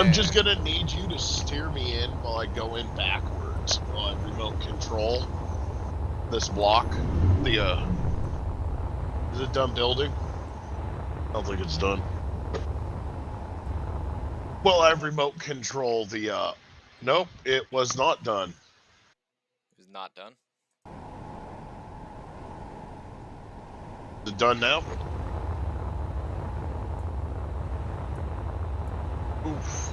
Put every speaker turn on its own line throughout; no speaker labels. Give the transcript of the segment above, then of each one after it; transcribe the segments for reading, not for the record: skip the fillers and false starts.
I'm just gonna need you to steer me in while I go in backwards while I remote control this block. Is it done building? I don't think it's done. Well, I remote control the, nope, it was not done.
It was not done.
Is it done now? Oof.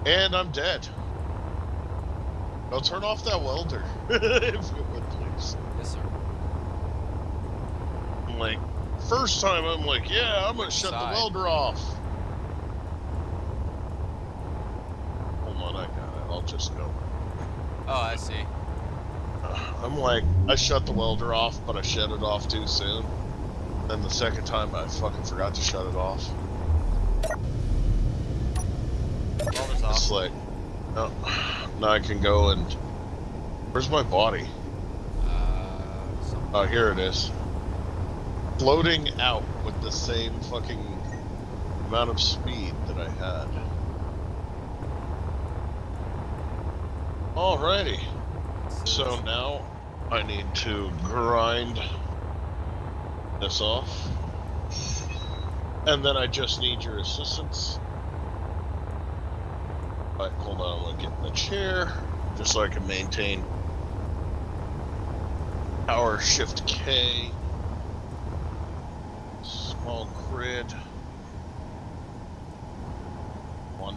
And I'm dead. Now turn off that welder, if you would, please.
Yes, sir.
I'm like, first time I'm like, yeah, I'm gonna
Which
shut the
side?
welder off. Hold on, I got it. I'll just go.
Oh, I see.
I'm like, I shut the welder off, but I shut it off too soon. Then the second time, I fucking forgot to shut it off.
Welder's off.
It's like, no, now I can go and. Where's my body? Oh, here it is. Floating out with the same fucking amount of speed that I had. Alrighty. So now I need to grind this off. And then I just need your assistance. Alright, hold on, I'm gonna get in the chair just so I can maintain power shift K. Small grid. One.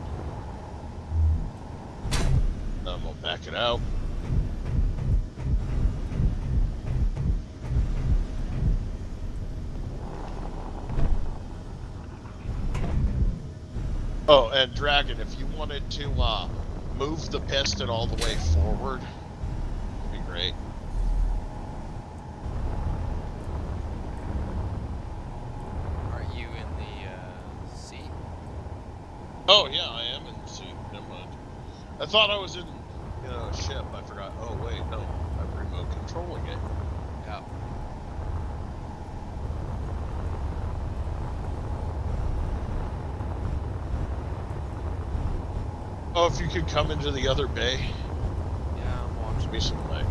Then we'll back it out. Oh, and Dragon, if you wanted to move the piston all the way forward, it'd be great.
Are you in the seat?
Oh yeah, I am in the seat. Never mind. I thought I was in, a ship. I forgot. Oh wait, no, I'm remote controlling it.
Yeah.
Oh, if you could come into the other bay.
Yeah, I'm watching.
Me some light.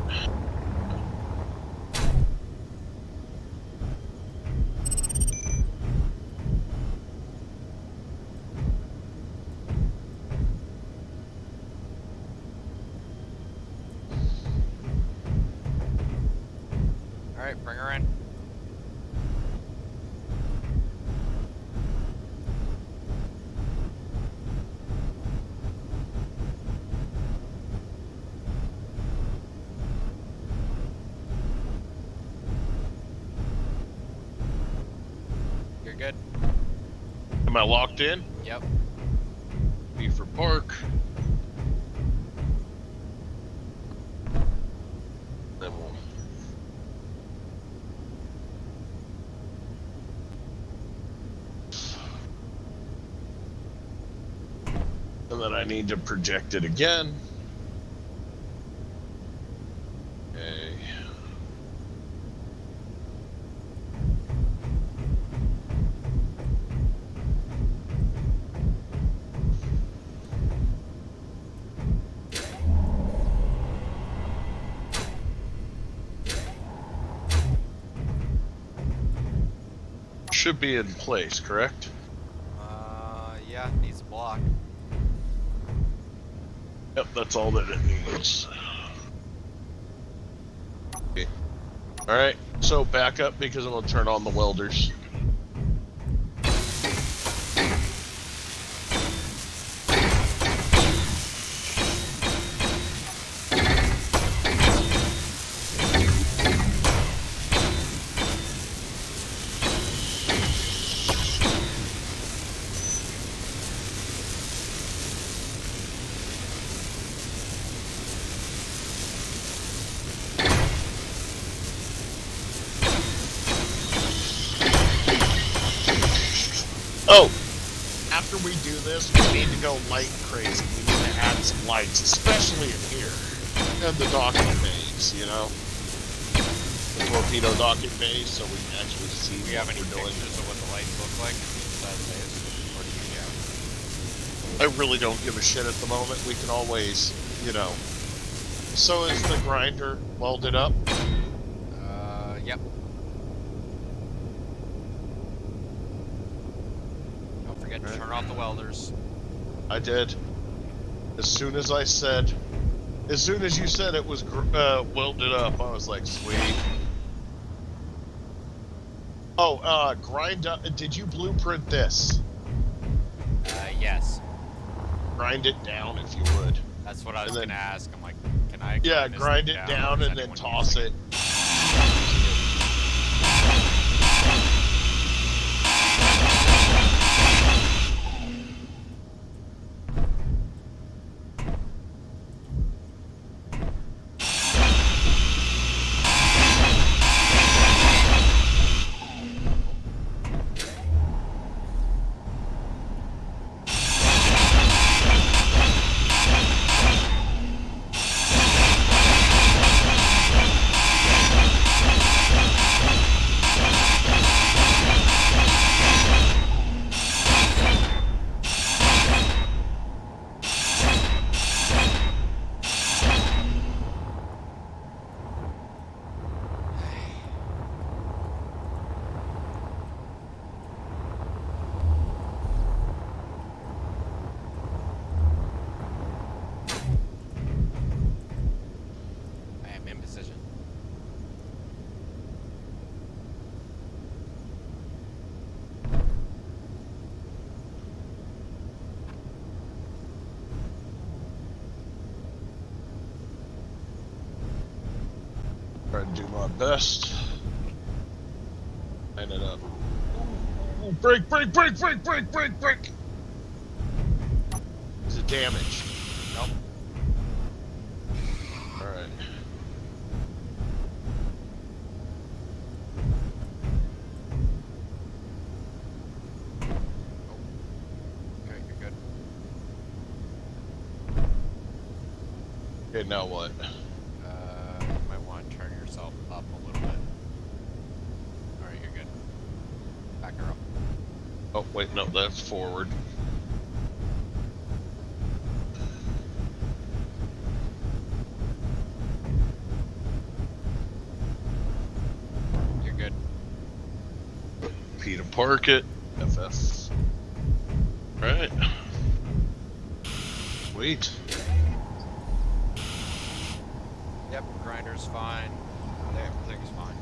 Alright, bring her in. You're good?
Am I locked in?
Yep.
B for Park. Then we'll. And then I need to project it again. Okay. Should be in place, correct?
Yeah, needs a block.
Yep, that's all that it needs. Okay. Alright, so back up because I'm going to turn on the welders. Oh, after we do this, we need to go light crazy. We need to add some lights, especially in here. And the docking bays, the torpedo docking bays, so we can actually see
Do you have
what
any
we're doing.
pictures of what the lights look like inside the base? Or do you have?
I really don't give a shit at the moment. We can always, you know. So is the grinder welded up?
Yep. Don't forget to turn off the welders.
I did. As soon as you said it was welded up, I was like, sweet. Oh, grind up. Did you blueprint this?
Yes.
Grind it down if you would.
That's what I was
And then-
gonna ask. I'm like, can I?
Yeah,
this
grind
thing
it
or
down
is
and then
anyone
toss
using
it.
I am in position.
Try to do my best. Line it up. Ooh, break! Is it damage?
Nope.
Alright.
Okay, you're good.
Okay, now what?
You might want to turn yourself up a little bit. All right, you're good. Back her up.
Oh, wait, no, that's forward.
You're good.
P to park it. FF. Right. Sweet.
Yep, grinder's fine. Everything's fine.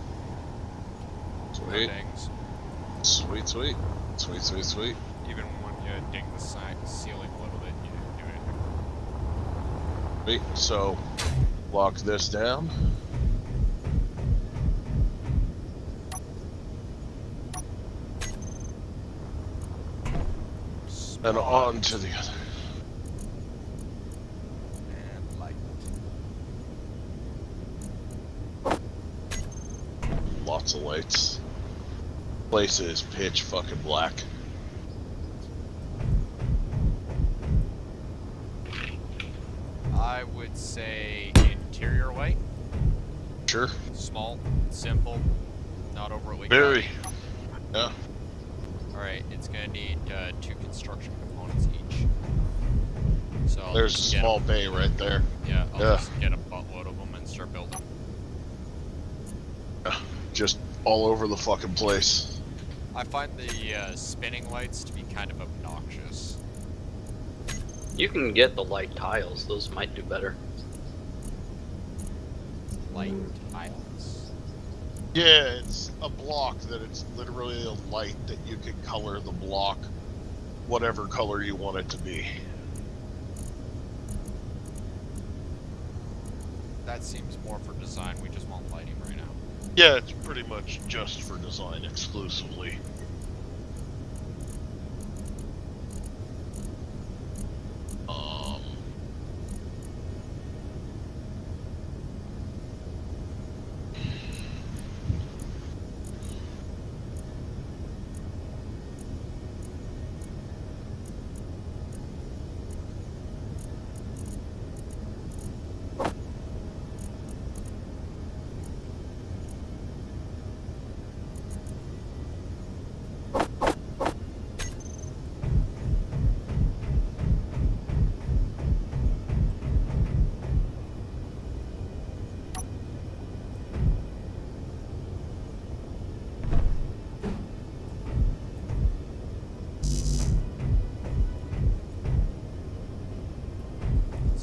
No
Sweet.
dings.
Sweet, sweet. Sweet, sweet, sweet.
Even when you ding the ceiling a little bit, you didn't do anything.
Sweet. So, lock this down. And
Spot
on to the other.
and light.
Lots of lights. Place is pitch fucking black.
I would say interior white,
Sure.
small, simple, not overly
Very.
crowded.
Yeah.
All right, it's gonna need 2 construction components each. So I'll
There's a
just get
small bay right there.
I'll
Yeah.
just get a buttload of them and start building.
Just all over the fucking place.
I find the spinning lights to be kind of obnoxious.
You can get the light tiles, those might do better.
Light tiles.
Yeah, it's a block that it's literally a light that you can color the block whatever color you want it to be.
That seems more for design. We just want lighting right now.
Yeah, it's pretty much just for design exclusively.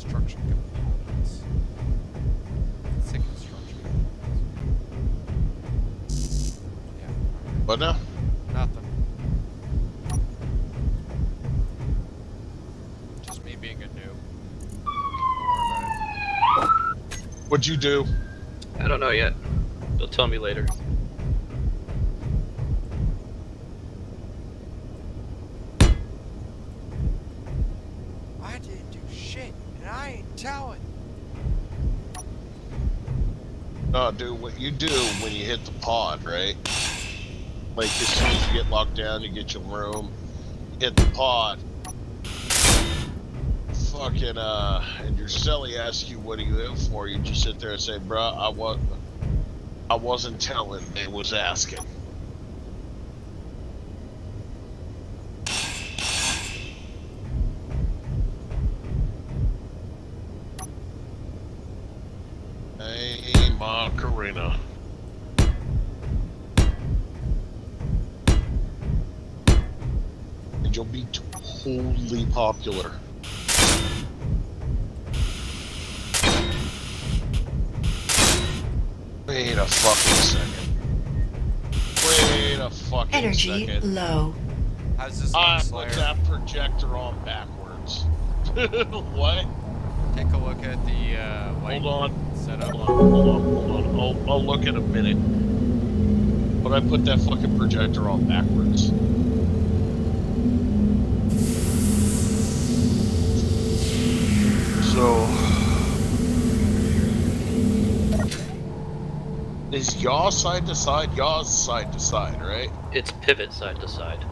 construction components. Let's say construction components. Yeah.
What now?
Nothing. Just me being a noob. Don't worry about it.
What'd you do?
I don't know yet. They'll tell me later.
I didn't do shit, and I ain't telling.
No, dude, what you do when you hit the pod, right? Like, as soon as you get locked down, you get your room, hit the pod. Fucking, and your celly asks you, what are you in for? You just sit there and say, bruh, I wasn't telling, they was asking. Hey, Macarena. And you'll be totally popular. Wait a fucking second. Wait a fucking
Energy
second.
low.
How's this
I
look,
put
Slayer?
that projector on backwards. What?
Take a look at the white
Hold on.
setup.
Hold on. I'll look in a minute. But I put that fucking projector on backwards. So... Is yaw side to side? Yaw's side to side, right?
It's pivot side to side.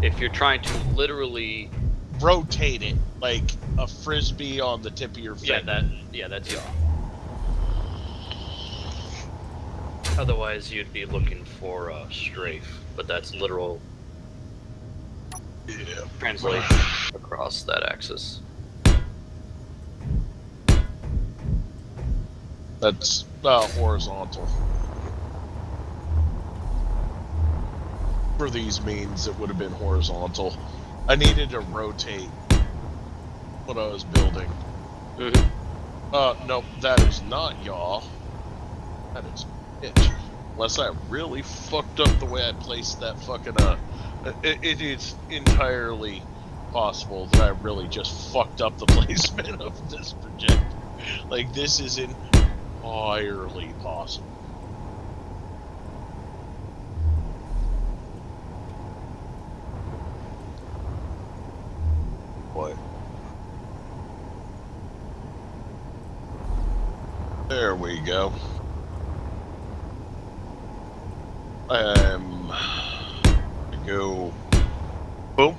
If you're trying to literally,
Rotate it like a frisbee on the tip of your finger.
that's yaw. Otherwise, you'd be looking for a strafe, but that's literal
Yeah.
translation across that axis.
That's horizontal. For these means, it would have been horizontal. I needed to rotate what I was building.
Mm-hmm.
No, that is not yaw. That is pitch. Unless I really fucked up the way I placed that fucking, it is entirely possible that I really just fucked up the placement of this projector. Like, this is entirely possible. What? There we go. Go. Boom.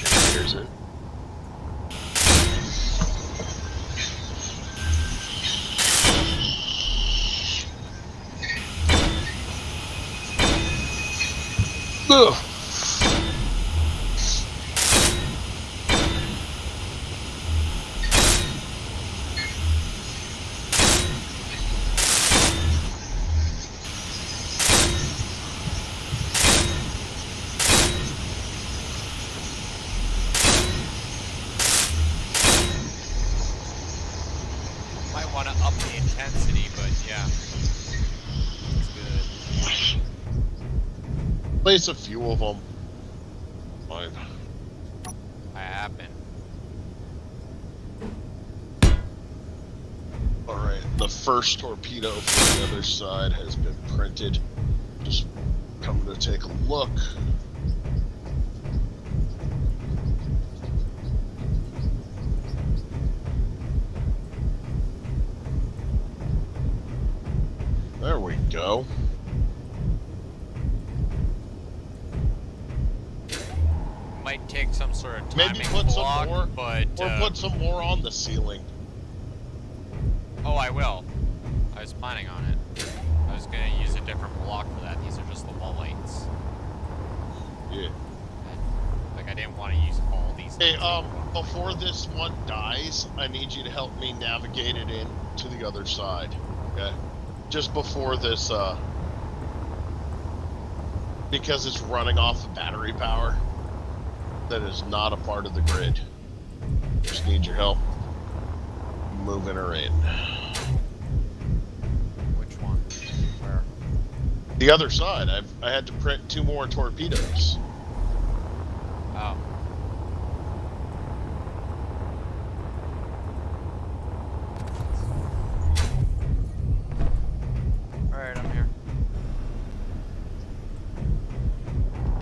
Generators in.
Ugh.
Might want to up the intensity, but yeah. It's good.
Place a few of them. Fine.
I happen.
Alright, the first torpedo from the other side has been printed. Just coming to take a look. There we go.
Might take some sort of
Maybe
timing
put some
block,
more,
but
or put some more on the ceiling.
Oh, I will. I was planning on it. I was gonna use a different block for that. These are just the wall lights.
Yeah.
Like, I didn't want to use all these.
Hey,
lights for the block.
before this one dies, I need you to help me navigate it in to the other side. Okay? Just before this, because it's running off of battery power that is not a part of the grid. Just need your help moving her in.
Which one? Where?
The other side, I had to print 2 more torpedoes.
Oh. Alright, I'm here.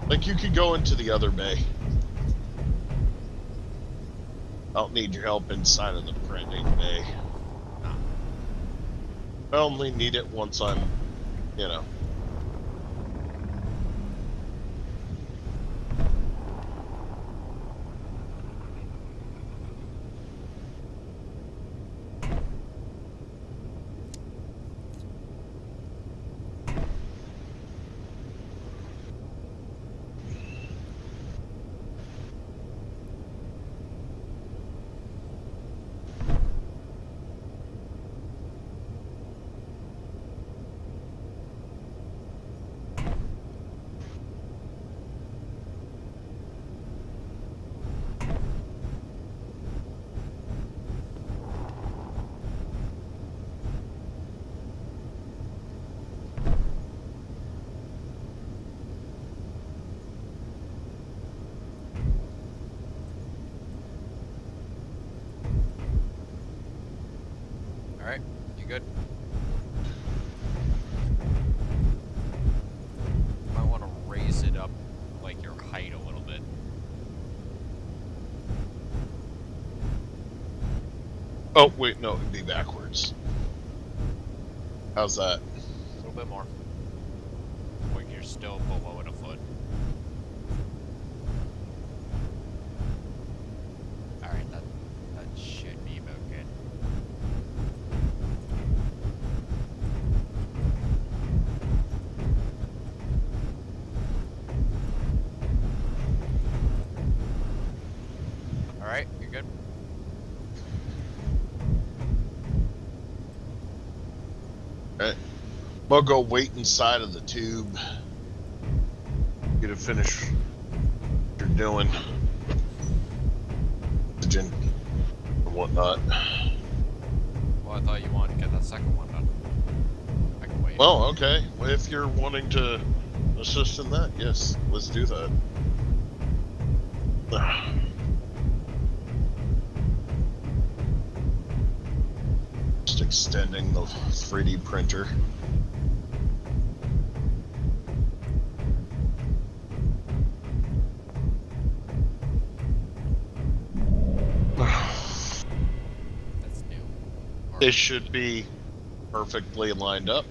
Like, you could go into the other bay. I don't need your help inside of the printing bay.
No.
I only need it once I'm, you know.
Alright, you good? Might want to raise it up, like, your height a little bit.
Oh, wait, no, it'd be backwards. How's that?
A little bit more. When you're still below it a foot. Alright, that should be about good. Alright, you're good?
Okay. We'll go wait inside of the tube. You to finish what you're doing. Oxygen and whatnot.
Well, I thought you wanted to get that second one done. I can wait.
Well, okay. Well, if you're wanting to assist in that, yes, let's do that. Just extending the 3D printer.
That's new. Or-
It should be perfectly lined up.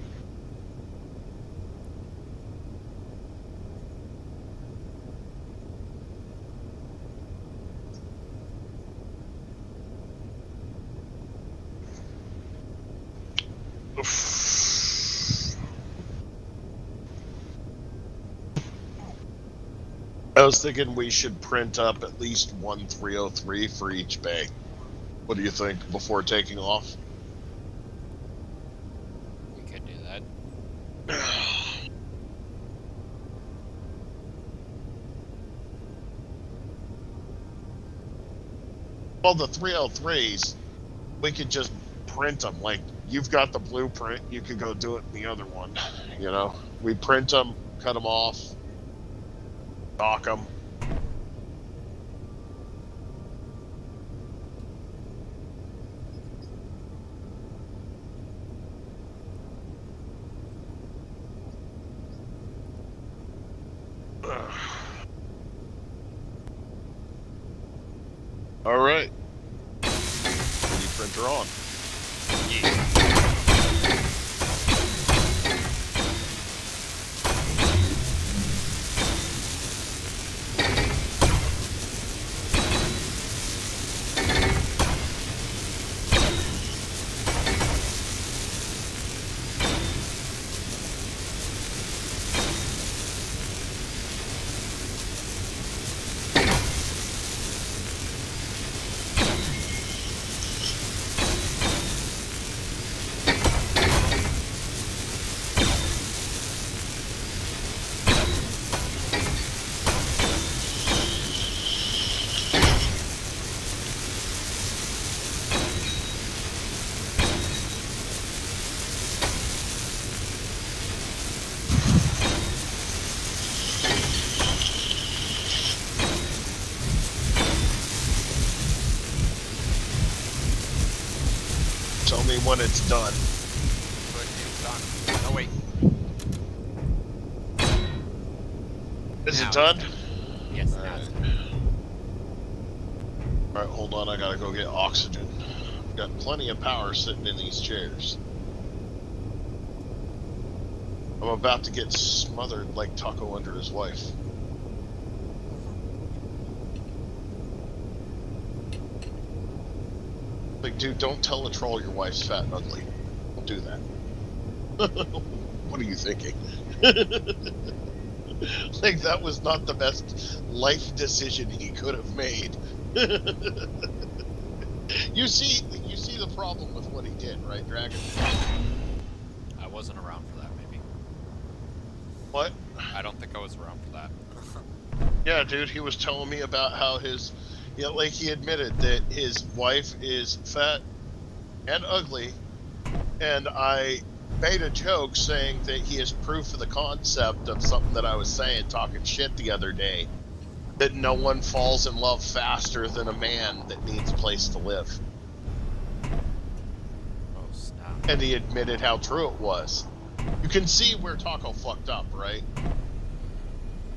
I was thinking we should print up at least one 303 for each bay. What do you think before taking off?
We could do that.
Well, the 303s, we could just print them. Like, you've got the blueprint, you could go do it in the other one. You know, we print them, cut them off, dock them. All right. 3D printer on.
Yeah.
Tell me when it's done.
But it's done. Oh wait.
Is
Now
it
it's
done?
Yes,
All
now it's
right.
done.
Alright, hold on, I gotta go get oxygen. Got plenty of power sitting in these chairs. I'm about to get smothered like Taco under his wife. Like, dude, don't tell a troll your wife's fat and ugly. Don't do that. What are you thinking? Like, that was not the best life decision he could have made. You see the problem with what he did, right, Dragon?
I wasn't around for that, maybe.
What?
I don't think I was around for that.
Yeah, dude, he was telling me about how his, you know, like he admitted that his wife is fat and ugly, and I made a joke saying that he is proof of the concept of something that I was saying, talking shit the other day, that no one falls in love faster than a man that needs a place to live.
Oh, snap.
And he admitted how true it was. You can see where Taco fucked up, right?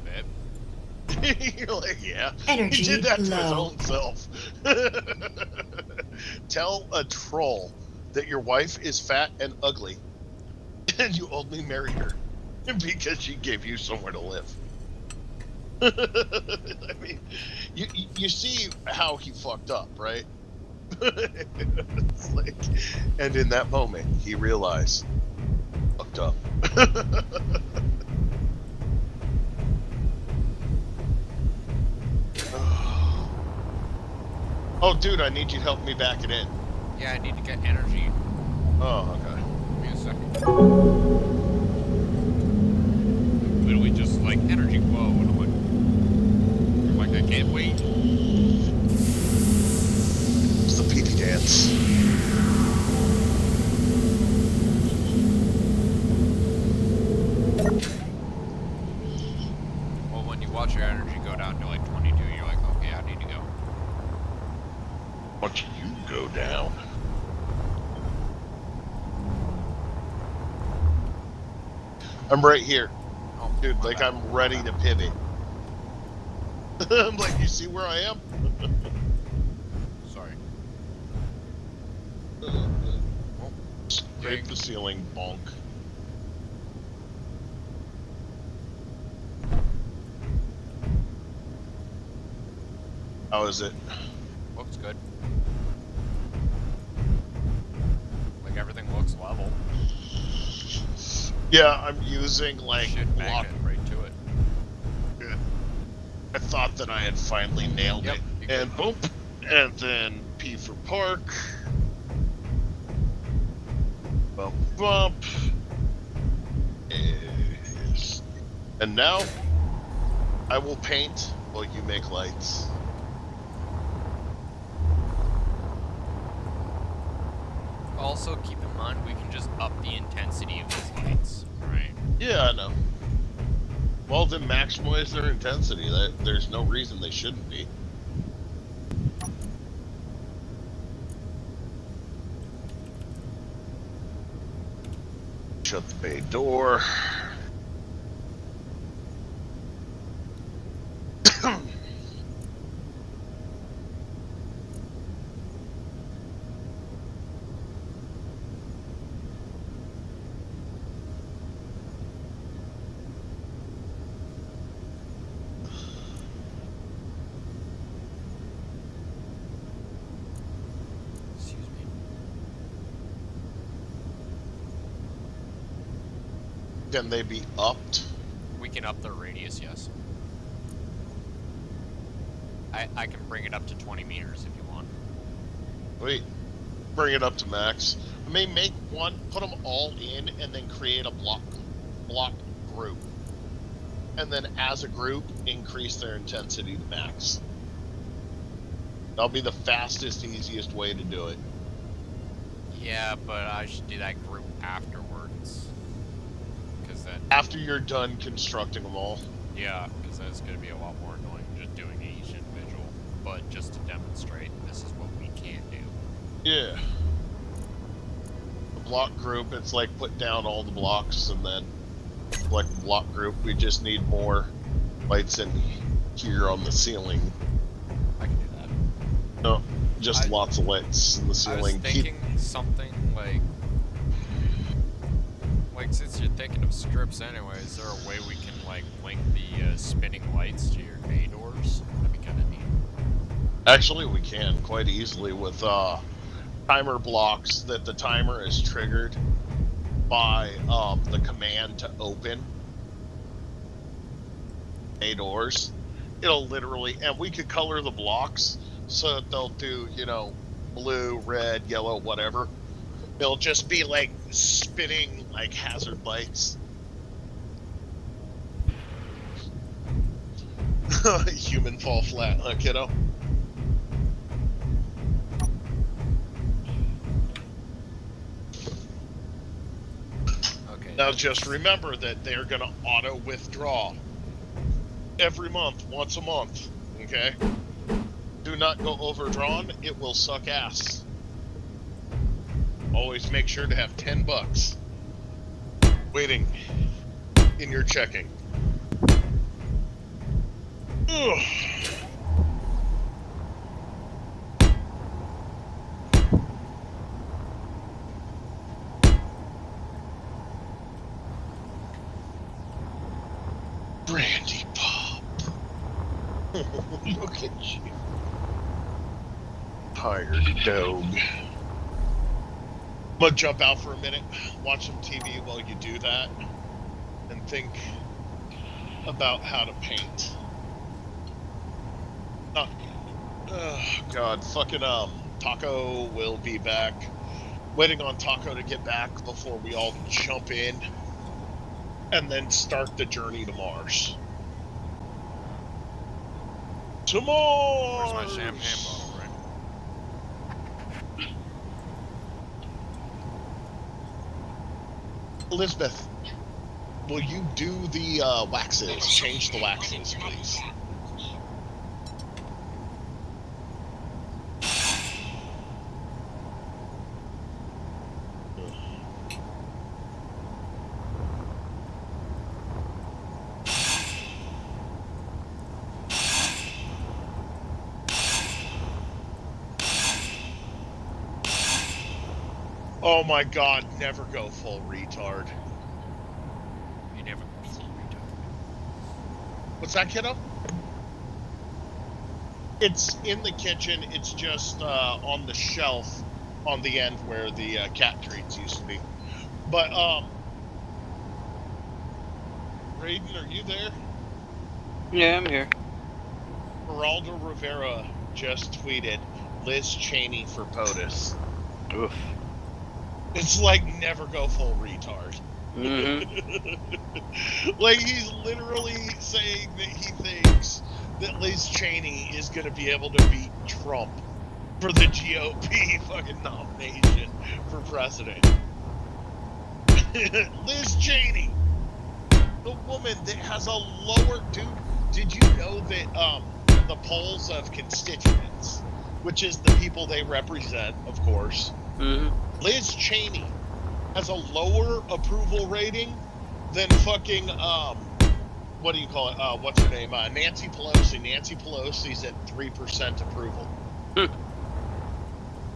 Babe?
You're like, yeah.
Energy
He did that to his
low.
own self. Tell a troll that your wife is fat and ugly, and you only married her because she gave you somewhere to live. I mean, you see how he fucked up, right? It's like, and in that moment, he realized, fucked up. Oh, dude, I need you to help me back it in.
Yeah, I need to get energy.
Oh, okay.
Give me a second. Literally just like energy. Whoa, and I'm like I can't wait.
It's the pee-pee dance.
Well, when you watch your energy go down to like 22, you're like, okay, I need to go.
Why don't you go down? I'm right here.
Oh,
Dude,
my
like
bad.
I'm ready to pivot. I'm like, you see where I am?
Sorry.
Scrape the ceiling, bonk. How is it?
Looks good. Like everything looks level.
Yeah, I'm using like
Should
block.
magnet right to it.
Good. I thought that I had finally nailed
Yep,
it.
you good.
And boom. And then P for park. Bump, bump. Yes. And now, I will paint while you make lights.
Also, keep in mind we can just up the intensity of these lights, right?
Yeah, I know. Well, then maximize their intensity. There's no reason they shouldn't be. Shut the bay door.
Excuse me.
Can they be upped?
We can up the radius, yes. I can bring it up to 20 meters if you want.
Wait, bring it up to max. I may make one, put them all in, and then create a block group. And then as a group, increase their intensity to max. That'll be the fastest, easiest way to do it.
Yeah, but I should do that group afterwards. Because then,
After you're done constructing them all.
yeah, because that's going to be a lot more annoying just doing each individual. But just to demonstrate, this is what we can do.
Yeah. block group, it's like put down all the blocks and then select the block group. We just need more lights in here on the ceiling.
I can do that.
No, just
I-
lots of lights in the
I was
ceiling.
thinking something like since you're thinking of strips anyway, is there a way we can like link the spinning lights to your bay doors? That'd be kind of neat.
Actually, we can quite easily with timer blocks that the timer is triggered by the command to open bay doors. It'll literally, and we could color the blocks so that they'll do, you know, blue, red, yellow, whatever. They'll just be like spinning like hazard lights. Human fall flat, huh, kiddo?
Okay.
Now just remember that they're gonna auto withdraw every month, once a month. Okay? Do not go overdrawn, it will suck ass. Always make sure to have $10 waiting in your checking. Ugh. Brandy pop. Look at you. Tired dog. I'm gonna jump out for a minute, watch some TV while you do that, and think about how to paint. Oh, God, fucking Taco will be back. Waiting on Taco to get back before we all jump in, and then start the journey to Mars. To Mars!
Where's my champagne bottle, right?
Elizabeth, will you do the waxes? Change the waxes, please. Oh my God, never go full retard.
You never go full retard.
What's that, kiddo? It's in the kitchen. It's just on the shelf on the end where the cat treats used to be. But, Raiden, are you there?
Yeah, I'm here.
Geraldo Rivera just tweeted Liz Cheney for POTUS.
Oof.
It's like never go full retard.
Mm-hmm.
Like he's literally saying that he thinks that Liz Cheney is going to be able to beat Trump for the GOP fucking nomination for president. Liz Cheney, the woman that has a lower... Dude, did you know that the polls of constituents, which is the people they represent, of course,
Mm-hmm.
Liz Cheney has a lower approval rating than fucking, what do you call it? What's her name? Nancy Pelosi. Nancy Pelosi's at 3% approval.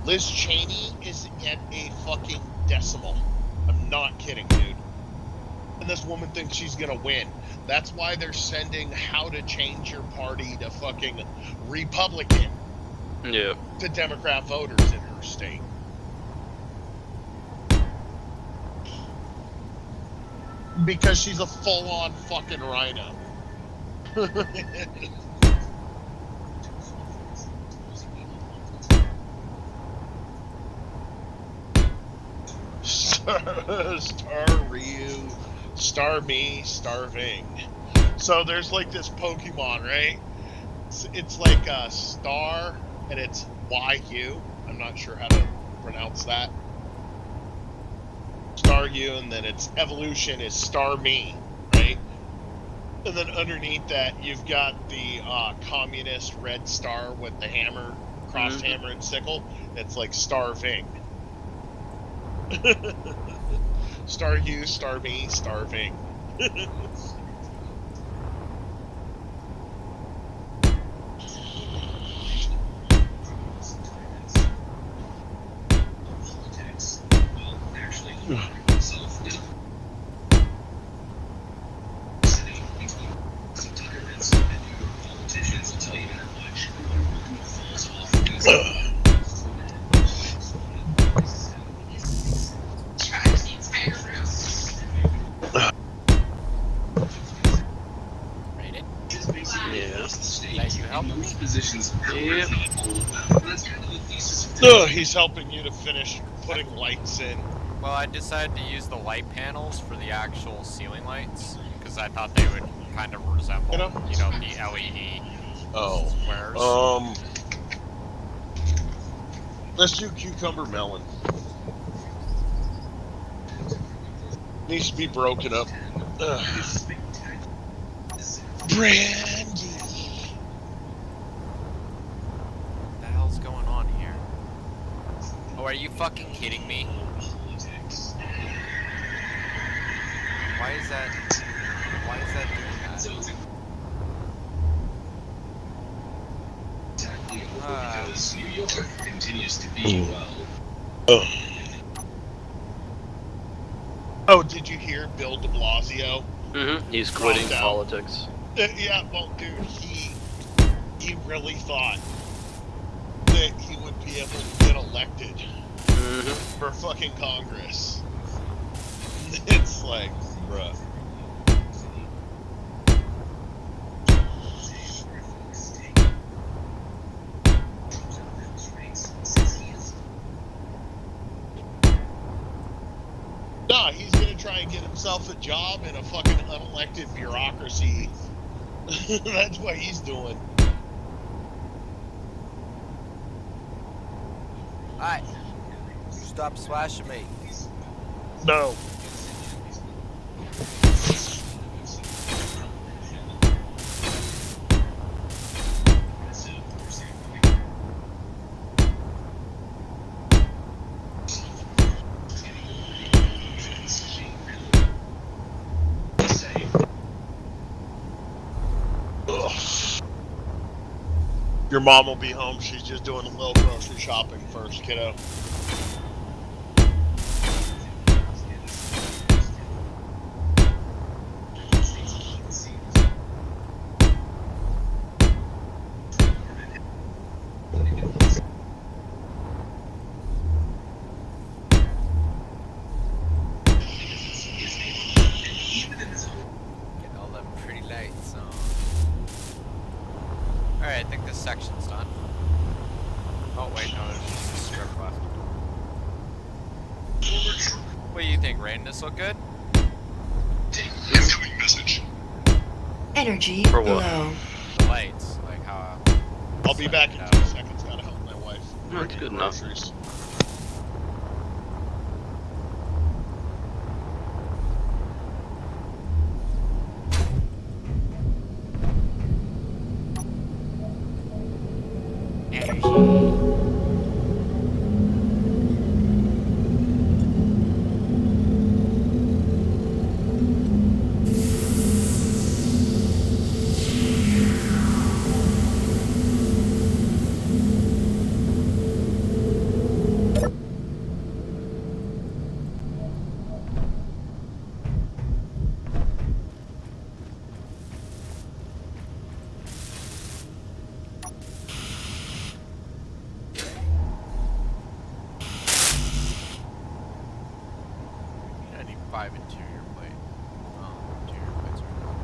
Liz Cheney is at a fucking decimal. I'm not kidding, dude. And this woman thinks she's gonna win. That's why they're sending How to Change Your Party to fucking Republican
Yeah.
to Democrat voters in her state. Because she's a full-on fucking rhino. Star Ryu, Star Me, Starving. So there's like this Pokemon, right? It's like a Star, and it's YU. I'm not sure how to pronounce that. Star U, and then its evolution is Star Me, right? And then underneath that, you've got the communist red star with the hammer, crossed hammer and sickle. It's like Starving. Star you, star me, starving.
Rated?
Yeah.
That you help me?
Yep.
He's helping you to finish putting lights in.
Well, I decided to use the light panels for the actual ceiling lights because I thought they would kind of resemble,
You know?
the LED
Oh.
squares.
Let's do cucumber melon. Needs to be broken up. Brandy.
What the hell's going on here? Oh, are you fucking kidding me? Why is that doing that?
New York continues to be
Oh, did you hear Bill de Blasio?
He's quitting
Dropped out.
politics.
Yeah, well, dude, he really thought that he would be able to get elected for fucking Congress. It's like, bruh. Nah, he's gonna try and get himself a job in a fucking unelected bureaucracy. That's what he's doing.
Alright. Stop slashing me.
No. Your mom will be home. She's just doing a little grocery shopping first, kiddo.
Getting all them pretty lights on. Alright, I think this section's done. Oh wait, no, there's just a strip left. What do you think, Rain? This look good?
incoming message.
Energy
For what?
low.
The lights, like how.
I'll be back in 2 seconds. Gotta help my wife.
No, it's good enough.
Groceries.
I need 5 interior plate. Interior plates are done.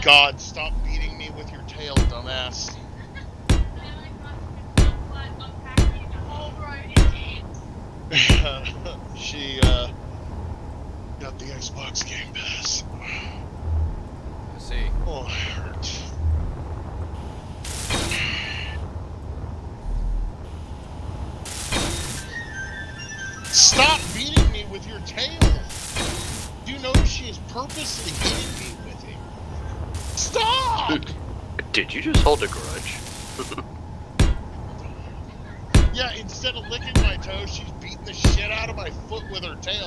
god, stop beating me with your tail, dumbass. She, got the Xbox Game Pass.
I see.
Oh, it hurt. Stop beating me with your tail! You know she is purposely hitting me with it. Stop!
Did you just hold a grudge?
Yeah, instead of licking my toes, she's beating the shit out of my foot with her tail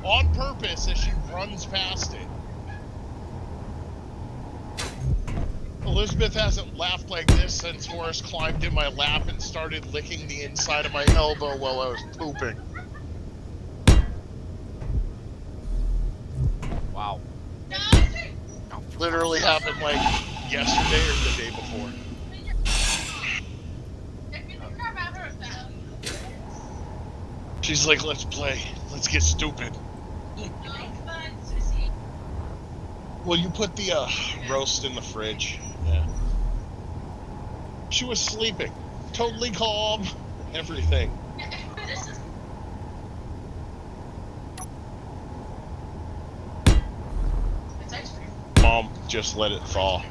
on purpose as she runs past it. Elizabeth hasn't laughed like this since Horace climbed in my lap and started licking the inside of my elbow while I was pooping.
Wow.
Literally happened like yesterday or the day before. She's like, let's play. Let's get stupid. Well, you put the roast in the fridge. Yeah. She was sleeping. Totally calm. Everything. Mom, just let it thaw.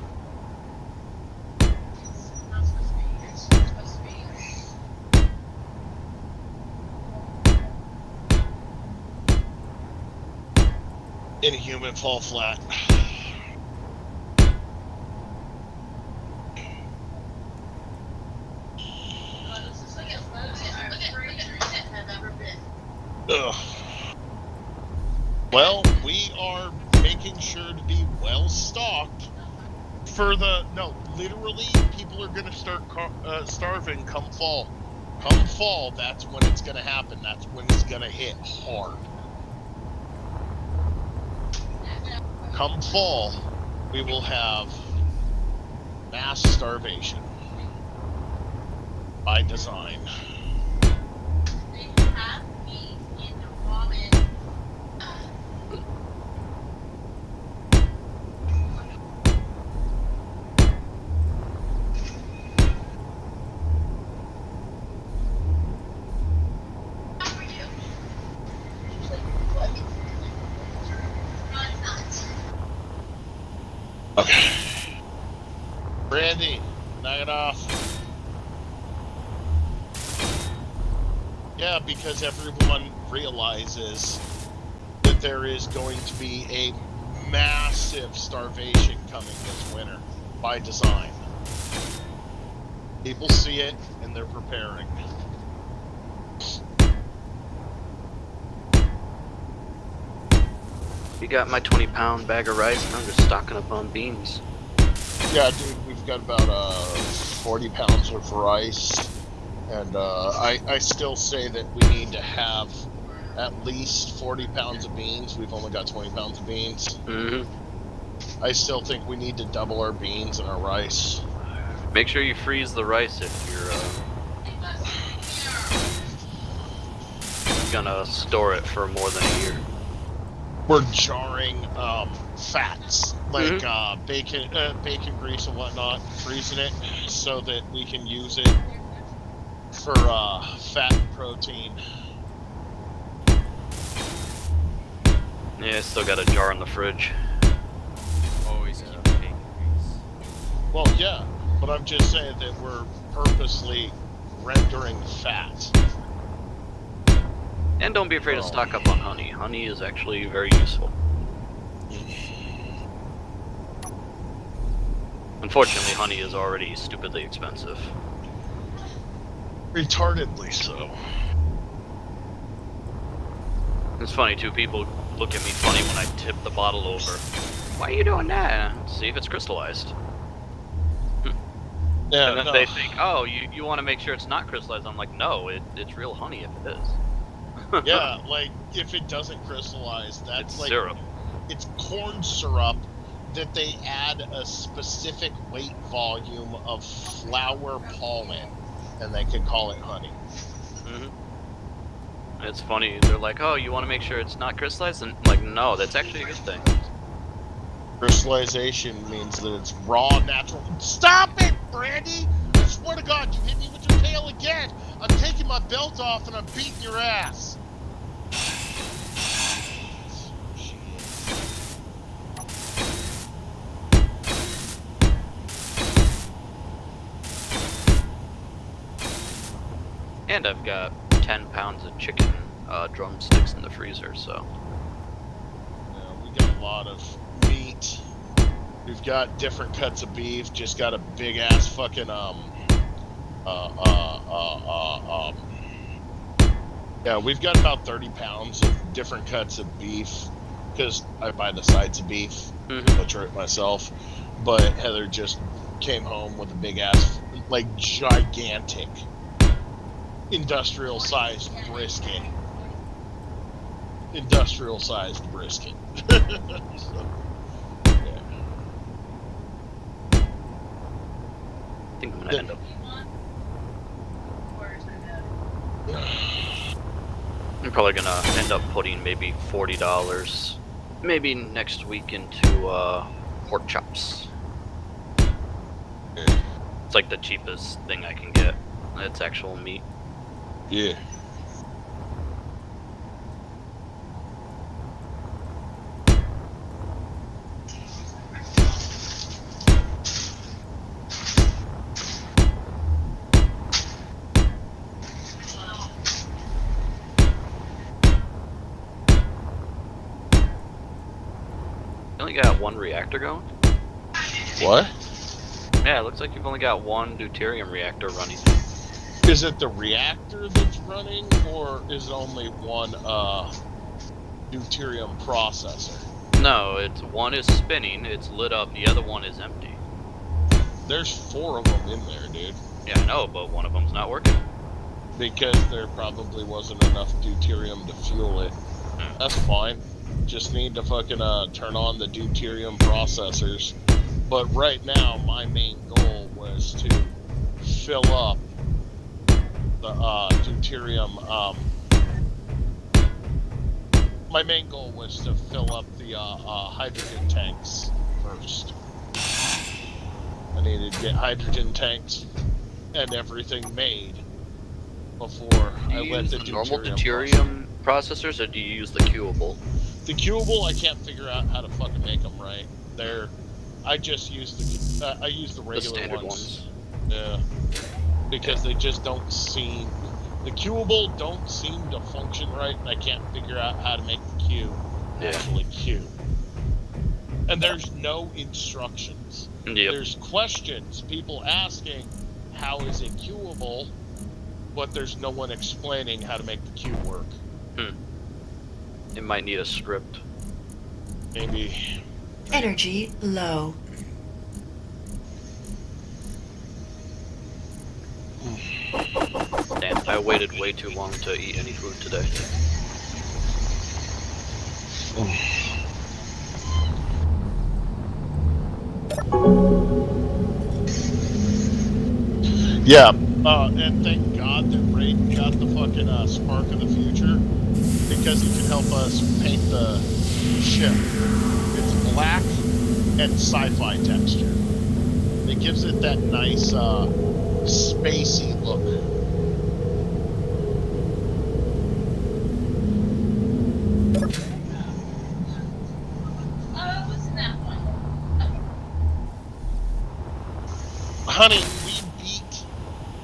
Inhuman fall flat. Ugh. Well, we are making sure to be well stocked for the literally people are going to start starving come fall. Come fall, that's when it's going to happen. That's when it's going to hit hard. Come fall, we will have mass starvation by design. Okay. Brandy, knock it off. Yeah, because everyone realizes that there is going to be a massive starvation coming this winter by design. People see it and they're preparing.
You got my 20-pound bag of rice, and I'm just stocking up on beans.
Yeah, dude, we've got about 40 pounds of rice, and I still say that we need to have at least 40 pounds of beans. We've only got 20 pounds of beans.
Mm-hmm.
I still think we need to double our beans and our rice.
Make sure you freeze the rice if you're gonna store it for more than a year.
We're jarring fats like bacon grease and whatnot, freezing it so that we can use it for fat and protein.
Yeah, I still got a jar in the fridge.
Always keep bacon grease.
Well, yeah, but I'm just saying that we're purposely rendering fat.
And don't be afraid to stock up on honey. Honey is actually very useful. Unfortunately, honey is already stupidly expensive.
Retardedly so.
It's funny too, people look at me funny when I tip the bottle over. Why are you doing that? See if it's crystallized.
Yeah,
And then
no.
they think, oh, you want to make sure it's not crystallized. I'm like, no, it's real honey if it is.
Yeah, like if it doesn't crystallize, that's
It's
like
syrup.
It's corn syrup that they add a specific weight volume of flower pollen, and they can call it honey.
Mm-hmm. It's funny. They're like, oh, you want to make sure it's not crystallized? And I'm like, no, that's actually a good thing.
Crystallization means that it's raw, natural. Stop it, Brandy! I swear to God, you hit me with your tail again! I'm taking my belt off and I'm beating your ass!
And I've got 10 pounds of chicken drumsticks in the freezer, so.
Yeah, we got a lot of meat. We've got different cuts of beef. Just got a big ass fucking yeah, we've got about 30 pounds of different cuts of beef because I buy the sides of beef, butcher it myself. But Heather just came home with a big ass, like gigantic, industrial sized brisket. Industrial sized brisket. So, yeah.
I think I'm gonna end up. I'm probably gonna end up putting maybe $40, maybe next week into pork chops. It's like the cheapest thing I can get. It's actual meat.
Yeah.
You only got one reactor going?
What?
Yeah, it looks like you've only got one deuterium reactor running.
Is it the reactor that's running, or is it only one deuterium processor?
No, it's one is spinning, it's lit up, the other one is empty.
There's 4 of them in there, dude.
Yeah, I know, but one of them's not working.
Because there probably wasn't enough deuterium to fuel it. That's fine. Just need to fucking turn on the deuterium processors. But right now, my main goal was to fill up the deuterium. My main goal was to fill up the hydrogen tanks first. I needed to get hydrogen tanks and everything made before
Do
I
you
let
use
the
the normal
deuterium
deuterium processors, or do you use the Qable?
The Qable, I can't figure out how to fucking make them right. I just use I use the
The
regular
standard
ones.
ones.
Yeah, because they just don't seem. The Qable don't seem to function right, and I can't figure out how to make the Q actually Q. And there's no instructions.
Yep.
There's questions, people asking, how is it Qable? But there's no one explaining how to make the Q work.
It might need a script.
Maybe.
Energy low.
And I waited way too long to eat any food today.
Yeah, and thank God that Raiden got the fucking Spark of the Future, because he can help us paint the ship. It's black and sci-fi texture. It gives it that nice, spacey look. Honey, we beat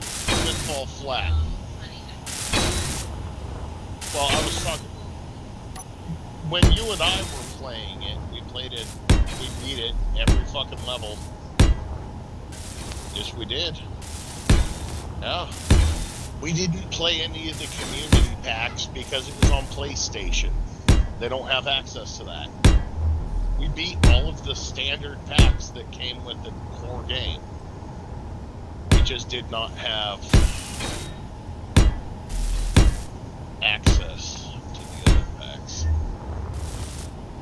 Pitfall Flat. Well, I was talking... When you and I were playing it, we beat it every fucking level. Yes, we did. Yeah. We didn't play any of the community packs because it was on PlayStation. They don't have access to that. We beat all of the standard packs that came with the core game. We just did not have access to the other packs.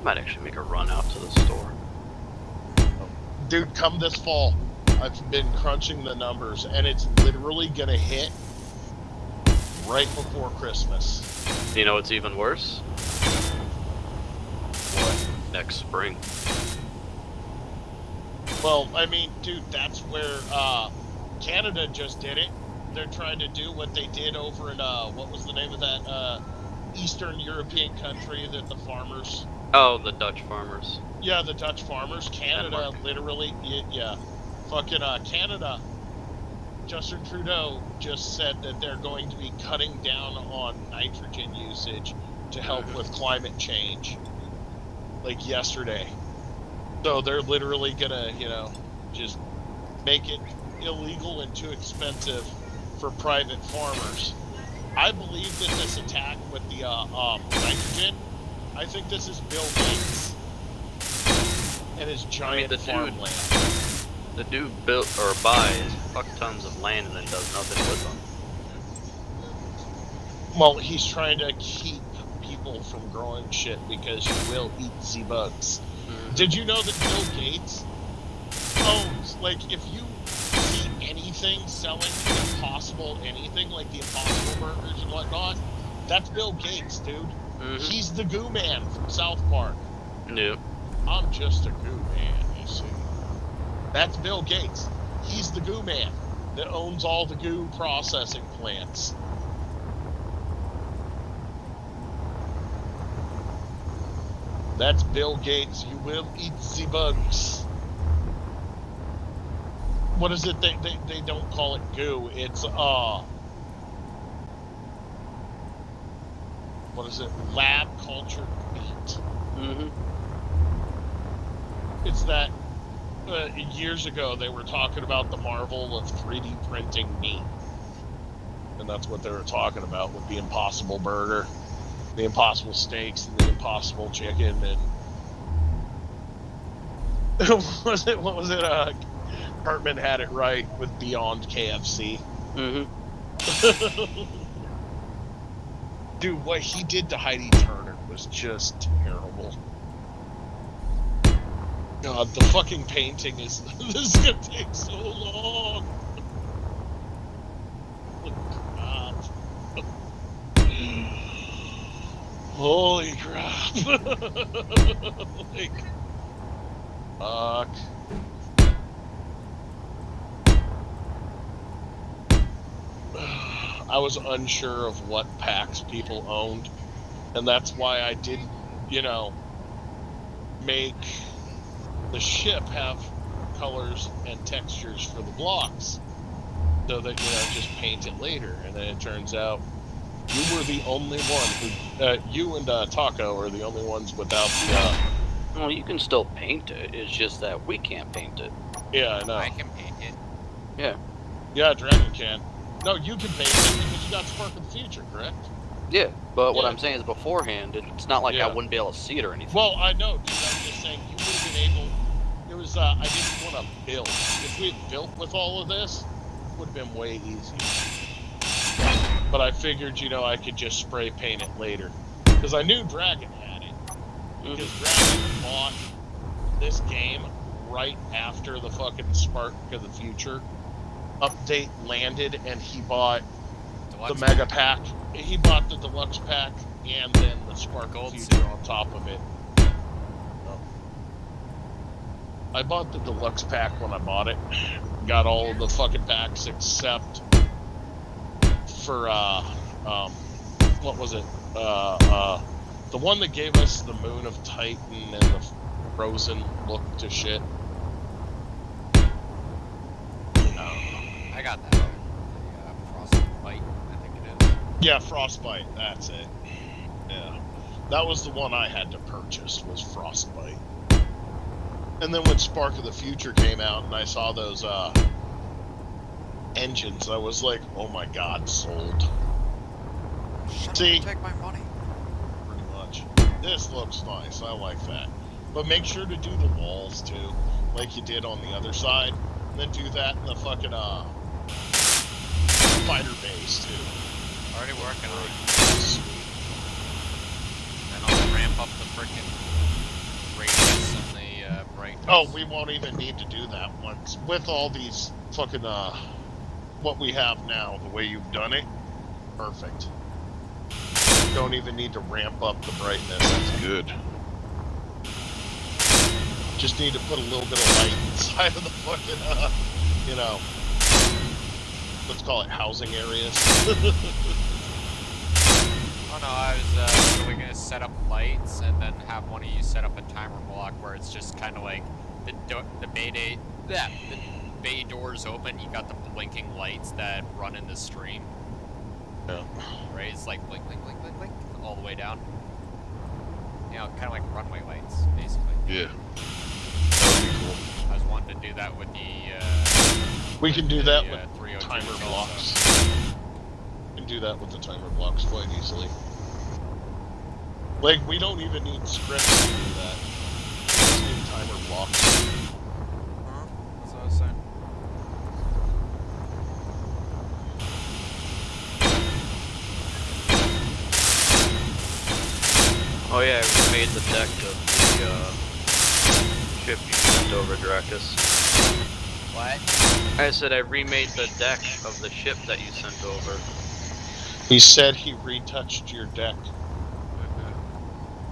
Might actually make a run out to the store.
Dude, come this fall. I've been crunching the numbers, and it's literally gonna hit right before Christmas.
You know what's even worse?
What?
Next spring.
Well, I mean, dude, that's where Canada just did it. They're trying to do what they did over in what was the name of that Eastern European country that the farmers?
Oh, the Dutch farmers.
Yeah, the Dutch farmers. Canada,
Denmark.
literally, yeah, fucking Canada. Justin Trudeau just said that they're going to be cutting down on nitrogen usage to help with climate change. Like yesterday. So they're literally gonna, just make it illegal and too expensive for private farmers. I believe that this attack with the nitrogen, I think this is Bill Gates and his giant
the dude-
farmland.
The dude built or buys fuck tons of land and then does nothing with them.
Well, he's trying to keep people from growing shit because you will eat the bugs. Did you know that Bill Gates owns, like, if you see anything selling Impossible anything, like the Impossible burgers and whatnot, that's Bill Gates, dude. He's the goo man from South Park.
No.
I'm just a goo man, you see. That's Bill Gates. He's the goo man that owns all the goo processing plants. That's Bill Gates. You will eat the bugs. What is it? They don't call it goo. It's what is it? Lab cultured meat. It's that years ago they were talking about the marvel of 3D printing meat, and that's what they were talking about with the Impossible Burger, the Impossible Steaks, and the Impossible Chicken, and what was it? Hartman had it right with Beyond KFC. Dude, what he did to Heidi Turner was just terrible. God, the fucking painting is... This is gonna take so long. Holy crap. Like... Fuck. I was unsure of what packs people owned, and that's why I didn't, make the ship have colors and textures for the blocks, so that, just paint it later. And then it turns out you were the only one who, you and Taco are the only ones without the,
Well, you can still paint it, it's just that we can't paint it.
yeah, I know.
I can paint it.
Yeah.
Yeah, Dragon can. No, you can paint it because you got Spark of the Future, correct?
Yeah, but what
Yeah.
I'm saying is beforehand, it's not like
Yeah.
I wouldn't be able to see it or anything.
Well, I know, dude. I'm just saying you would have been able. It was. I didn't want to build. If we had built with all of this, it would have been way easier. But I figured, I could just spray paint it later, because I knew Dragon had it. Because Dragon bought this game right after the fucking Spark of the Future update landed, and he bought
Deluxe
the Mega Pack. He bought the Deluxe Pack and then the Spark
Gold
Future
Suit.
on top of it. I bought the Deluxe Pack when I bought it. Got all of the fucking packs except for, what was it? The one that gave us the Moon of Titan and the Frozen look to shit.
I got that. Frostbite, I think it is.
Yeah, Frostbite, that's it. Yeah. That was the one I had to purchase, was Frostbite. And then when Spark of the Future came out and I saw those engines, I was like, oh my god, sold.
Shut
See?
up, take my money.
Pretty much. This looks nice, I like that. But make sure to do the walls too, like you did on the other side. And then do that in the fucking fighter base too.
Already working on it.
Sweet.
Then I'll ramp up the frickin' radius and the brightness.
Oh, we won't even need to do that once. With all these fucking, what we have now, the way you've done it, perfect. Don't even need to ramp up the brightness. It's good. Just need to put a little bit of light inside of the fucking, you know, let's call it housing areas.
Oh no, I was literally gonna set up lights and then have one of you set up a timer block where it's just kind of like the bay doors open. You got the blinking lights that run in the stream.
Yeah.
Right? It's like blink, blink, blink, blink, blink, all the way down. You know, kind of like runway lights, basically.
Yeah. That would be cool.
I was wanting to do that with the.
We can do that with
302s
timer
also.
blocks. We can do that with the timer blocks quite easily. Like, we don't even need scripts to do that. We just need timer blocks.
Huh? That's what I was saying.
Oh yeah, we made the deck of the ship you sent over, Dracus.
What?
I said I remade the deck of the ship that you sent over.
He said he retouched your deck.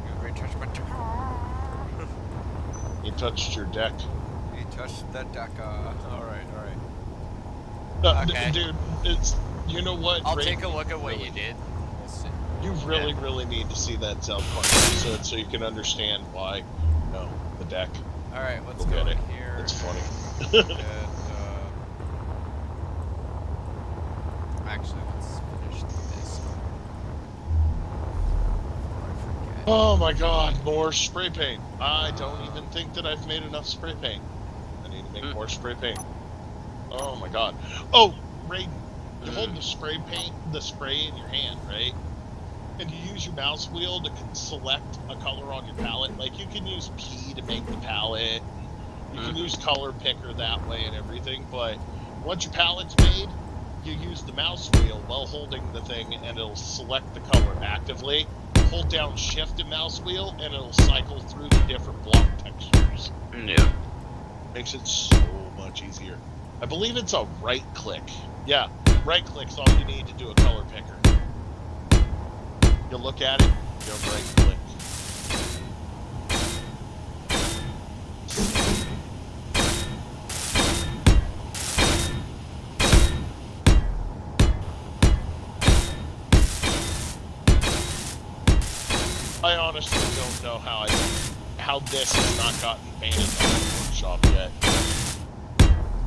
You retouch my deck.
He touched your deck.
You touched that deck. Alright. Okay.
Dude, it's, you know what?
I'll
Ray,
take a look at what
really,
you did. We'll see.
You really need to see that South Park episode so you can understand why. No, the deck.
Alright, let's
Go
go
get
in
it.
here.
It's funny.
Actually, let's finish this. Before I forget.
Oh my god, more spray paint. I don't even think that I've made enough spray paint. I need to make more spray paint. Oh my god. Oh, Raiden, you hold the spray in your hand, right? And you use your mouse wheel to select a color on your palette. Like, you can use P to make the palette. You can use color picker that way and everything, but once your palette's made, you use the mouse wheel while holding the thing and it'll select the color actively. Hold down shift and mouse wheel and it'll cycle through the different block textures.
Yeah.
Makes it so much easier. I believe it's a right click. Yeah, right click's all you need to do a color picker. You look at it, you right click. I honestly don't know how this has not gotten banned on the workshop yet.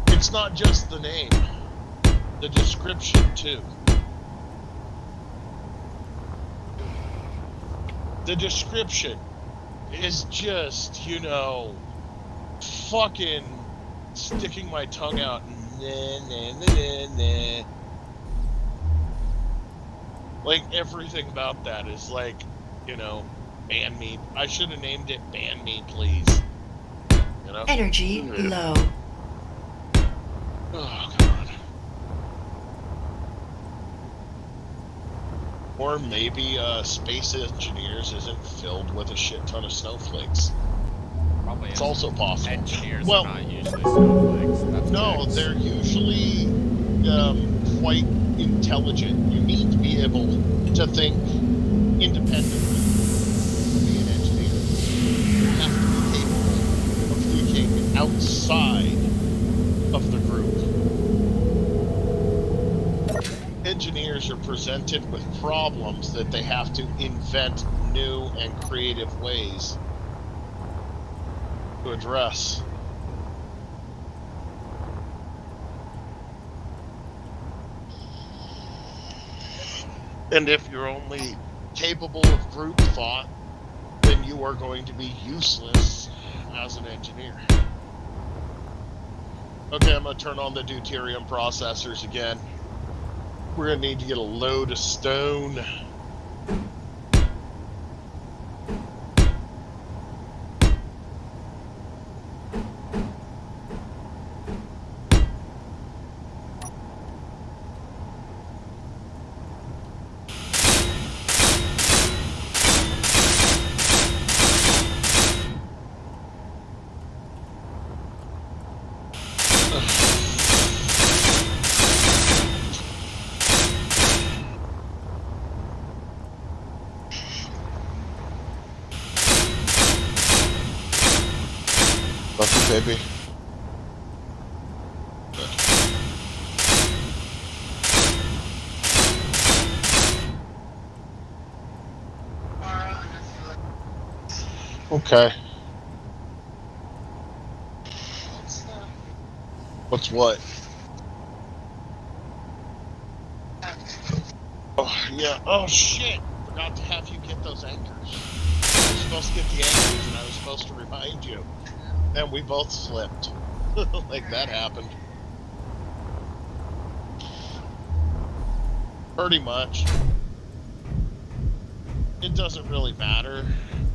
It's not just the name, the description too. The description is just, you know, fucking sticking my tongue out. Nah. Like, everything about that is like, you know, ban me. I should have named it Ban Me Please. You know?
Energy low.
Oh, God. Or maybe Space Engineers isn't filled with a shit ton of snowflakes.
Probably
It's
is.
also possible.
Engineers
Well,
are not usually snowflakes. That's
no,
dicks.
they're usually quite intelligent. You need to be able to think independently to be an engineer. You have to be capable of thinking outside of the group. Engineers are presented with problems that they have to invent new and creative ways to address. And if you're only capable of group thought, then you are going to be useless as an engineer. Okay, I'm going to turn on the deuterium processors again. We're going to need to get a load of stone. baby. Okay. What's what? Oh, yeah. Oh, shit. Forgot to have you get those anchors. I was supposed to get the anchors, and I was supposed to remind you. And we both slipped. Like, that happened. Pretty much. It doesn't really matter,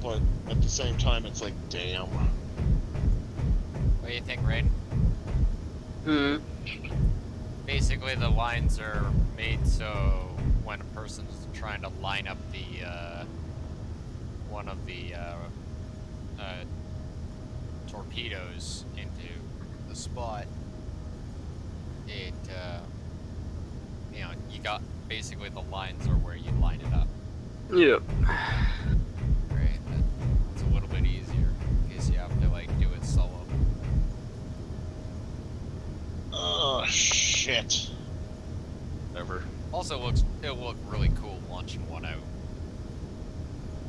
but at the same time, it's like, damn.
What do you think, Rain?
Hmm.
Basically, the lines are made so when a person's trying to line up the one of the torpedoes into the spot, it you know, you got basically the lines are where you line it up.
Yep.
Right, it's a little bit easier in case you have to like do it solo.
Oh, shit. Never.
Also, it'll look really cool launching one out.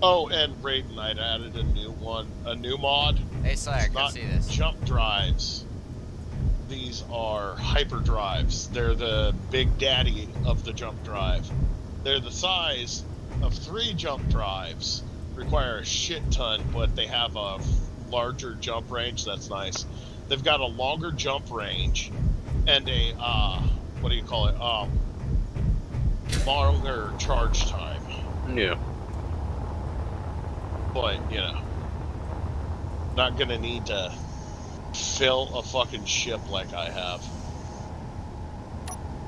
Oh, and Raiden, I'd added a new mod.
Hey, Sire,
It's
can
not
see this.
jump drives. These are hyper drives. They're the big daddy of the jump drive. They're the size of 3 jump drives. Require a shit ton, but they have a larger jump range. That's nice. They've got a longer jump range and a what do you call it? Longer charge time.
Yeah.
But, you know, not gonna need to fill a fucking ship like I have.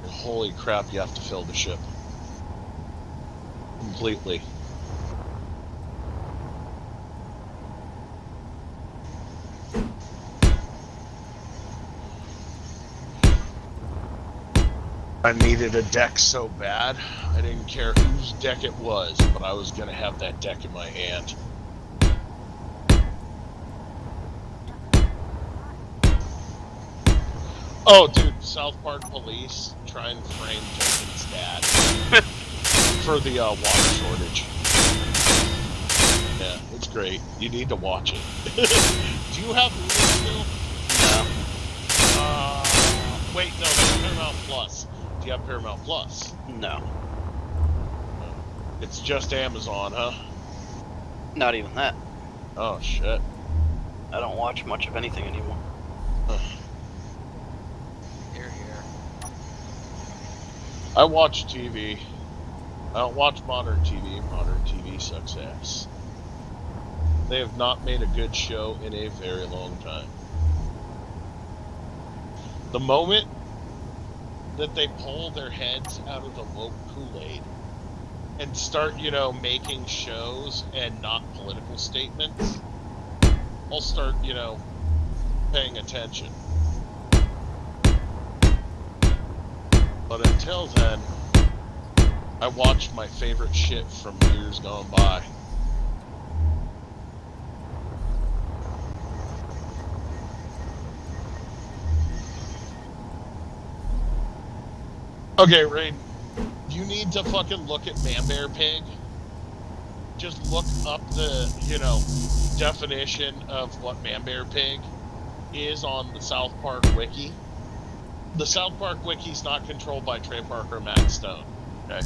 Holy crap, you have to fill the ship. Completely. I needed a deck so bad, I didn't care whose deck it was, but I was gonna have that deck in my hand. Oh, dude, South Park Police try and frame Tolkien's dad for the water shortage. Yeah, it's great. You need to watch it. Do you have Hulu still?
No.
Wait, no, that's Paramount Plus. Do you have Paramount Plus?
No.
It's just Amazon, huh?
Not even that.
Oh, shit.
I don't watch much of anything anymore.
Here, here.
I watch TV. I don't watch modern TV. Modern TV sucks ass. They have not made a good show in a very long time. The moment that they pull their heads out of the woke Kool-Aid and start, you know, making shows and not political statements, I'll start, you know, paying attention. But until then, I watch my favorite shit from years gone by. Okay, Rain, you need to fucking look at Man Bear Pig. Just look up the, you know, definition of what Man Bear Pig is on the South Park Wiki. The South Park Wiki's not controlled by Trey Parker or Matt Stone, okay?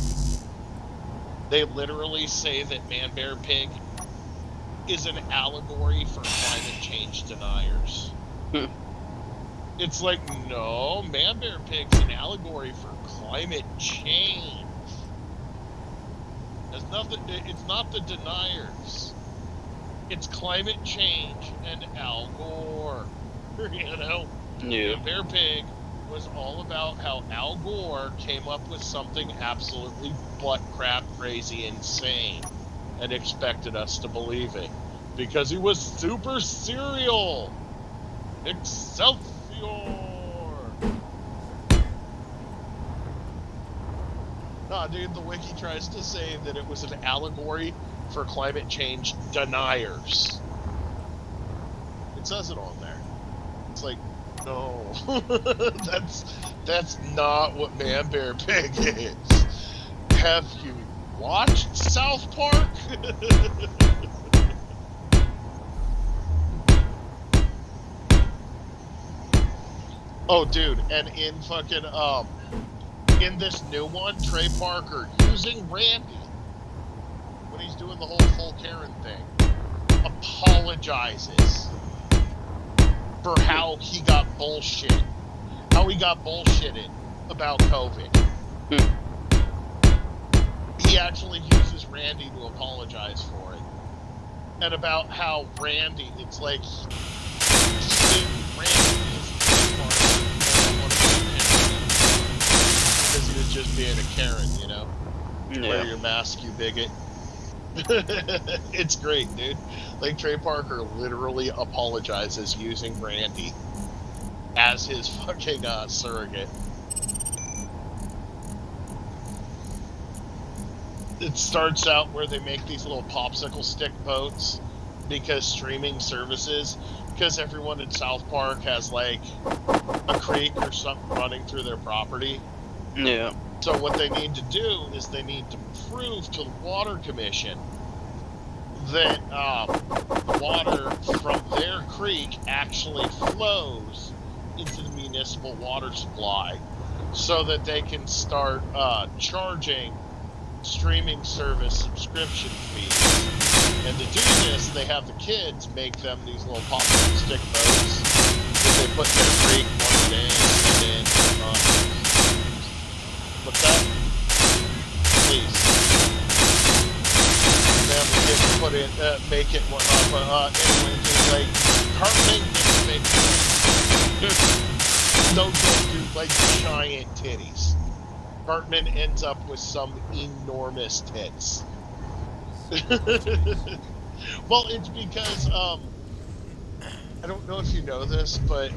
They literally say that Man Bear Pig is an allegory for climate change deniers. It's like, no, Man Bear Pig's an allegory for climate change. It's not the deniers. It's climate change and Al Gore. You know?
Yeah.
Man Bear Pig was all about how Al Gore came up with something absolutely butt crap crazy insane and expected us to believe it because he was super serial. Excelsior! Nah, dude, the wiki tries to say that it was an allegory for climate change deniers. It says it on there. It's like, no, that's not what Man Bear Pig is. Have you watched South Park? Oh, dude, and in fucking in this new one, Trey Parker using Randy when he's doing the whole full Karen thing, apologizes for how he got bullshitted about COVID. He actually uses Randy to apologize for it, and about how Randy, it's like Randy because he was just being a Karen, you know. Wear your mask, you bigot. It's great, dude. Like, Trey Parker literally apologizes using Randy as his fucking surrogate. It starts out where they make these little popsicle stick boats because streaming services, because everyone in South Park has like a creek or something running through their property.
Yeah.
So what they need to do is they need to prove to the Water Commission that the water from their creek actually flows into the municipal water supply, so that they can start charging streaming service subscription fees. And to do this, they have the kids make them these little popsicle stick boats that they put in their creek one day and then what's that? Please. They have the kids put in, make it whatnot, but anyway, just like Cartman gets big. No joke, dude, like giant titties. Cartman ends up with some enormous tits. Well, it's because I don't know if you know this, but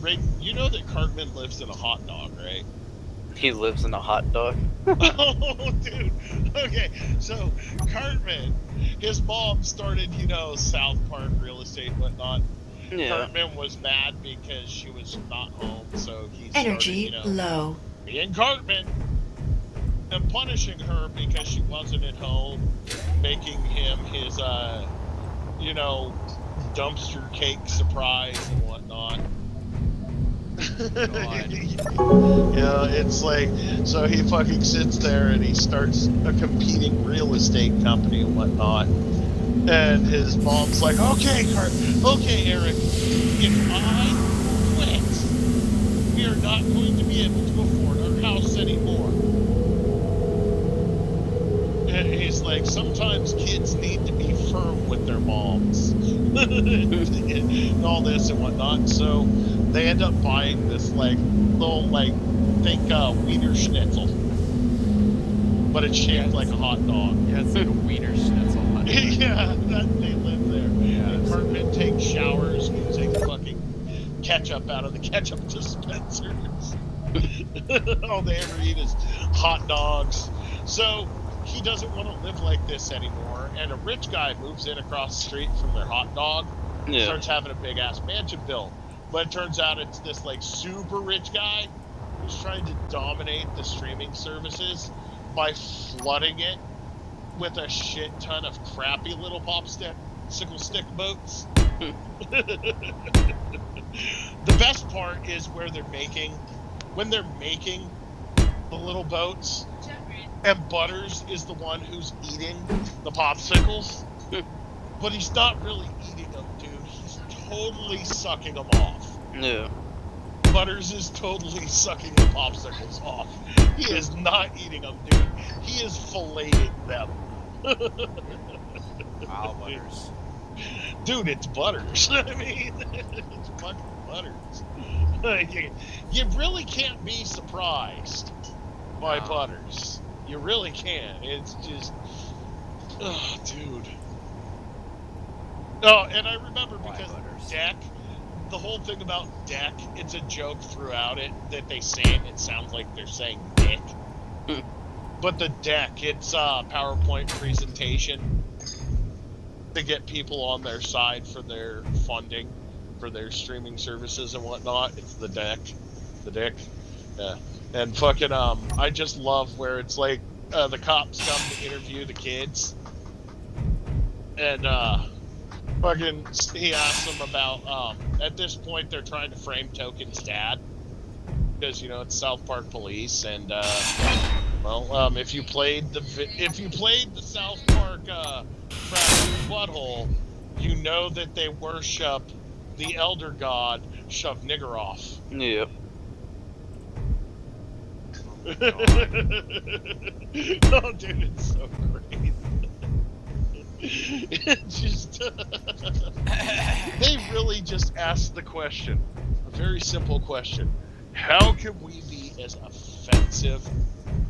Ray, you know that Cartman lives in a hot dog, right?
He lives in a hot dog.
Oh, dude. Okay, so Cartman, his mom started, you know, South Park real estate and whatnot.
Yeah.
Cartman was mad because she was not home, so he
Energy
started, you know,
low.
being Cartman and punishing her because she wasn't at home, making him his, you know, dumpster cake surprise and whatnot. Yeah, it's like, so he fucking sits there and he starts a competing real estate company and whatnot. And his mom's like, okay, okay, Eric, if I quit, we are not going to be able to afford our house anymore. And he's like, sometimes kids need to be firm with their moms. And all this and whatnot. So they end up buying this, like, little, like, think Wiener Schnitzel. But it's shaped like a hot dog.
Yeah, it's like a Wiener Schnitzel.
Yeah, they live there.
Yeah,
And Cartman takes showers using fucking ketchup out of the ketchup dispensers. All they ever eat is hot dogs. So he doesn't want to live like this anymore. And a rich guy moves in across the street from their hot dog.
Yeah.
Starts having a big ass mansion built. But it turns out it's this like super rich guy who's trying to dominate the streaming services by flooding it with a shit ton of crappy little popsicle stick boats. The best part is when they're making the little boats, and Butters is the one who's eating the popsicles, but he's not really eating them, dude. He's totally sucking them off.
Yeah.
Butters is totally sucking the popsicles off. He is not eating them, dude. He is filleting them.
Wow, Butters.
Dude, it's Butters. I mean, it's fucking Butters. You really can't be surprised by
No.
Butters. You really can't. It's just, oh, dude. Oh, and I remember
Why
because
Butters?
Deck, the whole thing about Deck, it's a joke throughout it that they say it. It sounds like they're saying Dick. But the Deck, it's a PowerPoint presentation to get people on their side for their funding. for their streaming services and whatnot. It's the Dick. Yeah. And fucking I just love where it's like the cops come to interview the kids, and fucking he asks them about at this point they're trying to frame Token's dad because you know it's South Park Police, and if you played the South Park Fractured Butthole, you know that they worship the Elder God Shov-Niggurath.
Yep.
Oh, dude, it's so great. It's just they really just asked the question, a very simple question: how can we be as offensive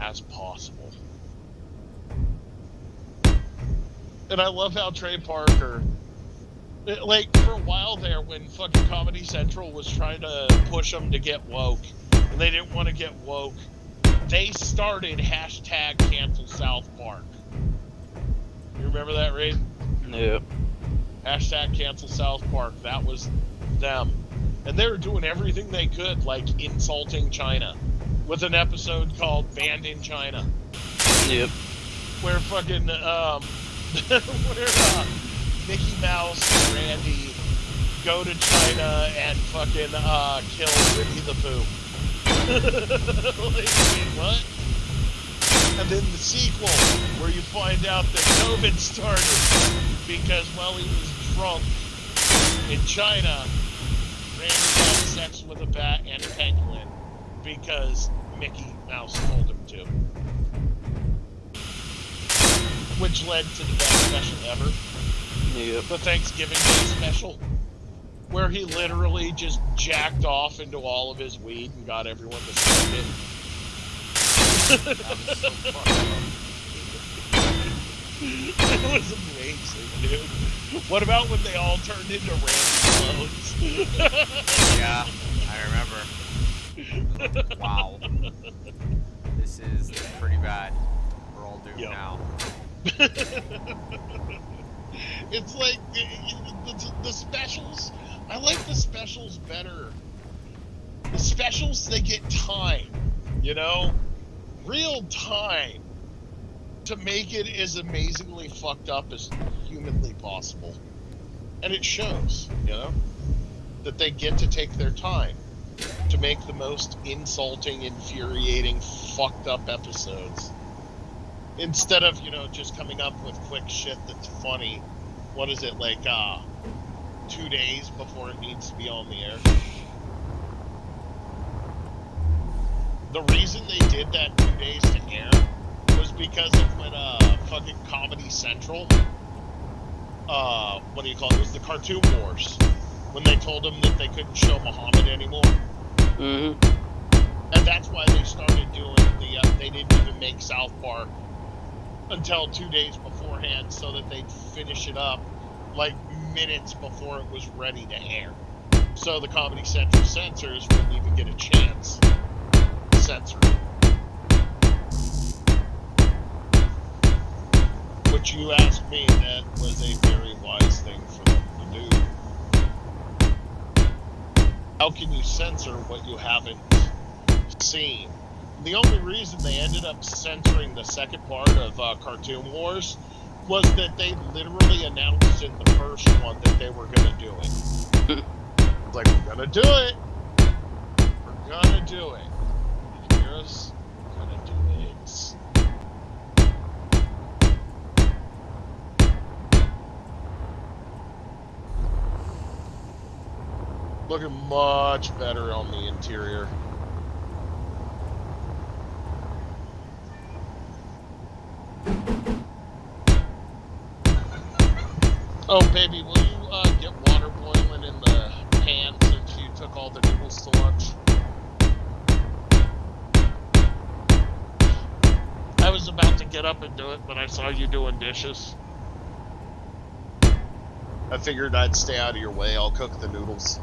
as possible? And I love how Trey Parker, like, for a while there when fucking Comedy Central was trying to push them to get woke, and they didn't want to get woke, they started #cancel South Park. You remember that, Reed?
Yep.
#cancel South Park. That was them. And they were doing everything they could, like insulting China, with an episode called Banned in China.
Yep.
Where fucking, where Mickey Mouse and Randy go to China and fucking kill Winnie the Pooh. Like, wait, what? And then the sequel, where you find out that COVID started because while he was drunk in China, Randy had sex with a bat and a penguin because Mickey Mouse told him to. Which led to the best special ever.
Yep.
The Thanksgiving Day special, where he literally just jacked off into all of his weed and got everyone to smoke it.
That was so fucked
It was amazing, dude. What about when they all turned into Randy clones?
up. Yeah, I remember. Wow. This is pretty bad. We're all doomed
Yep.
now.
It's like the specials. I like the specials better. The specials, they get time, you know, real time to make it as amazingly fucked up as humanly possible, and it shows, you know, that they get to take their time to make the most insulting, infuriating, fucked up episodes. Instead of, you know, just coming up with quick shit that's funny. What is it, like, 2 days before it needs to be on the air? The reason they did that 2 days to air was because of when, fucking Comedy Central, what do you call it? It was the Cartoon Wars. When they told them that they couldn't show Muhammad anymore.
Mm-hmm.
And that's why they started doing they didn't even make South Park until 2 days beforehand, so that they'd finish it up like minutes before it was ready to air. So the Comedy Central censors wouldn't even get a chance to censor it. Which, you asked me, that was a very wise thing for them to do. How can you censor what you haven't seen? The only reason they ended up censoring the second part of Cartoon Wars was that they literally announced in the first one that they were going to do it. Like, we're going to do it. We're going to do it. You hear us? We're going to do it. Looking much better on the interior. Oh, baby, will you get water boiling in the pan since you took all the noodles to lunch? I was about to get up and do it, but I saw you doing dishes. I figured I'd stay out of your way. I'll cook the noodles.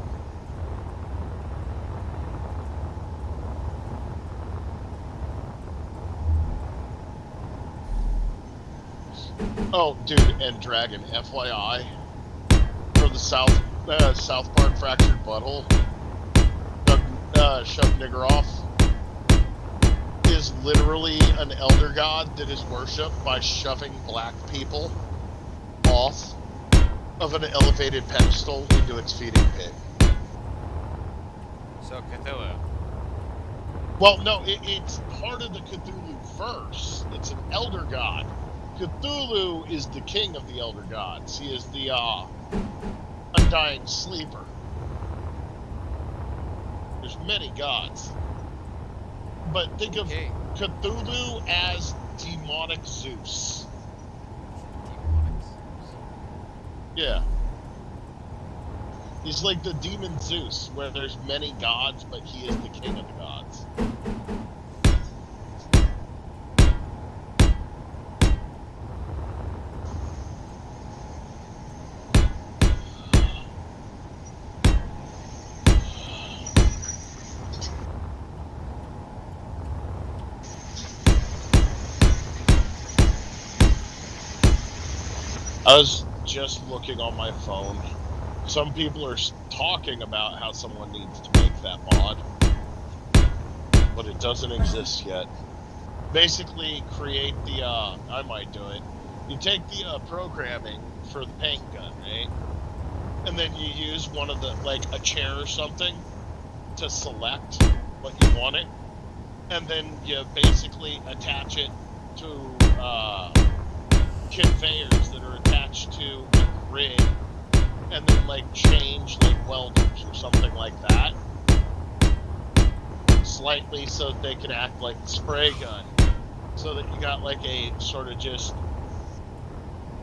Oh, dude, and Dragon, FYI, for the South South Park Fractured Butthole, Shove Nigger Off, is literally an elder god that is worshipped by shoving black people off of an elevated pedestal into its feeding pit.
So Cthulhu.
Well, no, it's part of the Cthulhu verse. It's an elder god. Cthulhu is the king of the elder gods. He is the undying sleeper. There's many gods. But think of
Okay.
Cthulhu as demonic Zeus. Yeah. He's like the demon Zeus, where there's many gods, but he is the king of the gods. I was just looking on my phone. Some people are talking about how someone needs to make that mod, but it doesn't exist yet. Basically, create the, I might do it. You take the programming for the paint gun, right? And then you use one of the, like a chair or something, to select what you want it. And then you basically attach it to, conveyors that are attached to a grid, and then like change like welders or something like that slightly so that they can act like a spray gun, so that you got like a sort of just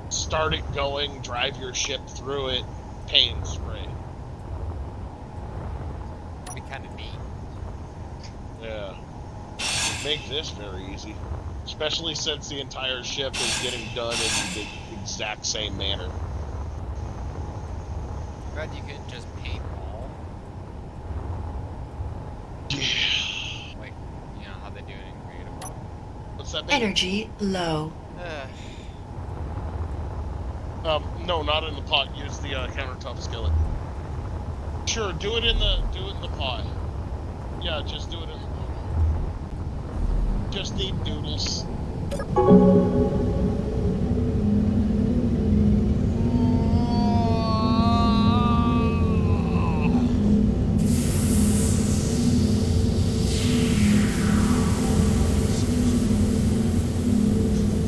start it going, drive your ship through it, paint and spray.
That'd be kind of neat.
Yeah, make this very easy. Especially since the entire ship is getting done in the exact same manner.
Glad you can just paint all.
Yeah.
Like, you know how they do it in creative mode.
What's that mean?
Energy low.
No, not in the pot. Use the countertop skillet. Sure, do it in the pot. Yeah, just do it in. Just need noodles.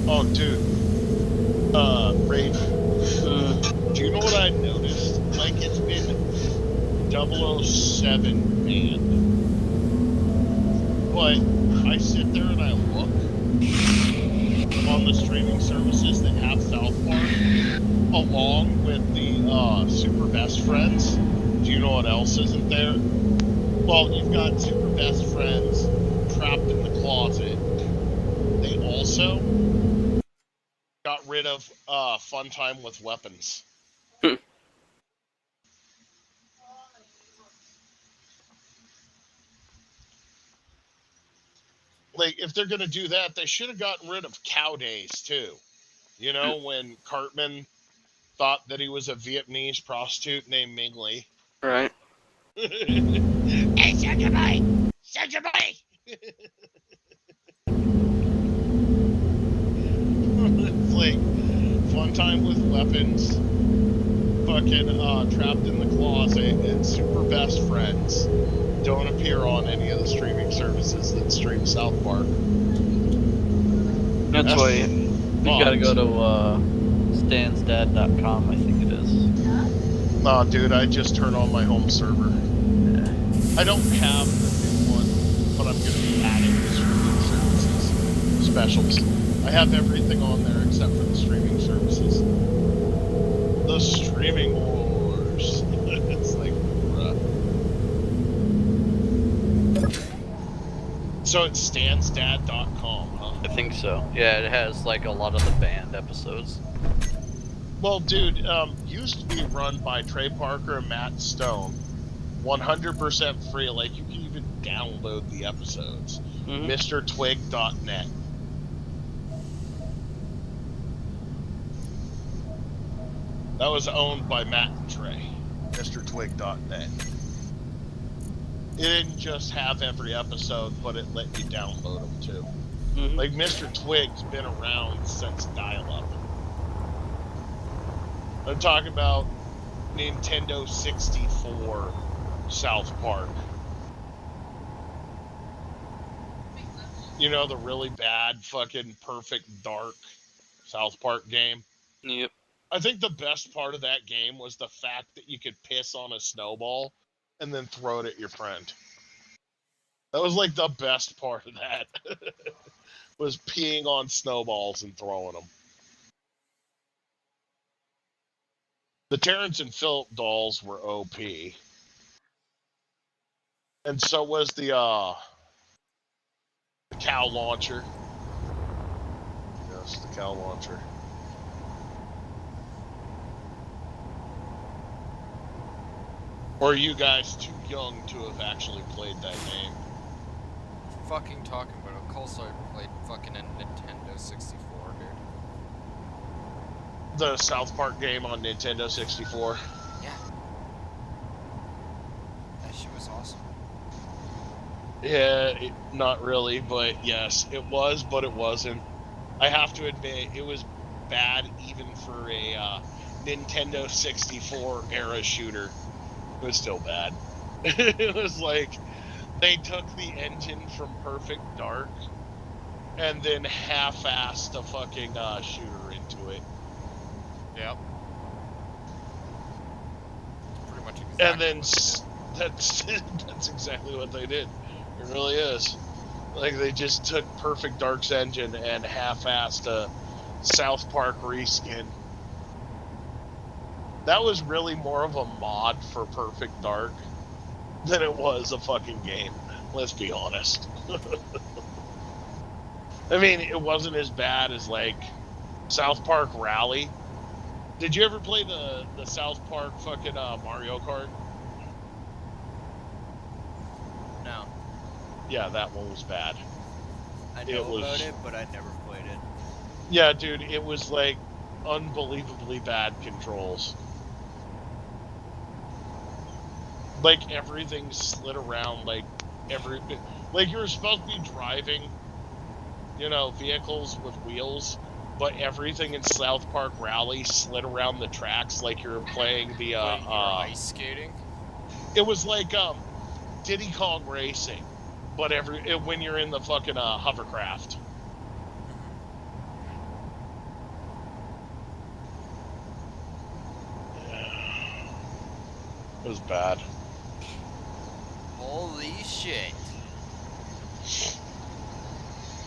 Oh, dude. Raid. Do you know what I noticed? Like, it's been 007 banned. But I sit there and I look on the streaming services that have South Park, along with the Super Best Friends. Do you know what else isn't there? Well, you've got Super Best Friends, Trapped in the Closet. They also got rid of Fun Time with Weapons. Like, if they're gonna do that, they should have gotten rid of Cow Days too. You know, when Cartman thought that he was a Vietnamese prostitute named Ming Lee.
Right.
Hey, Sugar Boy! Sugar Boy! It's like Fun Time with Weapons, fucking Trapped in the Closet, and Super Best Friends don't appear on any of the streaming services that stream South Park.
That's why you gotta go to stansdad.com, I think it is.
Nah, dude, I just turn on my home server. I don't have the new one, but I'm going to be adding the streaming services specials. I have everything on there except for the streaming services. The streaming wars. It's like, bruh. So it's stansdad.com, huh?
I think so. Yeah, it has like a lot of the banned episodes.
Well, dude, used to be run by Trey Parker and Matt Stone. 100% free. Like, you can even download the episodes. MrTwig.net. That was owned by Matt and Trey. MrTwig.net. It didn't just have every episode, but it let you download them too.
Mhm.
Like Mr. Twig's been around since dial-up. I'm talking about Nintendo 64 South Park. You know, the really bad fucking Perfect Dark South Park game?
Yep.
I think the best part of that game was the fact that you could piss on a snowball and then throw it at your friend. That was like the best part of that. Was peeing on snowballs and throwing them. The Terrence and Phillip dolls were OP. And so was the cow launcher. Yes, the cow launcher. Or are you guys too young to have actually played that game?
Fucking talking about it. Coleslaw played fucking a Nintendo 64, dude.
The South Park game on Nintendo 64?
Yeah. That shit was awesome.
Yeah, not really, but yes, it was, but it wasn't. I have to admit, it was bad even for a Nintendo 64 era shooter. It was still bad. It was like, they took the engine from Perfect Dark and then half-assed a fucking shooter into it.
Yep. Pretty much exactly.
And then
what they did.
that's exactly what they did. It really is. Like, they just took Perfect Dark's engine and half-assed a South Park reskin. That was really more of a mod for Perfect Dark than it was a fucking game. Let's be honest. I mean, it wasn't as bad as, like, South Park Rally. Did you ever play the South Park fucking Mario Kart?
No.
Yeah, that one was bad.
I
It
know
was-
about it, but I never played it.
Yeah, dude, it was, like, unbelievably bad controls. Like, everything slid around, like you were supposed to be driving, you know, vehicles with wheels, but everything in South Park Rally slid around the tracks like you were playing the,
Like you're ice skating?
it was like, Diddy Kong Racing, but when you're in the fucking, hovercraft. It was bad.
Holy shit.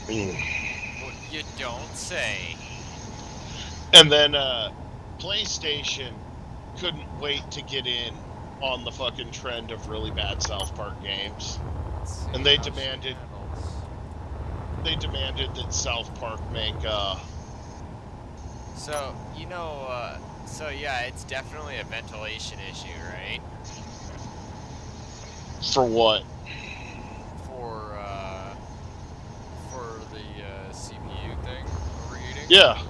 What you don't say.
And then PlayStation couldn't wait to get in on the fucking trend of really bad South Park games.
Let's see
And they
how she
demanded-
handles.
They demanded that South Park make
So, you know, so yeah, it's definitely a ventilation issue, right?
for what?
For the CPU thing overheating?
Yeah.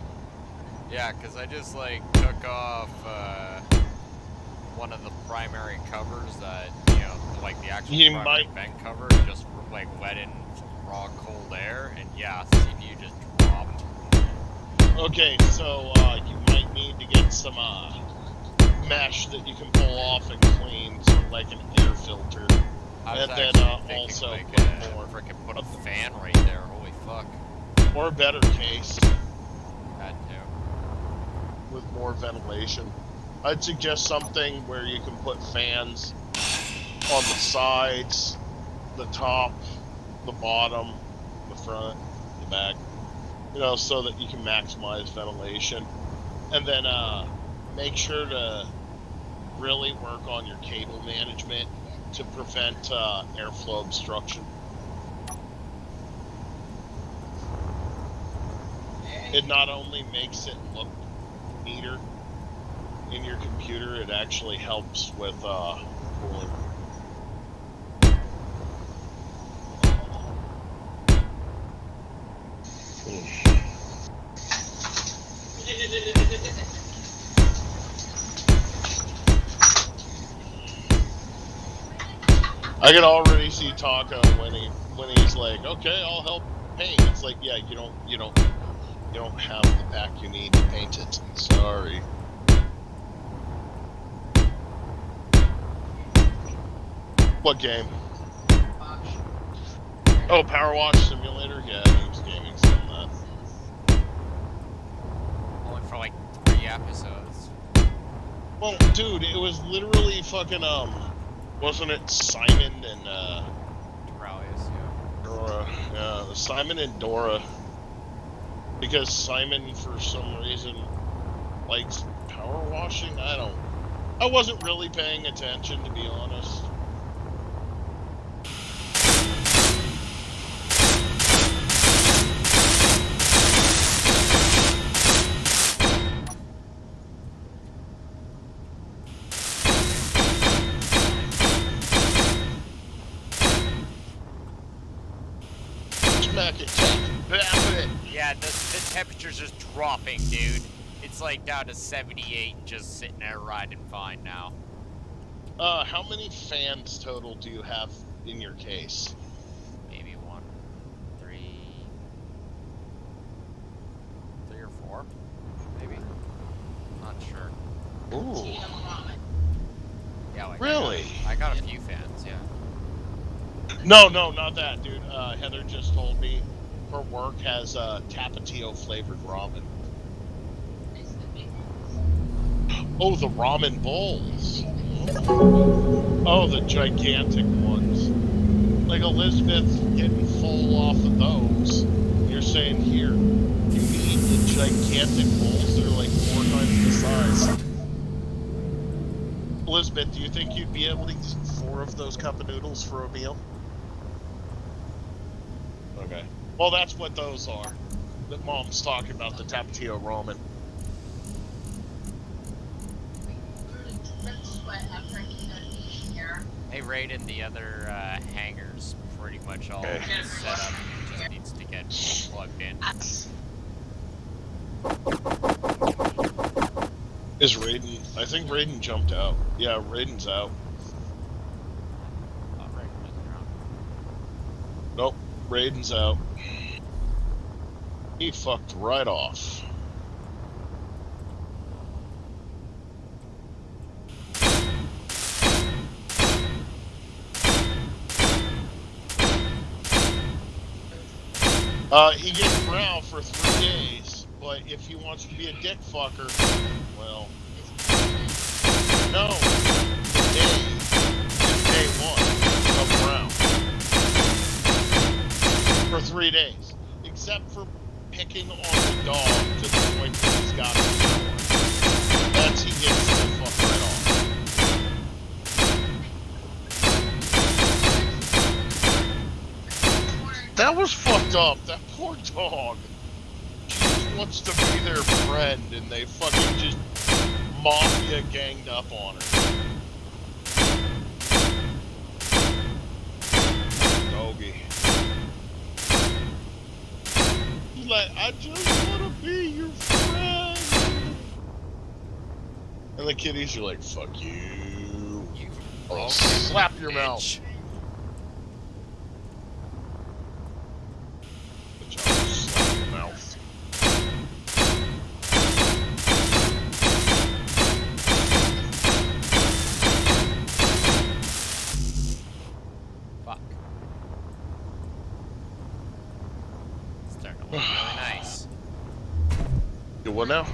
Yeah, because I just, like, took off, one of the primary covers that, you know, like the actual
You
primary
might-
vent cover, and just, like, let in some raw cold air, and yeah, CPU just dropped.
Okay, so you might need to get some mesh that you can pull off and clean, sort of like an air filter.
I was
And then,
actually thinking,
also
like,
put more-
frickin' put a fan right there, holy fuck.
Or a better case
Had to.
with more ventilation. I'd suggest something where you can put fans on the sides, the top, the bottom, the front, the back, you know, so that you can maximize ventilation. And then make sure to really work on your cable management to prevent airflow obstruction. It not only makes it look neater in your computer, it actually helps with cooling. I can already see Taco when he's like, okay, I'll help paint. It's like, yeah, you don't have the pack you need to paint it. Sorry. What game? Oh, Power Wash Simulator? Yeah, Games Gaming's on that.
Only for like 3 episodes.
Well, dude, it was literally fucking, wasn't it Simon and,
Doraleous, yeah.
Dora? Yeah, Simon and Dora. Because Simon, for some reason, likes power washing? I wasn't really paying attention, to be honest. Smack it, bap it.
Yeah, the temperature's just dropping, dude. It's like down to 78 and just sitting there riding fine now.
How many fans total do you have in your case?
Maybe 1, 3 or 4, maybe. Not sure.
Ooh.
Yeah, like
Really?
I got a few fans, yeah.
No, not that, dude. Heather just told me her work has Tapatio flavored ramen. Oh, the ramen bowls. Oh, the gigantic ones. Like Elizabeth's getting full off of those. You're saying here, you need the gigantic bowls. They're like 4 times the size. Elizabeth, do you think you'd be able to eat 4 of those cup of noodles for a meal? Okay. Well, that's what those are. That Mom's talking about, the Tapatio ramen.
Hey, Raiden, the other hangar's pretty much all
Okay.
set up. It just needs to get plugged in.
Is Raiden? I think Raiden jumped out. Yeah, Raiden's out.
Oh, Raiden isn't around.
Nope, Raiden's out. He fucked right off. He gets brow for 3 days, but if he wants to be a dick fucker, well, no, day is day 1 of brow for 3 days, except for picking on the dog to the point that he's got to be. That's he gets the fuck right off. That was fucked up. That poor dog. She just wants to be their friend, and they fucking just mafia ganged up on her. Doggy. He's like, I just want to be your friend. And the kitties are like, fuck you.
You
I'll slap your
bitch.
mouth. Slap your mouth.
Fuck. It's starting to look really nice.
You what now?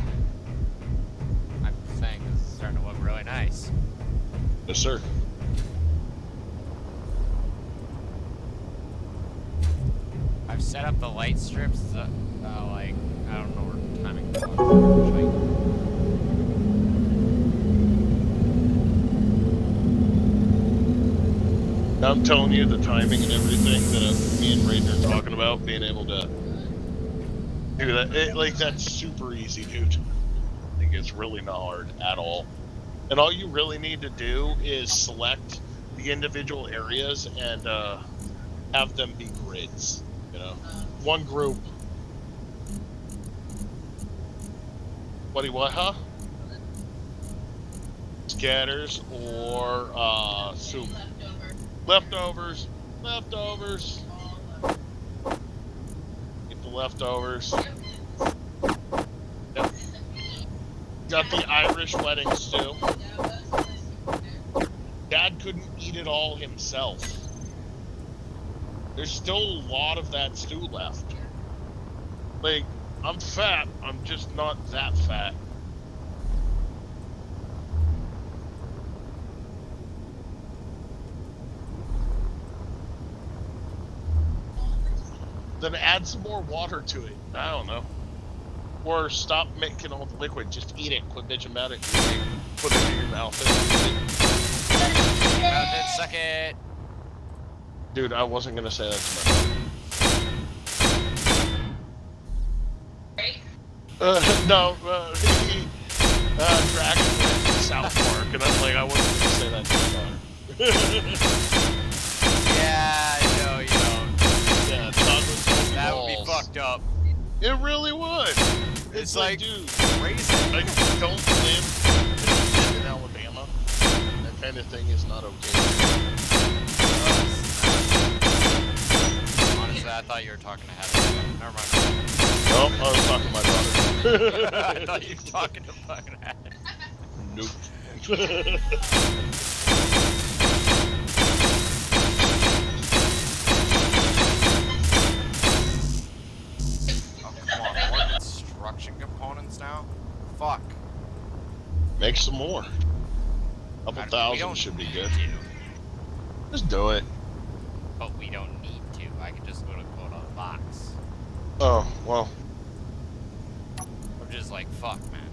I'm saying this is starting to look really nice.
Yes, sir.
I've set up the light strips, like, I don't know where timing is.
I'm telling you, the timing and everything that me and Raiden are talking about, being able to do that, like, that's super easy, dude. I think it's really not hard at all. And all you really need to do is select the individual areas and have them be grids, you know? One group. What, huh? Scatters or soup. Leftovers. Leftovers. Get the leftovers. Yep. Got the Irish wedding stew. Dad couldn't eat it all himself. There's still a lot of that stew left. Like, I'm fat, I'm just not that fat. Then add some more water to it. I don't know. Or stop making all the liquid. Just eat it. Quit bitching about it. Put it in your mouth.
Suck it.
Dude, I wasn't gonna say that to my no, Dragon went to South Park, and I'm like, I wasn't gonna say that to my daughter.
Yeah, no, you don't.
Yeah, chocolate salty
That
balls.
would be fucked up.
It really would.
It's like,
dude,
crazy.
I don't live in Alabama. That kind of thing is not okay.
Honestly, I thought you were talking to Heather. Never mind.
Nope, I was talking to my daughter.
I thought you were talking to fucking Heather.
Nope.
Oh, come on. More construction components now? Fuck.
Make some more. Couple
We
thousand
don't
should be
need
good.
to,
Just do it.
but we don't need to. I can just go to box.
Oh, well.
I'm just like, fuck, man.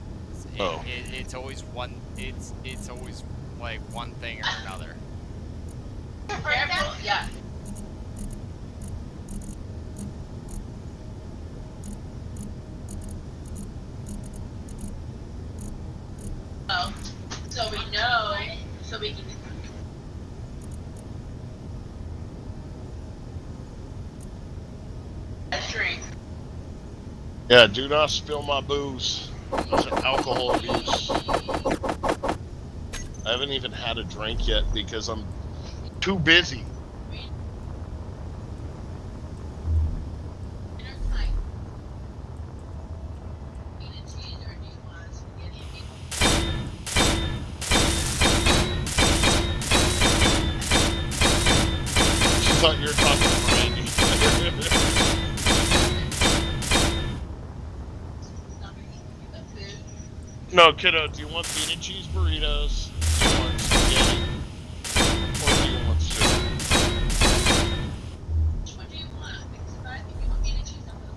Oh.
It's always one. It's always like one thing or another.
Yeah. Oh, so we know, so we can. Drink.
Yeah, do not spill my booze. It's alcohol abuse. I haven't even had a drink yet because I'm too busy. She thought you were talking to Randy. No, kiddo, do you want bean and cheese burritos? Do you want spaghetti? Or do you want soup?
What do you want? Because I think you want me to choose something.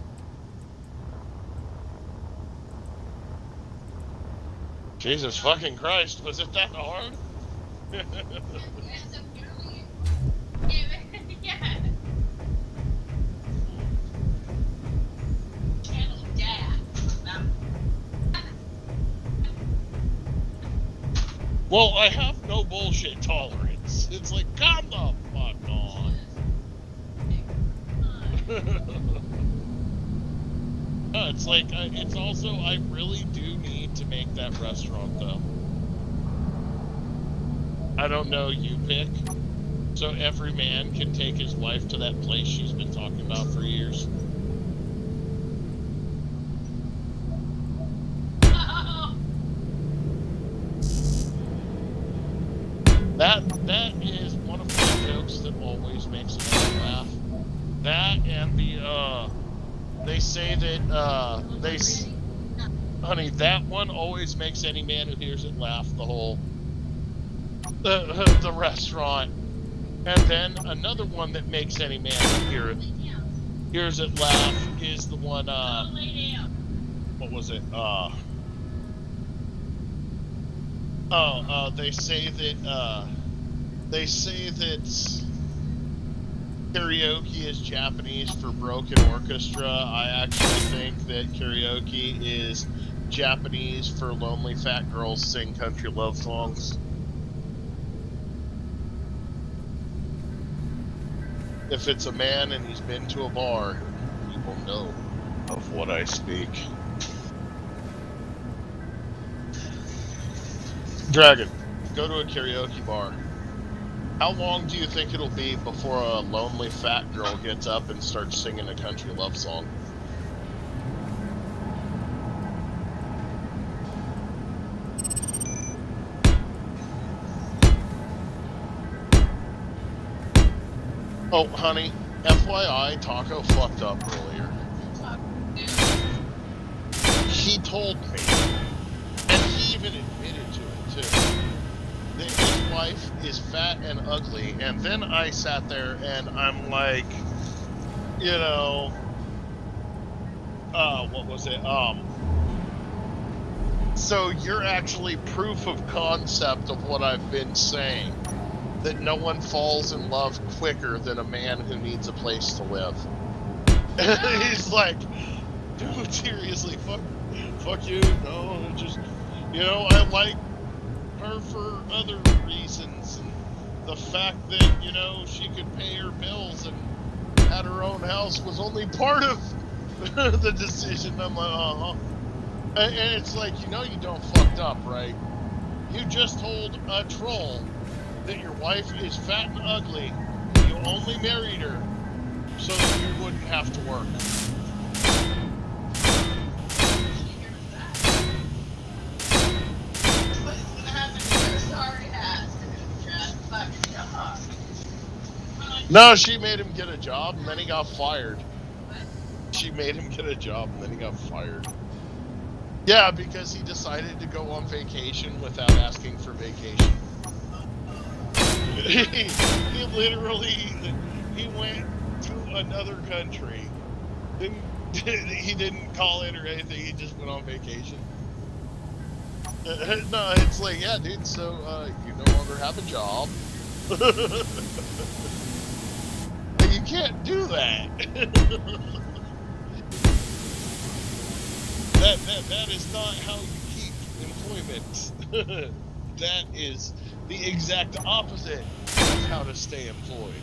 Jesus fucking Christ, was it that hard?
Yes, apparently. Yeah. Channel Dad.
Well, I have no bullshit tolerance. It's like, come the fuck on. No, it's like, it's also, I really do need to make that restaurant, though. I don't know, you pick. So every man can take his wife to that place she's been talking about for years. That is one of my jokes that always makes me laugh. That and they say that, honey, that one always makes any man who hears it laugh, the restaurant. And then another one that makes any man who hears it laugh is the one, what was it, they say that karaoke is Japanese for broken orchestra. I actually think that karaoke is Japanese for lonely fat girls sing country love songs. If it's a man and he's been to a bar, he will know of what I speak. Dragon, go to a karaoke bar. How long do you think it'll be before a lonely fat girl gets up and starts singing a country love song? Oh, honey, FYI, Taco fucked up earlier. He told me, and he even admitted to it too, that his wife is fat and ugly, and then I sat there and I'm like, you know, what was it? So you're actually proof of concept of what I've been saying, that no one falls in love quicker than a man who needs a place to live. He's like, dude, seriously, fuck you, no, just, you know, I like her for other reasons, and the fact that, you know, she could pay her bills and had her own house was only part of the decision. I'm like, uh-huh. And it's like, you know, you don't fucked up, right? You just told a troll that your wife is fat and ugly, you only married her so that you wouldn't have to work. No, she made him get a job and then he got fired. She made him get a job and then he got fired. Yeah, because he decided to go on vacation without asking for vacation. He literally, he went to another country. He didn't call in or anything, he just went on vacation. No, it's like, yeah, dude, so you no longer have a job. You can't do that. That is not how you keep employment. That is the exact opposite of how to stay employed.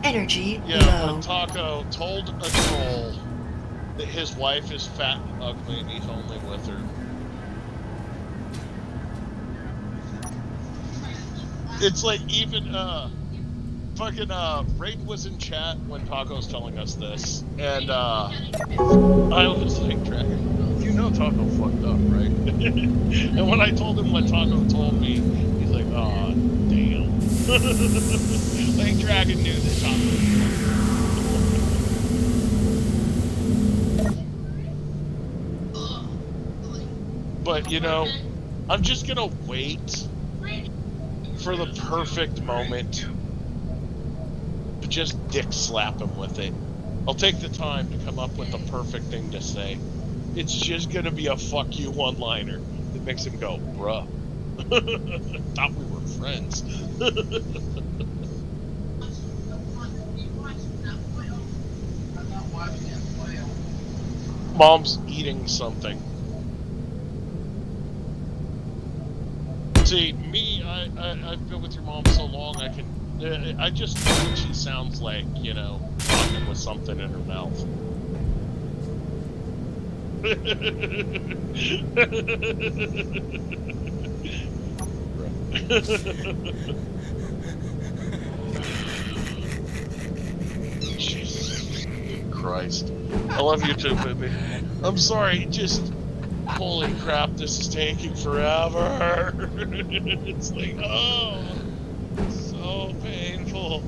Energy
Yeah,
low.
but Taco told a troll that his wife is fat and ugly and he's only with her. It's like even fucking Raiden was in chat when Taco's telling us this, and I was like, Dragon, you know Taco fucked up, right? And when I told him what Taco told me, he's like, oh damn. Like Dragon knew that Taco was fucked. But you know, I'm just gonna wait for the perfect moment to just dick slap him with it. I'll take the time to come up with the perfect thing to say. It's just gonna be a fuck you one-liner that makes him go, bruh. Thought we were friends. Mom's eating something. See, me, I've been with your mom so long, I just know what she sounds like, you know, talking with something in her mouth. Jesus Christ. I love you too, baby. I'm sorry, just... Holy crap, this is taking forever. It's like, oh, so painful.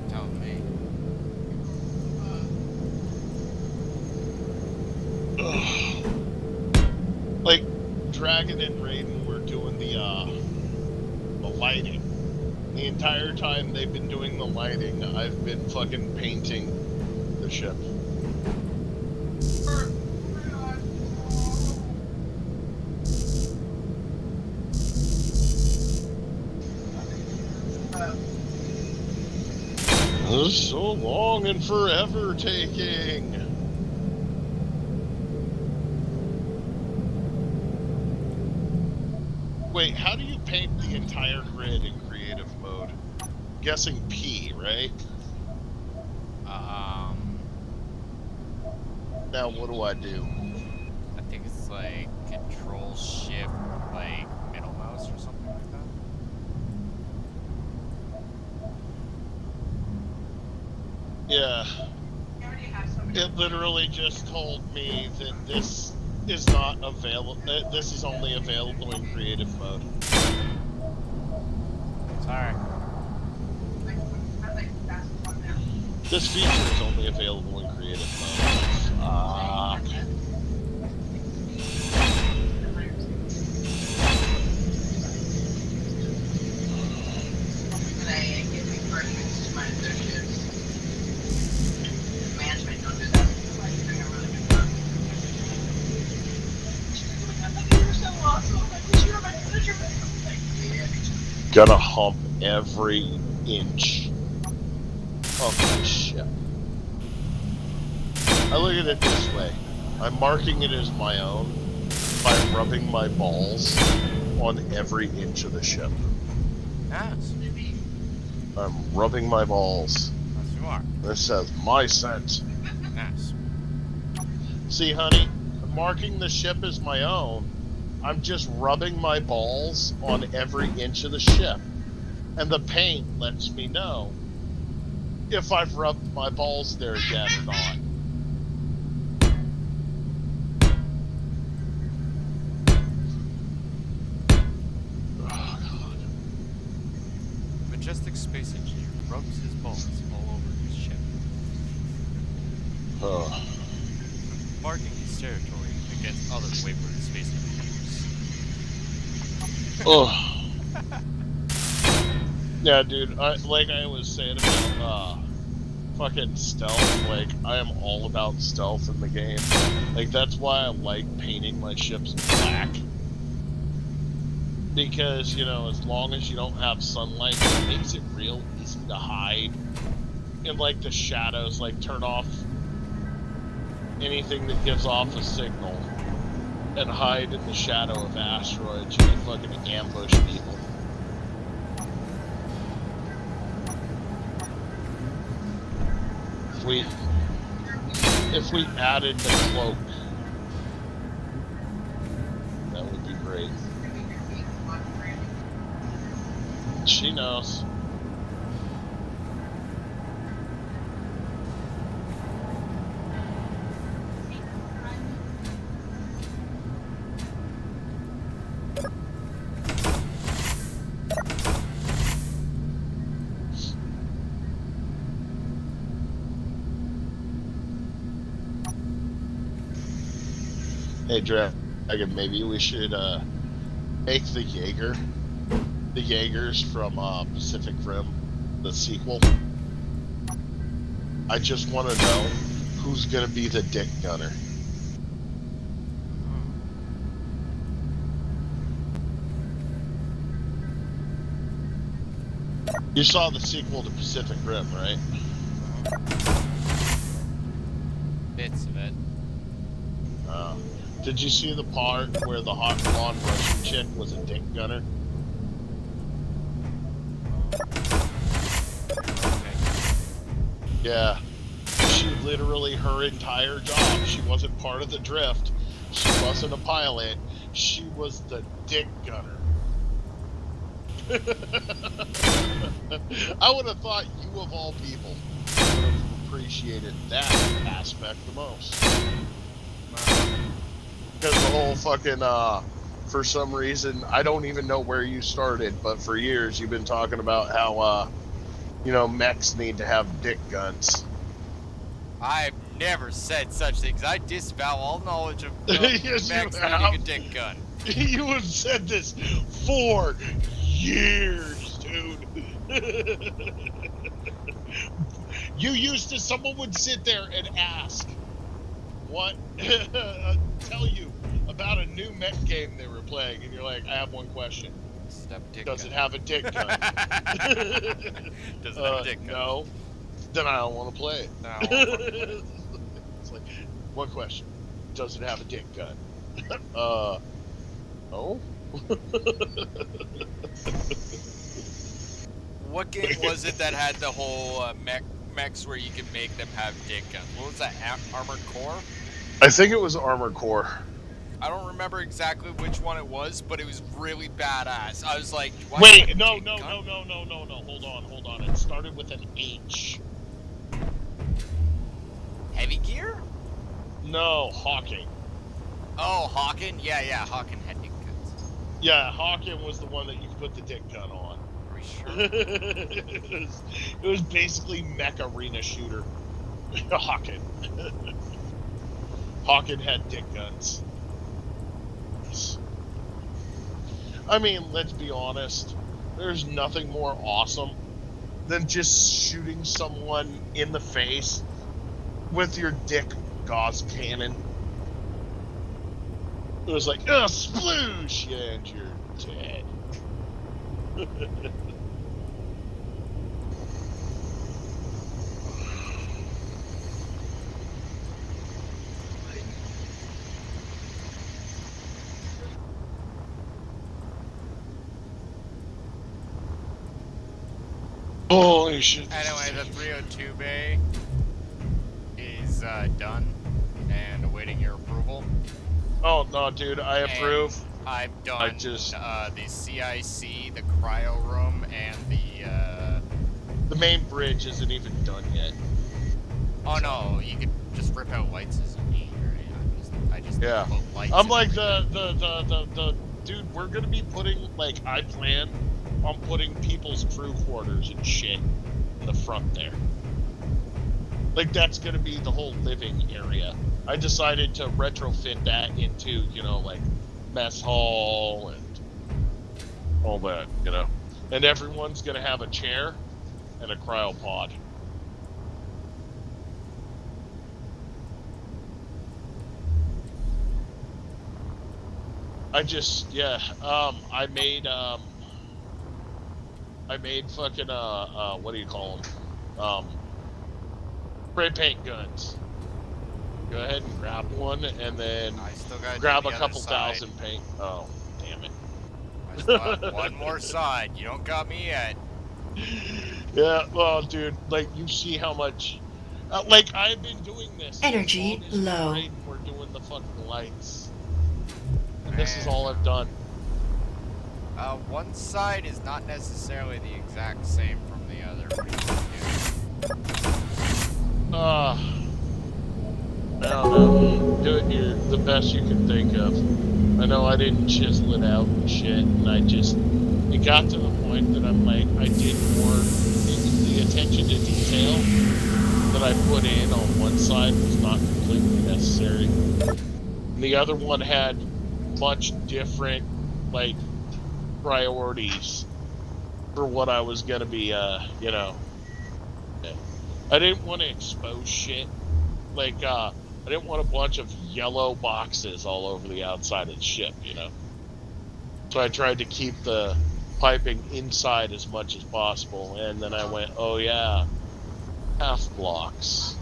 Tell me.
Like, Dragon and Raiden were doing the lighting. The entire time they've been doing the lighting, I've been fucking painting the ship. This is so long and forever taking. Wait, how do you paint the entire grid in creative mode? guessing P, right? Now what do I do?
I think it's like Control Shift, like middle mouse or something like that.
Yeah. It literally just told me that this is not available. This is only available in creative mode.
Sorry.
This feature is only available in creative mode. Gotta hump every inch of the ship. I look at it this way. I'm marking it as my own by rubbing my balls on every inch of the ship.
Yes.
I'm rubbing my balls.
Yes, you are.
This says my scent.
Yes.
See, honey, I'm marking the ship as my own. I'm just rubbing my balls on every inch of the ship. And the paint lets me know if I've rubbed my balls there yet or not. Oh, God.
Majestic Space Engineer rubs his balls all over his ship,
Oh.
marking his territory against other wayward space invaders.
Oh. Yeah, dude, like I was saying about, fucking stealth, like, I am all about stealth in the game. Like, that's why I like painting my ships black. Because, you know, as long as you don't have sunlight, it makes it real easy to hide. And, like, the shadows, like, turn off anything that gives off a signal. And hide in the shadow of asteroids. You can fucking ambush people. If we added the cloak, that would be great. She knows. Hey, Dragon, maybe we should make the Jaeger. The Jaegers from Pacific Rim, the sequel. I just want to know who's going to be the dick gunner. You saw the sequel to Pacific Rim, right?
Bits of it.
Did you see the part where the hot blonde Russian chick was a dick gunner?
Okay.
Yeah. She literally, her entire job, she wasn't part of the drift. She wasn't a pilot. She was the dick gunner. I would have thought you, of all people, would have appreciated that aspect the most. Because the whole fucking, for some reason, I don't even know where you started, but for years you've been talking about how, you know, mechs need to have dick guns.
I've never said such things. I disavow all knowledge of
Yes,
mechs
you
needing
have.
a dick gun.
You have said this for years, dude. You used to, someone would sit there and ask, what, tell you about a new mech game they were playing, and you're like, I have one question. Does it have a dick gun?
Does it have a dick gun?
No. Then I don't want to play it.
No, I don't wanna play it.
It's like, one question. Does it have a dick gun? No.
What game was it that had the whole mechs where you could make them have dick guns? What was that? Armored Core?
I think it was Armored Core.
I don't remember exactly which one it was, but it was really badass. I was like, why
Wait,
is
no.
that a dick gun?
Hold on. It started with an H.
Heavy Gear?
No, Hawking.
Oh, Hawken? Yeah, Hawken had dick guns.
Yeah, Hawking was the one that you put the dick gun on.
Are we sure?
It was basically mech arena shooter. Hawking. Hawking had dick guns. I mean, let's be honest. There's nothing more awesome than just shooting someone in the face with your dick gauze cannon. It was like, sploosh, and you're dead. Holy shit.
Anyway, the 302 bay is done and awaiting your approval.
Oh, no, dude, I approve.
I've done
I just-
the CIC, the cryo room, and the
The main bridge isn't even done yet.
oh no, you could just rip out lights as you need, right? I just
Yeah.
put lights
I'm
in
like
everything.
the dude, we're gonna be putting, like, I plan on putting people's crew quarters and shit in the front there. Like, that's gonna be the whole living area. I decided to retrofit that into, like, mess hall and all that, And everyone's gonna have a chair and a cryopod. I made fucking, what do you call them? Spray paint guns. Go ahead and grab one, and then
I still gotta
grab
do
a
the
couple
other side.
thousand paint. Oh, damn it.
I still have one more side. You don't got me yet.
Yeah, well, dude, like, you see how much... like, I've been doing this.
Energy
as long as
low.
We're doing the fucking lights. And this is all I've done.
One side is not necessarily the exact same from the other.
I don't know. Do it the best you can think of. I know I didn't chisel it out and shit, and it got to the point that I'm like, I did more, the attention to detail that I put in on one side was not completely necessary. And the other one had much different, like, priorities for what I was gonna be, I didn't want to expose shit. Like, I didn't want a bunch of yellow boxes all over the outside of the ship, So I tried to keep the piping inside as much as possible, and then I went, oh yeah, half blocks.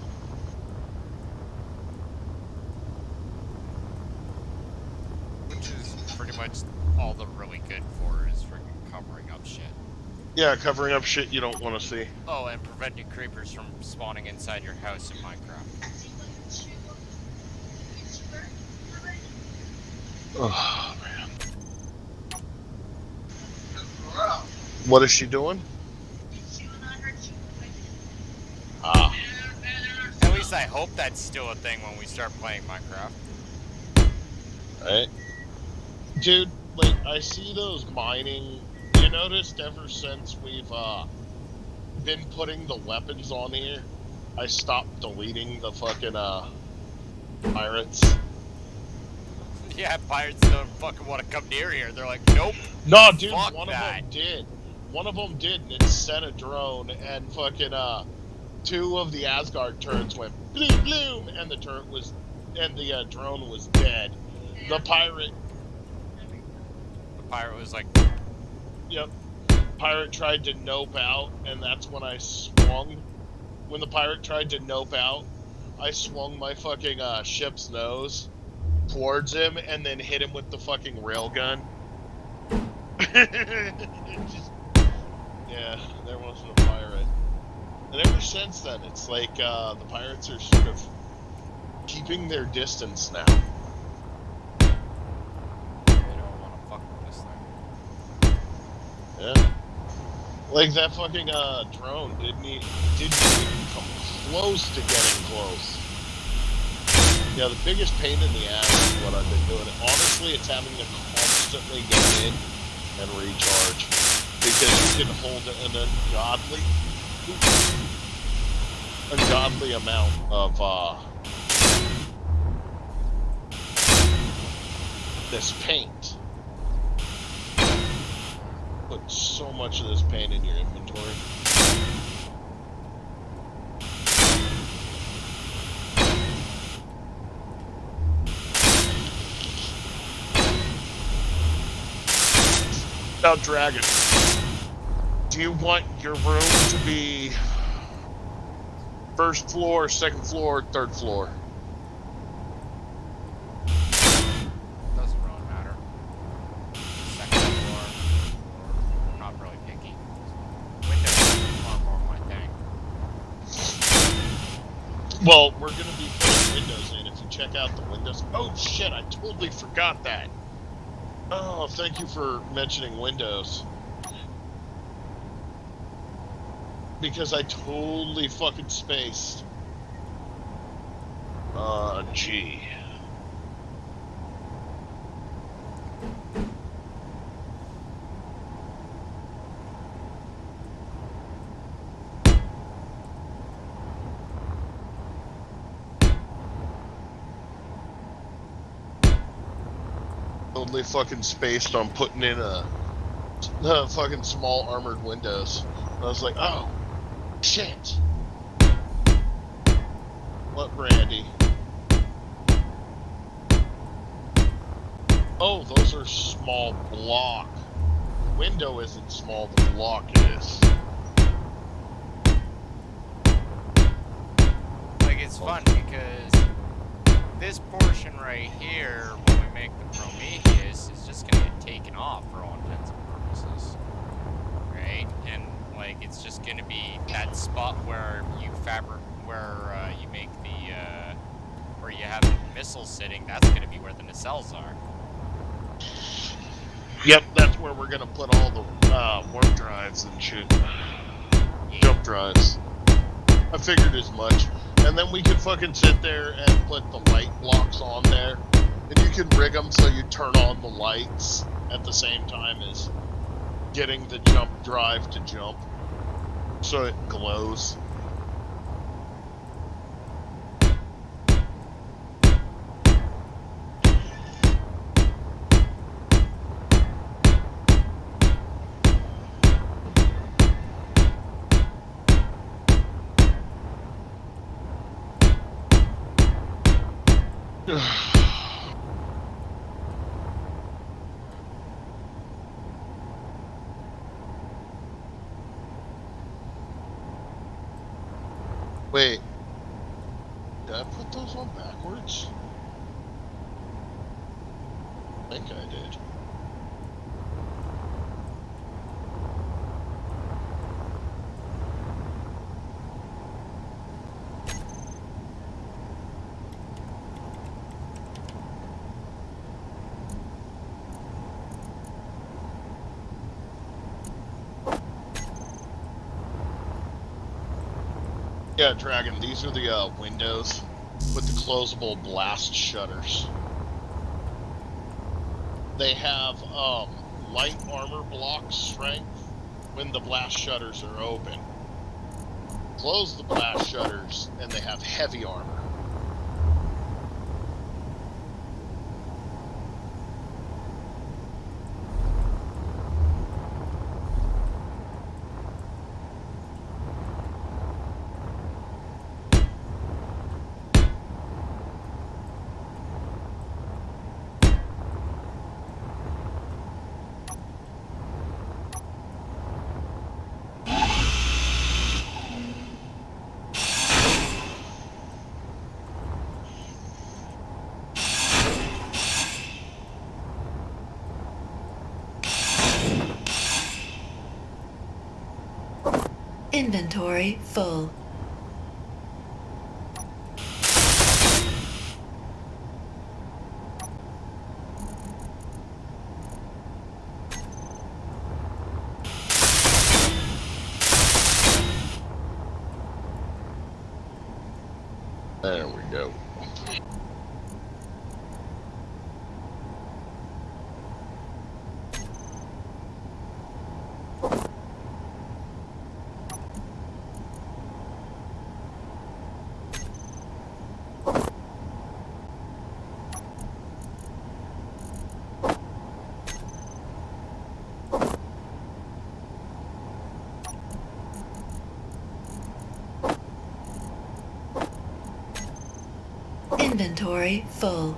Which is pretty much all they're really good for is freaking covering up shit.
Yeah, covering up shit you don't want to see.
Oh, and preventing creepers from spawning inside your house in Minecraft.
Oh, man. What is she doing? Ah.
At least I hope that's still a thing when we start playing Minecraft.
Right? Dude, like, I see those mining... You noticed ever since we've, been putting the weapons on here, I stopped deleting the fucking, pirates.
Yeah, pirates don't fucking want to come near here. They're like, nope.
No, dude,
Fuck
one
that.
of them did. One of them did, and it sent a drone, and fucking, two of the Asgard turrets went bloom, bloom, and the turret was... And the, drone was dead. The pirate...
The pirate was like,
Yep. Pirate tried to nope out, and that's when I swung. When the pirate tried to nope out, I swung my fucking ship's nose towards him and then hit him with the fucking railgun. Yeah, there wasn't a pirate. And ever since then, it's like the pirates are sort of keeping their distance now.
They don't want to fuck with this thing.
Yeah. Like that fucking drone didn't even come close to getting close. Yeah, the biggest pain in the ass is what I've been doing. Honestly, it's having to constantly get in and recharge. Because you can hold an ungodly amount of this paint. Put so much of this paint in your inventory. Now, Dragon, do you want your room to be first floor, second floor, third floor?
Doesn't really matter. Second floor, or not really picky. Windows are more my thing.
Well, we're going to be putting windows in. If you check out the windows... Oh, shit, I totally forgot that. Oh, thank you for mentioning windows. Because I totally fucking spaced. Gee. Totally fucking spaced on putting in a fucking small armored windows. I was like, oh, shit. What, Brandy? Oh, those are small block. Window isn't small, the block is.
Like, it's fun because this portion right here, when we make the Prometheus, is just gonna get taken off for all intents and purposes. Right? And, like, it's just gonna be that spot where you you make the, where you have the missile sitting, that's gonna be where the nacelles are.
Yep, that's where we're gonna put all the warp drives and shit. Jump drives. I figured as much. And then we could fucking sit there and put the light blocks on there. And you can rig them so you turn on the lights at the same time as getting the jump drive to jump. So it glows. Wait, did I put those on backwards? I think I did. Yeah, Dragon, these are the windows with the closable blast shutters. They have light armor block strength when the blast shutters are open. Close the blast shutters and they have heavy armor.
Inventory full.
There we go.
Inventory full.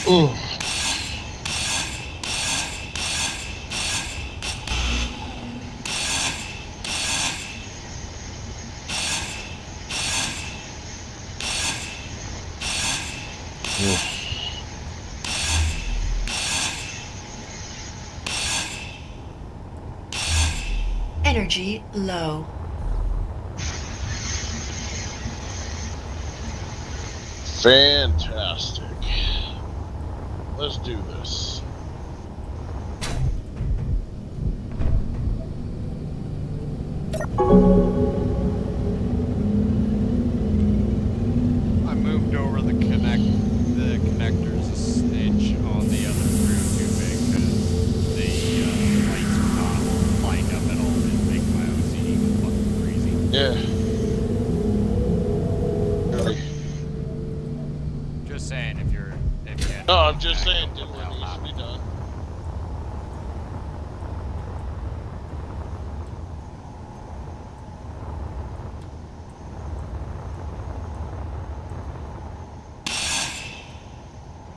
Ooh.
Energy low.
Fantastic. Let's do this.
I moved over the connectors a stage on the other crew too big because the lights are not lined up at all. They make my OCD fucking crazy.
Yeah.
Just saying, if you had
No, I'm just saying,
backup,
do
what the
what
hell
needs to be
happened?
done.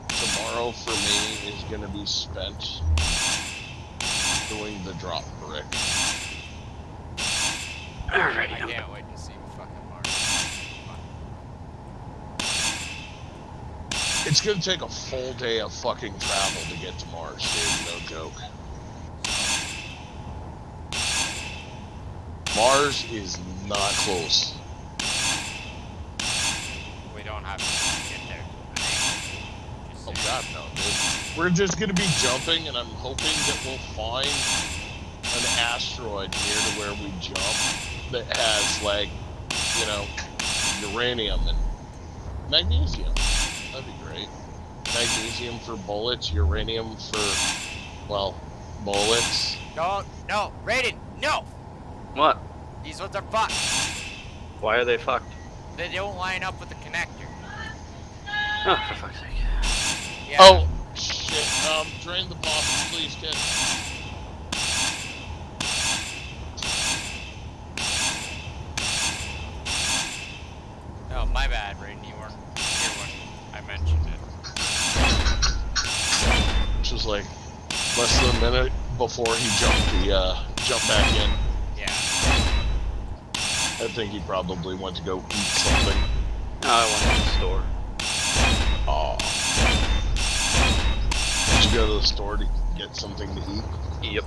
Tomorrow for me is going to be spent doing the drop brick.
Alrighty,
I
I'm
can't wait to see fucking Mars.
It's going to take a full day of fucking travel to get to Mars, dude. No joke. Mars is not close.
We don't have to get there.
Oh god, no, dude. We're just gonna be jumping, and I'm hoping that we'll find an asteroid near to where we jump that has, like, you know, uranium and magnesium. That'd be great. Magnesium for bullets, uranium for, well, bullets.
No, Raiden, no!
What?
These ones are fucked.
Why are they fucked?
They don't line up with the connector.
Oh, for fuck's sake.
Yeah.
Oh, shit. Drain the bombs, please, kid.
Oh, my bad, Raiden. You weren't here when I mentioned it.
Which was like less than a minute before he jumped back in.
Yeah.
I think he probably went to go eat something.
No, I went to the store.
Oh. Did you go to the store to get something to eat?
Yep.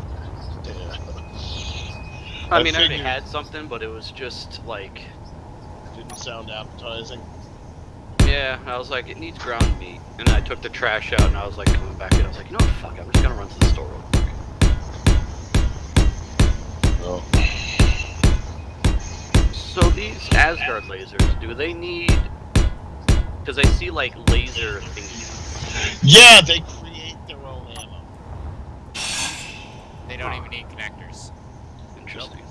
Yeah.
I mean, I already
figured-
had something, but it was just like,
Didn't sound appetizing.
yeah, I was like, it needs ground meat. And I took the trash out and I was like, coming back in, I was like, you know what, fuck, I'm just gonna run to the store real quick.
Oh.
So these Asgard lasers, do they need, because I see like laser thingies.
Yeah, they create their own ammo.
They don't even need connectors.
Interesting.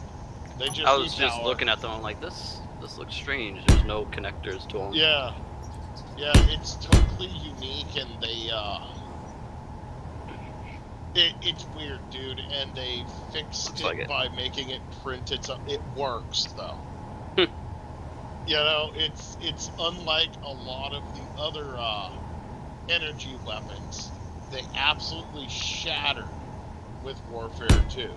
They just
I was
need
just
power.
looking at them, I'm like, this looks strange. There's no connectors to them.
Yeah. Yeah, it's totally unique, and It's weird, dude, and they fixed
Looks
it
like it.
by making it print its. It works though.
Hmm.
You know, it's unlike a lot of the other energy weapons. They absolutely shatter with Warfare 2.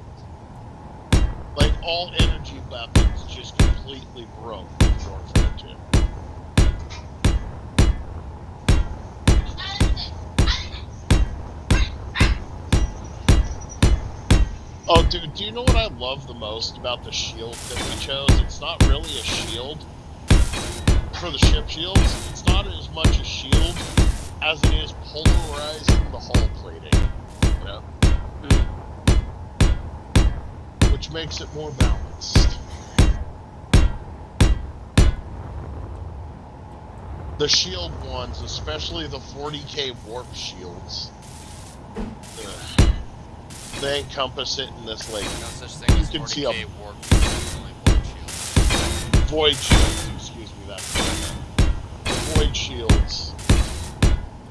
Like all energy weapons just completely broke with Warfare 2. Oh, dude, do you know what I love the most about the shield that we chose? It's not really a shield. For the ship shields, it's not as much a shield as it is polarizing the hull plating. You know? Which makes it more balanced. The shield ones, especially the 40k warp shields, they encompass it in this like
No such thing as
you can see a
40k warp shield, only void shield.
void shields. Excuse me, that's void shields.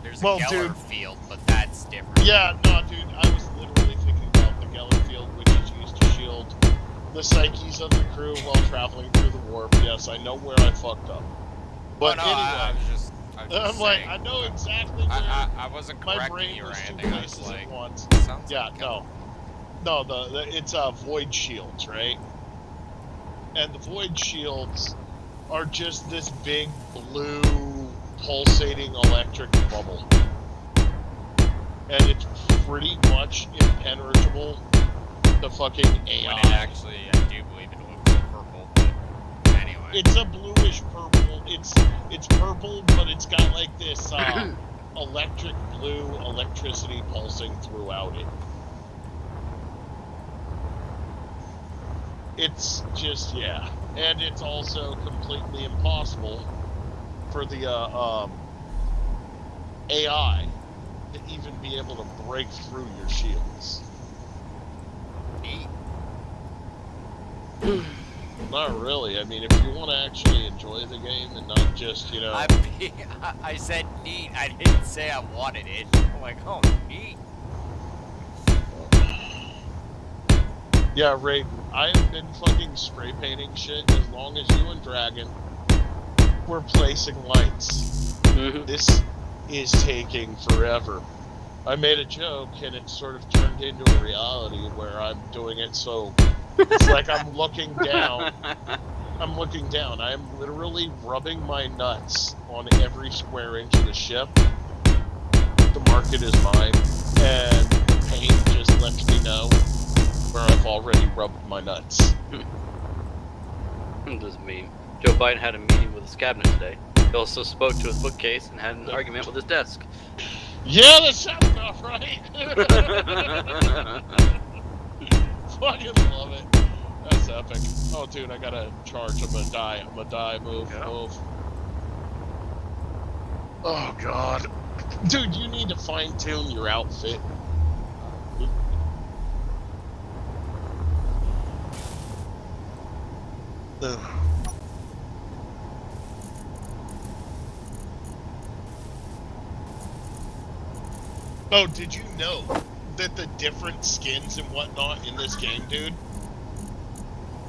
There's
Well,
a Geller
dude.
field, but that's different.
Yeah, no, dude, I was literally thinking about the Geller field, which is used to shield the psyches of the crew while traveling through the warp. Yes, I know where I fucked up. But
I
anyway,
was just
I'm like,
saying,
I know exactly where
I wasn't
my
correcting
brain
you or
was two
anything. I was
places
like,
at once.
sounds
Yeah,
like
no. No, it's void shields, right? And the void shields are just this big blue pulsating electric bubble. And it's pretty much impenetrable to fucking AI.
When it actually, I do believe it looks purple, but anyway.
It's a bluish purple. It's purple, but it's got like this electric blue electricity pulsing throughout it. It's just, yeah. And it's also completely impossible for the AI to even be able to break through your shields.
Neat.
Not really. I mean, if you want to actually enjoy the game and not just, you know...
I said neat. I didn't say I wanted it. I'm like, oh, neat.
Yeah, Raiden, I have been fucking spray painting shit as long as you and Dragon were placing lights.
Mm-hmm.
This is taking forever. I made a joke and it sort of turned into a reality where I'm doing it so it's like I'm looking down. I'm looking down. I'm literally rubbing my nuts on every square inch of the ship. The market is mine, and the paint just lets me know where I've already rubbed my nuts.
This meme. Joe Biden had a meeting with his cabinet today. He also spoke to his bookcase and had an argument with his desk.
Yeah, that sounds about right. Fucking love it. That's epic. Oh, dude, I gotta charge. I'm gonna die. Move.
Yeah.
Move. Oh, God. Dude, you need to fine-tune your outfit. Ugh. Oh, did you know that the different skins and whatnot in this game, dude,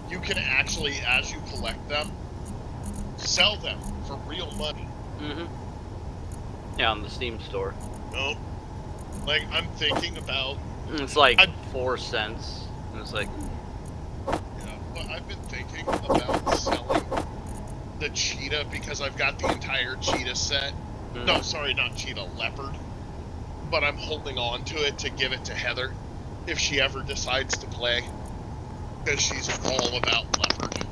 you can actually, as you collect them, sell them for real money?
Mm-hmm. Yeah, on the Steam store.
No. Like, I'm thinking about...
It's like 4 cents. And it's like...
Yeah, but I've been thinking about selling the cheetah because I've got the entire cheetah set.
Mm.
No, sorry, not cheetah, leopard. But I'm holding on to it to give it to Heather if she ever decides to play. Because she's all about leopard.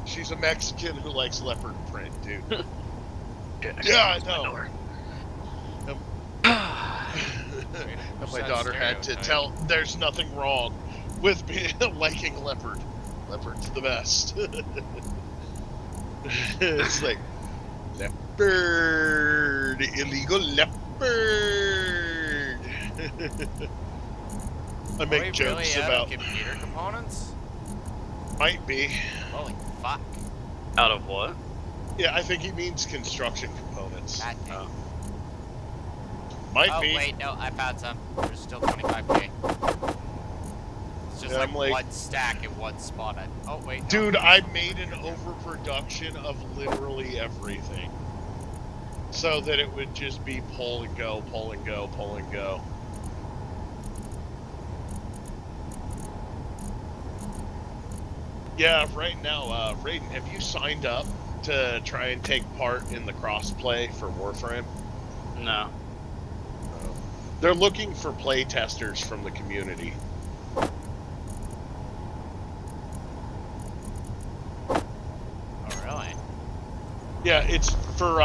She's a Mexican who likes leopard print, dude. Yeah, I know. And my daughter had to tell, there's nothing wrong with me liking leopard. Leopard's the best. It's like, leopard, illegal leopard. I make
we
jokes
really
about,
computer components.
might be.
Holy fuck!
Out of what?
Yeah, I think he means construction components.
God damn.
Might
Oh
be.
wait, no, I found some. There's still 25k. It's just
Yeah,
like,
I'm like-
one stack in one spot. Oh wait, no.
Dude, I made an overproduction of literally everything. So that it would just be pull and go, pull and go, pull and go. Yeah, right now, Raiden, have you signed up to try and take part in the crossplay for Warframe?
No.
They're looking for play testers from the community.
Oh really?
Yeah, it's for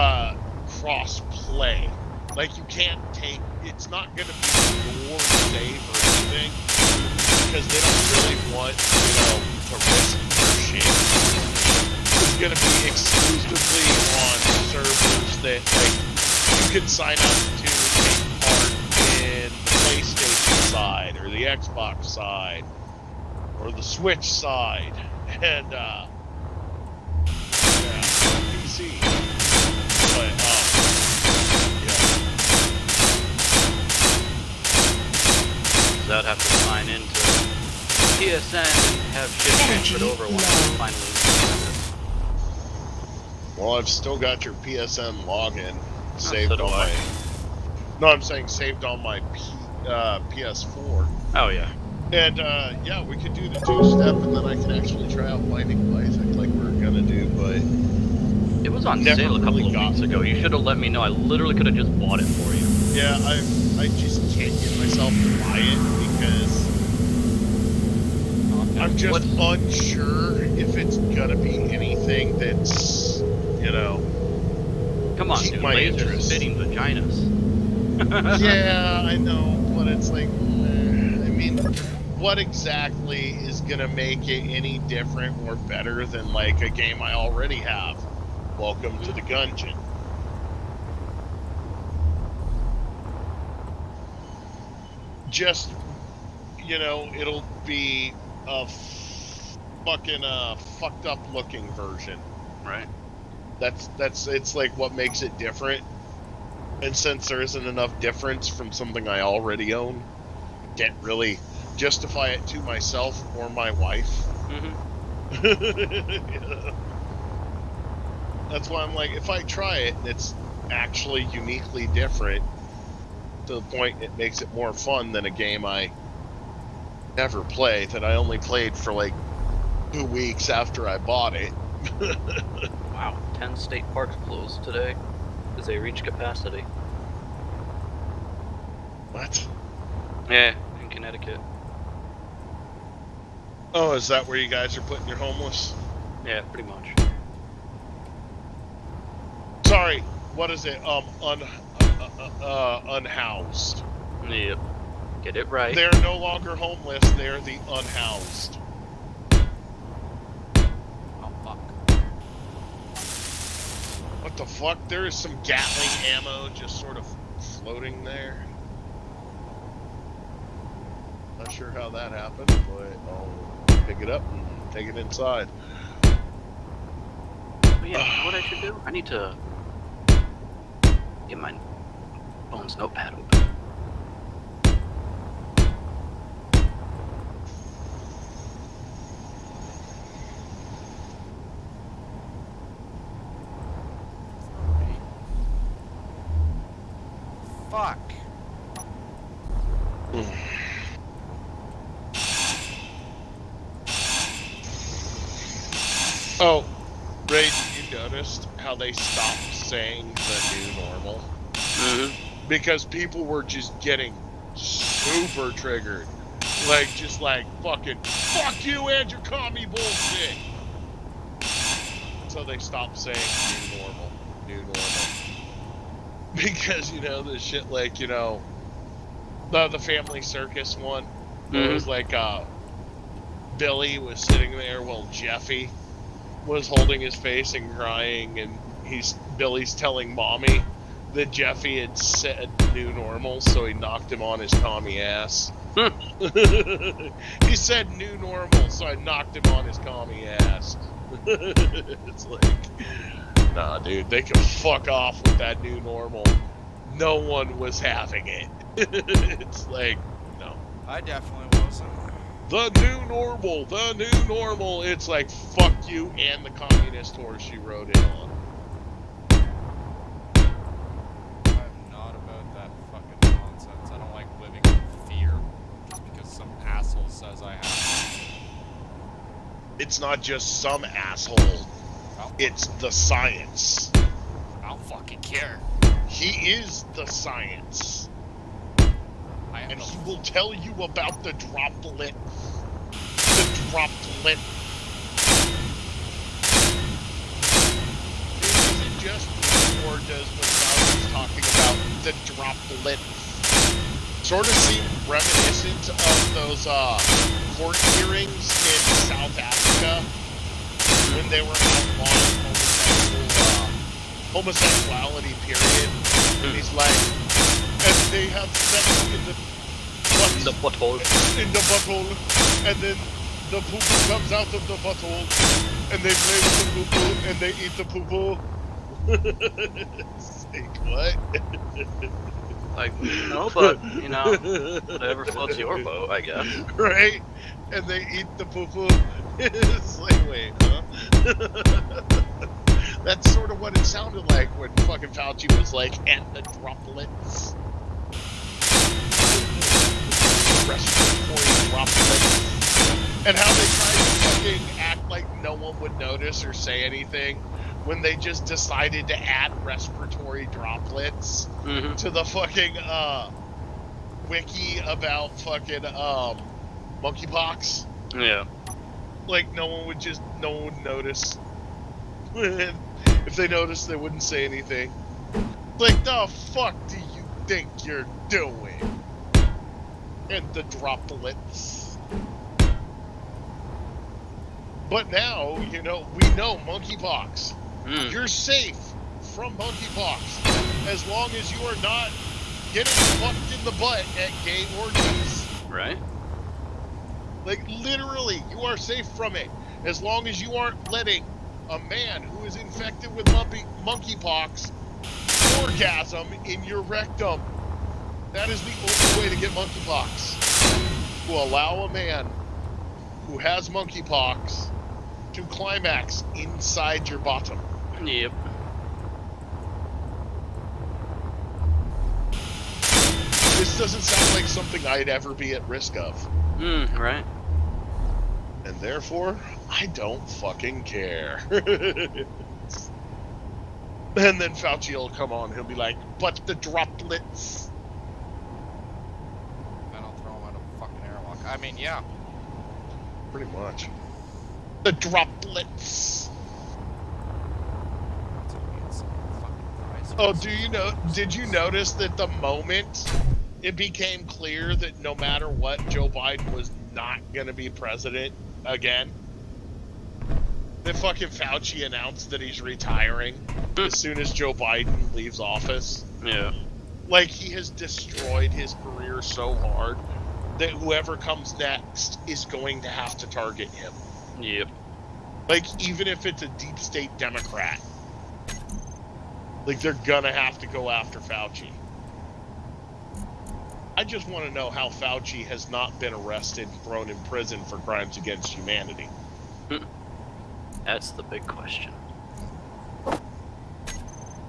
cross-play. Like, you can't take... It's not going to be your save or anything, because they don't really want, to risk their shit. It's going to be exclusively on servers that, like, you can sign up to take part in the PlayStation side, or the Xbox side, or the Switch side, and, yeah, PC. But, yeah.
So I'd have to sign into PSN and have shit transferred over once I finally
Well, I've still got your PSN login saved
so do
on
I.
my... No, I'm saying saved on my PS4.
Oh yeah.
And, yeah, we could do the two-step, and then I can actually try out Binding of Isaac like we're gonna do, but...
It was on
Never
sale a couple
really
of
got
weeks ago.
to it.
You should have let me know. I literally could have just bought it for you.
Yeah, I just can't get myself to buy it, because... I'm just unsure if it's gonna be anything that's,
Come on,
pique
dude.
my
Lasers
interest.
fitting vaginas.
Yeah, I know, but it's like, I mean, what exactly is gonna make it any different or better than, like, a game I already have? Welcome to the Gungeon. Just, it'll be a fucking fucked up looking version.
Right.
It's like what makes it different. And since there isn't enough difference from something I already own, I can't really justify it to myself or my wife.
Mm-hmm.
Yeah. That's why I'm like, if I try it and it's actually uniquely different to the point it makes it more fun than a game I never play, that I only played for like 2 weeks after I bought it.
Wow. 10 state parks closed today because they reached capacity.
What?
Yeah, in Connecticut.
Oh, is that where you guys are putting your homeless?
Yeah, pretty much.
Sorry, what is it? Unhoused.
Yep. Get it right.
They're no longer homeless, they're the unhoused.
Oh fuck.
What the fuck? There is some Gatling ammo just sort of floating there. Not sure how that happened, but I'll pick it up and take it inside.
But yeah, what I should do? I need to get my Bones notepad open.
Fuck.
Oh, Ray, you noticed how they stopped saying the new normal?
Mm-hmm.
Because people were just getting super triggered. Like, just like, fucking, fuck you and your commie bullshit! So they stopped saying new normal. New normal. Because, the shit like, the Family Circus one, where it was like, Billy was sitting there while Jeffy was holding his face and crying, and Billy's telling Mommy that Jeffy had said new normal, so he knocked him on his commie ass. He said new normal, so I knocked him on his commie ass. It's like, nah, dude, they can fuck off with that new normal. no one was having it. It's like, no.
I definitely wasn't.
The new normal, the new normal. It's like, fuck you and the communist horse you rode in on.
I'm not about that fucking nonsense. I don't like living in fear just because some asshole says I have.
It's not just some asshole.
Oh.
It's the science.
I don't fucking care.
He is the science.
I have
And
no
he will tell you about the droplet. The droplet. Is it just me, or does when Fauci's talking about the droplet sort of seem reminiscent of those court hearings in South Africa when they were outlawing homosexuality, period. And he's like, and they have sex in the
butthole.
in the butthole, and then the poo-poo comes out of the butthole, and they play with the poo-poo, and they eat the poo-poo. It's like, what?
Like, no, but, you know, whatever floats your boat, I guess.
Right? And they eat the poo-poo. It's like, wait, huh? That's sort of what it sounded like when fucking Fauci was like, and the droplets. Respiratory droplets. And how they tried to fucking act like no one would notice or say anything when they just decided to add respiratory droplets to the fucking wiki about fucking monkeypox.
Yeah.
Like no one would notice. If they noticed, they wouldn't say anything. Like, the fuck do you think you're doing? And the droplets. But now, you know, we know monkeypox. You're safe from monkeypox as long as you are not getting fucked in the butt at gay orgies.
Right?
Like, literally, you are safe from it as long as you aren't letting a man who is infected with monkeypox orgasm in your rectum. That is the only way to get monkeypox. To allow a man who has monkeypox to climax inside your bottom.
Yep.
This doesn't sound like something I'd ever be at risk of.
Right.
And therefore, I don't fucking care. And then Fauci will come on, he'll be like, but the droplets.
Then I'll throw him out of a fucking airlock. I mean, yeah.
Pretty much. The droplets. Oh, did you notice that the moment it became clear that no matter what, Joe Biden was not going to be president again, that fucking Fauci announced that he's retiring as soon as Joe Biden leaves office?
Yeah.
Like, he has destroyed his career so hard that whoever comes next is going to have to target him.
Yep.
Like, even if it's a deep state Democrat. Like, they're gonna have to go after Fauci. I just want to know how Fauci has not been arrested and thrown in prison for crimes against humanity.
That's the big question.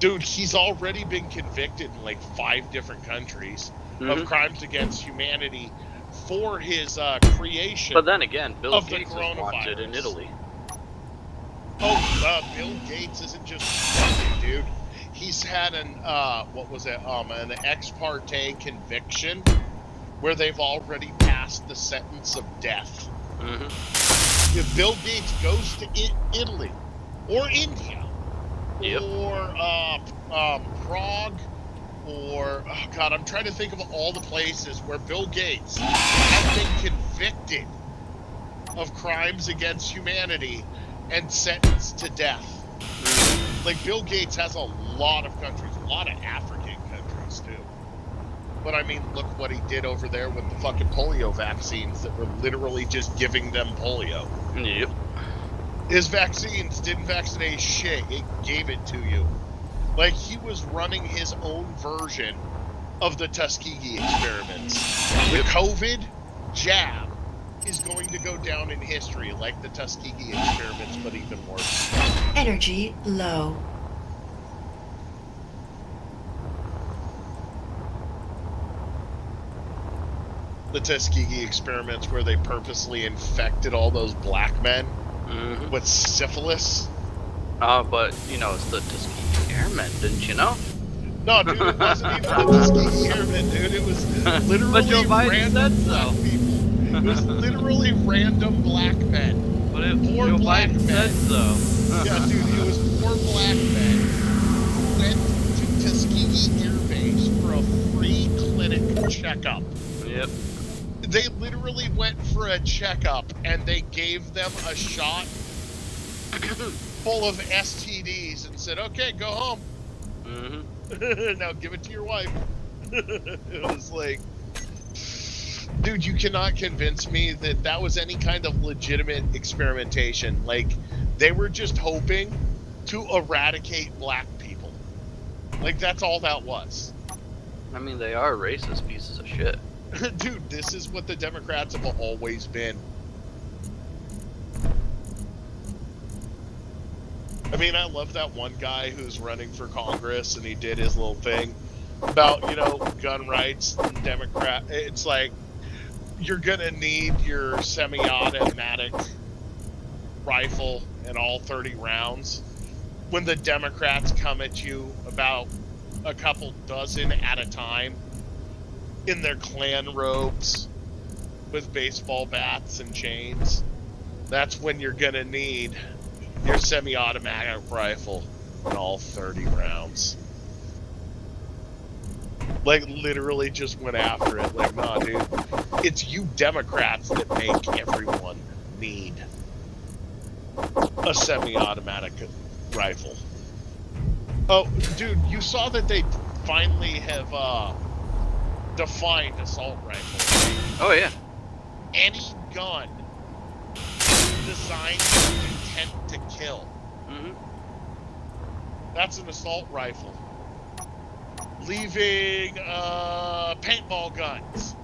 Dude, he's already been convicted in like 5 different countries of crimes against humanity for his creation.
But then again, Bill
of the
Gates is wanted in
coronavirus.
Italy.
Oh, Bill Gates isn't just fucking, dude. He's had an ex parte conviction where they've already passed the sentence of death. If Bill Gates goes to Italy or India or Prague or God, I'm trying to think of all the places where Bill Gates has been convicted of crimes against humanity and sentenced to death. Like, Bill Gates has a lot of countries, a lot of African countries too. But I mean, look what he did over there with the fucking polio vaccines that were literally just giving them polio.
Yep.
His vaccines didn't vaccinate shit, it gave it to you. Like, he was running his own version of the Tuskegee experiments. The COVID jab is going to go down in history like the Tuskegee experiments, but even worse.
Energy low.
The Tuskegee experiments where they purposely infected all those black men
Mm-hmm.
with syphilis.
But, you know, it's the Tuskegee Airmen, didn't you know?
No, dude, it wasn't even the Tuskegee Airmen, dude. It was literally
But Joe Biden
random
said
black
so.
people. It was literally random black men.
But
Poor
Joe
black
Biden said
men.
so.
Yeah, dude, it was poor black men who went to Tuskegee Air Base for a free clinic checkup.
Yep.
They literally went for a checkup and they gave them a shot full of STDs and said, okay, go home.
Mm-hmm.
Now give it to your wife. It was like, dude, you cannot convince me that that was any kind of legitimate experimentation. Like, they were just hoping to eradicate black people. Like, that's all that was.
I mean, they are racist pieces of shit.
Dude, this is what the Democrats have always been. I mean, I love that one guy who's running for Congress and he did his little thing about, you know, gun rights and Democrat. It's like, you're gonna need your semi-automatic rifle and all 30 rounds when the Democrats come at you about a couple dozen at a time in their Klan robes with baseball bats and chains. That's when you're gonna need your semi-automatic rifle and all 30 rounds. Like, literally just went after it. Like, nah, dude. It's you Democrats that make everyone need a semi-automatic rifle. Oh, dude, you saw that they finally have defined assault rifle.
Oh, yeah.
Any gun designed with intent to kill.
Mm-hmm.
That's an assault rifle. Leaving paintball guns.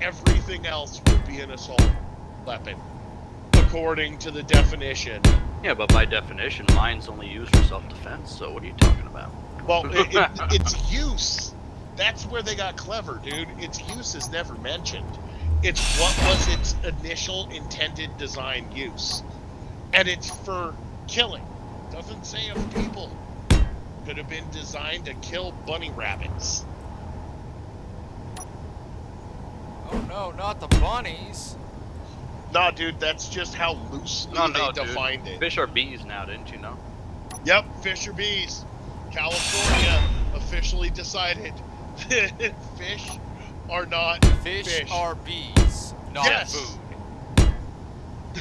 Everything else would be an assault weapon, according to the definition.
Yeah, but by definition, mine's only used for self-defense, so what are you talking about?
Well, it's use. That's where they got clever, dude. Its use is never mentioned. It's what was its initial intended design use. And it's for killing. Doesn't say of people. Could have been designed to kill bunny rabbits.
Oh no, not the bunnies.
Nah, dude, that's just how loosely they defined it.
Fish are bees now, didn't you know?
Yep, fish are bees. California officially decided that fish are not
Fish are bees, not
Yes.
food.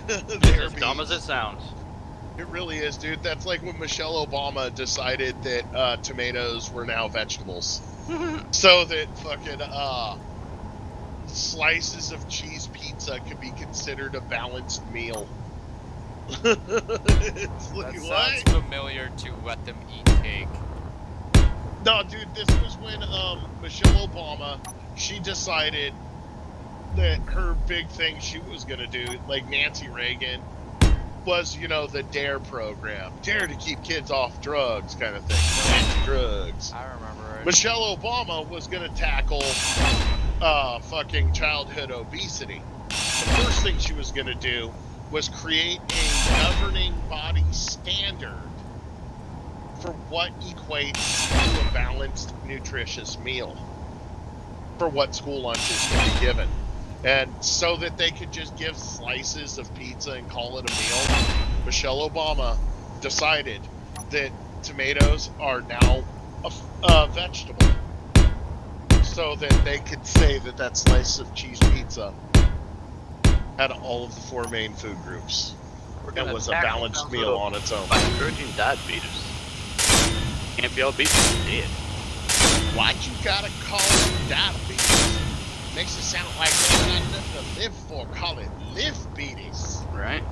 They're
As dumb
bees.
as it sounds.
It really is, dude. That's like when Michelle Obama decided that tomatoes were now vegetables. So that fucking slices of cheese pizza could be considered a balanced meal. It's like,
That
what?
sounds familiar to let them eat cake.
No, dude, this was when Michelle Obama, she decided that her big thing she was gonna do, like Nancy Reagan, was, you know, the DARE program. Dare to keep kids off drugs kind of thing. Anti-drugs.
I remember it.
Michelle Obama was gonna tackle fucking childhood obesity. The first thing she was gonna do was create a governing body standard for what equates to a balanced, nutritious meal for what school lunches can be given. And so that they could just give slices of pizza and call it a meal, Michelle Obama decided that tomatoes are now a vegetable. So that they could say that that slice of cheese pizza had all of the four main food groups. It was a balanced meal on its own.
By encouraging diabetes. Can't be all beat dead.
Why'd you gotta call it diabetes? Makes it sound like there's not nothing to live for. Call it live beaties.
Right?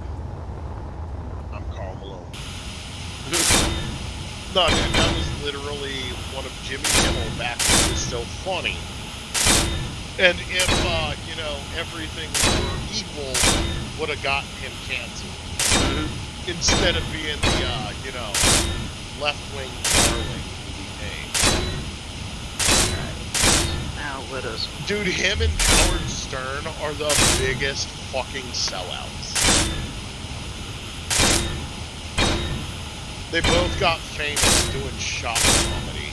I'm Carl Malone. No, dude, that was literally one of Jimmy Kimmel back when it was still funny. And if, you know, everything were equal, would have gotten him canceled. Instead of being the, you know, left-wing darling he became.
Now let us.
Dude, him and Howard Stern are the biggest fucking sellouts. They both got famous doing shop comedy.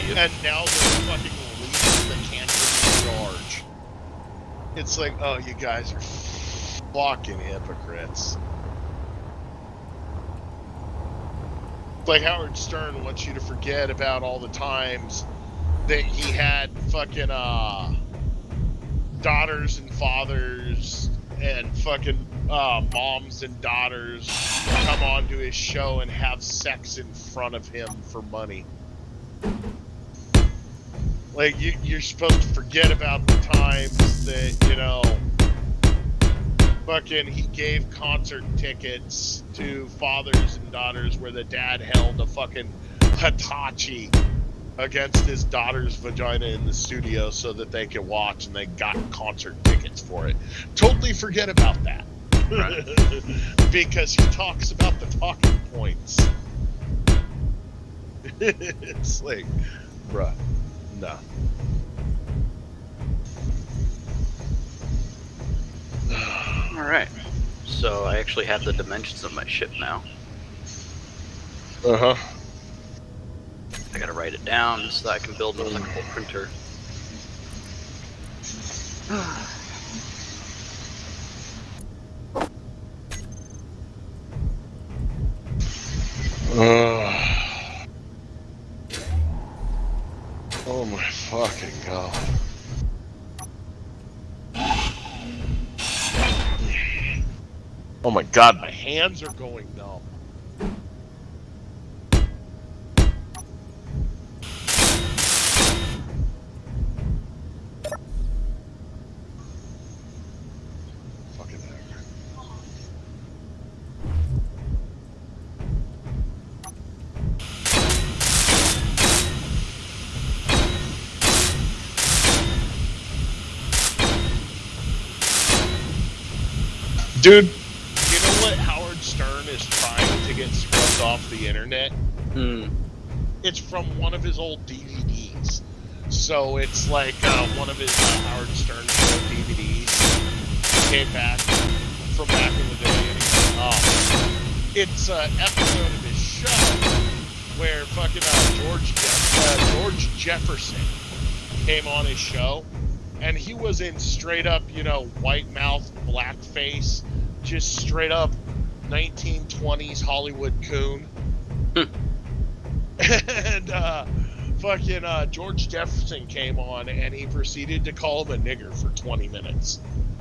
Yep.
And now they're fucking leaders that can't be in charge. It's like, oh, you guys are fucking hypocrites. Like Howard Stern wants you to forget about all the times that he had fucking daughters and fathers and fucking moms and daughters come onto his show and have sex in front of him for money. Like, you're supposed to forget about the times that, you know, fucking he gave concert tickets to fathers and daughters where the dad held a fucking Hitachi against his daughter's vagina in the studio so that they could watch, and they got concert tickets for it. Totally forget about that.
Right.
Because he talks about the talking points. It's like, bruh, no.
Alright. So I actually have the dimensions of my ship now.
Uh-huh.
I gotta write it down so that I can build an electrical printer.
Oh my fucking god. Oh my god, my hands are going numb. Fucking heck. Dude, you know what Howard Stern is trying to get scrubbed off the internet? It's from one of his old DVDs. So it's like one of his Howard Stern show DVDs came back from back in the day. And it's an episode of his show where fucking George Jefferson came on his show, and he was in straight up, you know, white mouth, blackface, just straight up 1920s Hollywood coon. And fucking George Jefferson came on, and he proceeded to call him a nigger for 20 minutes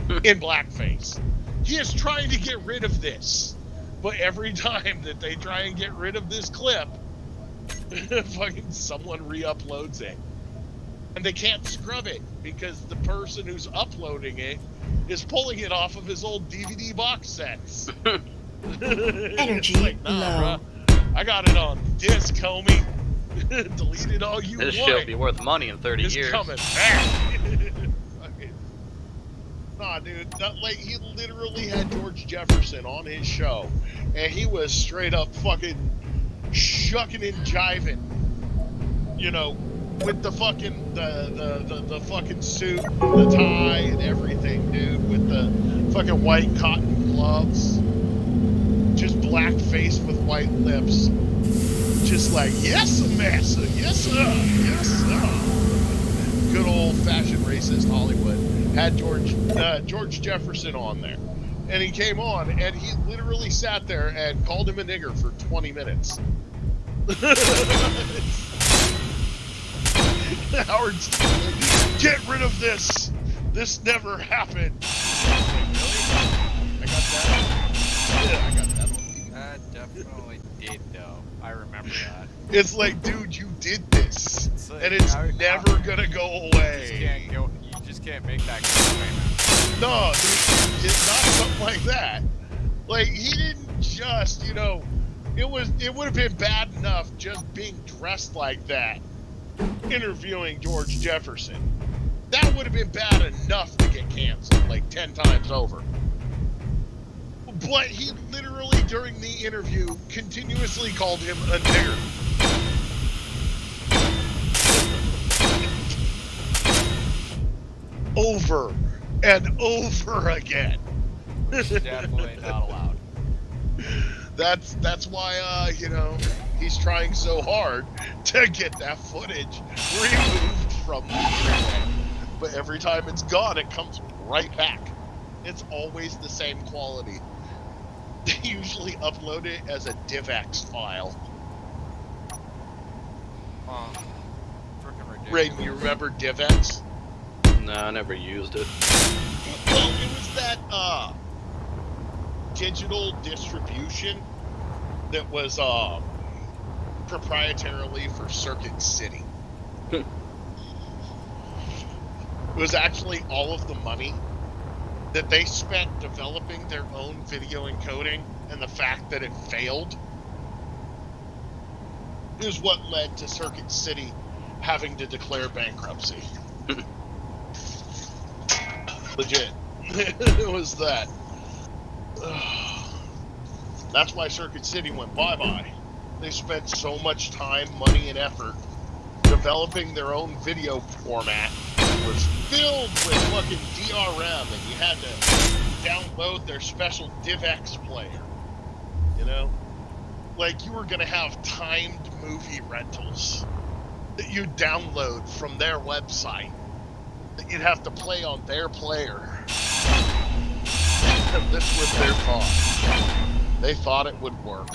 in blackface. He is trying to get rid of this, but every time that they try and get rid of this clip, fucking someone re-uploads it. And they can't scrub it because the person who's uploading it is pulling it off of his old DVD box sets.
Energy
Like, nah,
low.
bruh, I got it on disc, homie. Delete it all you
This
want.
shit'll be worth money in 30
It's
years.
coming back. Fucking- nah, dude. Like, he literally had George Jefferson on his show, and he was straight up fucking shucking and jiving. You know, with the fucking the fucking suit, the tie, and everything, dude. With the fucking white cotton gloves, just black face with white lips. Just like, yes, massa, yes, sir, yes, sir. Good old-fashioned racist Hollywood had George Jefferson on there, and he came on, and he literally sat there and called him a nigger for 20 minutes. Howard's like, get rid of this. This never happened. I got that. Yeah, I got that one.
That definitely did, though. I remember that.
It's like, dude, you did this,
It's like,
and it's
how-
never gonna go away.
You just can't make that go away, man.
No, dude, it's not something like that. Like, he didn't just, you know, It would have been bad enough just being dressed like that, interviewing George Jefferson. That would have been bad enough to get canceled like 10 times over. But he literally, during the interview, continuously called him a nigger. Over and over again.
Definitely not allowed.
That's why he's trying so hard to get that footage removed from the internet. But every time it's gone, it comes right back. It's always the same quality. They usually upload it as a DivX file.
Freaking ridiculous.
Raiden, you remember DivX?
No, I never used it.
Well, it was that digital distribution that was proprietarily for Circuit City. It was actually all of the money that they spent developing their own video encoding, and the fact that it failed is what led to Circuit City having to declare bankruptcy. Legit. It was that. That's why Circuit City went bye-bye. They spent so much time, money, and effort developing their own video format. It was filled with fucking DRM, and you had to download their special DivX player. You know? Like, you were gonna have timed movie rentals that you'd download from their website that you'd have to play on their player. And this was their thought. They thought it would work.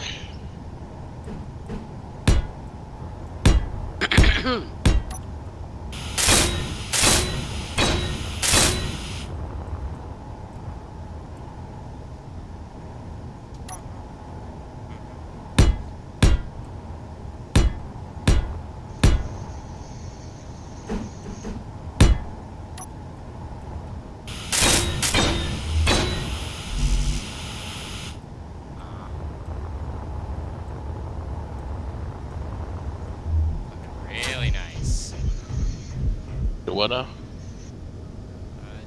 Really nice.
What now?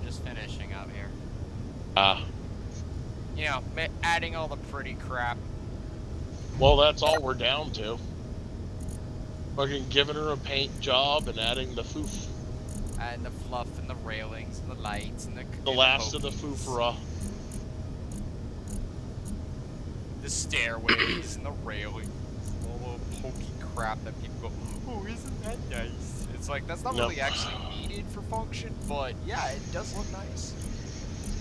Just finishing up here. You know, adding all the pretty crap.
Well, that's all we're down to. Fucking giving her a paint job and adding the foof.
And the fluff and the railings and the lights and
The last of the foofera.
The stairways and the railing. All the pokey crap that people go, oh, isn't that nice? It's like, that's not really actually needed for function, but yeah, it does look nice.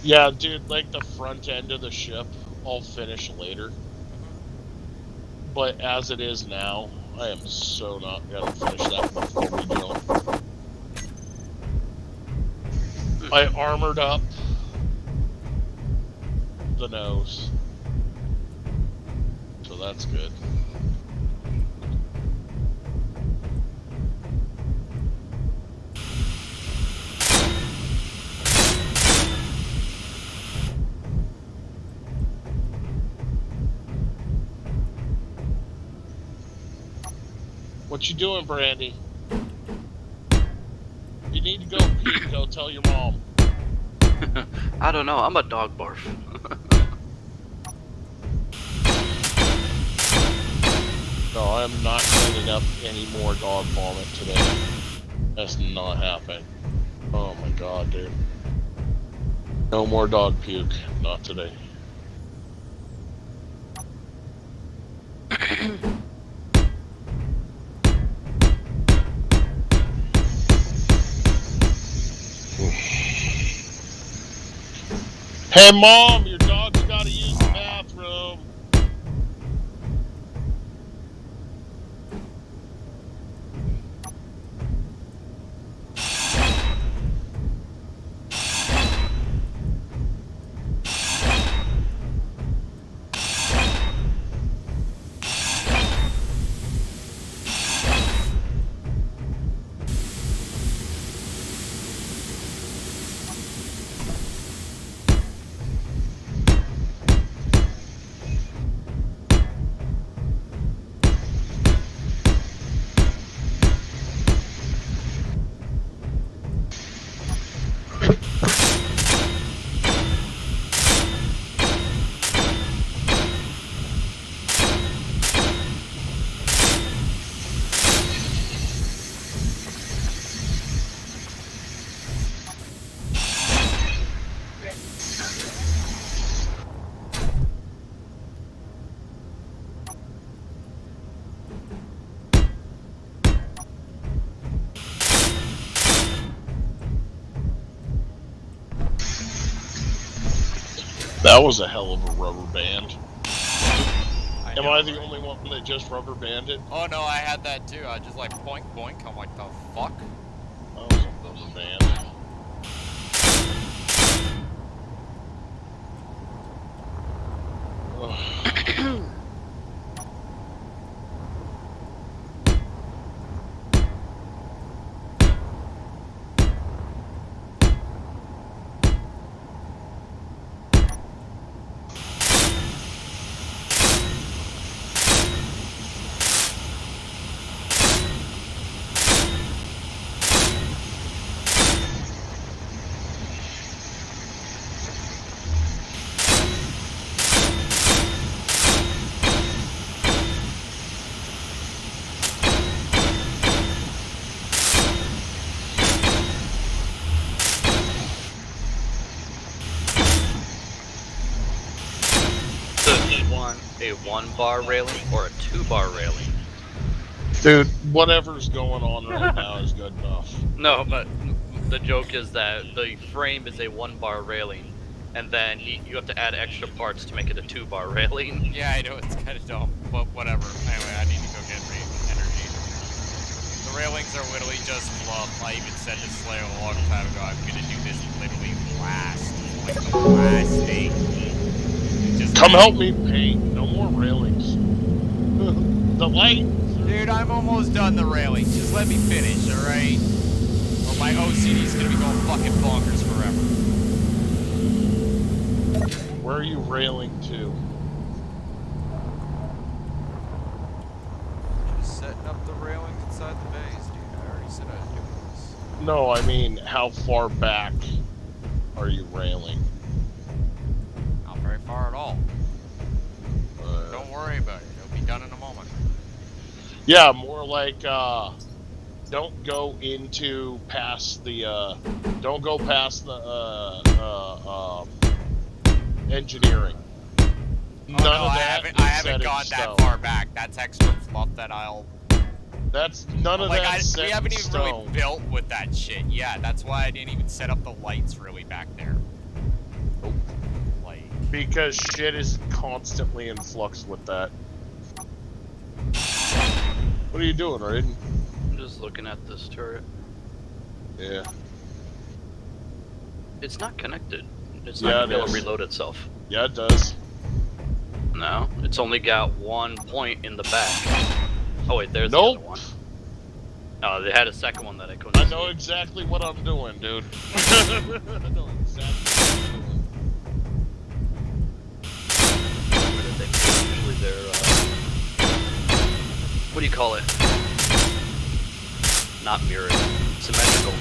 Yeah, dude, like the front end of the ship, I'll finish later. But as it is now, I am so not gonna finish that before we go. I armored up the nose. So that's good. What you doing, Brandy? You need to go pee. Go tell your mom.
I don't know, I'm a dog barf.
No, I'm not cleaning up any more dog vomit today. That's not happening. Oh my god, dude. No more dog puke. Not today. Hey mom, your dog's gotta use the bathroom. That was a hell of a rubber band. Am
know,
I the
right?
only one that just rubber banded?
Oh no, I had that too. I just like boink boink. I'm like, the fuck?
That was a rubber band. Ugh.
So do you want a 1-bar railing or a 2-bar railing?
Dude, whatever's going on right now is good enough.
No, but the joke is that the frame is a 1-bar railing, and then you have to add extra parts to make it a 2-bar railing.
Yeah, I know it's kind of dumb, but whatever. Anyway, I need to go get energy. The railings are literally just fluff. I even said to Slayer a long time ago, I'm gonna do this literally last. Like the last thing. Just
Come help me paint. No more railings. The light.
Dude, I'm almost done the railing. Just let me finish, alright? Or my OCD's gonna be going fucking bonkers forever.
Where are you railing to?
Just setting up the railings inside the base, dude. I already said I'd do this.
No, I mean, how far back are you railing?
Not very far at all. Don't worry about it. It'll be done in a moment.
Yeah, more like, don't go into past the, don't go past the, engineering.
Oh,
None
no,
of
I
that
haven't
is set
gone
in
that
stone.
far back. That's extra fluff that I'll...
That's, none of
Like,
that's set
we haven't
in
even
stone.
really built with that shit. Yeah, that's why I didn't even set up the lights really back there.
Nope.
Like...
Because shit is constantly in flux with that. What are you doing, Raiden?
I'm just looking at this turret.
Yeah.
It's not connected. It's
Yeah,
not
it
gonna be able to
is.
reload itself.
Yeah, it does.
No, it's only got one point in the back. Oh wait, there's
Nope.
the other one. Oh, they had a second one that I couldn't
I
see.
know exactly what I'm doing, dude. I know exactly what I'm doing.
Where did they put it? Usually they're, what do you call it? Not mirrored. Symmetrical.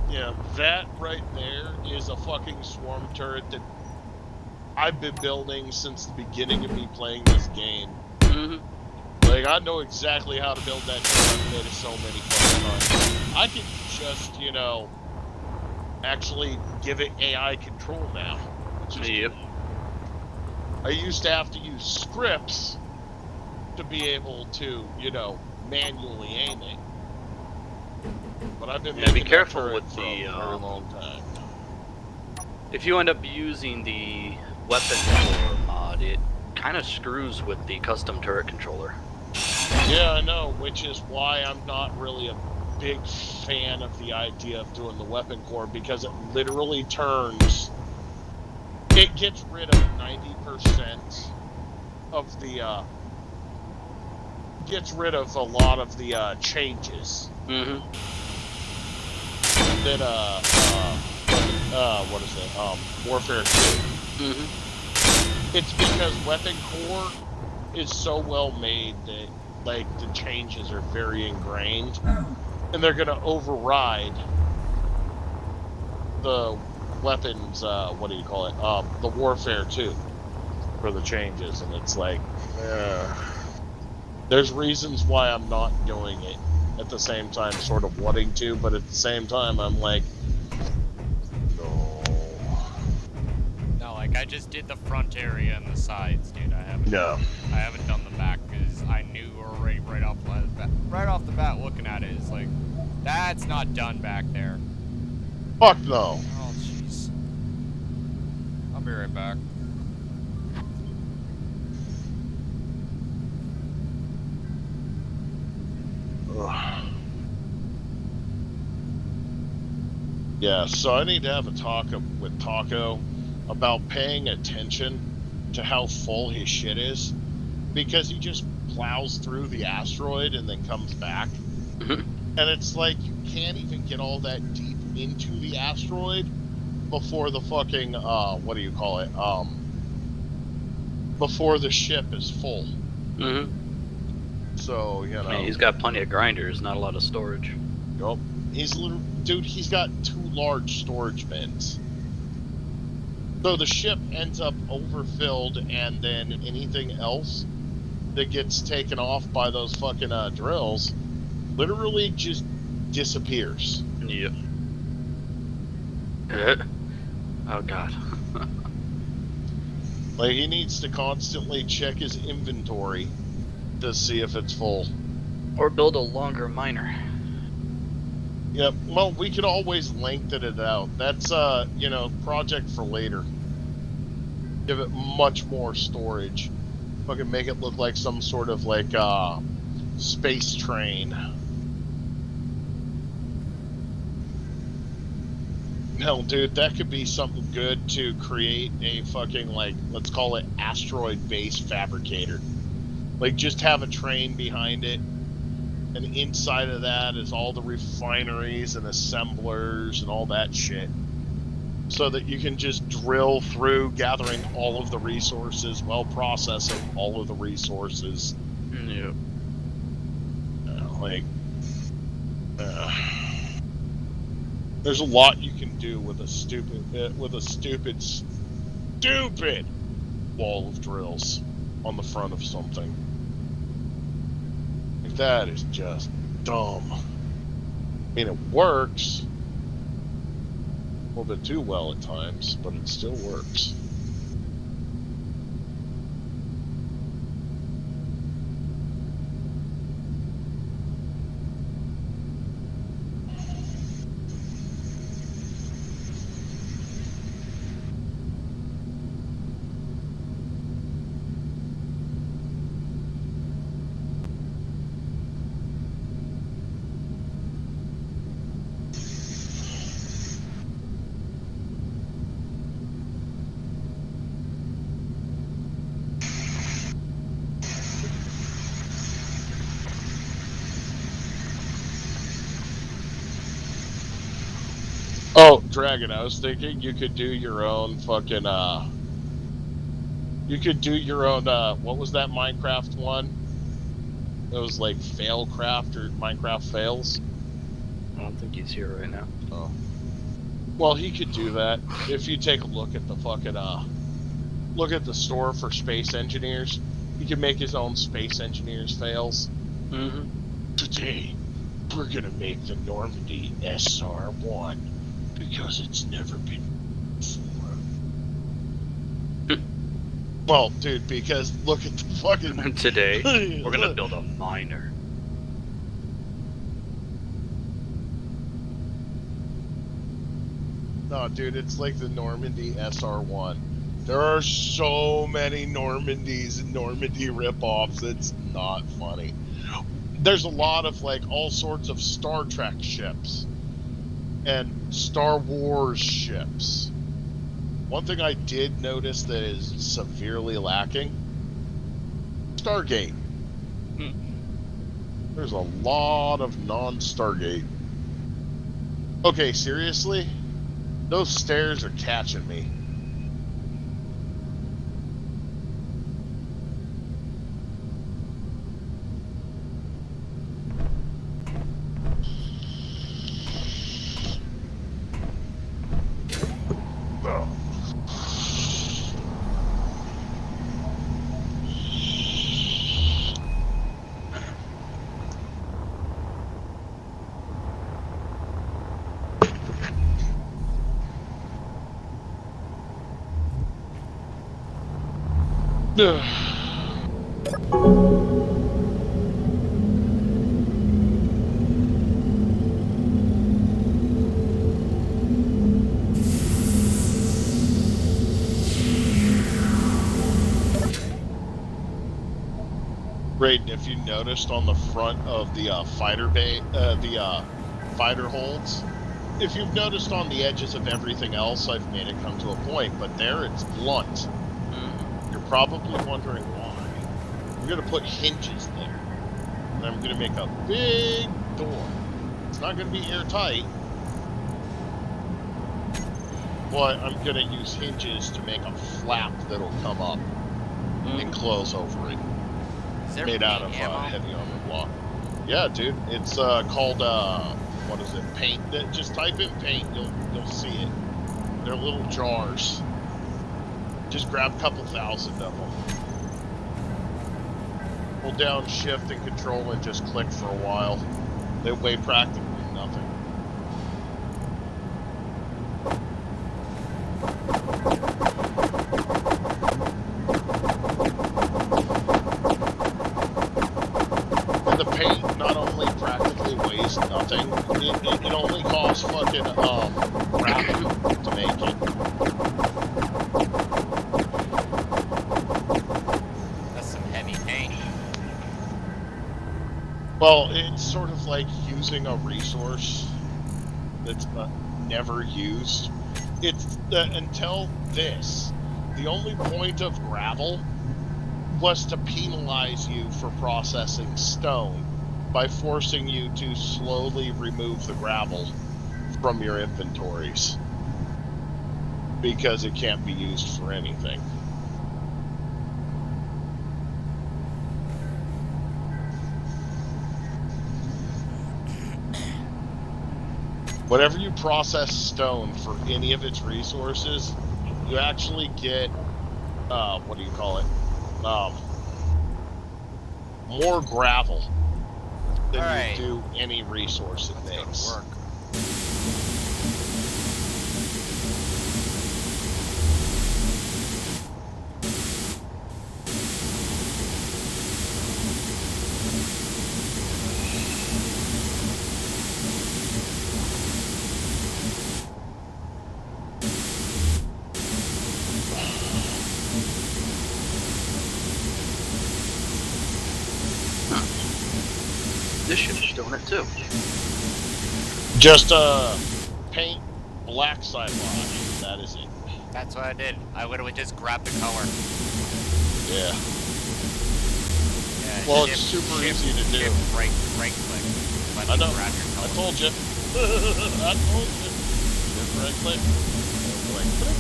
Yeah, that right there is a fucking swarm turret that I've been building since the beginning of me playing this game.
Mm-hmm.
Like, I know exactly how to build that turret. I've made it so many fucking times. I can just, you know, actually give it AI control now. It's just-
Yep.
I used to have to use scripts to be able to, you know, manually aim it. But I've been
Yeah, be
making that
careful
turret
with
for
the,
a very long time.
If you end up using the weapon core mod, it kind of screws with the custom turret controller.
Yeah, I know, which is why I'm not really a big fan of the idea of doing the weapon core, because it literally turns... It gets rid of 90% of the, gets rid of a lot of the, changes
Mm-hmm.
that, what is it, Warfare 2.
Mm-hmm.
It's because weapon core is so well made that, like, the changes are very ingrained, and they're gonna override the weapons, what do you call it, the Warfare 2 for the changes, and it's like, there's reasons why I'm not doing it at the same time, sort of wanting to, but at the same time, I'm like, no.
No, like, I just did the front area and the sides, dude. I haven't done the back, because I knew already right off the bat looking at it, it's like, that's not done back there.
Fuck no.
Oh, jeez. be right back.
Ugh. Yeah, so I need to have a talk with Taco about paying attention to how full his shit is, because he just plows through the asteroid and then comes back.
Mhm.
And it's like you can't even get all that deep into the asteroid before the fucking what do you call it? Before the ship is full.
Mm-hmm.
So, you know.
I mean, he's got plenty of grinders, not a lot of storage.
Yup. Dude, he's got 2 large storage bins. So the ship ends up overfilled, and then anything else that gets taken off by those fucking drills literally just disappears.
Yep. Oh god.
Like, he needs to constantly check his inventory to see if it's full.
Or build a longer miner.
Yep. Well, we could always lengthen it out. That's project for later. Give it much more storage. Fucking make it look like some sort of like space train. Hell, dude, that could be something good to create a fucking, like, let's call it asteroid base fabricator. Like, just have a train behind it, and inside of that is all the refineries and assemblers and all that shit. So that you can just drill through, gathering all of the resources, while processing all of the resources.
Yep.
There's a lot you can do with a stupid wall of drills on the front of something. Like, that is just dumb. I mean, it works a little bit too well at times, but it still works. Oh, Dragon, I was thinking you could do your own fucking, you could do your own, what was that Minecraft one? It was like Failcraft or Minecraft Fails.
I don't think he's here right now.
Oh. Well, he could do that if you take a look at the fucking, look at the store for space engineers. He can make his own space engineers fails.
Mm-hmm.
Today, we're gonna make the Normandy SR-1 because it's never been before. Well, dude, because look at the fucking...
Today, we're gonna build a miner.
No, dude, it's like the Normandy SR-1. There are so many Normandies and Normandy ripoffs, it's not funny. There's a lot of, like, all sorts of Star Trek ships and Star Wars ships. One thing I did notice that is severely lacking: Stargate. There's a lot of non-Stargate. Okay, seriously? Those stairs are catching me. noticed on the front of the fighter bay, fighter holds. If you've noticed on the edges of everything else, I've made it come to a point, but there it's blunt. You're probably wondering why. I'm gonna put hinges there, and I'm gonna make a big door. It's not gonna be airtight, but I'm gonna use hinges to make a flap that'll come up and close over it.
Is there
Made out of
ammo?
heavy armor block. Yeah, dude. It's called what is it? Paint. Just type in paint. You'll see it. They're little jars. Just grab a couple thousand of them. Hold down Shift and Control and just click for a while. They weigh practically nothing. And the paint not only practically weighs nothing, it only costs fucking gravel to make it.
That's some heavy paint.
Well, it's sort of like using a resource that's never used. It's until this, the only point of gravel was to penalize you for processing stone by forcing you to slowly remove the gravel from your inventories because it can't be used for anything. Whenever you process stone for any of its resources, you actually get, what do you call it? More gravel than
Alright.
you do any resource it
Let's go
makes.
to work.
This ship's doing it too.
Just paint black sidewalk. That is it.
That's what I did. I literally just grabbed the color.
Yeah.
Yeah,
Well, it's super easy to do.
Shift, right click. Let
I
me
know.
grab your
I
color.
told you. I told you. Just right click. Right click.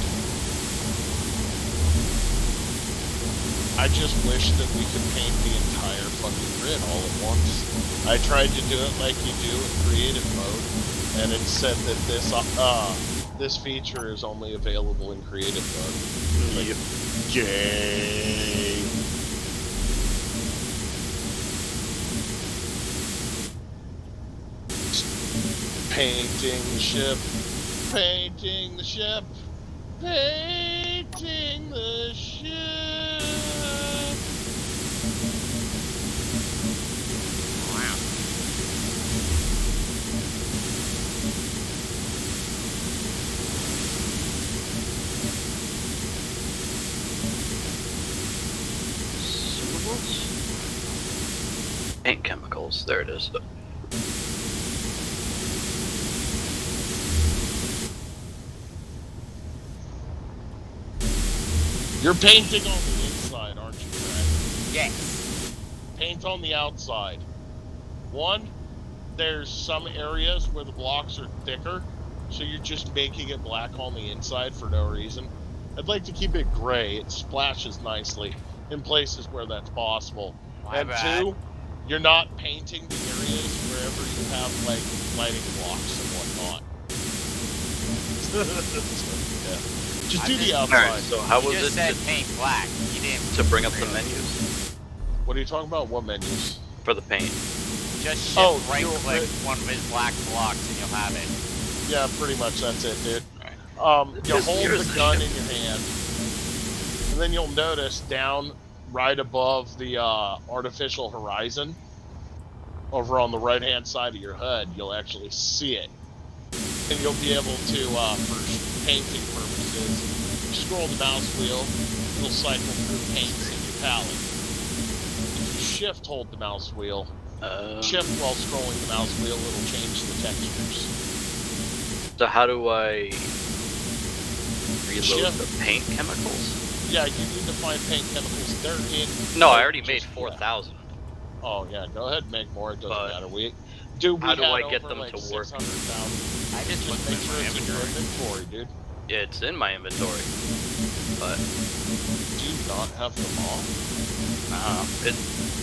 I just wish that we could paint the entire fucking grid all at once. I tried to do it like you do in creative mode, and it said that this feature is only available in creative mode. Like, yay! Painting the ship, painting the ship, painting the ship.
Consumables? Paint chemicals. There it is.
You're painting on the inside, aren't you, Brad?
Yes.
Paint on the outside. One, there's some areas where the blocks are thicker, so you're just making it black on the inside for no reason. I'd like to keep it gray. It splashes nicely in places where that's possible.
My
and
bad.
two, you're not painting the areas wherever you have, like, lighting blocks and whatnot. Yeah. Just do the outside.
Alright, so how
You
was
just
it
said paint black. You didn't
to bring up the
really.
menus
What are you talking about? What menus?
for the paint?
Just shift
Oh,
right
you'll-
click one of his black blocks and you'll have it.
Yeah, pretty much that's it, dude. You
Just
hold
use
the
the
gun
ship.
in your hand, and then you'll notice down right above the artificial horizon, over on the right-hand side of your HUD, you'll actually see it. And you'll be able to, for painting purposes, scroll the mouse wheel, it'll cycle through paints in your palette. If you shift hold the mouse wheel.
Um,
Shift while scrolling the mouse wheel, it'll change the textures.
So how do I reload
Shift.
the paint chemicals?
Yeah, you need to find paint chemicals. They're in.
No, I already
just-
made
yeah.
4,000.
Oh yeah, go ahead and make more. It doesn't
But
matter. We
how do
had
I get
over,
them
like,
to work?
600,000.
I just
Just
looked
make
at
sure
my
it's in your
inventory.
inventory, dude.
It's in my inventory, but
Do you not have the mod?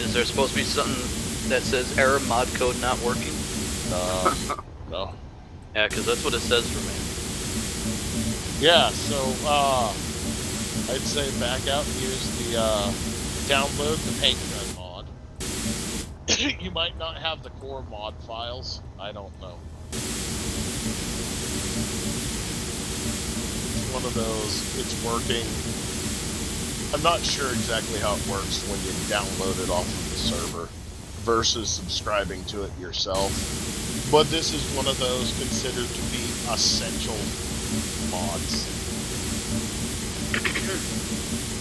is there supposed to be something that says error mod code not working?
No.
Yeah, because that's what it says for me.
Yeah, so I'd say back out and use the download the paint gun mod. You might not have the core mod files. I don't know. It's one of those. It's working. I'm not sure exactly how it works when you download it off of the server versus subscribing to it yourself. But this is one of those considered to be essential mods.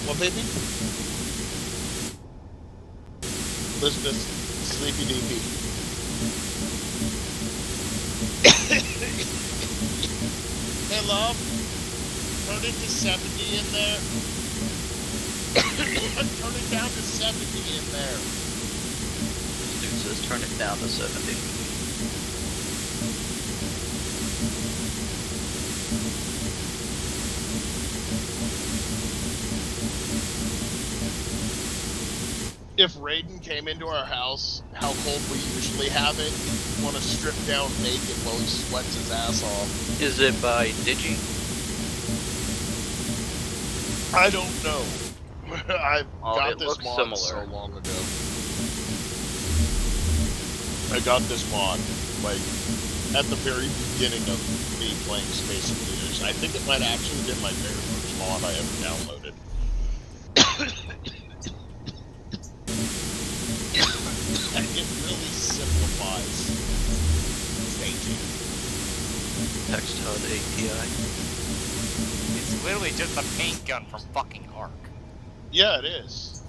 What, baby? Elizabeth, sleepy deepy. Hey, love. Turn it to 70 in there. Turn it down to 70 in there.
This dude says turn it down to 70.
If Raiden came into our house, how cold we usually have it, he'd want to strip down naked while he sweats his ass off.
Is it by Digi?
I don't know. I
Oh,
got
it
this
looks
mod
similar.
so long ago. I got this mod, like, at the very beginning of me playing Space Invaders. I think it might actually been my very first mod I ever downloaded. It really simplifies staging.
Text HUD API.
It's literally just a paint gun from fucking Ark.
Yeah, it is.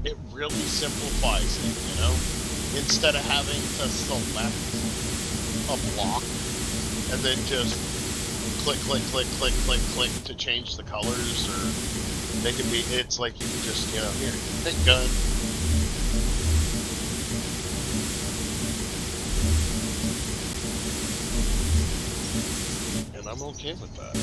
It really simplifies it, you know? Instead of having to select a block and then just click, click, click, click, click, click to change the colors or make it be, it's like you can just, you know, here, paint gun. And I'm okay with that.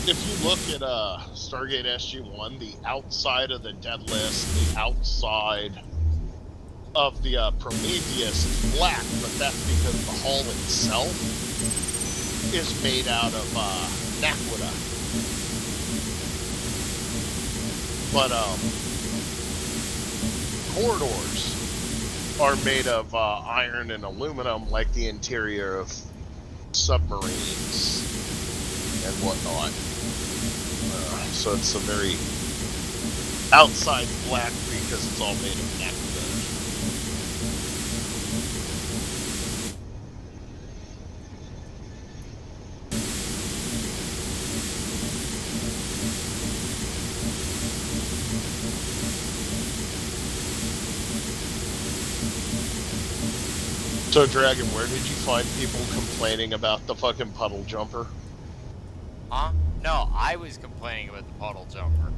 If you look at Stargate SG-1, the outside of the dead list, the outside of the Prometheus is black, but that's because the hull itself is made out of Naquita. But corridors are made of iron and aluminum, like the interior of submarines and whatnot. So it's a very outside black because it's all made of Naquita. So Dragon, where did you find people complaining about the fucking puddle jumper?
Huh? No, I was complaining about the puddle jumper.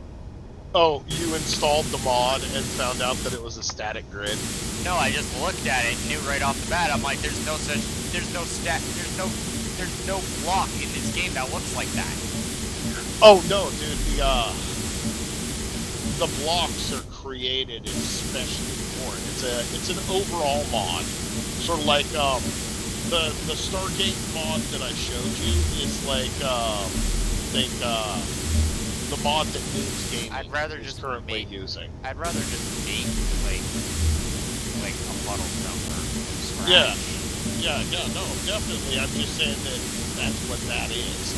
Oh, you installed the mod and found out that it was a static grid?
No, I just looked at it and knew right off the bat. I'm like, there's no block in this game that looks like that.
Oh no, dude, the blocks are created especially for it. It's an overall mod. Sort of like the Stargate mod that I showed you is like the mod that Noobs Gaming
I'd rather
is
just
currently
make-
using.
I'd rather just make like a puddle jumper from scratch.
Yeah, no, definitely. I'm just saying that that's what that is.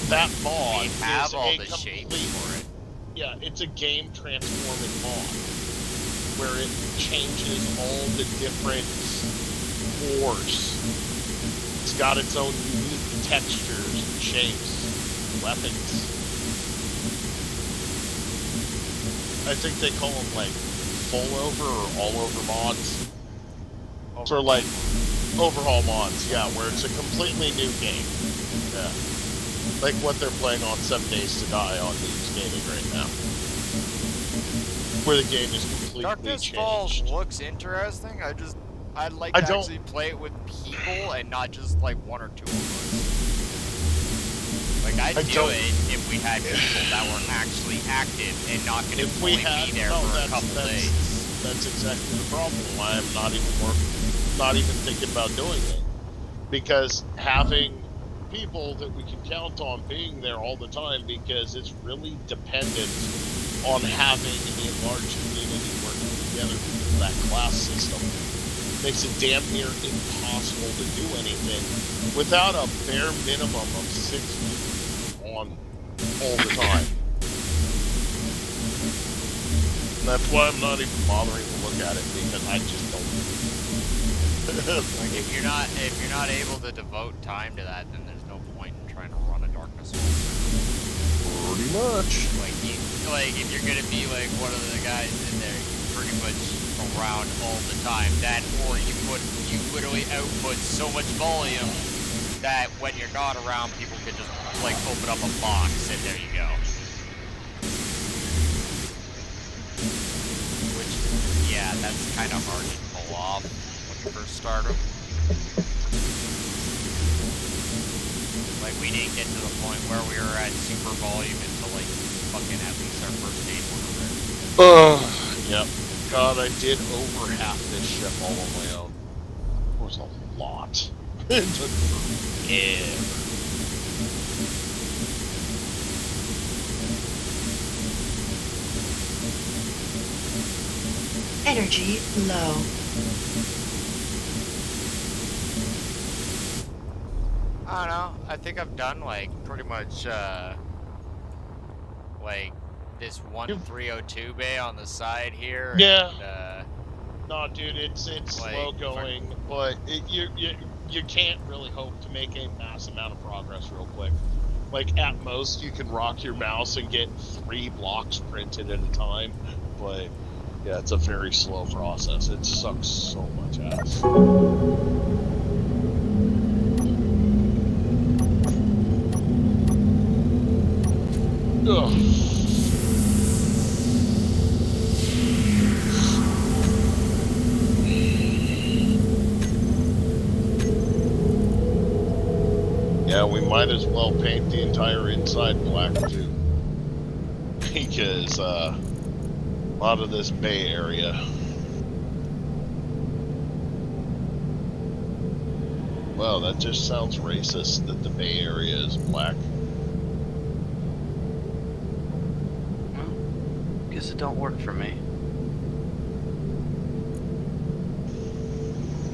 That mod
We have
is
all
a
the shapes
complete,
for it.
yeah, it's a game transforming mod where it changes all the different ores It's got its own unique textures and shapes, weapons. I think they call them like full over or all over mods. Or like overhaul mods, yeah, where it's a completely new game. Yeah. Like what they're playing on 7 Days to Die on News Gaming right now. Where the game is completely
Darkness
changed.
Falls looks interesting. I'd like to actually play it with people and not just like one or two of us. Like I'd do it if we had people that were actually active and not going to only be there for a couple days.
That's exactly the problem. Why I'm not even thinking about doing it, because having people that we can count on being there all the time, because it's really dependent on having a large community working together because of that class system. Makes it damn near impossible to do anything without a bare minimum of 6 people on all the time. And that's why I'm not even bothering to look at it, because I just don't.
Like if you're not able to devote time to that, then there's no point in trying to run a Darkness Falls.
Pretty much.
Like if you're gonna be like one of the guys in there, you're pretty much around all the time. That, or you literally output so much volume that when you're not around, people could just like open up a box and there you go. Which, yeah, that's kind of hard to pull off when you first start them. Like we didn't get to the point where we were at super volume until like fucking at least our first day one of it.
Yep. God, I did over half this shit all on my own. It was a lot. It took forever.
Energy low.
I don't know. I think I've done like pretty much like this 1302 bay on the side here.
Yeah.
And,
no, dude, it's
like,
slow going, but you can't really hope to make a mass amount of progress real quick. Like at most, you can rock your mouse and get 3 blocks printed at a time, but yeah, it's a very slow process. It sucks so much ass. Ugh. Yeah, we might as well paint the entire inside black too, because a lot of this bay area. Well, that just sounds racist that the bay area is black.
Guess it don't work for me.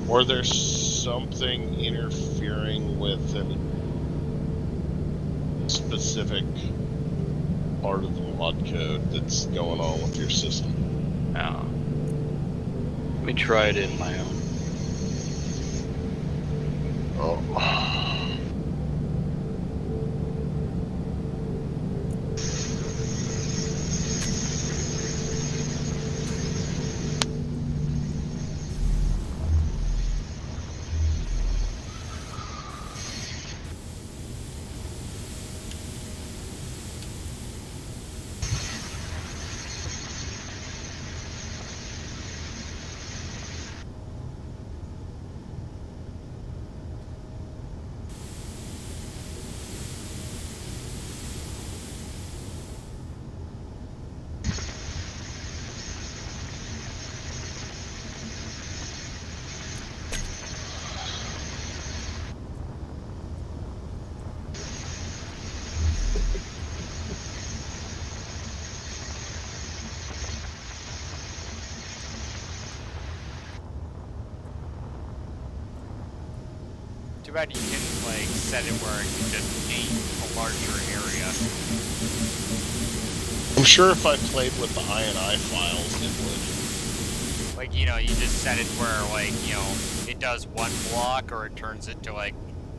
Or there's something interfering with a specific part of the mod code that's going on with your system.
Yeah. Let me try it in my own.
Oh.
Too bad you can like set it where it can just paint a larger area.
I'm sure if I played with the INI files, it would.
Like, you know, you just set it where like, you know, it does one block or it turns it to like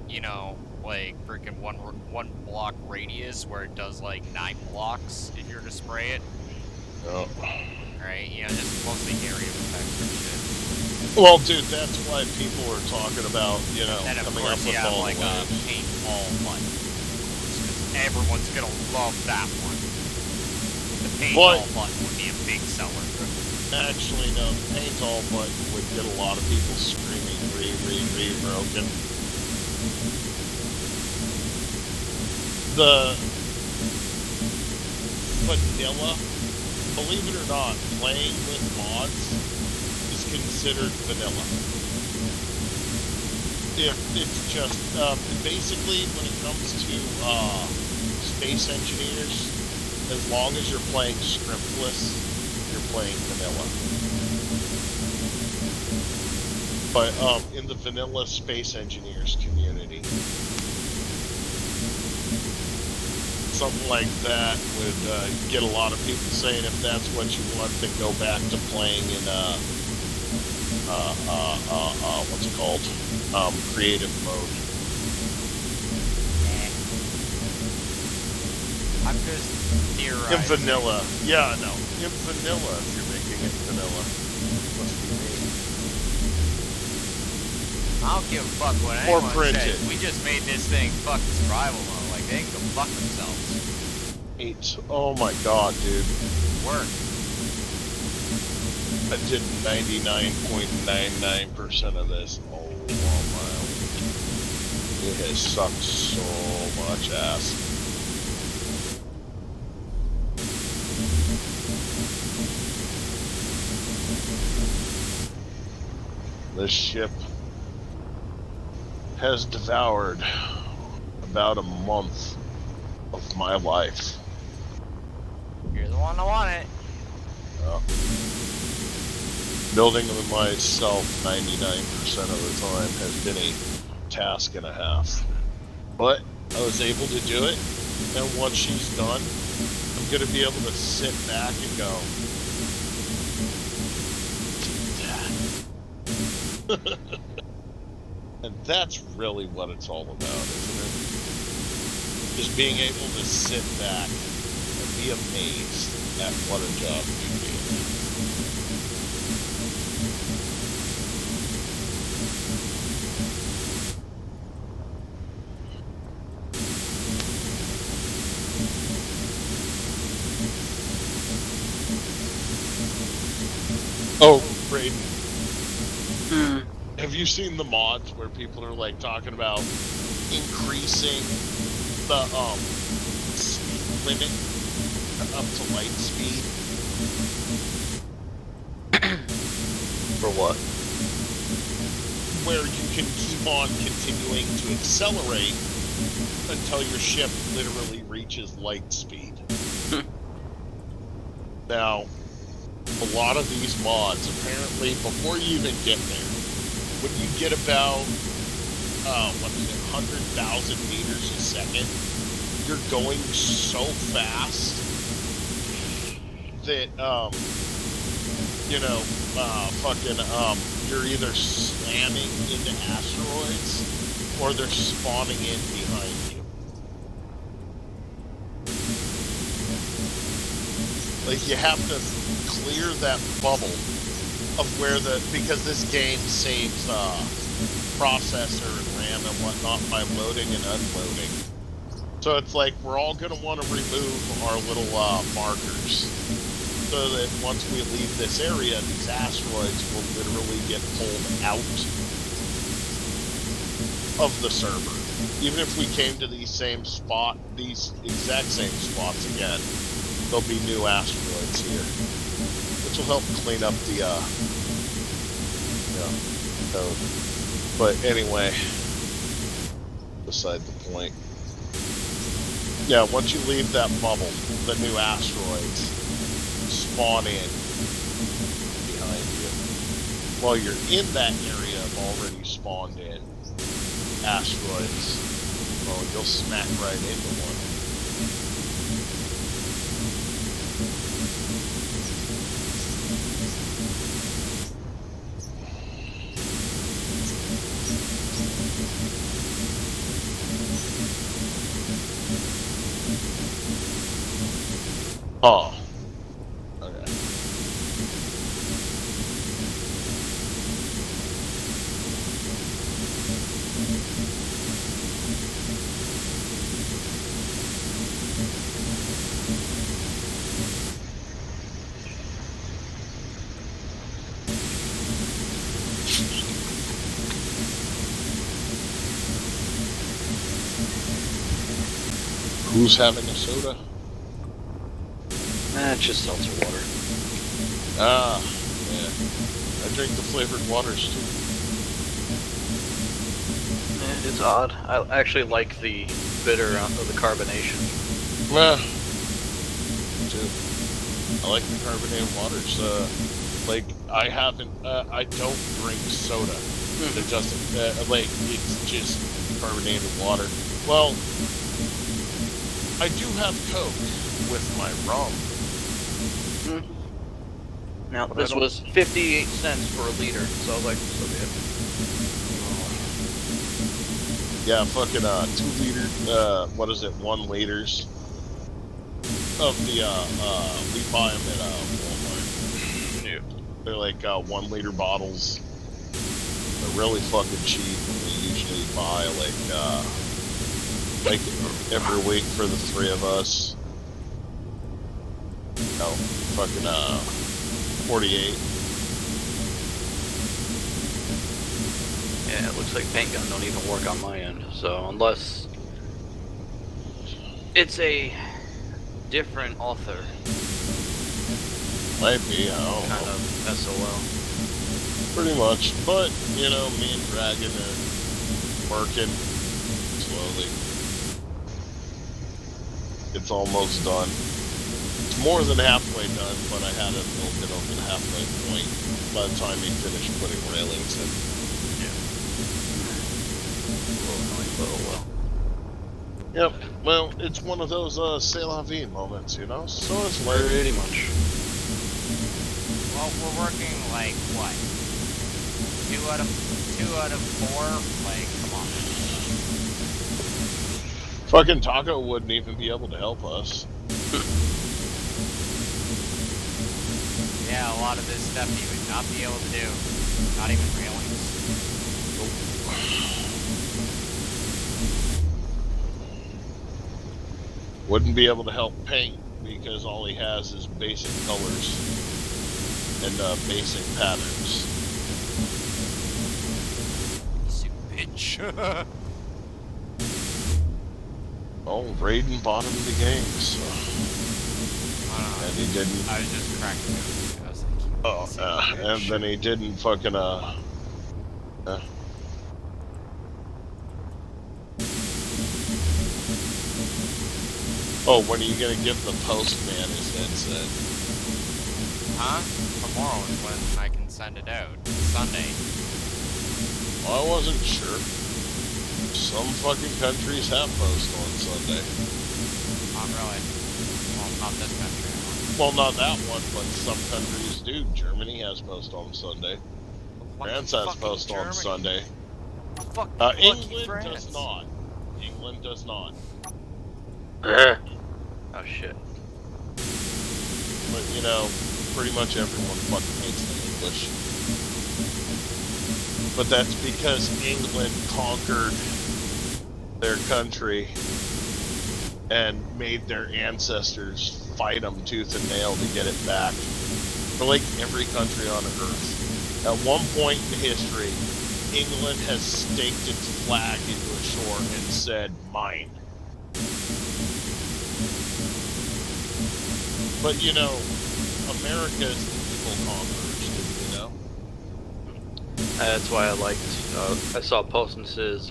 you know, like freaking one block radius where it does like 9 blocks if you're to spray it.
Oh.
Right? You know, just mostly area effects and shit.
Well, dude, that's why people are talking about, you know,
And of
coming
course,
up with
you have
all
like
the
a
ways.
paintball button. Because everyone's gonna love that one. The paintball button would be a big seller.
Actually, no, the paint all button would get a lot of people screaming, broken. The vanilla, believe it or not, playing with mods is considered vanilla. It's just, basically, when it comes to, Space Engineers, as long as you're playing scriptless, you're playing vanilla. But, in the vanilla Space Engineers community, something like that would, get a lot of people saying if that's what you want, then go back to playing in, what's it called? Creative mode.
I'm just theorizing.
In vanilla. Yeah, no. In vanilla, if you're making it vanilla. Must be me.
I don't give a fuck what
Or
anyone
print
says.
it.
We just made this thing fucking survival mode. Like, they can go fuck themselves.
8. Oh my god, dude.
Work.
I did 99.99% of this. Oh my. It has sucked so much ass. This ship has devoured about a month of my life.
You're the one that want it.
Building them myself 99% of the time has been a task and a half. But I was able to do it, and once she's done, I'm going to be able to sit back and go, and that's really what it's all about, isn't it? Just being able to sit back and be amazed at what a job you did. Oh, Braden. Have you seen the mods where people are like talking about increasing the speed limit up to light speed? For what? Where you can keep on continuing to accelerate until your ship literally reaches light speed. Now, a lot of these mods, apparently, before you even get there, when you get about, 100,000 meters a second, you're going so fast that, you're either slamming into asteroids or they're spawning in behind you. Like, you have to clear that bubble of where because this game saves processor and RAM and whatnot by loading and unloading. So it's like we're all going to want to remove our little markers so that once we leave this area, these asteroids will literally get pulled out of the server. Even if we came to these exact same spots again, there'll be new asteroids here, which will help clean up the code. But anyway, beside the point. Yeah, once you leave that bubble, the new asteroids spawn in behind you. While you're in that area of already spawned in asteroids, well, you'll smack right into one. Oh. Okay. Who's having a soda?
It's just seltzer water.
Ah, yeah. I drink the flavored waters too.
It's odd. I actually like the bitter of the carbonation.
Well, too. I like the carbonated waters. Like I haven't. I don't drink soda. It doesn't. Like it's just carbonated water. Well, I do have Coke with my rum.
Now,
But
this
I don't-
was 58 cents for a liter, so I was like, so good.
Yeah, fucking 2 liter. What is it? 1 liters of the we buy them at Walmart.
Yeah.
They're like 1 liter bottles. They're really fucking cheap. And we usually buy like every week for the 3 of us. No, fucking 48.
Yeah, it looks like paint gun don't even work on my end. So unless it's a different author,
Might be, I don't
kind
know.
of SOL.
Pretty much. But, you know, me and Dragon are working slowly. It's almost done. It's more than halfway done, but I had a little bit over the halfway point by the time he finished putting railings in.
Well.
Yep. Well, it's one of those c'est la vie moments, you know? So it's learning.
Pretty much.
Well, we're working like what? 2 out of 4. Like, come on.
Fucking Taco wouldn't even be able to help us.
Yeah, a lot of this stuff you would not be able to do. Not even railings.
Wouldn't be able to help paint because all he has is basic colors and basic patterns.
You bitch.
Oh, Raiden bought him the game, so. And he didn't.
I was just cracking jokes. I was like,
Oh, and then he didn't fucking Oh, when are you gonna give the postman his headset?
huh? Tomorrow is when I can send it out. Sunday.
Well, I wasn't sure. Some fucking countries have post on Sunday.
Not really. Well, not this country.
Well, not that one, but some countries do. Germany has post on Sunday. France has post on Sunday. England does not. England does not.
Oh shit.
But, you know, pretty much everyone fucking hates the English. But that's because England conquered their country and made their ancestors fight them tooth and nail to get it back. For like every country on Earth. At one point in history, England has staked its flag into a shore and said, mine. But, you know, America is the evil conquerors, you know?
That's why I liked. I saw a post and says,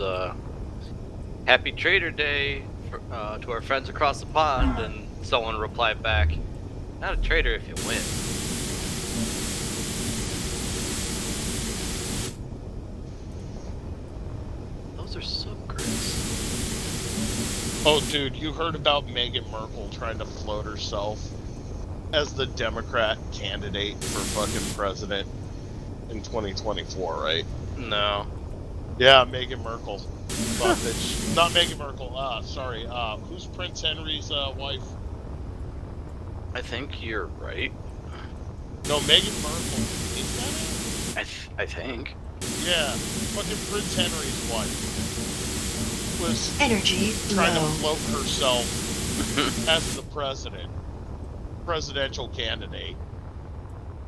"Happy Trader Day to our friends across the pond," and someone replied back, "Not a trader if you win." Those are subgrids.
Oh, dude, you heard about Meghan Markle trying to float herself as the Democrat candidate for fucking president in 2024, right?
No.
Yeah, Meghan Markle. Thought that not Meghan Markle, sorry, who's Prince Henry's wife?
I think you're right.
No, Meghan Markle. Is that it?
I think.
Yeah, fucking Prince Henry's wife was
Energy
trying to
low.
float herself as the presidential candidate.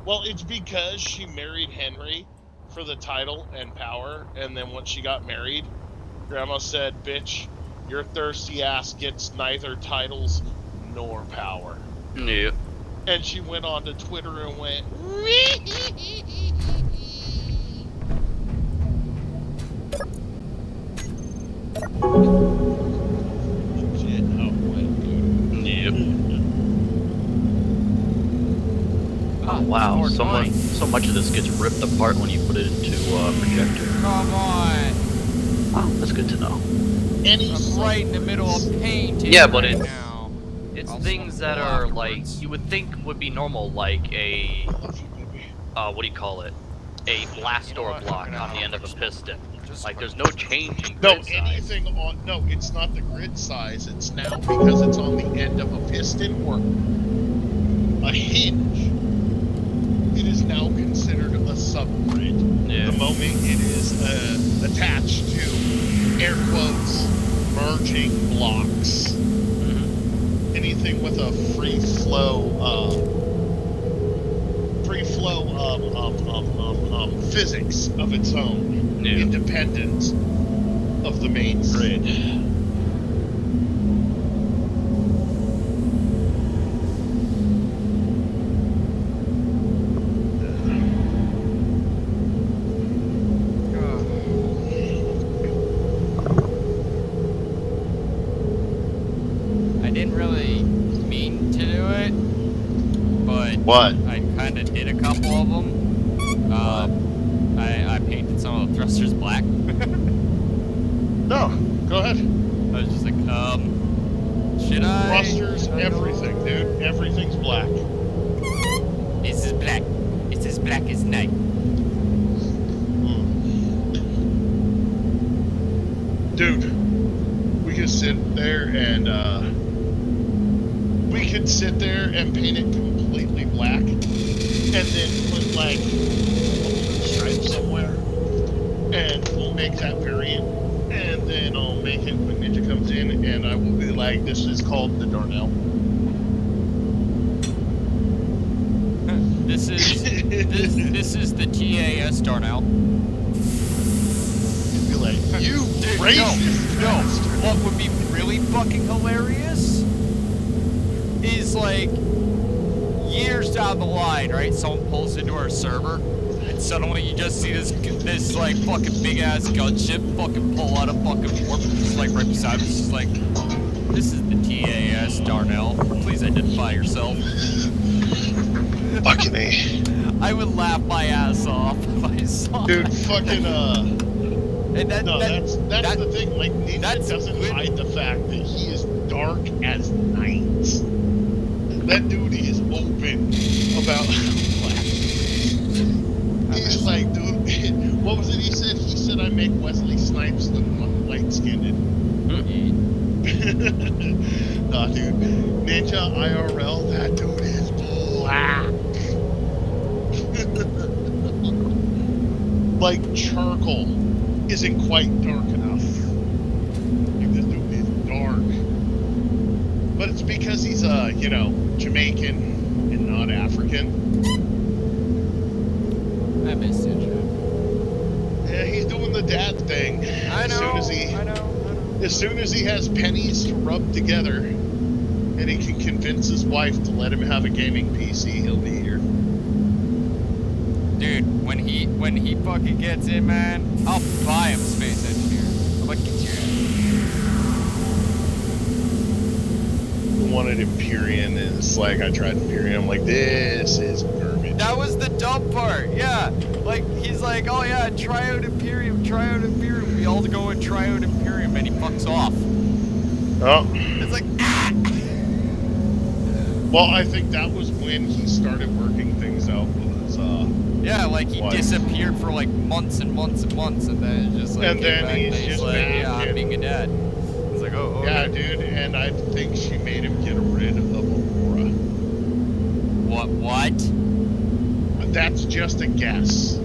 Well, it's because she married Henry for the title and power, and then when she got married, Grandma said, "Bitch, your thirsty ass gets neither titles nor power."
Yeah.
And she went on to Twitter and went, shit, how it went, dude.
Yep. Oh wow, so much of this gets ripped apart when you put it into projector.
Come on.
Oh, that's good to know.
Any
I'm right in the middle of painting.
Yeah, but
right
it's-
now.
It's
I'll
things that
smoke
are
afterwards.
like you would think would be normal, like a
love you, baby.
what do you call it? A blast
You know
door
what? I'm
block
gonna
on the end of a
just-
piston.
just
Like
put-
there's no change in
No,
grid size.
anything on. No, it's not the grid size. It's now because it's on the end of a piston or a hinge. It is now considered a subgrid.
Yeah.
The moment it is attached to air quotes merging blocks.
Mhm.
Anything with a free flow physics of its own,
Yeah.
independent of the main grid.
I didn't really mean to do it, but
What?
I kind of did a couple of them. I painted some of the thrusters black.
No, go ahead.
I was just like, should I?
Thrusters, everything, dude. Everything's black.
This is black. It's as black as night.
Dude, we could sit there and we could sit there and paint it completely black and then put like a blue stripe somewhere and we'll make that variant and then I'll make it when Ninja comes in and I will be like, this is called the Darnell.
This is the TAS Darnell.
Be like, you
Dude,
racist
no.
bastard."
What would be really fucking hilarious is like years down the line, right? Someone pulls into our server, and suddenly you just see this like fucking big ass gunship fucking pull out of fucking warp, just like right beside us. It's just like, this is the TAS Darnell. Please identify yourself.
Fucking A.
I would laugh my ass off if I saw
Dude,
that.
fucking
And
no, that's
that-
the thing. Like, Ninja
that's
doesn't
good.
hide the fact that he is dark as night. That dude is open about. He's like, dude, what was it he said? He said, I make Wesley Snipes look light-skinned. Nah, dude. Ninja IRL, that dude is black. Like charcoal isn't quite dark enough. Like, this dude is dark. But it's because he's Jamaican and not African.
I missed it.
Yeah, he's doing the dad thing.
I know.
I know. As soon as he has pennies to rub together and he can convince his wife to let him have a gaming PC, he'll be here.
Dude, when he fucking gets in, man, I'll buy him Space Engineer. I'm like, get your
The one at Empyrean is like, I tried Empyrean, I'm like, this is garbage.
That was the dumb part, yeah. Like, he's like, oh yeah, try out Imperium. We all go and try out Imperium, and he fucks off.
Oh.
It's like, ah!
Well, I think that was when he started working things out with his,
Yeah, like he
What?
disappeared for like months and months and months, and then it's just like,
And
came
then
back,
he's
and
just
like,
back
yeah, I'm
and-
being a dad. It's like, oh, okay.
yeah, dude, and I think she made him get rid of Aurora.
What?
That's just a guess.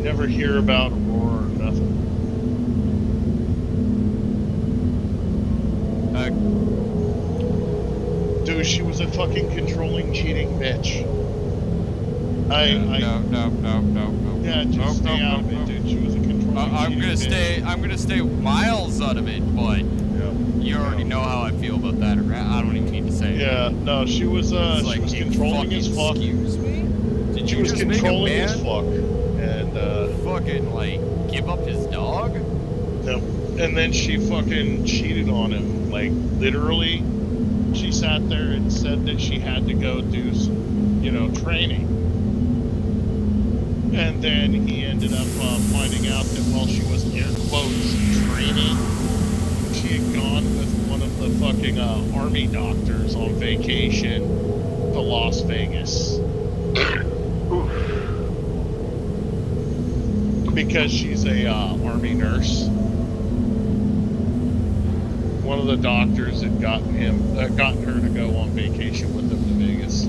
Never hear about Aurora or nothing. Dude, she was a fucking controlling, cheating bitch.
No.
Yeah, just stay out of it, dude. She was a controlling,
I'm gonna stay miles out of it, but you already know how I feel about that. I don't even need to say it.
Yeah, no, she was
It's
she was controlling as fuck.
Excuse me? Did
She
you
was
just make a
controlling
man
as fuck. And
fucking like give up his dog?
no. And then she fucking cheated on him. Like literally, she sat there and said that she had to go do training. And then he ended up finding out that while she was air quotes training, she had gone with one of the fucking army doctors on vacation to Las Vegas. Because she's a army nurse. One of the doctors had gotten her to go on vacation with him to Vegas.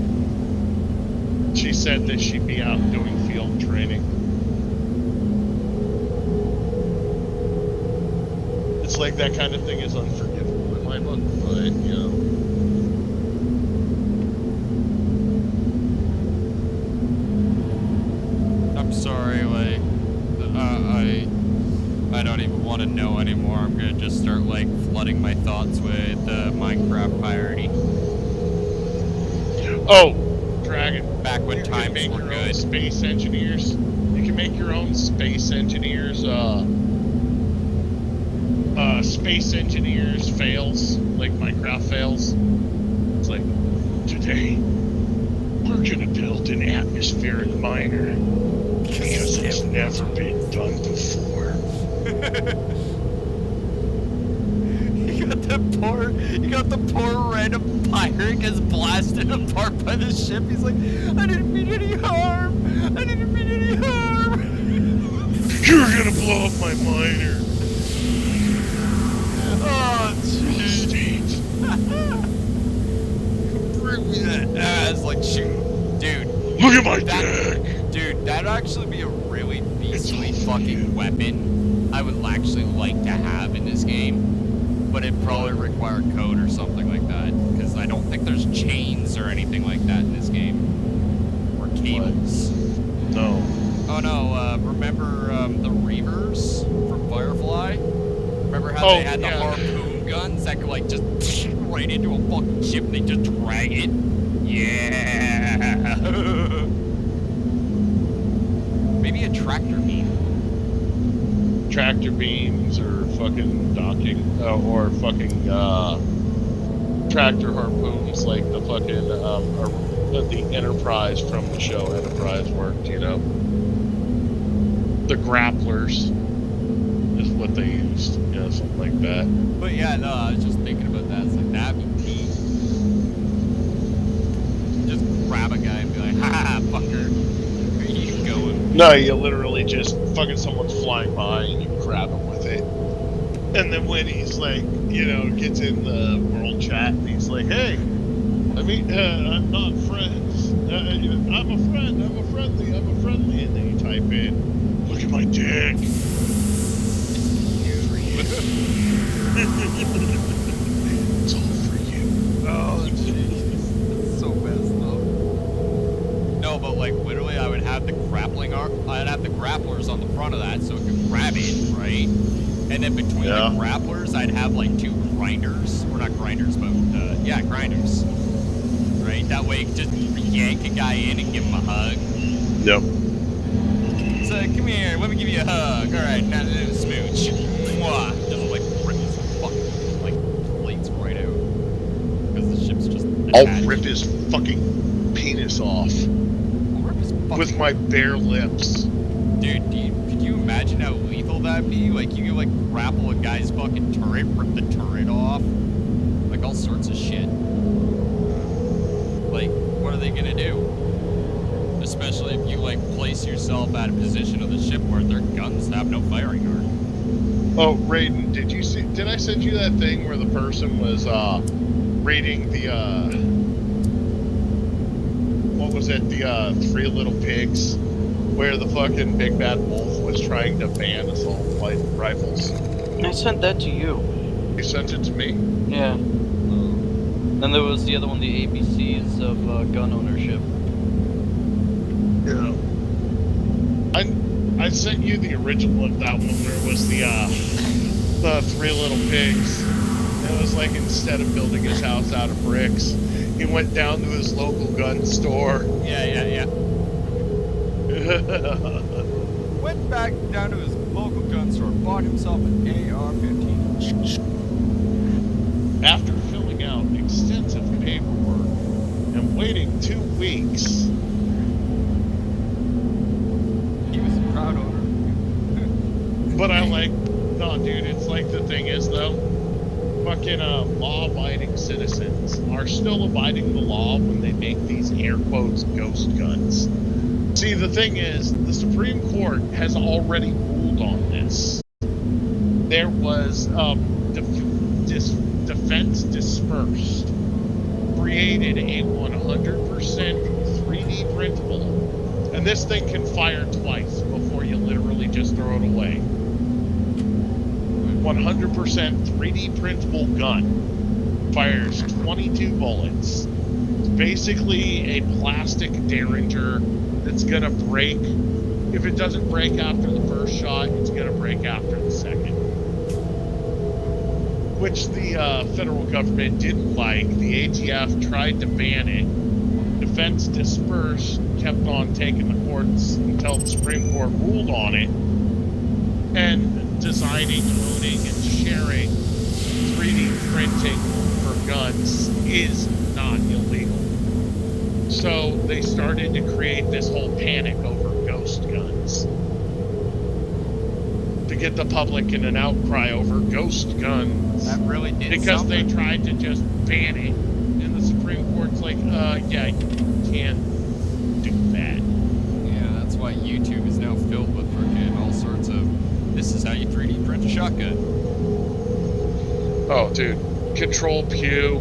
She said that she'd be out doing field training. It's like that kind of thing is unforgivable in my book, but
I'm sorry, like I don't even want to know anymore. I'm gonna just start like flooding my thoughts with Minecraft piracy.
Oh, Dragon.
Back when
You can
times
make
were
your own
good.
space engineers. You can make your own space engineers fails, like Minecraft fails. It's like, today, we're gonna build an atmospheric miner because it's never been done before.
You got the poor random pirate gets blasted apart by the ship. He's like, I didn't mean any harm. I didn't mean any harm.
You're gonna blow up my miner.
Oh, jeez. Bring me that ass, like shoot, dude.
Look at my dick.
Dude, that'd actually be a really beastly fucking weapon. I would actually like to have in this game. But it'd probably require code or something like that, because I don't think there's chains or anything like that in this game. Or cables.
No.
Oh no, remember the Reavers from Firefly? Remember how they had the harpoon guns that could like just right into a fucking ship and they just drag it? Yeah! Maybe a tractor beam.
Tractor beams or fucking docking or fucking tractor harpoons like the fucking the Enterprise from the show Enterprise worked, the grapplers is what they used, something like that.
But yeah, no, I was just thinking about that. It's like, that'd be neat. Just grab a guy and be like, ha, fucker, where you going?
No, you literally just fucking someone's flying by and you grab him with it. And then when he's like, gets in the world chat and he's like, hey, I'm not friends. I'm a friend, I'm a friendly. And then you type in, look at my dick. It's all for you.
Oh, jeez. That's so messed up. No, but like literally I would have the I'd have the grapplers on the front of that so it could grab it, right? And then between the grapplers, I'd have like two grinders. Or not grinders, but grinders. Right? That way you could just yank a guy in and give him a hug.
Yep.
So come here, let me give you a hug. Alright, now do a smooch. Mwah. Just like rip his fucking like plates right out. Because the ship's just
I'll rip his fucking penis off. With my bare lips.
Dude, could you imagine how lethal that'd be? Like, you could, like, grapple a guy's fucking turret, rip the turret off. Like, all sorts of shit. Like, what are they gonna do? Especially if you, like, place yourself at a position of the ship where their guns have no firing arc.
Oh, Raiden, did I send you that thing where the person was, reading the Was it the Three Little Pigs, where the fucking big bad wolf was trying to ban assault rifles?
I sent that to you.
You sent it to me?
Yeah. And there was the other one, the ABCs of gun ownership.
Yeah. I sent you the original of that one where it was the Three Little Pigs. And it was like, instead of building his house out of bricks, he went down to his local gun store.
Yeah. Went back down to his local gun store, bought himself an AR-15.
After filling out extensive paperwork and waiting 2 weeks,
He was a proud owner.
but no, dude, it's like the thing is though, fucking law-abiding citizens are still abiding the law when they make these air quotes ghost guns. See, the thing is, the Supreme Court has already ruled on this. There was Defense Dispersed created a 100% 3D printable, and this thing can fire twice before you literally just throw it away. 100% 3D printable gun fires 22 bullets. It's basically a plastic Derringer that's gonna break. If it doesn't break after the first shot, it's gonna break after the second. Which the federal government didn't like. The ATF tried to ban it. Defense Dispersed kept on taking the courts until the Supreme Court ruled on it. And designing, owning, and sharing 3D printing for guns is not illegal. So they started to create this whole panic over ghost guns. To get the public in an outcry over ghost guns.
That really did
Because
something.
they tried to just ban it. And the Supreme Court's like, yeah, you can't do that.
Yeah, that's why YouTube is now filled with freaking all sorts of, this is how you 3D print a shotgun.
Oh, dude. Control Pew.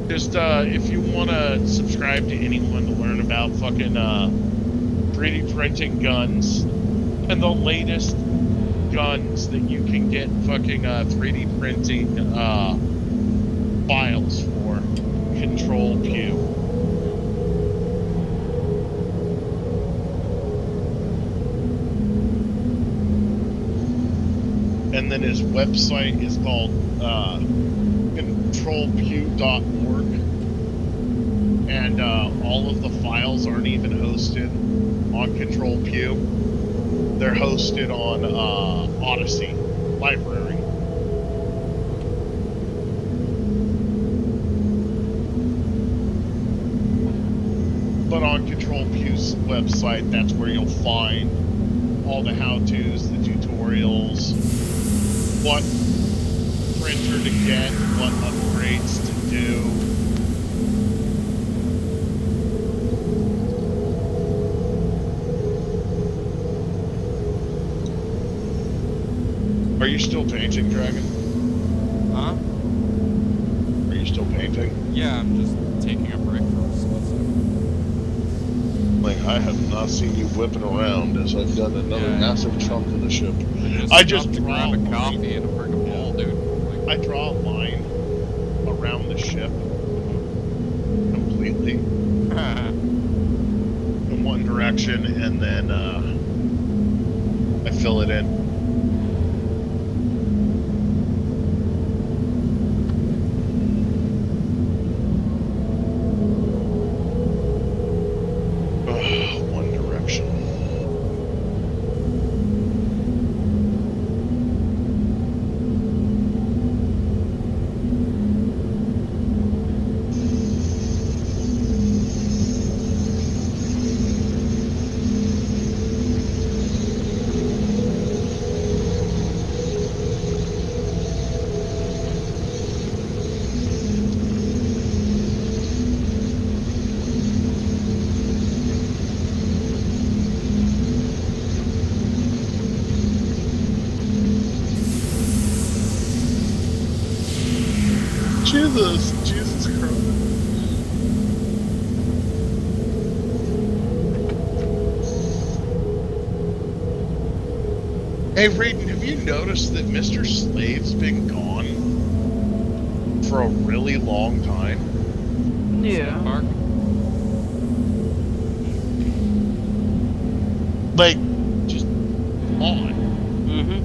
Just, if you want to subscribe to anyone to learn about fucking, 3D printing guns and the latest guns that you can get fucking, 3D printing, files for, Control Pew. And then his website is called controlpew.org, and all of the files aren't even hosted on Control Pew. They're hosted on Odyssey Library. But on Control Pew's website, that's where you'll find all the how-tos, the tutorials, what printer to get, what upgrades to do. Are you still painting, Dragon?
Huh?
Are you still painting?
Yeah, I'm just taking a break from split second.
Like, I have not seen you whipping around as I've done another
Yeah.
massive chunk of the ship.
I
just
stopped to
draw
grab a
a line.
coffee and a freaking bowl, dude.
I draw a line around the ship completely in one direction, and then I fill it in. One direction. Jesus Christ. Hey, Raiden, have you noticed that Mr. Slave's been gone for a really long time?
Yeah.
Park?
Like, just on.
Mm-hmm.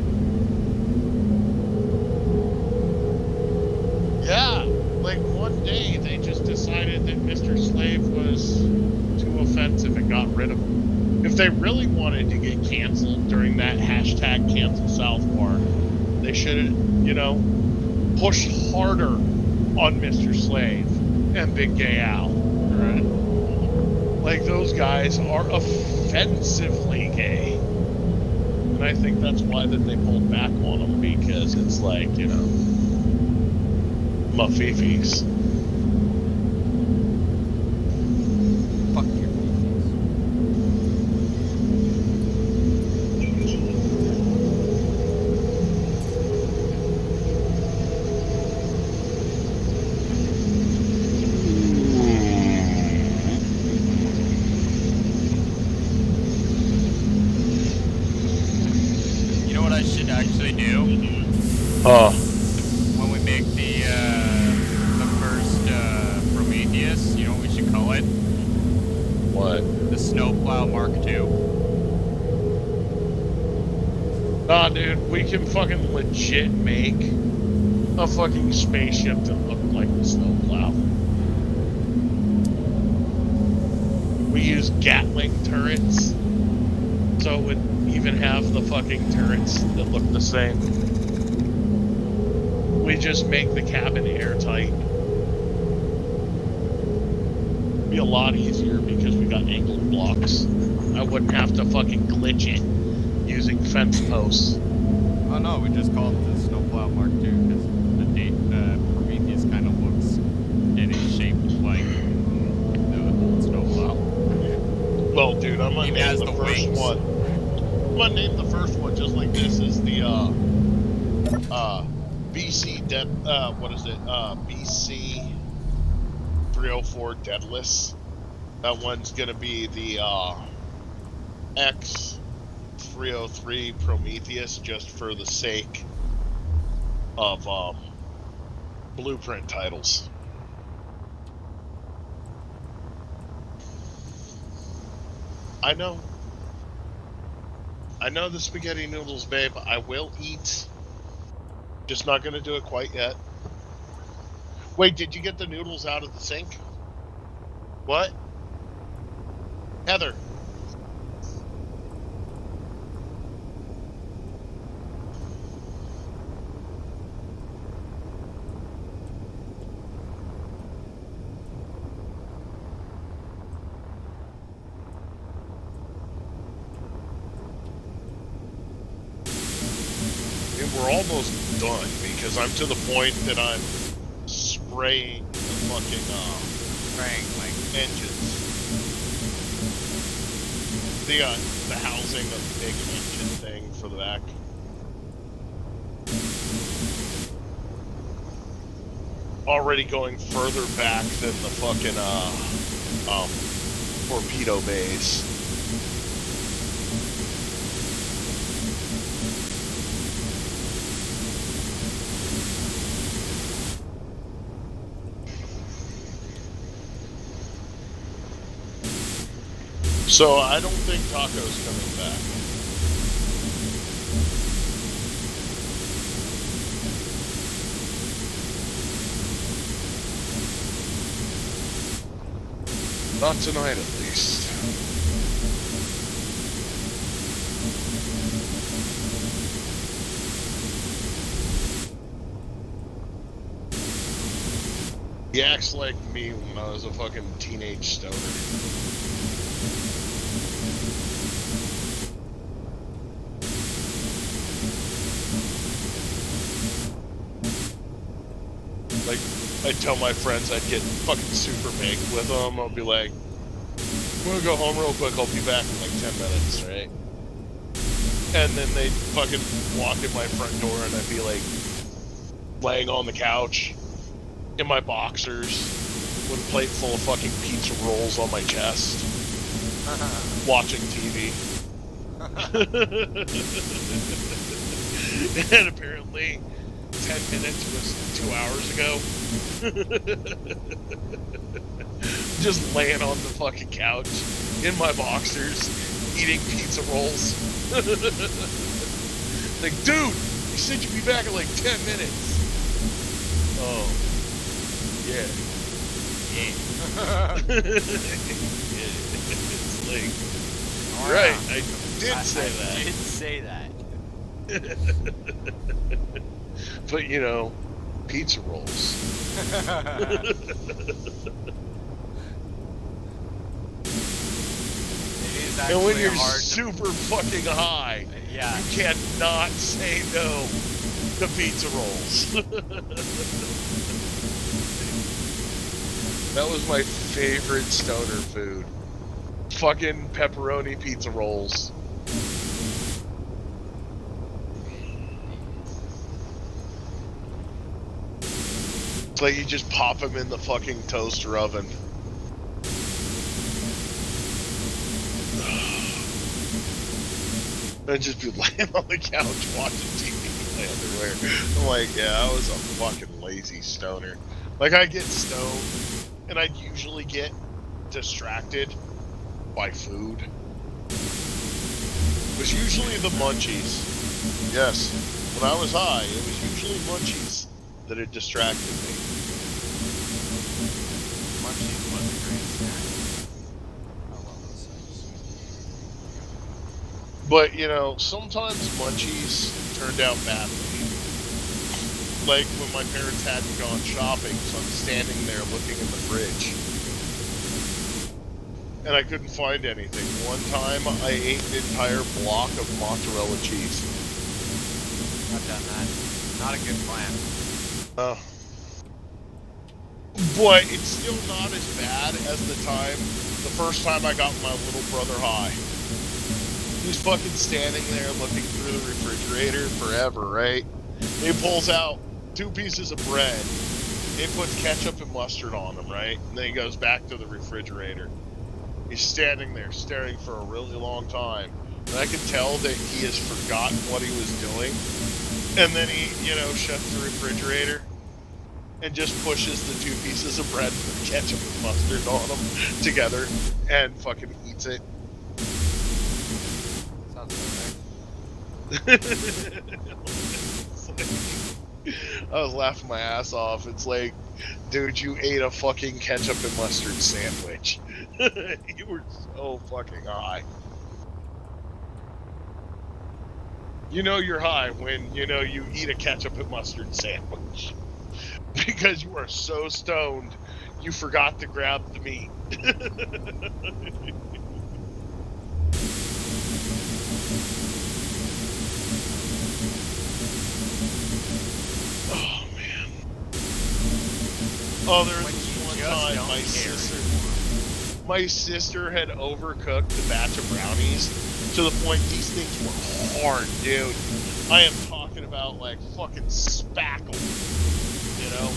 Yeah, like one day they just decided that Mr. Slave was too offensive and got rid of him. If they really wanted to get canceled during that hashtag cancel South Park, they should have, pushed harder on Mr. Slave and Big Gay Al.
Right.
Like, those guys are offensively gay. And I think that's why that they pulled back on them, because it's like, Mafifis.
Fuck your fifis. You know what I should actually do? When we make the first Prometheus, you know what we should call it?
What?
The Snowplow Mark II.
Nah, dude, we can fucking legit make a fucking spaceship that look like the snowplow. We use Gatling turrets, so it would even have the fucking turrets that look the same. We just make the cabin airtight. Be a lot easier because we got angled blocks. I wouldn't have to fucking glitch it using fence posts.
Oh no, we just call it the Snowplow Mark II because the Prometheus kind of looks and is shaped like the old Snowplow.
Well, dude, I'm gonna
Even
name
has
the
the
first
wings.
one. I'm gonna name the first one just like this is the BC BC 304 Deadless. That one's gonna be the X 303 Prometheus, just for the sake of blueprint titles. I know the spaghetti noodles, babe. I will eat. Just not gonna do it quite yet. Wait, did you get the noodles out of the sink? What? Heather. And we're almost done because I'm to the point that I'm spraying the fucking engines. The housing of the big engine thing for the back. Already going further back than the fucking torpedo bays. So I don't think Taco's coming back. Not tonight, at least. He acts like me when I was a fucking teenage stoner. Like, I'd tell my friends I'd get fucking super baked with them. I'll be like, I'm gonna go home real quick, I'll be back in like 10 minutes, right? And then they'd fucking walk in my front door and I'd be like, laying on the couch, in my boxers, with a plate full of fucking pizza rolls on my chest, watching TV. And apparently 10 minutes was 2 hours ago. Just laying on the fucking couch in my boxers, eating pizza rolls. Like, dude, you said you'd be back in like 10 minutes. Oh, yeah. It's like, right, I did say that.
I did say that.
But, you know, pizza rolls. And when you're super fucking high,
yeah,
you cannot say no to pizza rolls. That was my favorite stoner food. Fucking pepperoni pizza rolls. It's like you just pop them in the fucking toaster oven. I'd just be laying on the couch watching TV in my underwear. I'm like, yeah, I was a fucking lazy stoner. Like, I get stoned, and I'd usually get distracted by food. It was usually the munchies. Yes, when I was high, it was usually munchies that had distracted me.
Munchies was a great snack. I love those things.
But, you know, sometimes munchies turned out badly. Like when my parents hadn't gone shopping, so I'm standing there looking in the fridge. And I couldn't find anything. One time I ate an entire block of mozzarella cheese.
I've done that. Not a good plan.
But it's still not as bad as the first time I got my little brother high. He's fucking standing there looking through the refrigerator forever, right? He pulls out 2 pieces of bread. He puts ketchup and mustard on them, right? And then he goes back to the refrigerator. He's standing there staring for a really long time. And I could tell that he has forgotten what he was doing. And then he, you know, shuts the refrigerator and just pushes the 2 pieces of bread with ketchup and mustard on them together and fucking eats it.
Sounds about right.
I was laughing my ass off. It's like, dude, you ate a fucking ketchup and mustard sandwich. You were so fucking high. You know you're high when, you know, you eat a ketchup and mustard sandwich. Because you are so stoned, you forgot to grab the meat. Oh, man. Oh, there was this one time my sister had overcooked the batch of brownies to the point these things were hard, dude. I am talking about like fucking spackle, you know,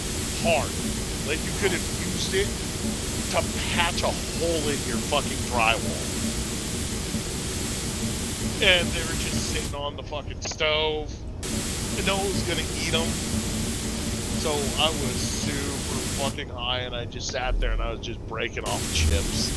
hard. Like you could have used it to patch a hole in your fucking drywall. And they were just sitting on the fucking stove, and no one was gonna eat them. So I was super fucking high, and I just sat there and I was just breaking off chips.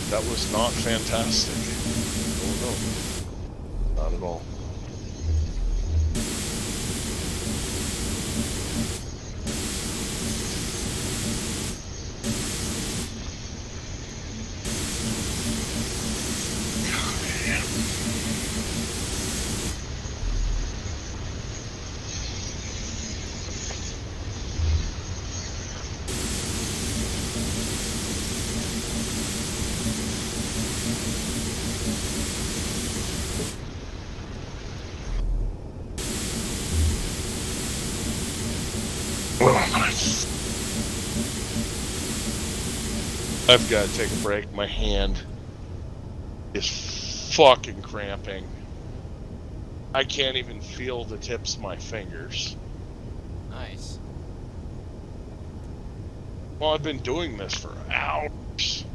That was not fantastic. Oh no, not at all. I've got to take a break. My hand is fucking cramping. I can't even feel the tips of my fingers.
Nice.
Well, I've been doing this for hours.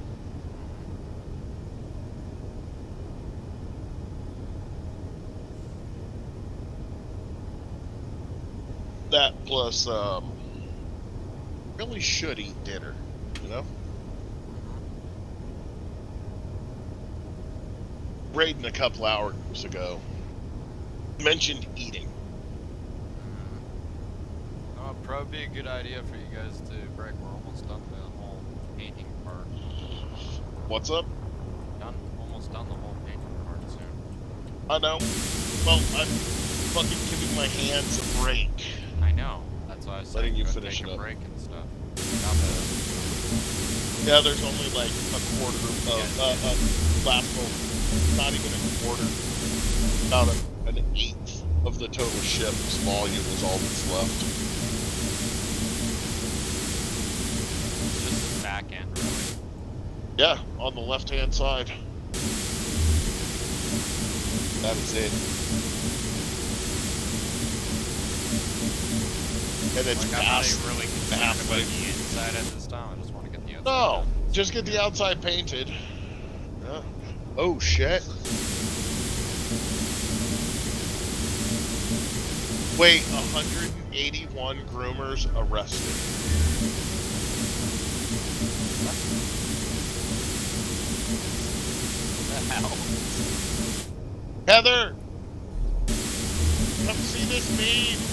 That plus, really should eat dinner, you know? Raiden a couple hours ago mentioned eating.
Oh, it'd probably be a good idea for you guys to break. We're almost done the whole painting part.
What's up?
Almost done the whole painting part soon.
I know. Well, I'm fucking giving my hands a break.
I know. That's why I was
Letting
saying
you
go
finish
take
it
a
up.
break and stuff.
Yeah, there's only like a quarter of last one. Not even a quarter. About an eighth of the total ship's volume is all that's left.
Just the back end, really.
Yeah, on the left-hand side. That is it. And it's
Like, I'm not
past
even really concerned
halfway.
about the inside at this time. I just want to get the outside.
No,
done.
just get the outside painted. Yeah. Oh shit. Wait, 181 groomers arrested.
What the hell?
Heather! Come see this meme!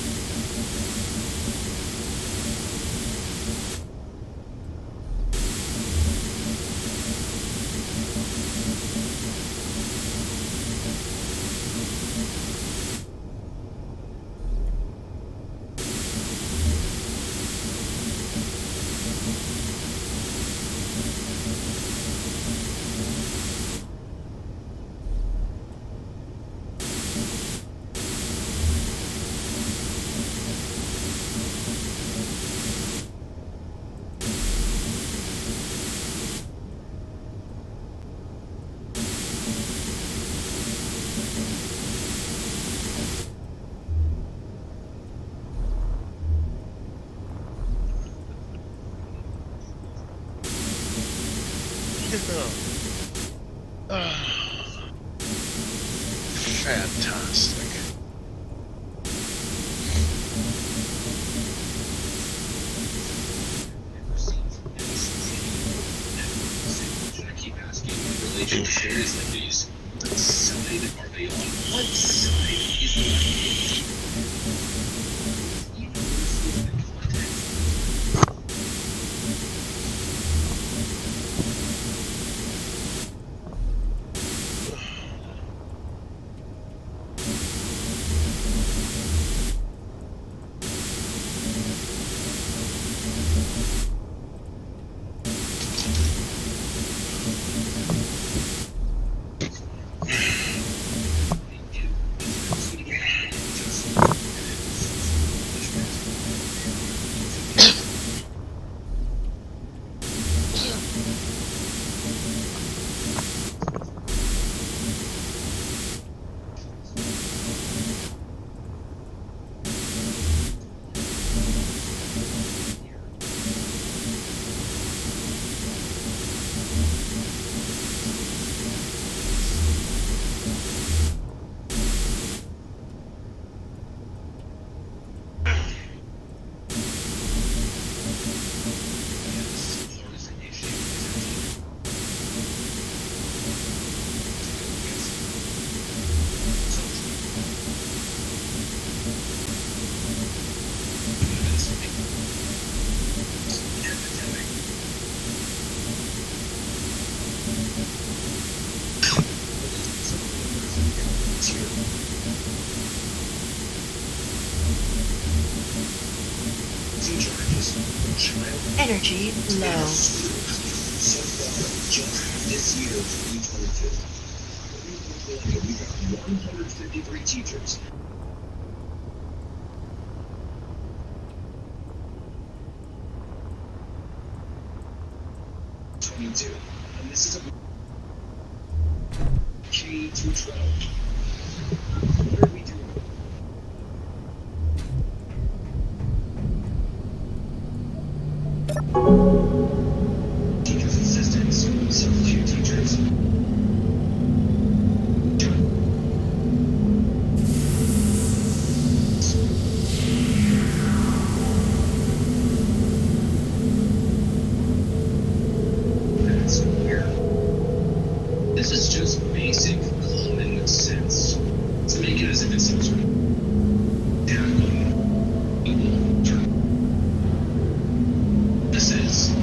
Fantastic.
Should I keep asking in relation to shares like these? What side are they on? What side is the
Energy low.
This year, 2022. We got 153 teachers. And this is a K-12. What are we doing? if it's some sort of tackling term. This is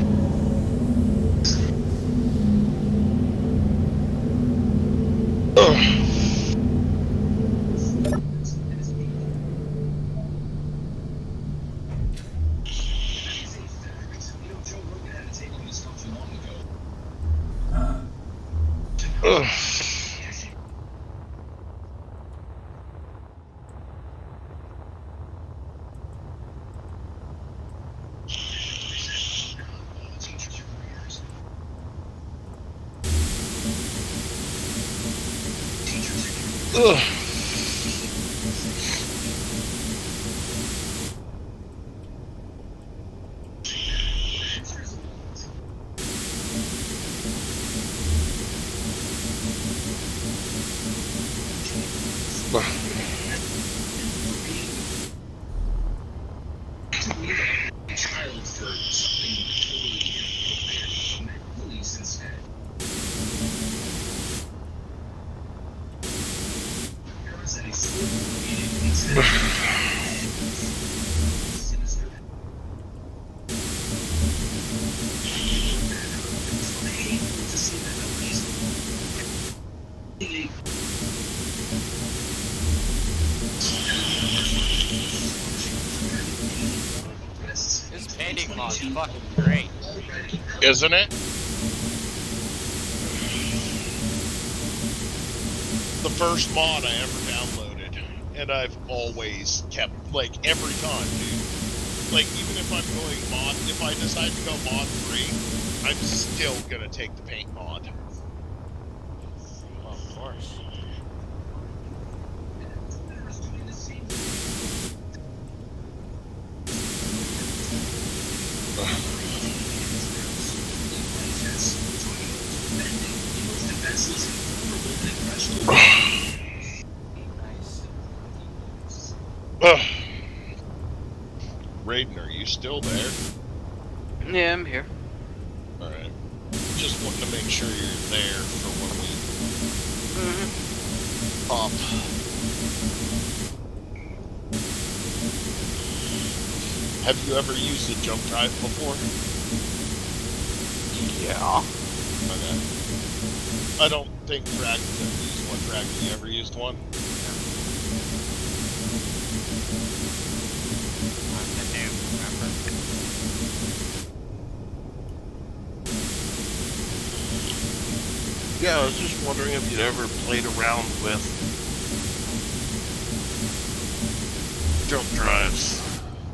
child for something totally inappropriate. Police instead. Parents at a school meeting instead. Sinister. It's painful to see that
This painting mod's fucking great.
Isn't it? The first mod I ever downloaded, and I've always kept, like, every time, dude. Like, even if I'm going mod, if I decide to go mod 3, I'm still gonna take the paint mod.
Well, of course.
Raiden, are you still there?
Yeah, I'm here.
Alright. Just wanting to make sure you're there for when we pop. Have you ever used a jump drive before?
Yeah.
Okay. I don't think Dragon's ever used one. Dragon, you ever used one?
I'm the noob, remember?
Yeah, I was just wondering if you'd ever played around with jump drives.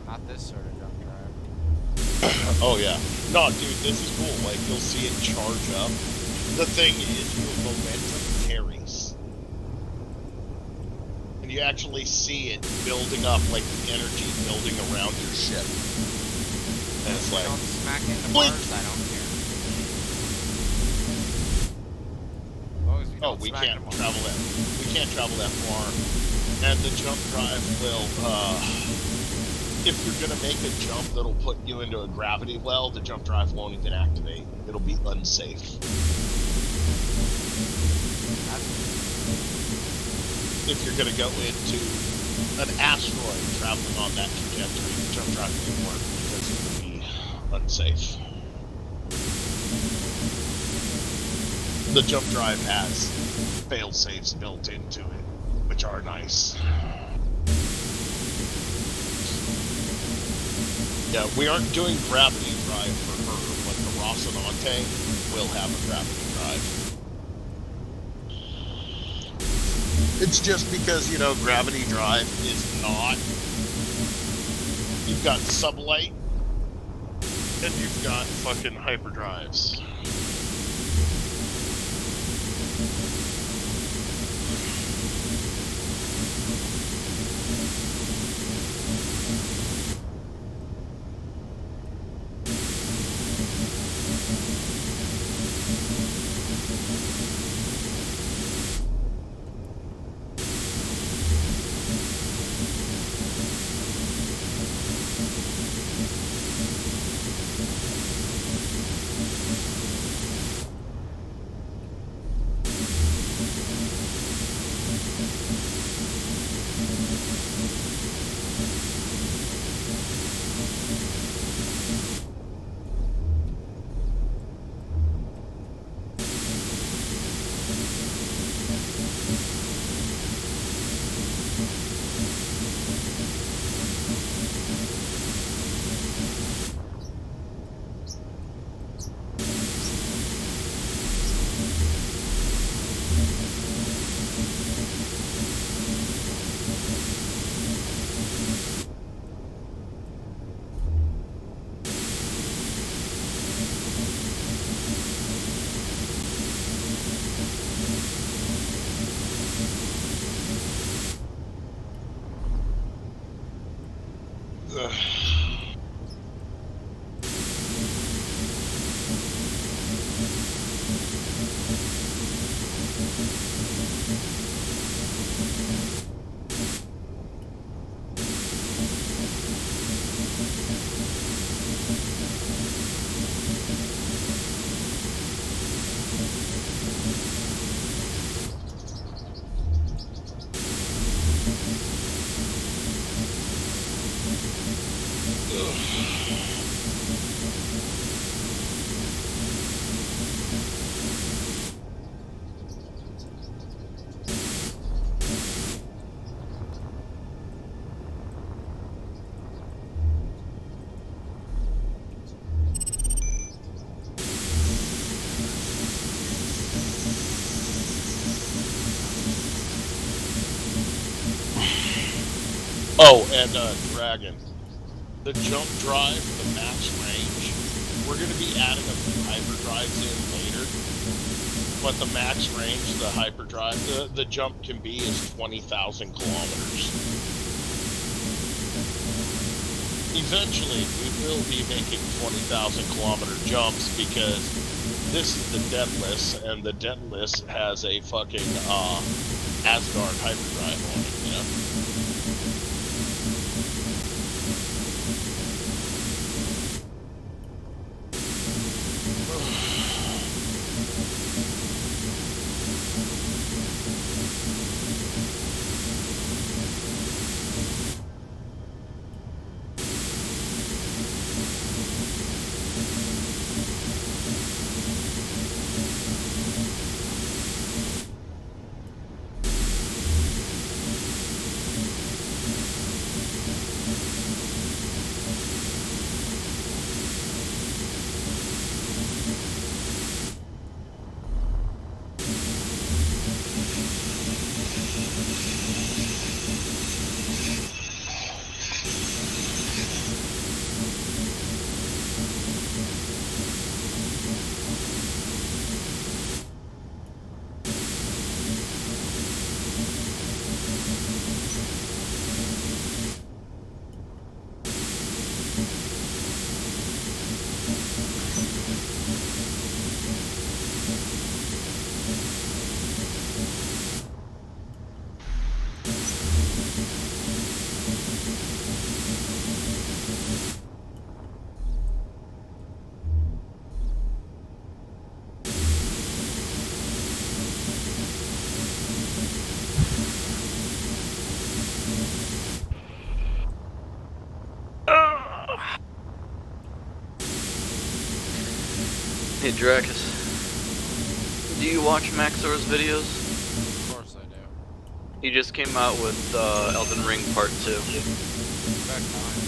Not this sort of jump drive.
Oh yeah. No, dude, this is cool. Like, you'll see it charge up. The thing is, your momentum carries. And you actually see it building up, like the energy building around your ship. And it's like,
Don't smack into
Blink.
Mars, I don't care. As long as we
oh,
don't
we
smack
can't
into Mars.
travel that. We can't travel that far. And the jump drive will, if you're gonna make a jump that'll put you into a gravity well, the jump drive won't even activate. It'll be unsafe. If you're gonna go into an asteroid traveling on that trajectory, the jump drive won't work because it will be unsafe. The jump drive has fail safes built into it, which are nice. Yeah, we aren't doing gravity drive for her, but the Rocinante will have a gravity drive. It's just because, you know, gravity drive is not... You've got sublight, and you've got fucking hyperdrives. Oh, and Dragon. The jump drive, the max range, we're going to be adding a few hyperdrives in later. But the max range, the hyperdrive, the jump can be is 20,000 kilometers. Eventually, we will be making 20,000 kilometer jumps because this is the Deadless, and the Deadless has a fucking Asgard hyperdrive on it, you know?
Hey Dracus, do you watch Maxor's videos?
Of course I do.
He just came out with Elden Ring Part 2.
Back time.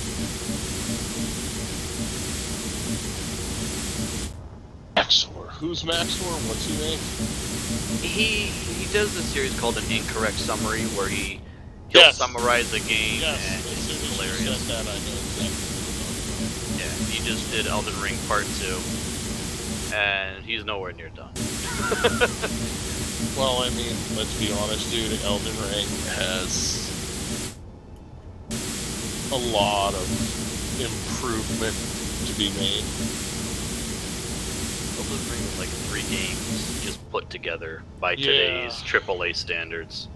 Maxor. Who's Maxor? What's he make?
He does this series called An Incorrect Summary, where he'll
Yes.
summarize a game,
Yes,
and
as soon
it's
as you
hilarious.
said that, I know exactly what
Yeah, he just did Elden Ring Part 2, and he's nowhere near done.
you're talking about. Well, I mean, let's be honest, dude. Elden Ring has a lot of improvement to be made.
Elden Ring is like 3 games just put together by
Yeah.
today's AAA standards.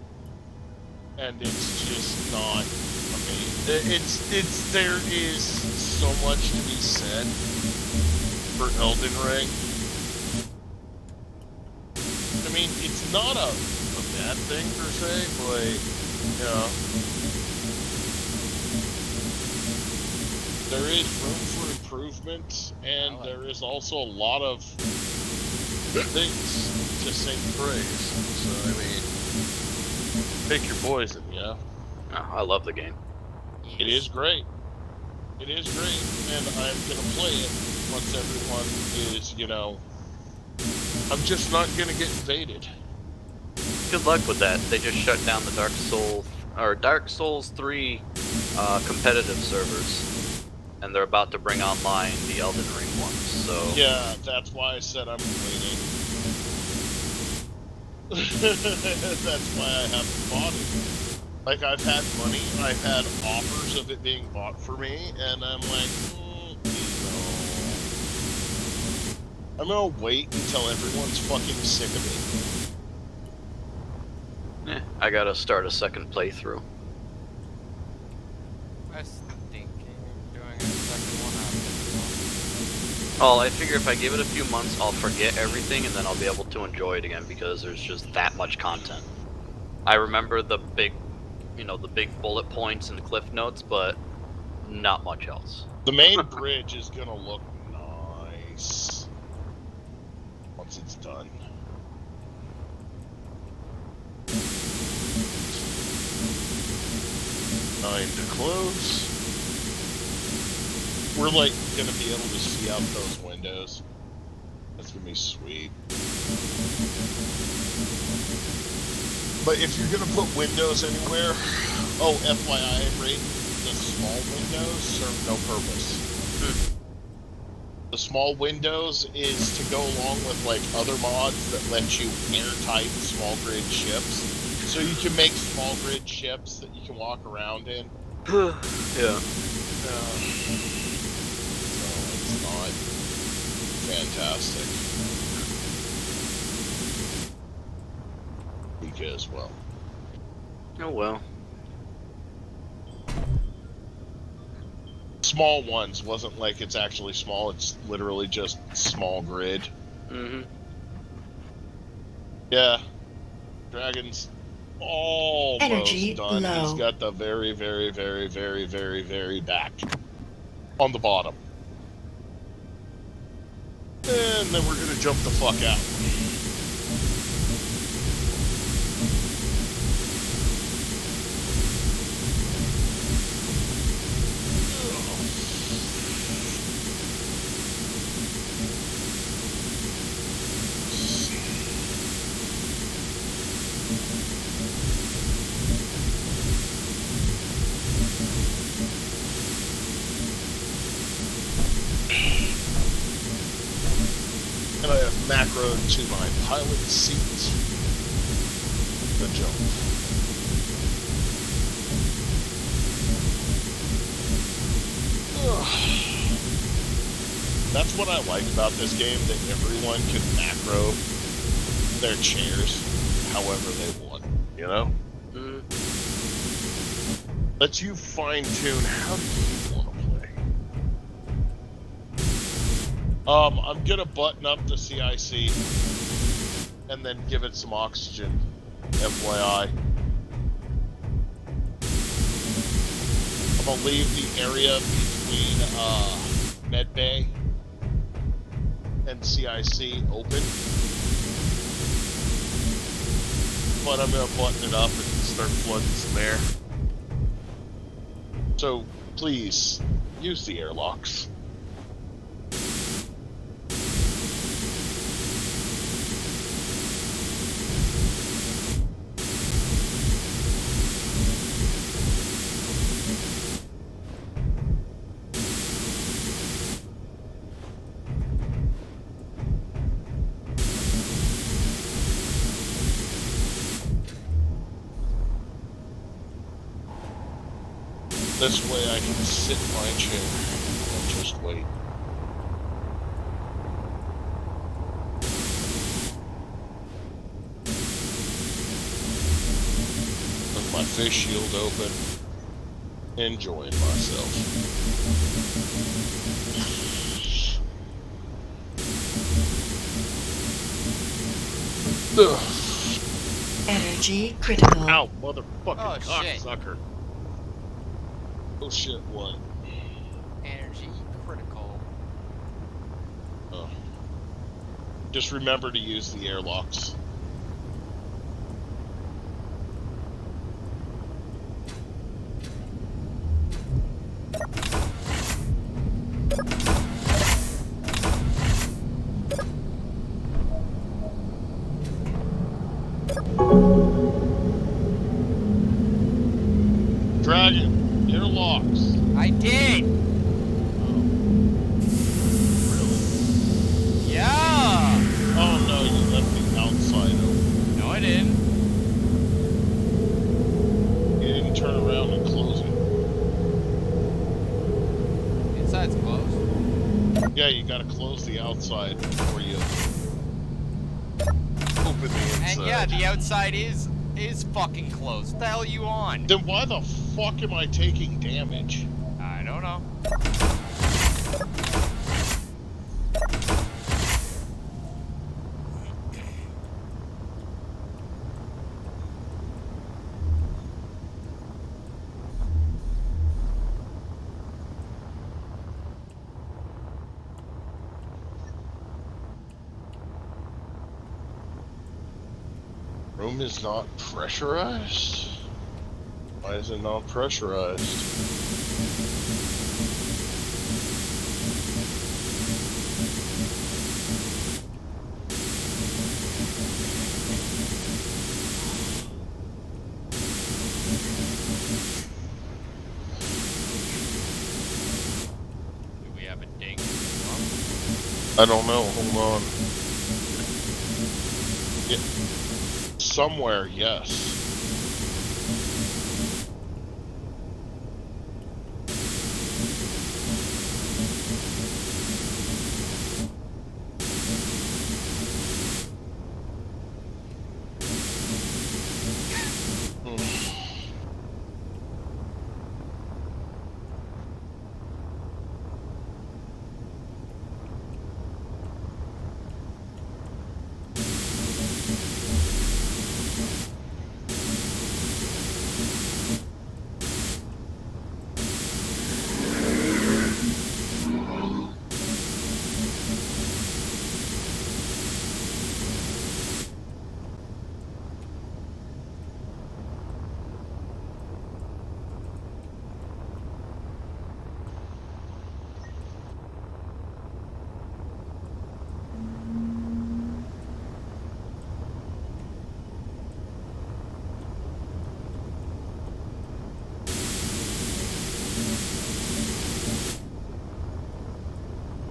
And it's just not amazing. There is so much to be said for Elden Ring. I mean, it's not a bad thing per se, but, you know, there is room for improvement, and there is also a lot of things to sing praise. So, I mean, pick your poison, you know?
Oh, I love the game.
It is great. It is great, and I'm gonna play it once everyone is, you know... I'm just not gonna get invaded.
Good luck with that. They just shut down the Dark Souls 3 competitive servers, and they're about to bring online the Elden Ring ones. So
Yeah, that's why I said I'm waiting. That's why I haven't bought it. Like, I've had money, I've had offers of it being bought for me, and I'm like, no. I'm gonna wait until everyone's fucking sick of it.
I gotta start a second playthrough.
I was thinking of doing a second one after this
Oh, I figure if I give it a few months, I'll forget everything, and then I'll be able to enjoy it again because there's just that much content. I remember the big, the big bullet points and cliff notes, but not much else.
The main bridge is gonna look nice once it's done. Nine to close. We're like gonna be able to see out those windows. That's gonna be sweet. But if you're gonna put windows anywhere, oh, FYI, Brayden, the small windows serve no purpose. The small windows is to go along with like other mods that let you airtight small grid ships, so you can make small grid ships that you can walk around in.
Yeah.
So it's not fantastic. Because, well,
Oh well.
small ones wasn't like it's actually small, it's literally just small grid.
Mm-hmm.
Yeah. Dragon's almost
Energy
done.
low.
He's got the very, very, very, very, very, very back on the bottom. And then we're gonna jump the fuck out. And I have macroed to my pilot seat. The jump. Ugh. That's what I like about this game, that everyone can macro their chairs however they want, you know?
Mm.
Lets you fine-tune how do you want to play. I'm gonna button up the CIC and then give it some oxygen, FYI. I'm gonna leave the area between Medbay and CIC open, but I'm gonna button it up and start flooding some air. So please use the airlocks. This way I can sit in my chair and just wait. With my face shield open, enjoying myself. Ugh.
Energy critical.
Ow, motherfucking
Oh, shit.
cocksucker. Oh shit, what?
Energy critical.
Oh. Just remember to use the airlocks. Dragon, airlocks.
I did! Yeah!
Oh no, you left the outside open.
No, I didn't.
You didn't turn around and close it.
Inside's closed.
Yeah, you gotta close the outside before you open the inside.
And yeah, the outside is fucking closed. What the hell are you on?
Then why the fuck am I taking damage?
I don't know.
Room is not pressurized? Why is it not pressurized? I don't know. Hold on. Yeah. Somewhere, yes.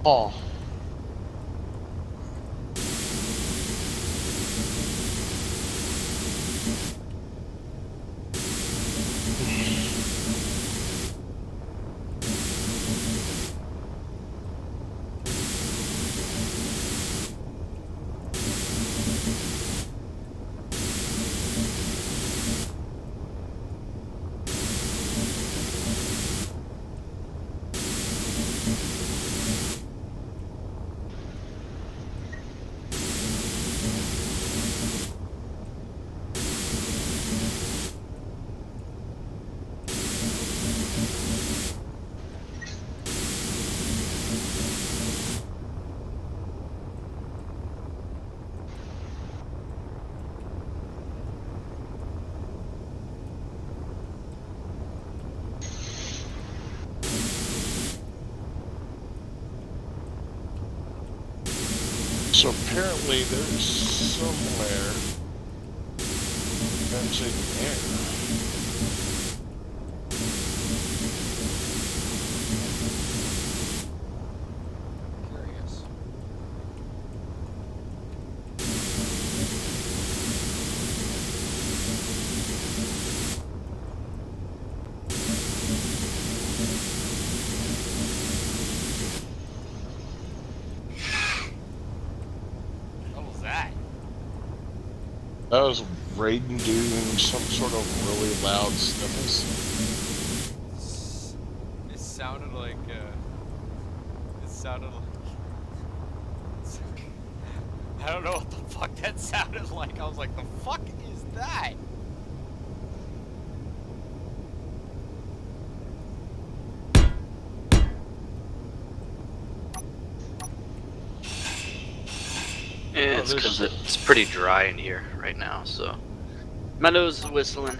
Oh. So apparently there's somewhere that's in air.
Curious. What was that?
That was Raiden doing some sort of really loud sniffles.
It sounded like, I don't know what the fuck that sounded like. I was like, the fuck is that?
Yeah, it's because it's pretty dry in here right now, so my nose is whistling.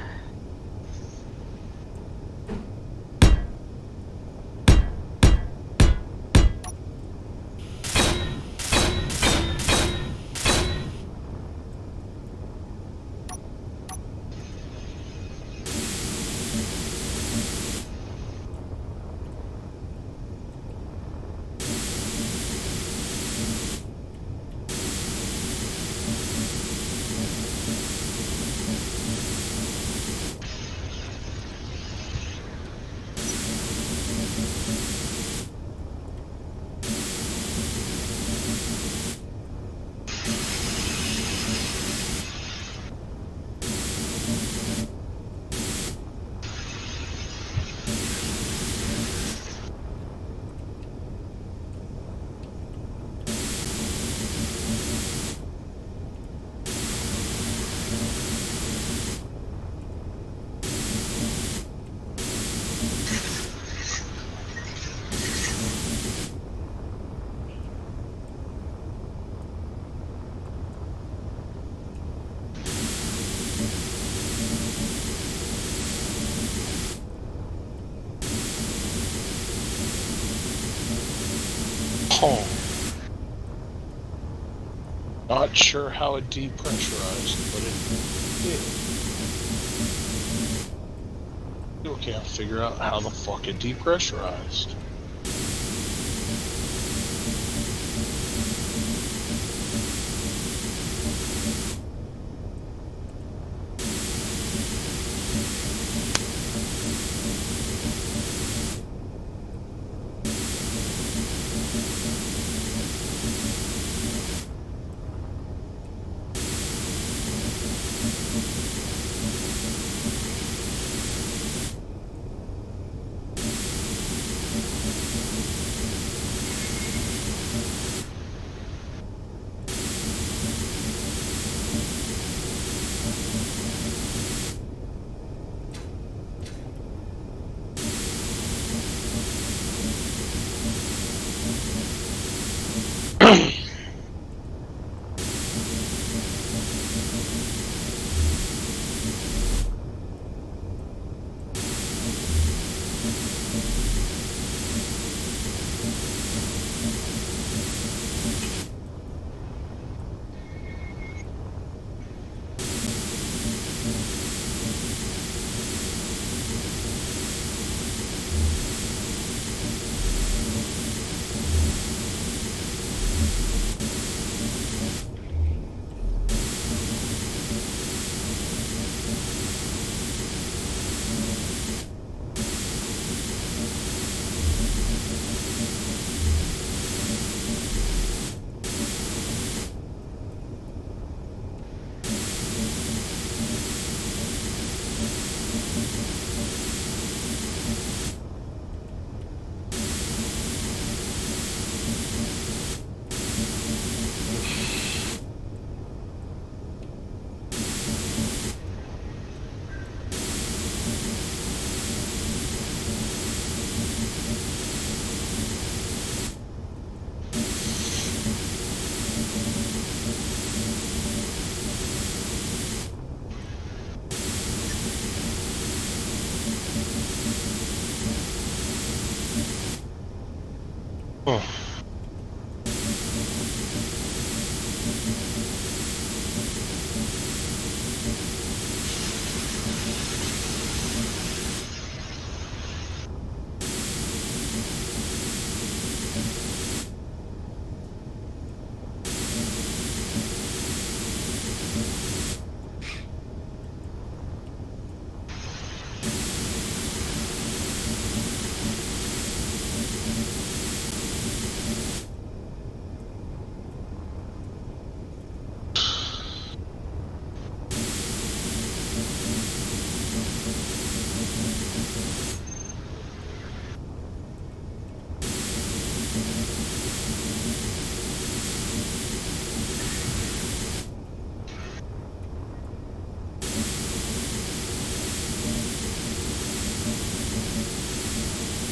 Oh. Not sure how it depressurized, but it did. Okay, I'll figure out how the fuck it depressurized.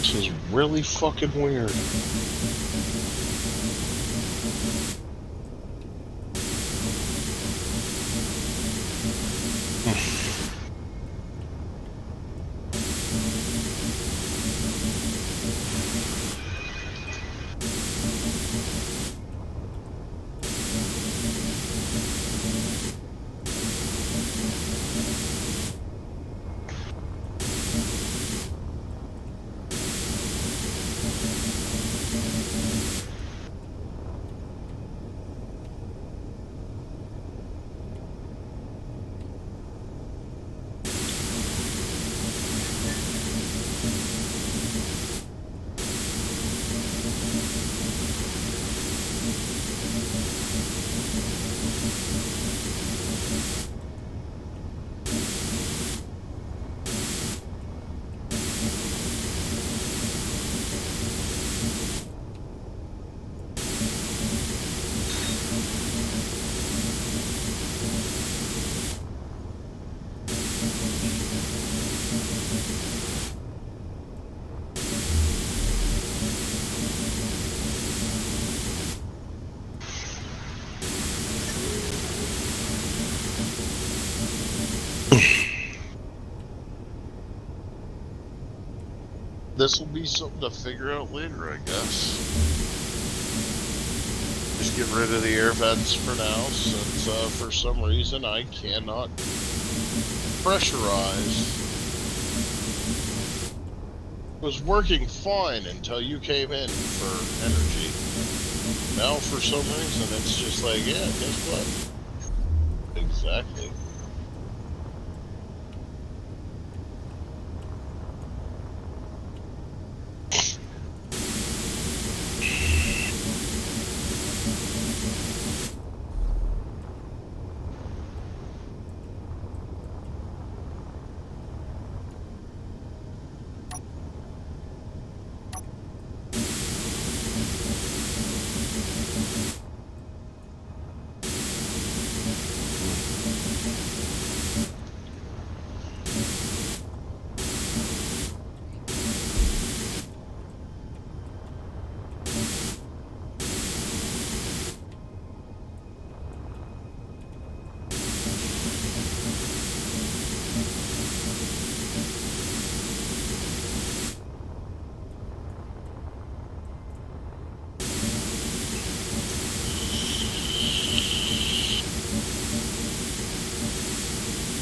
This is really fucking weird. This will be something to figure out later, I guess. Just get rid of the air vents for now, since for some reason I cannot pressurize. It was working fine until you came in for energy. Now for some reason it's just like, yeah, guess what? Exactly.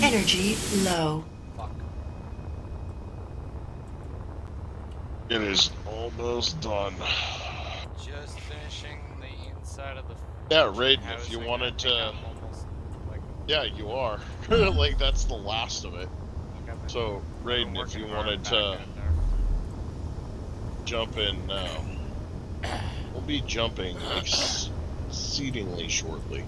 Energy low.
Fuck.
It is almost done.
Just finishing the inside of the.
Yeah, Raiden, if
housing.
you
I
wanted
think
to...
I'm almost, like,
Yeah, you are. Like, that's the last of it.
okay, but
So,
we're
Raiden, if
working
you
hard
wanted
back
to
in there.
jump in now. We'll be jumping exceedingly shortly.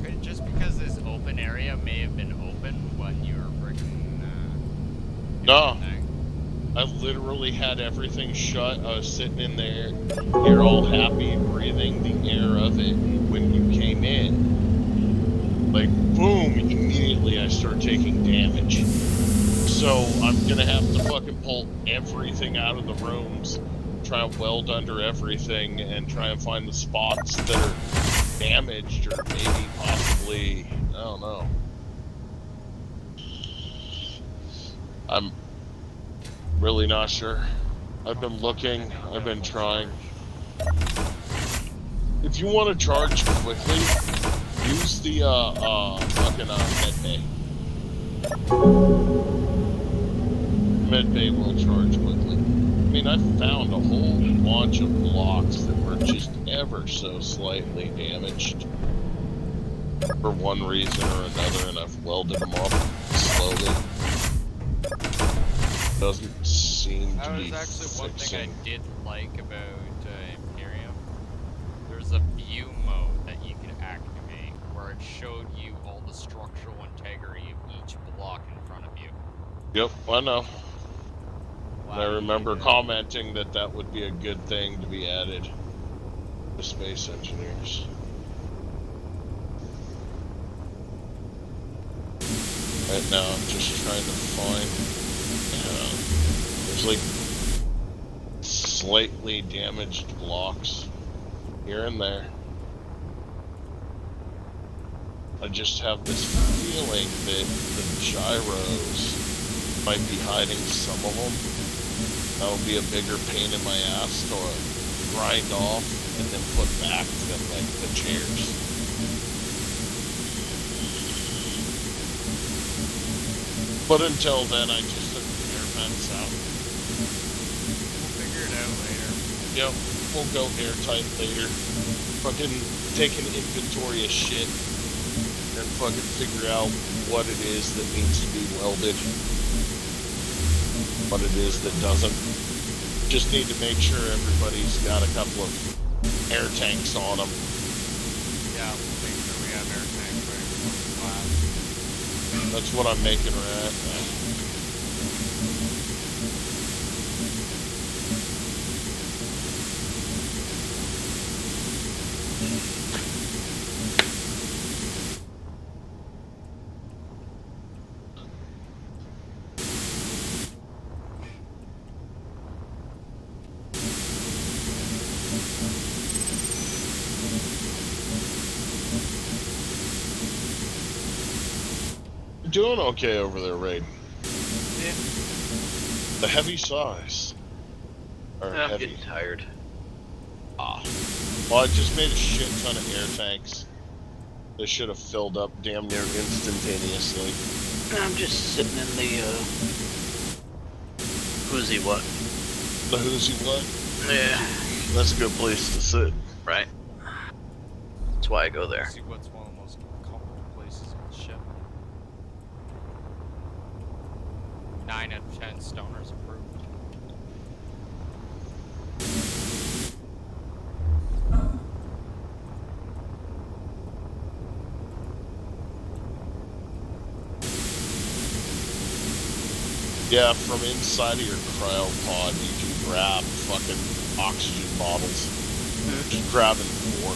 Could just because this open area may have been open when you were freaking.
No. I literally had everything shut. I was sitting in there. You're all happy, breathing the air of it. And when you came in, like, boom, immediately I start taking damage. So I'm gonna have to fucking pull everything out of the rooms, try and weld under everything, and try and find the spots that are damaged or maybe possibly, I don't know. I'm really not sure. I've been looking, I've been trying. If you want to charge quickly, use the fucking med bay. Med bay will charge quickly. I mean, I found a whole bunch of blocks that were just ever so slightly damaged for one reason or another, and I've welded them up slowly. Doesn't seem to
That
be
was actually one thing
fixing.
I did like about Imperium. There's a view mode that you could activate where it showed you all the structural integrity of each block in front of you.
Yep, I know. And I
Wow.
remember commenting that that would be a good thing to be added to space engineers. Right now, I'm just trying to find. There's like slightly damaged blocks here and there. I just have this feeling that the gyros might be hiding some of them. That'll be a bigger pain in my ass to grind off and then put back than like the chairs. But until then, I just took the air vents out.
We'll figure it out later.
Yep, we'll go airtight later. Fucking take an inventory of shit and fucking figure out what it is that needs to be welded. What it is that doesn't. Just need to make sure everybody's got a couple of air tanks on them.
Yeah, we'll make sure we have air tanks ready for the class.
That's what I'm making her at. Doing okay over there, Raid.
Yeah.
The heavy size. Or
I'm
heavy.
getting tired.
Well, I just made a shit ton of air tanks. They should have filled up damn near instantaneously.
I'm just sitting in the, whoozy what?
The who's what?
Yeah.
That's a good place to sit.
Right. That's why I go there.
See what's one of the most comfortable places on the ship. 9 out of 10 stoners approved.
Yeah, from inside of your cryopod, you can grab fucking oxygen bottles. Just grabbing 4.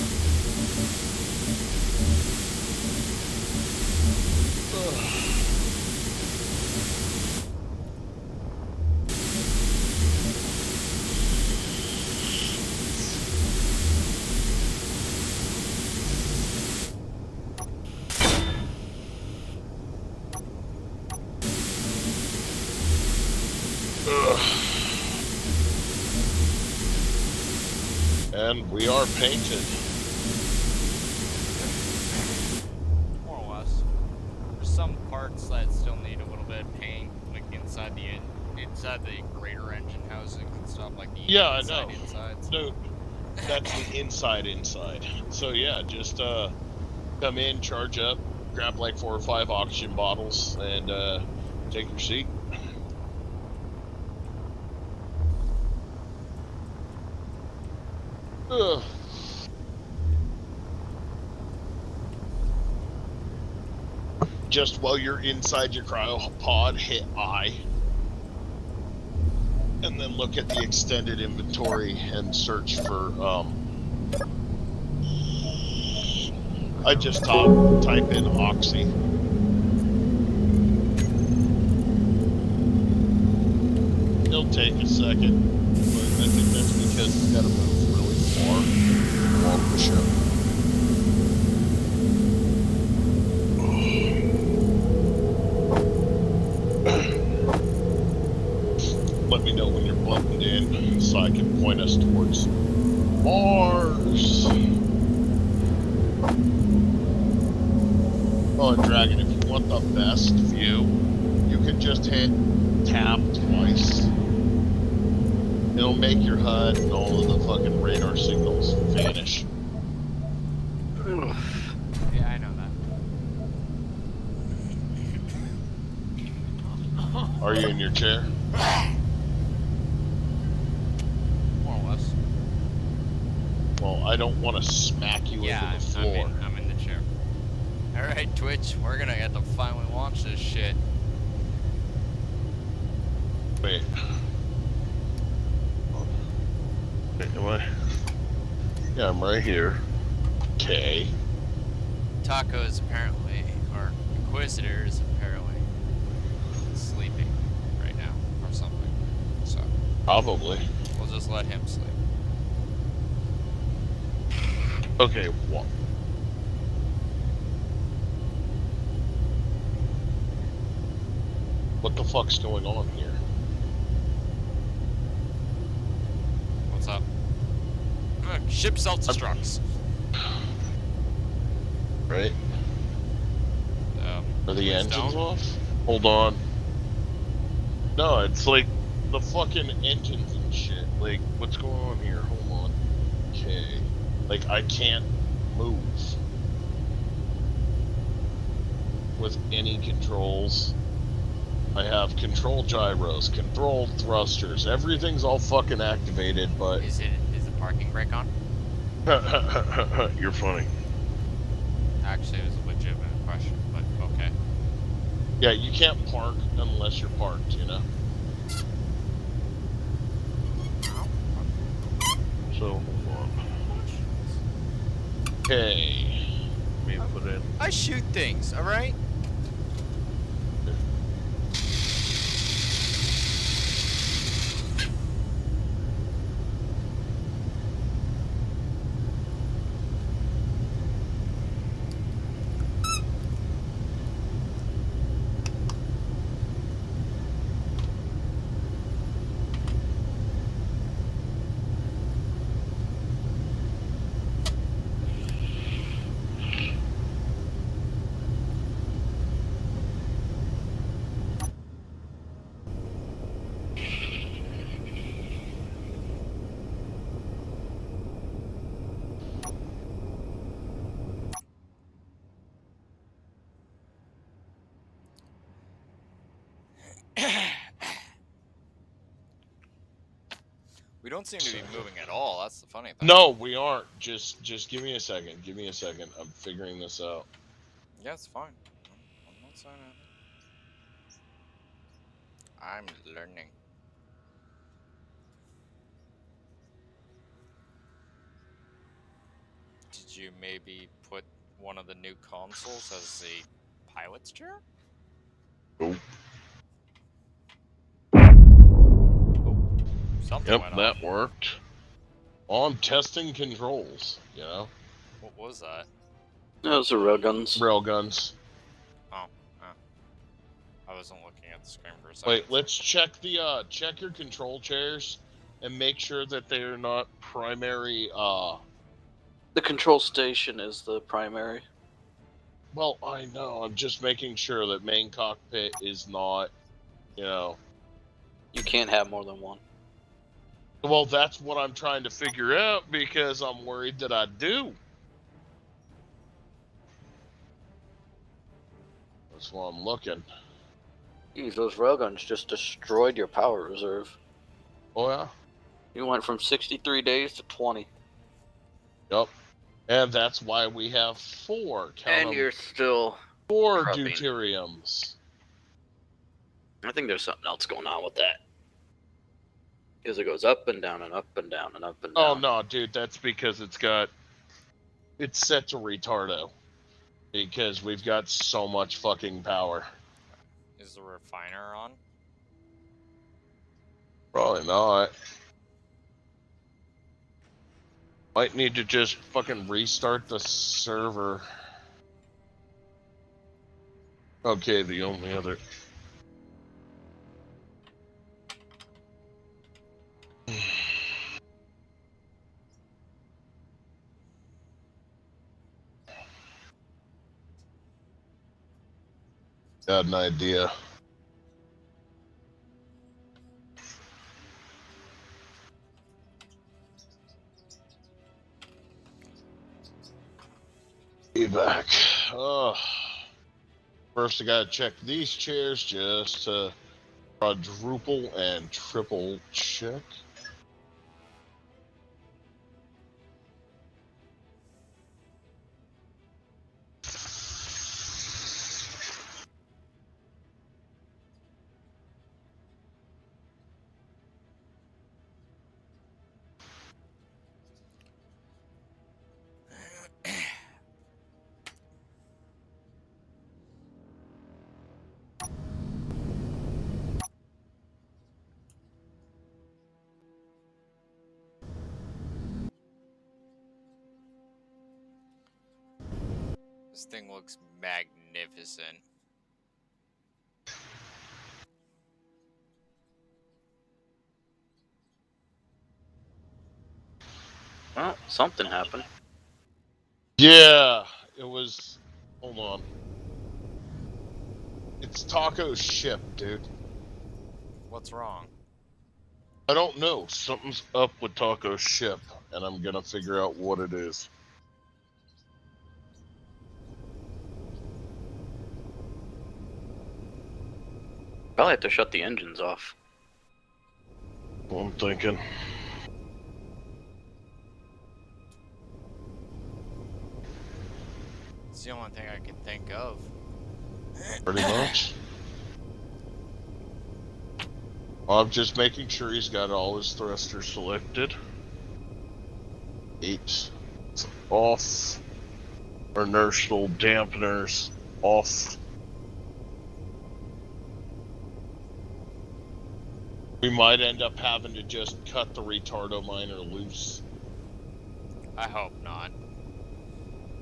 And we are painted.
More or less. There's some parts that still need a little bit of paint, like inside the greater engine housing and stuff, like the
Yeah, I
inside
know.
insides.
No, that's the inside. So yeah, just come in, charge up, grab like 4 or 5 oxygen bottles, and take your seat. Ugh. Just while you're inside your cryopod, hit I. And then look at the extended inventory and search for, I just type in Oxy. It'll take a second, but I think that's because it's got to move really far along the ship. know when you're buttoned in, so I can point us towards Mars. Oh, and Dragon, if you want the best view, you can just hit tab twice. It'll make your HUD and all of the fucking radar signals vanish.
Yeah, I know that.
Are you in your chair?
More or less.
Well, I don't want to smack you
Yeah,
into the floor.
I'm in the chair. Alright, Twitch, we're gonna get to finally launch this shit.
Wait. Wait, am I? Yeah, I'm right here. Okay.
Taco is apparently, or Inquisitor is apparently sleeping right now, or something. So,
Probably.
we'll just let him sleep.
Okay, what? What the fuck's going on here?
What's up? Ship self-destructs.
Right? Are the
please
engines
don't.
off? Hold on. No, it's like the fucking engines and shit. Like, what's going on here? Hold on. Okay. Like, I can't move with any controls. I have control gyros, control thrusters. Everything's all fucking activated, but
Is the parking brake on?
you're funny.
Actually, it was a legitimate question, but okay.
Yeah, you can't park unless you're parked, you know? So, hold on. Okay. Let me put in.
I shoot things, alright? We don't seem to be moving at all, that's the funny thing.
No, we aren't. Just give me a second. Give me a second. I'm figuring this out.
Yeah, it's fine. I'm not saying anything. I'm learning. Did you maybe put one of the new consoles as the pilot's chair?
Nope.
Something
Yep,
went
that
off.
worked. On testing controls, you know?
What was that?
Those are railguns.
Railguns.
Oh, I wasn't looking at the screen for a second.
Wait, let's check the check your control chairs and make sure that they are not primary
The control station is the primary.
well, I know, I'm just making sure that main cockpit is not, you know.
You can't have more than one.
Well, that's what I'm trying to figure out because I'm worried that I do. That's why I'm looking.
Geez, those railguns just destroyed your power reserve.
Oh yeah?
You went from 63 days to 20.
Yep. And that's why we have 4. Count
And
'em,
you're still
4
prepping.
deuteriums.
I think there's something else going on with that. Because it goes up and down and up and down and up and down.
Oh no, dude, that's because it's set to retardo. Because we've got so much fucking power.
Is the refiner on?
Probably not. Might need to just fucking restart the server. Okay, the only other... Got an idea. Be back. First I gotta check these chairs just to quadruple and triple check.
This thing looks magnificent.
Well, something happened.
Yeah, it was. Hold on. It's Taco's ship, dude.
What's wrong?
I don't know. Something's up with Taco's ship, and I'm gonna figure out what it is.
Probably have to shut the engines off.
What I'm thinking.
It's the only thing I can think of.
Pretty much. Well, I'm just making sure he's got all his thrusters selected. 8 off. Inertial dampeners off. We might end up having to just cut the retardo miner loose.
I hope not.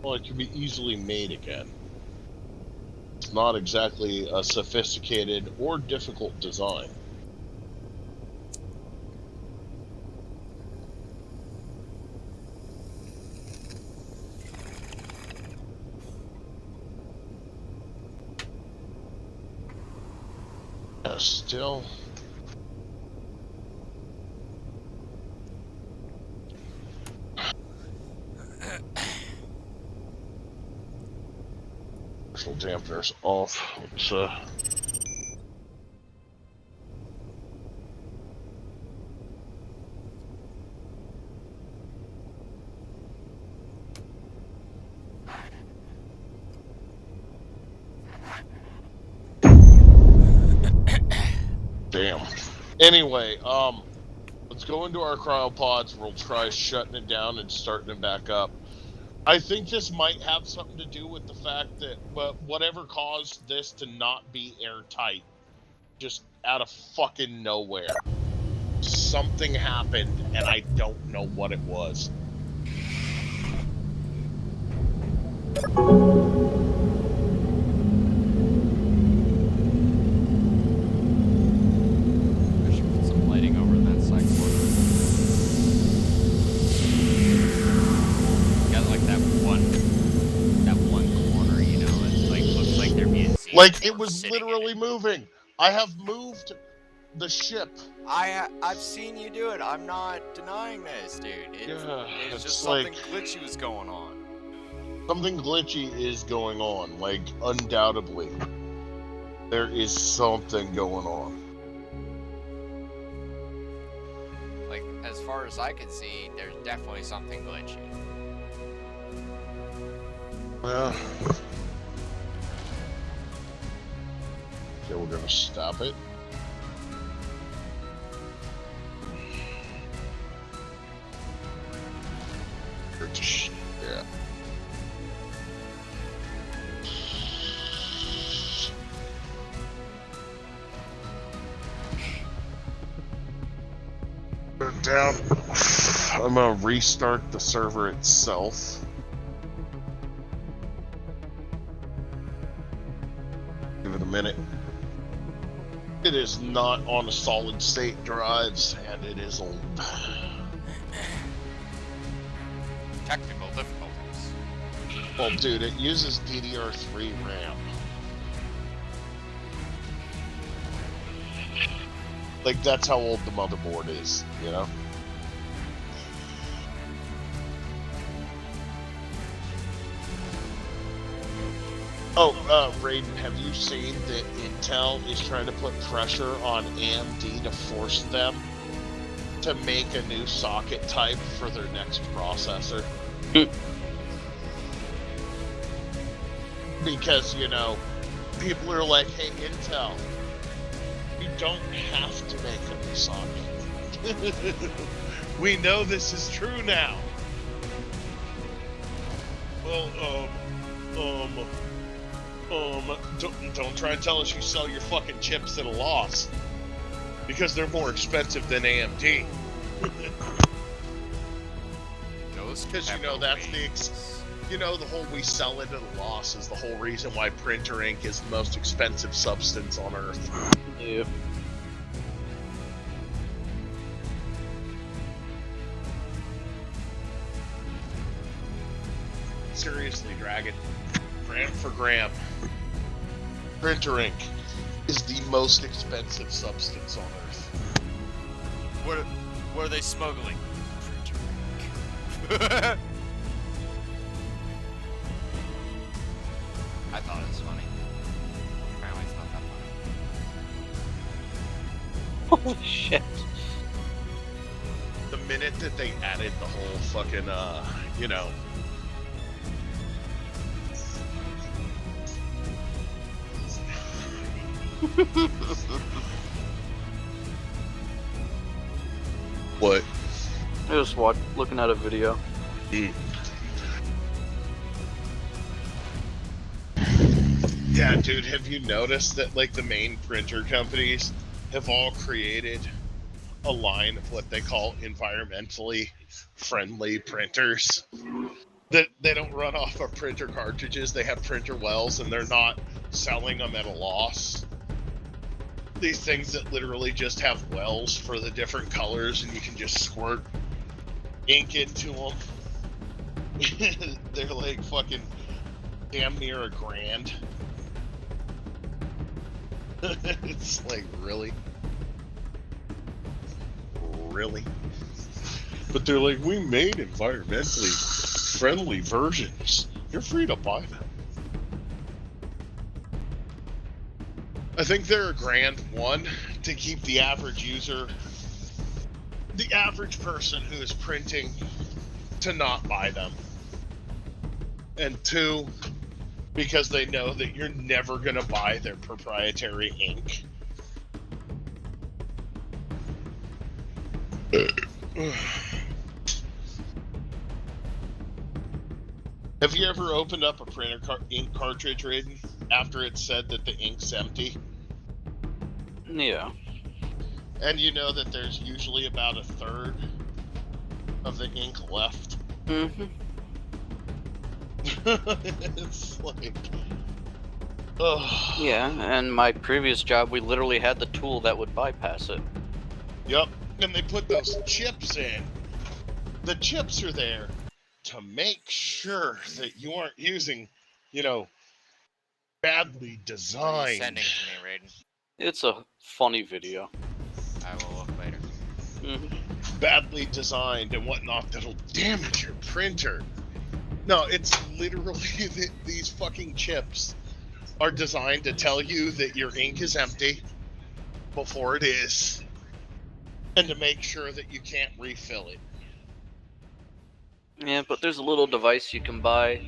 Well, it can be easily made again. It's not exactly a sophisticated or difficult design. Yeah, still. Dampeners off. Let's damn. Anyway, let's go into our cryopods. We'll try shutting it down and starting it back up. I think this might have something to do with the fact that, whatever caused this to not be airtight, just out of fucking nowhere, something happened, and I don't know what it was.
I should put some lighting over that side corner. Got like that one corner, you know, it's like looks like they're being seen.
Like, it was literally moving. I have moved the ship.
I've seen you do it. I'm not denying this, dude. It's just something glitchy was going on.
Something glitchy is going on, like, undoubtedly. There is something going on.
Like, as far as I can see, there's definitely something glitchy.
Well. Okay, we're gonna stop it. Yeah. Put it down. I'm gonna restart the server itself. Give it a minute. It is not on a solid state drives, and it is old.
Technical difficulties.
Well, dude, it uses DDR3 RAM. Like, that's how old the motherboard is, you know? Oh, Raiden, have you seen that Intel is trying to put pressure on AMD to force them to make a new socket type for their next processor? Because, you know, people are like, hey, Intel, you don't have to make a new socket. We know this is true now. Well, don't try and tell us you sell your fucking chips at a loss. Because they're more expensive than AMD. Because, you know, that's you know, the whole we sell it at a loss is the whole reason why printer ink is the most expensive substance on Earth.
Yep.
Seriously, Dragon. Gram for gram. Printer ink is the most expensive substance on Earth.
What are they smuggling? I thought it was funny. Apparently it's not that funny.
Holy shit.
The minute that they added the whole fucking, you know... What?
I just looking at a video.
Yeah, dude, have you noticed that, like, the main printer companies have all created a line of what they call environmentally friendly printers? That they don't run off of printer cartridges, they have printer wells, and they're not selling them at a loss. These things that literally just have wells for the different colors, and you can just squirt ink into them. They're like fucking damn near $1,000. It's like, really? Really? But they're like, we made environmentally friendly versions. You're free to buy them. I think they're $1,000 to keep the average user, the average person who is printing, to not buy them. And 2, because they know that you're never going to buy their proprietary ink. Have you ever opened up a printer ink cartridge, Raiden, after it said that the ink's empty?
Yeah.
And you know that there's usually about 1/3 of the ink left?
Mm-hmm.
It's like... Ugh.
Yeah, and my previous job, we literally had the tool that would bypass it.
Yep, and they put those chips in. The chips are there to make sure that you aren't using, you know, badly designed.
Sending to me, Raiden.
It's a funny video.
I will look later.
Mm-hmm.
Badly designed and whatnot that'll damage your printer. No, it's literally these fucking chips are designed to tell you that your ink is empty before it is, and to make sure that you can't refill it.
Yeah, but there's a little device you can buy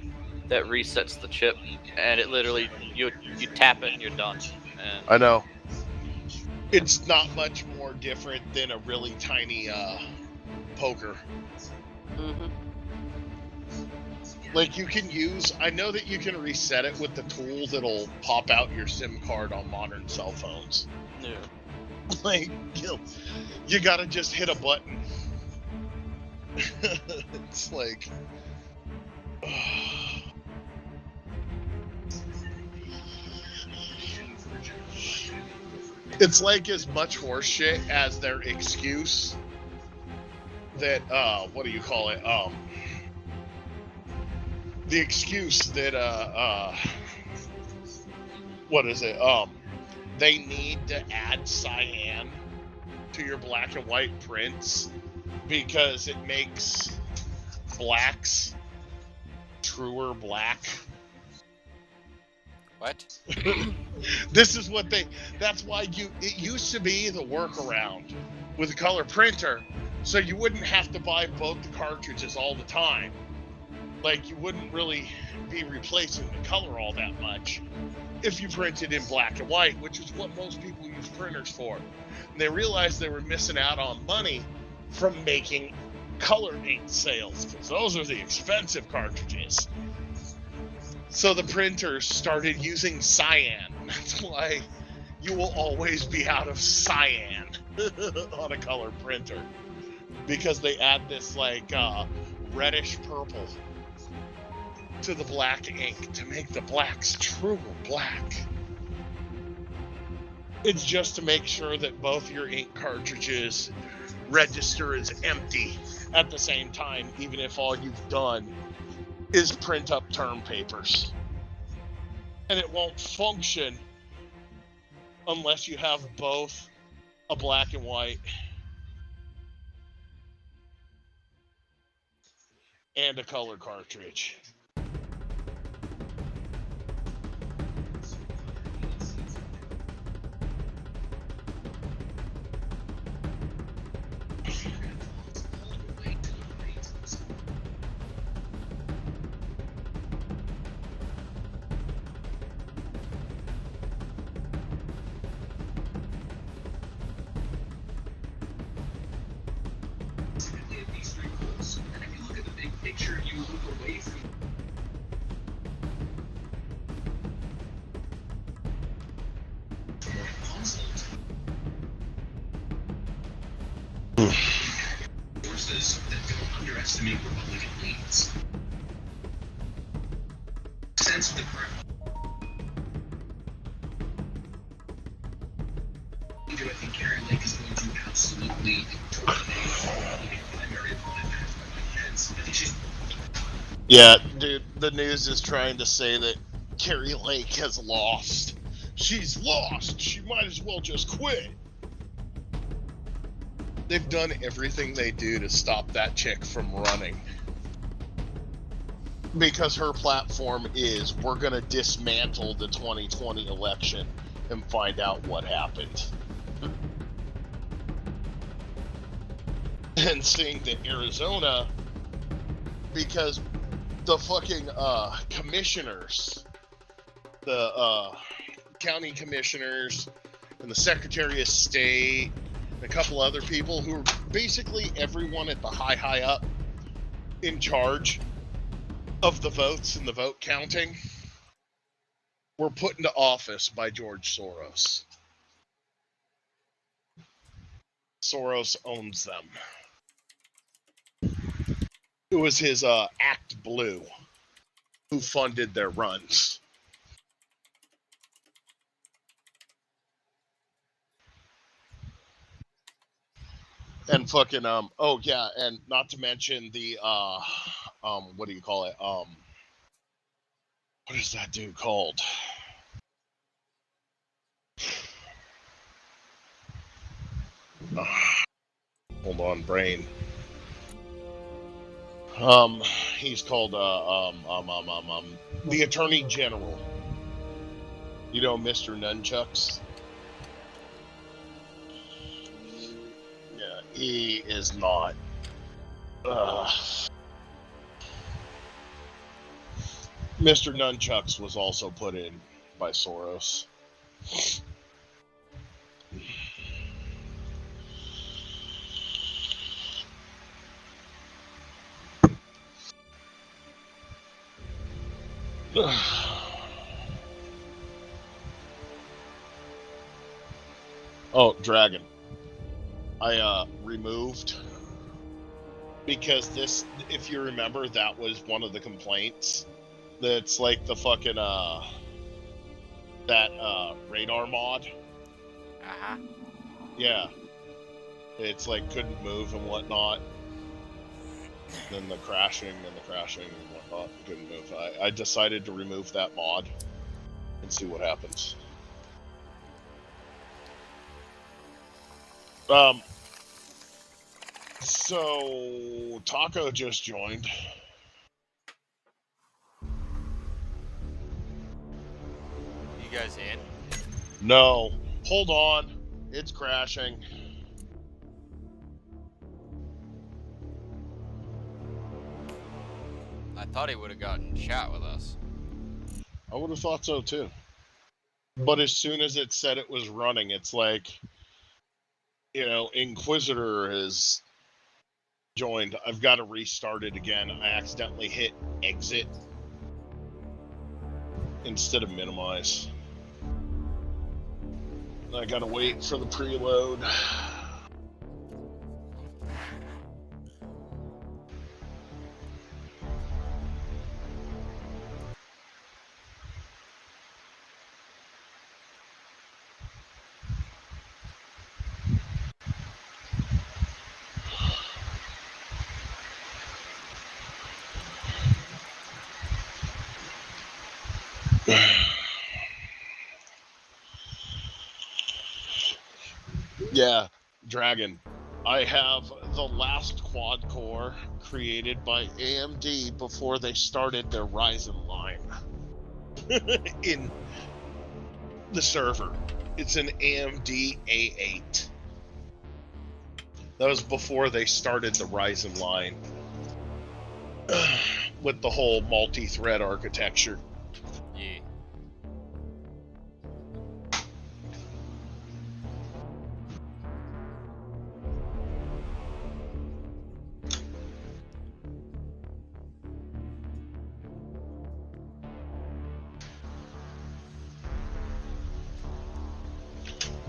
that resets the chip,
and it literally you tap it and you're done. And
I know. It's not much more different than a really tiny poker.
Mm-hmm.
Like, you can use, I know that you can reset it with the tool that'll pop out your SIM card on modern cell phones.
Yeah.
Like, you gotta just hit a button. It's like... It's like as much horseshit as their excuse that, what do you call it? The excuse that, what is it? They need to add cyan to your black and white prints because it makes blacks truer black.
What?
This is what that's why it used to be the workaround with a color printer, so you wouldn't have to buy both the cartridges all the time. Like, you wouldn't really be replacing the color all that much if you printed in black and white, which is what most people use printers for. And they realized they were missing out on money from making color ink sales, because those are the expensive cartridges. So the printers started using cyan. That's why you will always be out of cyan on a color printer, because they add this like reddish purple to the black ink to make the blacks truer black. It's just to make sure that both your ink cartridges register as empty at the same time, even if all you've done is print up term papers. And it won't function unless you have both a black and white and a color cartridge.
These three goals, and if you look at the big picture, you move away from consult forces that don't underestimate Republican leads. Sense of the current. I think Carrie Lake is going to absolutely dominate primary opponent by my heads. I think she's.
Yeah, dude, the news is trying to say that Carrie Lake has lost. She's lost. She might as well just quit. They've done everything they do to stop that chick from running. Because her platform is, we're going to dismantle the 2020 election and find out what happened. And seeing that Arizona, because the fucking commissioners, the county commissioners and the Secretary of State and a couple other people who are basically everyone at the high up in charge of the votes and the vote counting, were put into office by George Soros. Soros owns them. It was his Act Blue who funded their runs. And fucking oh yeah, and not to mention the what do you call it? What is that dude called? Hold on, brain. He's called the Attorney General. You know, Mr. Nunchucks. Yeah, he is not. Mr. Nunchucks was also put in by Soros. Oh, Dragon. I removed because this, if you remember, that was one of the complaints. That's like the fucking that radar mod.
Uh-huh.
Yeah. It's like couldn't move and whatnot. Then the crashing and whatnot, couldn't move. I decided to remove that mod and see what happens. So Taco just joined.
You guys in?
No, hold on, it's crashing.
I thought he would have gotten chat with us.
I would have thought so too. But as soon as it said it was running, it's like, you know, Inquisitor has joined. I've got to restart it again. I accidentally hit exit instead of minimize. I gotta wait for the preload. Yeah, Dragon. I have the last quad core created by AMD before they started their Ryzen line in the server. It's an AMD A8. That was before they started the Ryzen line with the whole multi-thread architecture.
Yeah.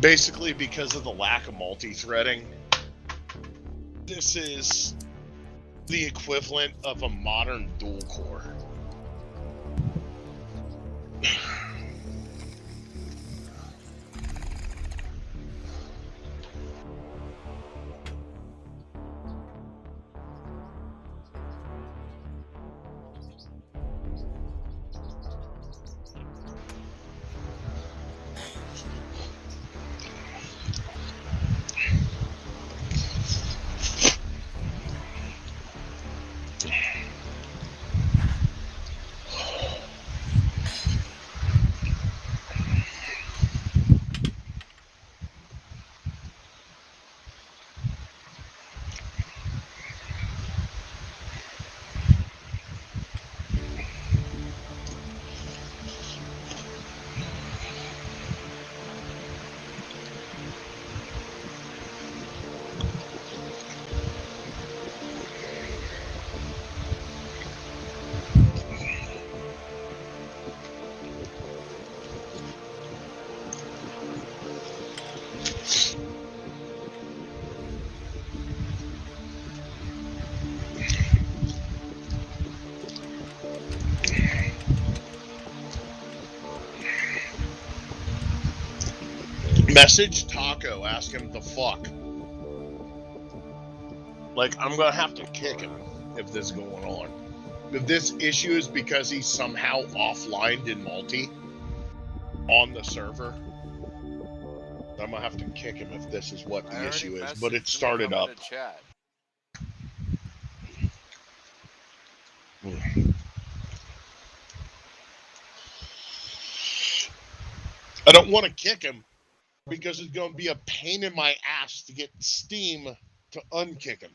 Basically, because of the lack of multi-threading, this is the equivalent of a modern dual core. Message Taco, ask him the fuck. Like, I'm gonna have to kick him if this is going on. If this issue is because he's somehow offlined in multi on the server, I'm gonna have to kick him if this is what the issue is. But it started up.
Chat.
I don't want to kick him because it's going to be a pain in my ass to get Steam to unkick him.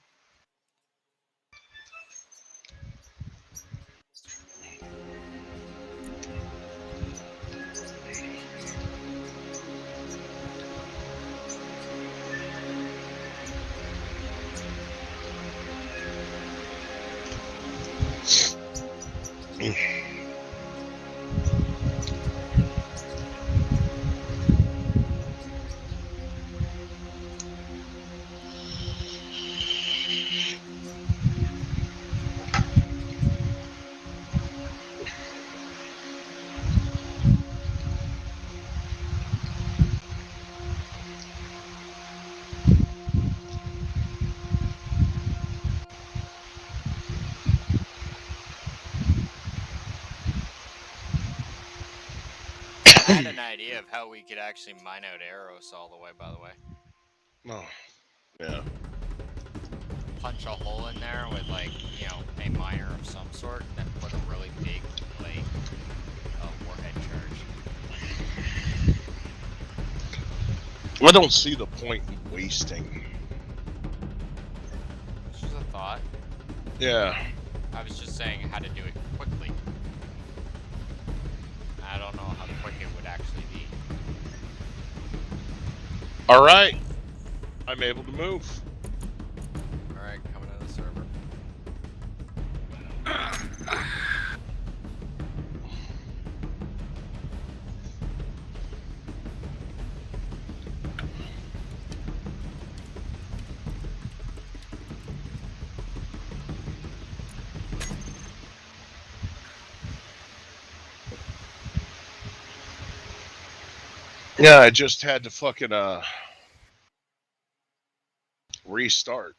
I had an idea of how we could actually mine out Eros all the way, by the way.
No. Yeah.
punch a hole in there with like, you know, a miner of some sort, and then put a really big like warhead charge.
I don't see the point in wasting.
It's just a thought.
Yeah.
I was just saying how to do it quickly. I don't know how quick it would actually be.
All right. I'm able to move.
Alright, coming to the server.
Yeah, I just had to fucking restart.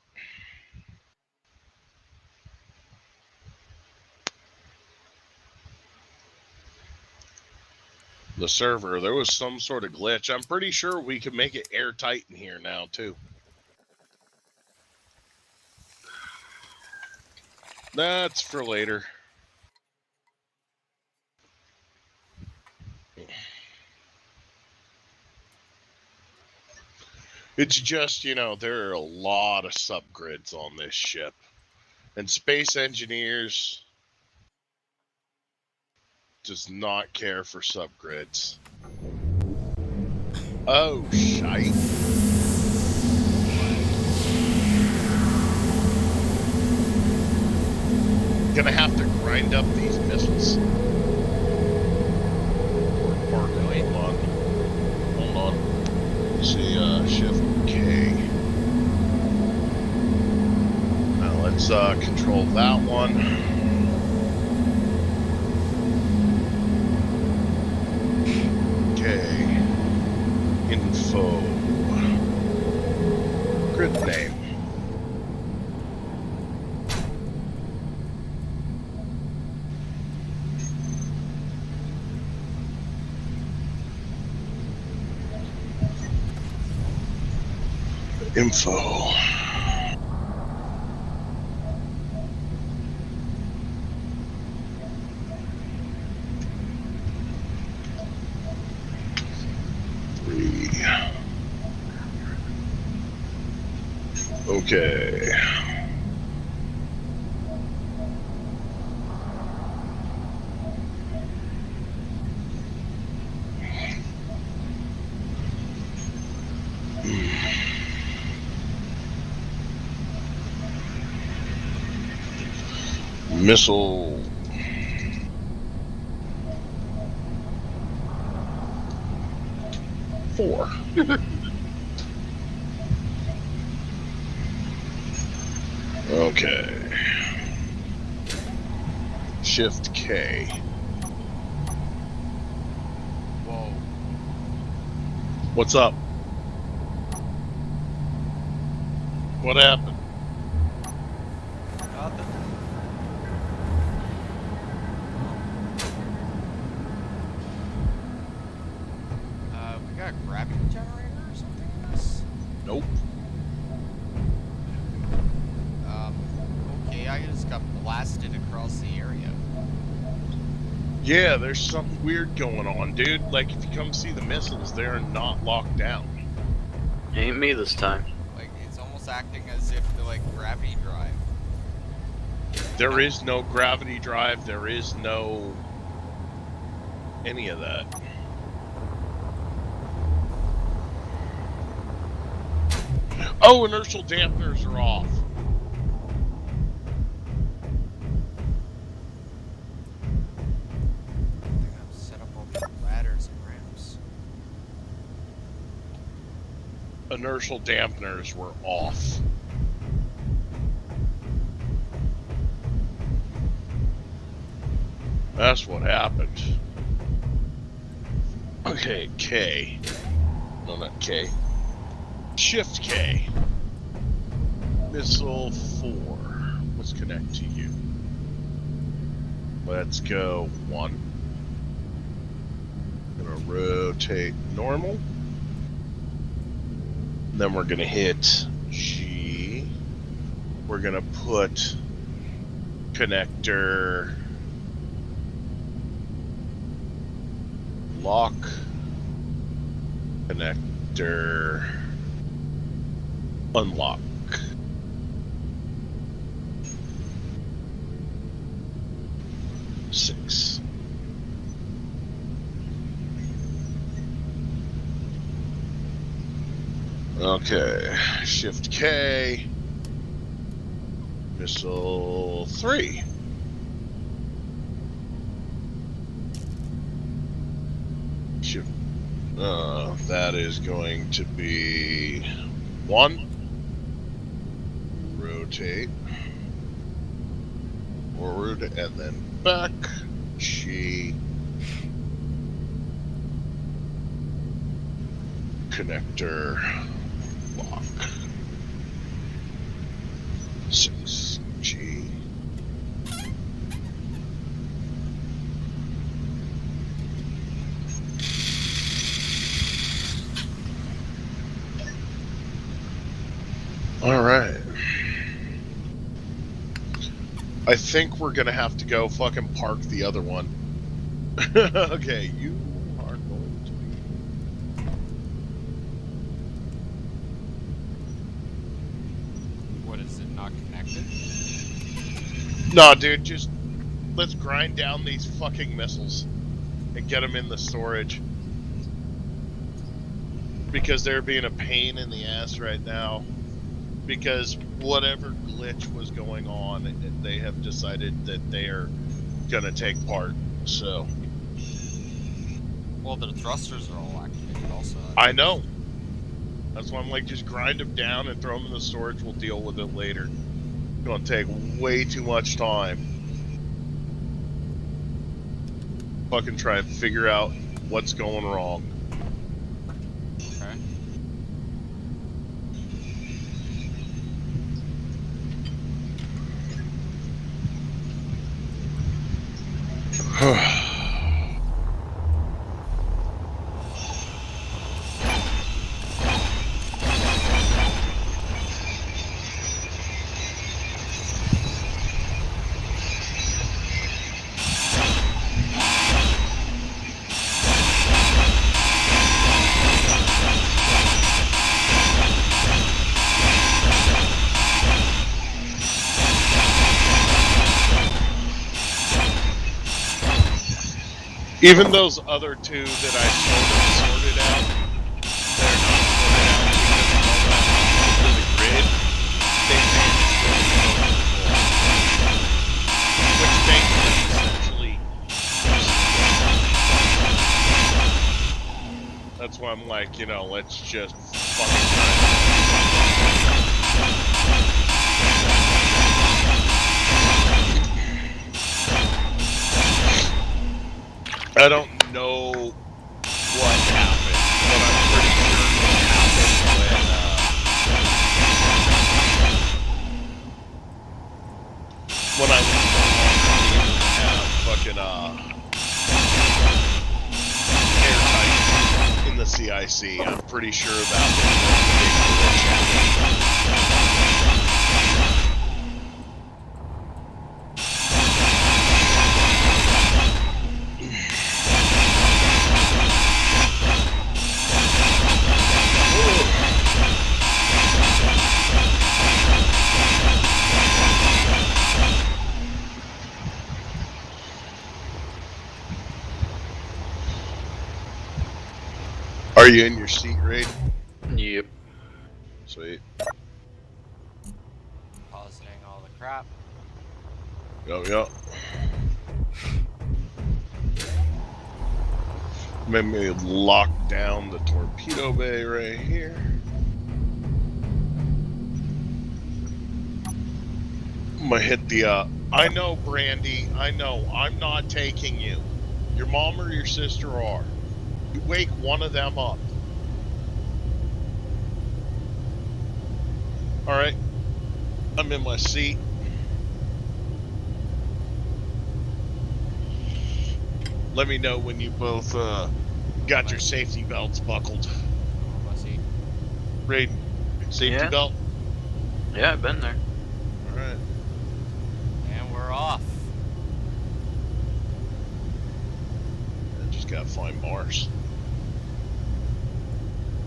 The server. There was some sort of glitch. I'm pretty sure we can make it airtight in here now too. That's for later. It's just, you know, there are a lot of subgrids on this ship. And Space Engineers does not care for subgrids. Oh, shite. Gonna have to grind up these missiles. Really? Hold on. Let's see, Shift K. Now let's control that one. Okay. Info. Grid name. Info. Okay. Missile. Four. Okay. Shift K.
Whoa.
What's up? What happened?
Nothing. We got a gravity generator or something in this?
Nope.
Okay, I just got blasted across the area.
Yeah, there's something weird going on, dude. Like, if you come see the missiles, they're not locked down.
Ain't me this time.
Like, it's almost acting as if the, like, gravity drive.
There is no gravity drive. There is no any of that. Oh, inertial dampeners are off.
I think I've set up all the ladders and ramps.
Inertial dampeners were off. That's what happened. Okay, K. No, not K. Shift K. Missile 4. Let's connect to you. Let's go 1. Gonna rotate normal. And then we're gonna hit G. We're gonna put connector lock connector unlock. Six. Okay, Shift K, missile 3. Shift, that is going to be 1. Rotate forward and then back. G. Connector lock. 6. G. All right. I think we're gonna have to go fucking park the other one. Okay, you are going to be.
What, is it not connected?
No, dude, just let's grind down these fucking missiles and get them in the storage. Because they're being a pain in the ass right now. Because whatever glitch was going on, they have decided that they are gonna take part. So
Well, the thrusters are all activated also.
I know. That's why I'm like, just grind them down and throw them in the storage. We'll deal with it later. It's gonna take way too much time. Fucking try and figure out what's going wrong.
Okay.
Even those other two that I sorted out, they're not sorted out because of all that to the grid. They managed to which makes them essentially. That's why I'm like, let's just fucking try. I don't know what happened, but I'm pretty sure what happened when I was no longer able to have fucking airtight in the CIC. I'm pretty sure that was the big glitch. Are you in your seat, Raid?
Yep.
Sweet.
Positing all the crap.
Yep. Maybe lock down the torpedo bay right here. I'm gonna hit the, I know, Brandy, I know, I'm not taking you. Your mom or your sister are. You wake one of them up. Alright. I'm in my seat. Let me know when you both got your safety belts buckled.
Let's see.
Raiden, safety
Yeah?
belt?
Yeah, I've been there.
Alright.
And we're off.
I just gotta find Mars.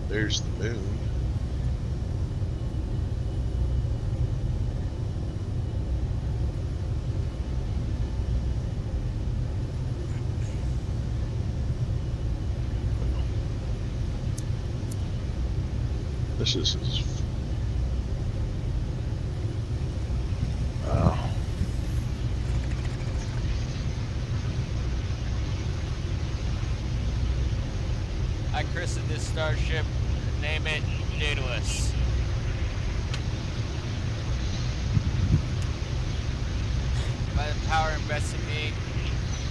There's the moon. This is wow.
I christened this starship. Name it Daedalus. By the power invested in me,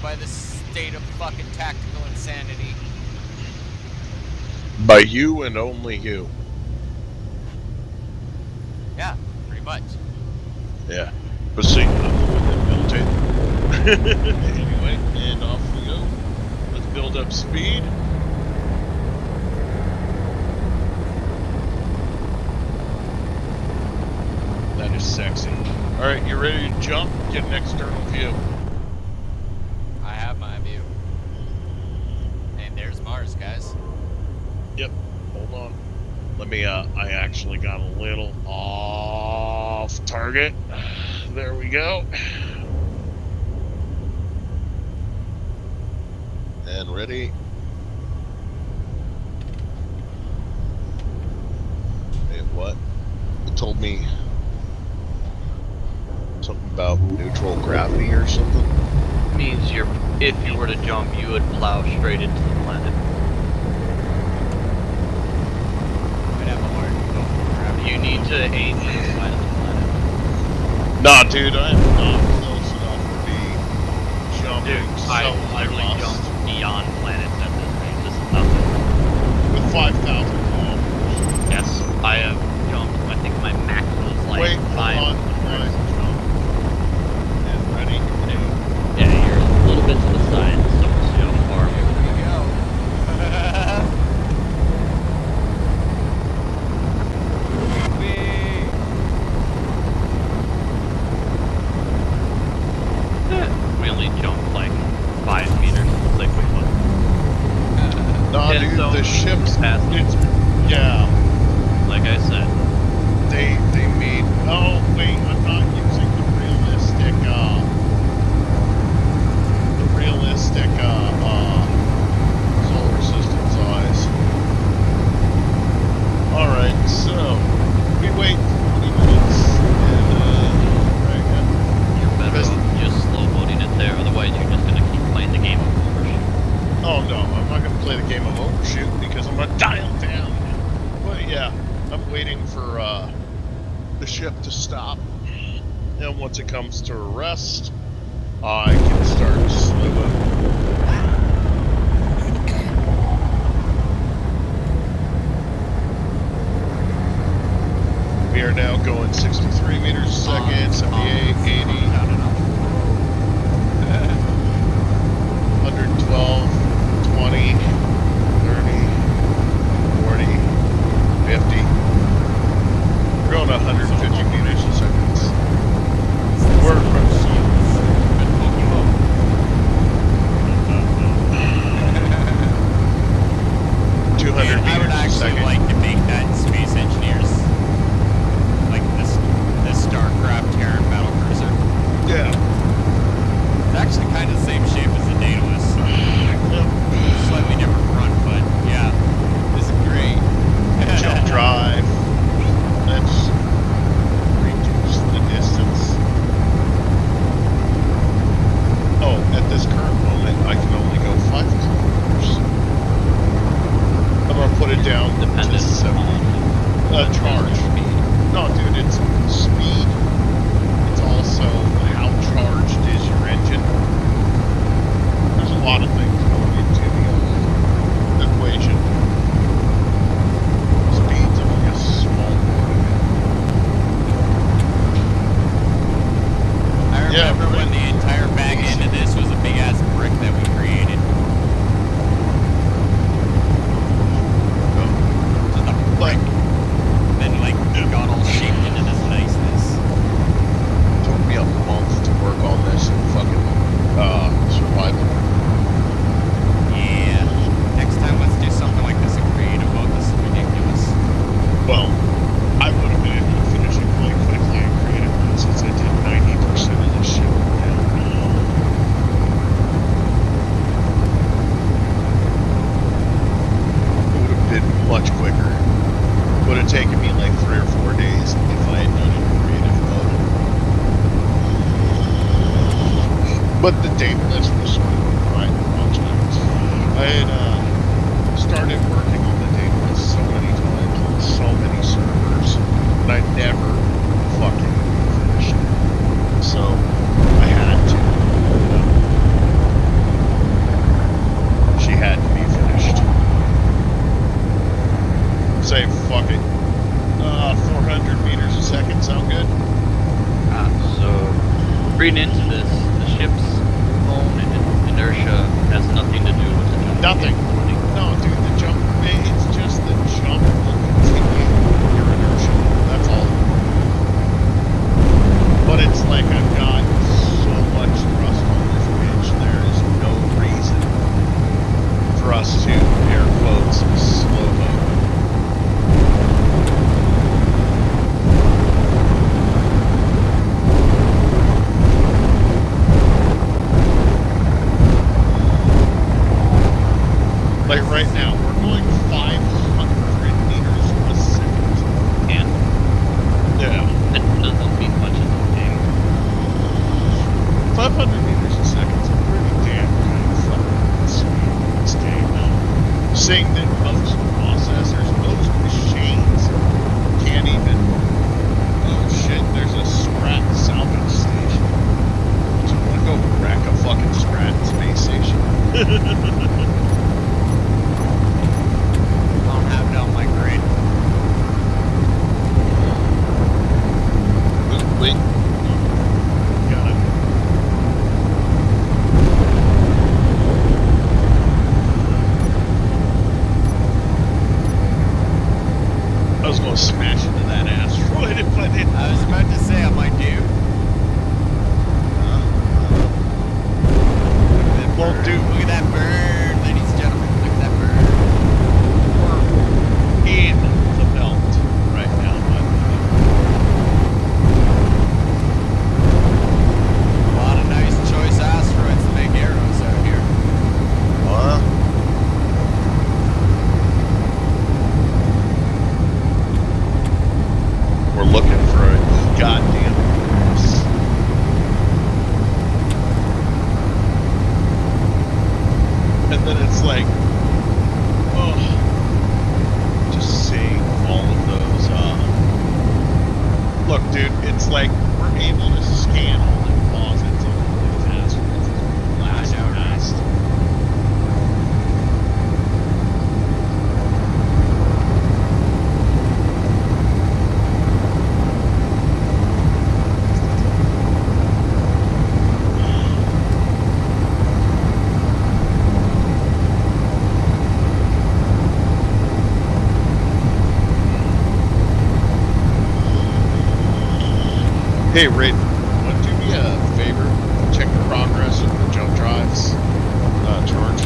by the state of fucking tactical insanity.
By you and only you.
Yeah, pretty much.
Yeah. But see, I'm the one that built it. Anyway, and off we go. Let's build up speed. That is sexy. Alright, you ready to jump? Get an external view.
I have my view. And there's Mars, guys.
Yep. Hold on. Let me, I actually got a little off target. There we go. And ready. Wait, what? It told me something about neutral gravity or something.
Means if you were to jump, you would plow straight into the planet.
Might have a hard go.
You need to aim for the side of the planet.
Nah, dude, I am not close enough to be jumping
Dude,
so
I literally
lost.
jumped beyond planets at this range. This is nothing.
With 5,000 kilometers.
Yes, I have jumped. I think my max was like
Wait,
5.
hold on. Alright, jump. And ready?
Yeah, you're a little bit to the side, so we'll see how far.
Here we go.
We only jumped like 5 meters. Like, wait, what?
Nah,
Yeah,
dude,
so
the ship's...
past-
It's... Yeah.
Like I said.
They made... Oh, wait, I'm not using the realistic, solar system size. Alright, so... We wait 40 minutes, and, right, yeah.
You're better
Best-
off just slow boating it there, otherwise you're just gonna keep playing the game of overshoot.
Oh no, I'm not gonna play the game of overshoot because I'm gonna dial down. But yeah, I'm waiting for the ship to stop, and once it comes to a rest, I can start slow boat. We are now going 63 meters a second, 78, 80, 112, 20, 30, 40, 50. We're going 150 meters a second. We're from 200
I would
meters a
actually
second.
like to make that Space Engineers, like this StarCraft Terran battlecruiser.
Yeah.
It's actually kind of the same shape as the Daedalus. Slightly different front, but yeah, this is great.
Jump drive. Let's reduce the distance. Oh, at this current moment, I can only go 5 kilometers. I'm gonna put it down to
Dependent
70.
on
Charge. No, dude, it's speed. It's also how charged is your engine. There's a lot of things going into the equation. Speed's only a small part of it.
I
Yeah,
remember when
right.
the entire back end of this was a big ass brick that we created. Just a brick.
Like,
Then like it got all shaped into this nice
But the data list was sort of a pride project. I had started working on the data list so many times on so many servers, and I never fucking finished it. So I had to. She had to be finished. Say fuck it. 400 meters a second sound good?
So, reading into this, the ship's own inertia has nothing to do with the jump.
Nothing. No, dude, the jump, it's just the jump will continue your inertia. That's all. But it's like I've got so much thrust on this bitch, there is no reason for us to, air quotes, slow mode. Like right now, we're going 500 meters a second.
And
Yeah.
it doesn't mean much in the game.
500 meters a second is a pretty damn kind of fucking speed in this game. Seeing that most processors, most machines can't even. Oh shit, there's a Sprat salvage station. Do you want to go wreck a fucking Sprat space station?
I don't have it on my grid.
Wait. Got it. I was going to smash into that asteroid if I didn't.
I was about to say, I'm like, dude.
Well, dude,
Look at that bird, ladies and gentlemen. Look at that bird.
we're in the belt right now, by the way.
A lot of nice choice asteroids to make arrows out here.
What? We're looking for a goddamn horse. And then it's like, oh, just seeing all of those. Look, dude, it's like we're able to scan all the deposits on all these asteroids. Last
I know, right?
fast. Hey, Raiden, want to do me a favor? Check the progress of the jump drives charge.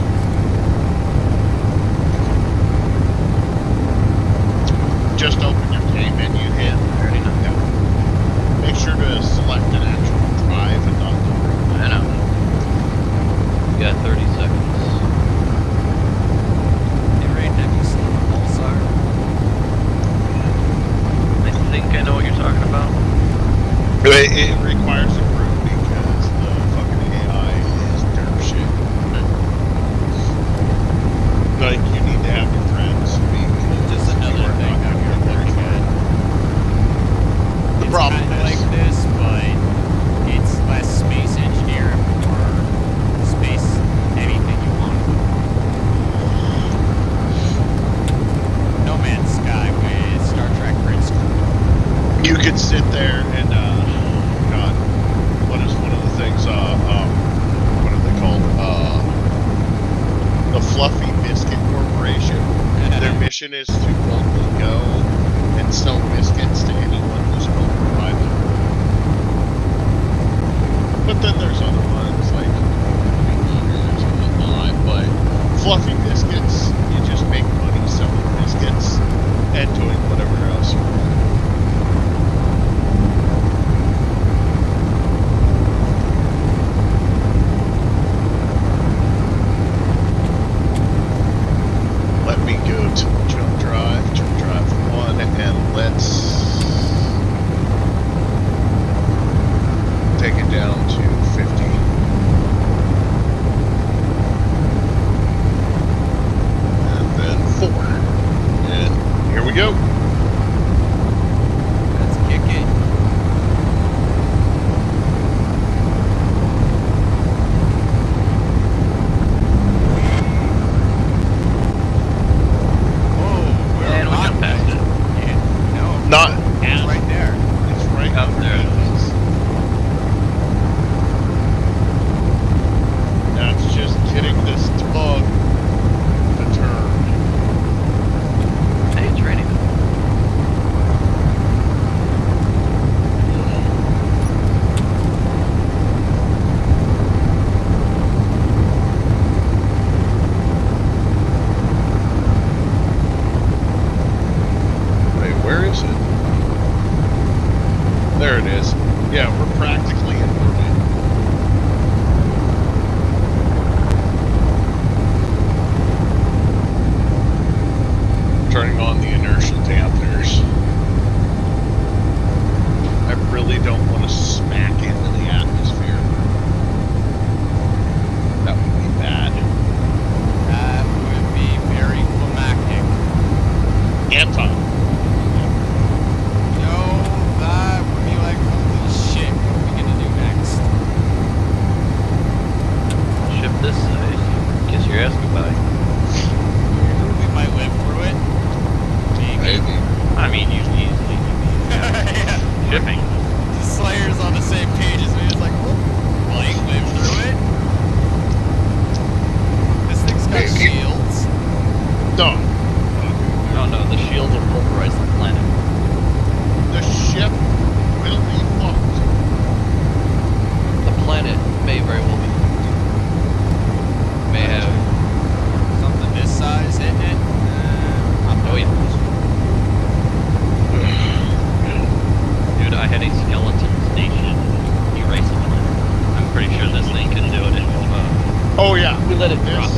Just open your game menu, hit.
Already know.
Yeah. Make sure to select an actual drive and not the room.
I know. You got 30 seconds.
Hey, Raiden, have you seen Pulsar?
I think I know what you're talking about.
It requires a group because the fucking AI is dirt shit. Like, you need to have your friends because
Just another
you are
thing
not
out
gonna
here
get there.
pretty good.
The
It's
problem
kinda
is,
like this, but it's less space engineer and more space anything you want. No Man's Sky with Star Trek Prince.
you could sit there and, God, what is one of the things, what are they called? The Fluffy Biscuit Corporation. Their mission is to boldly go and sell biscuits to anyone who's owned by them. But then there's other ones like eaters and whatnot. But Fluffy Biscuits, you just make money selling biscuits and doing whatever else you want. Let me go to jump drive 1, and let's take it down to 50. Oh yeah.
We let it
This-
drop.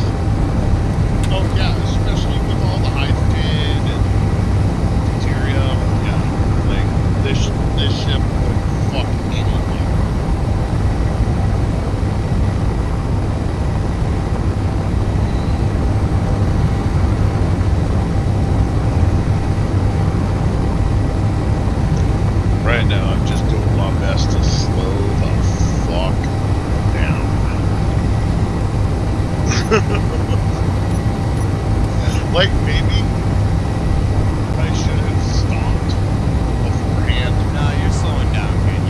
Oh yeah, especially with all the hydrogen and deuterium. Yeah, like this ship would fuck anything. Right now, I'm just doing my best to slow the fuck down. Like, maybe I should have stopped beforehand.
No, you're slowing down, man.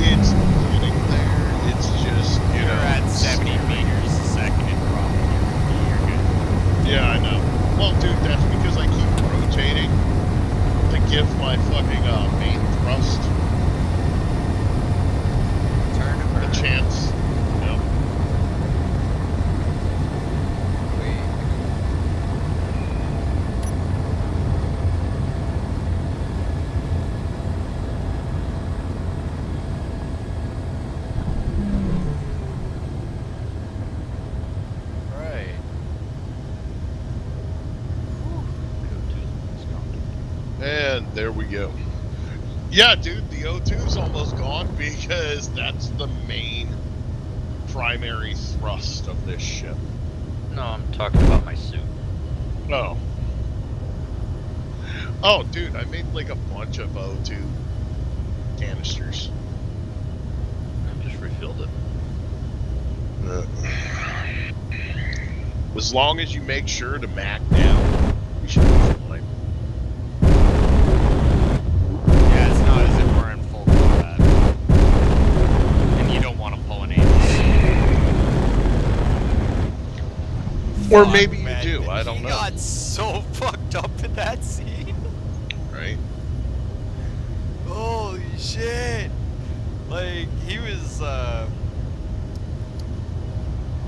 It's getting there. It's just, you
You're
know.
at 70 meters a second and probably you're good.
Yeah, I know. Well, dude, that's because I keep rotating to give my fucking main thrust
Turn to
a
burn.
chance. Yep.
Wait. Right.
And there we go. Yeah, dude, the O2's almost gone because that's the main primary thrust of this ship.
No, I'm talking about my suit.
Oh. Oh, dude, I made like a bunch of O2 canisters.
I just refilled it.
As long as you make sure to mac down, you should be fine.
Yeah, it's not as if we're in full combat. And you don't want to pull an Aegis.
Or
Fuck,
maybe you
man.
do, I don't
He
know.
got so fucked up in that scene.
Right?
Holy shit. Like, he was,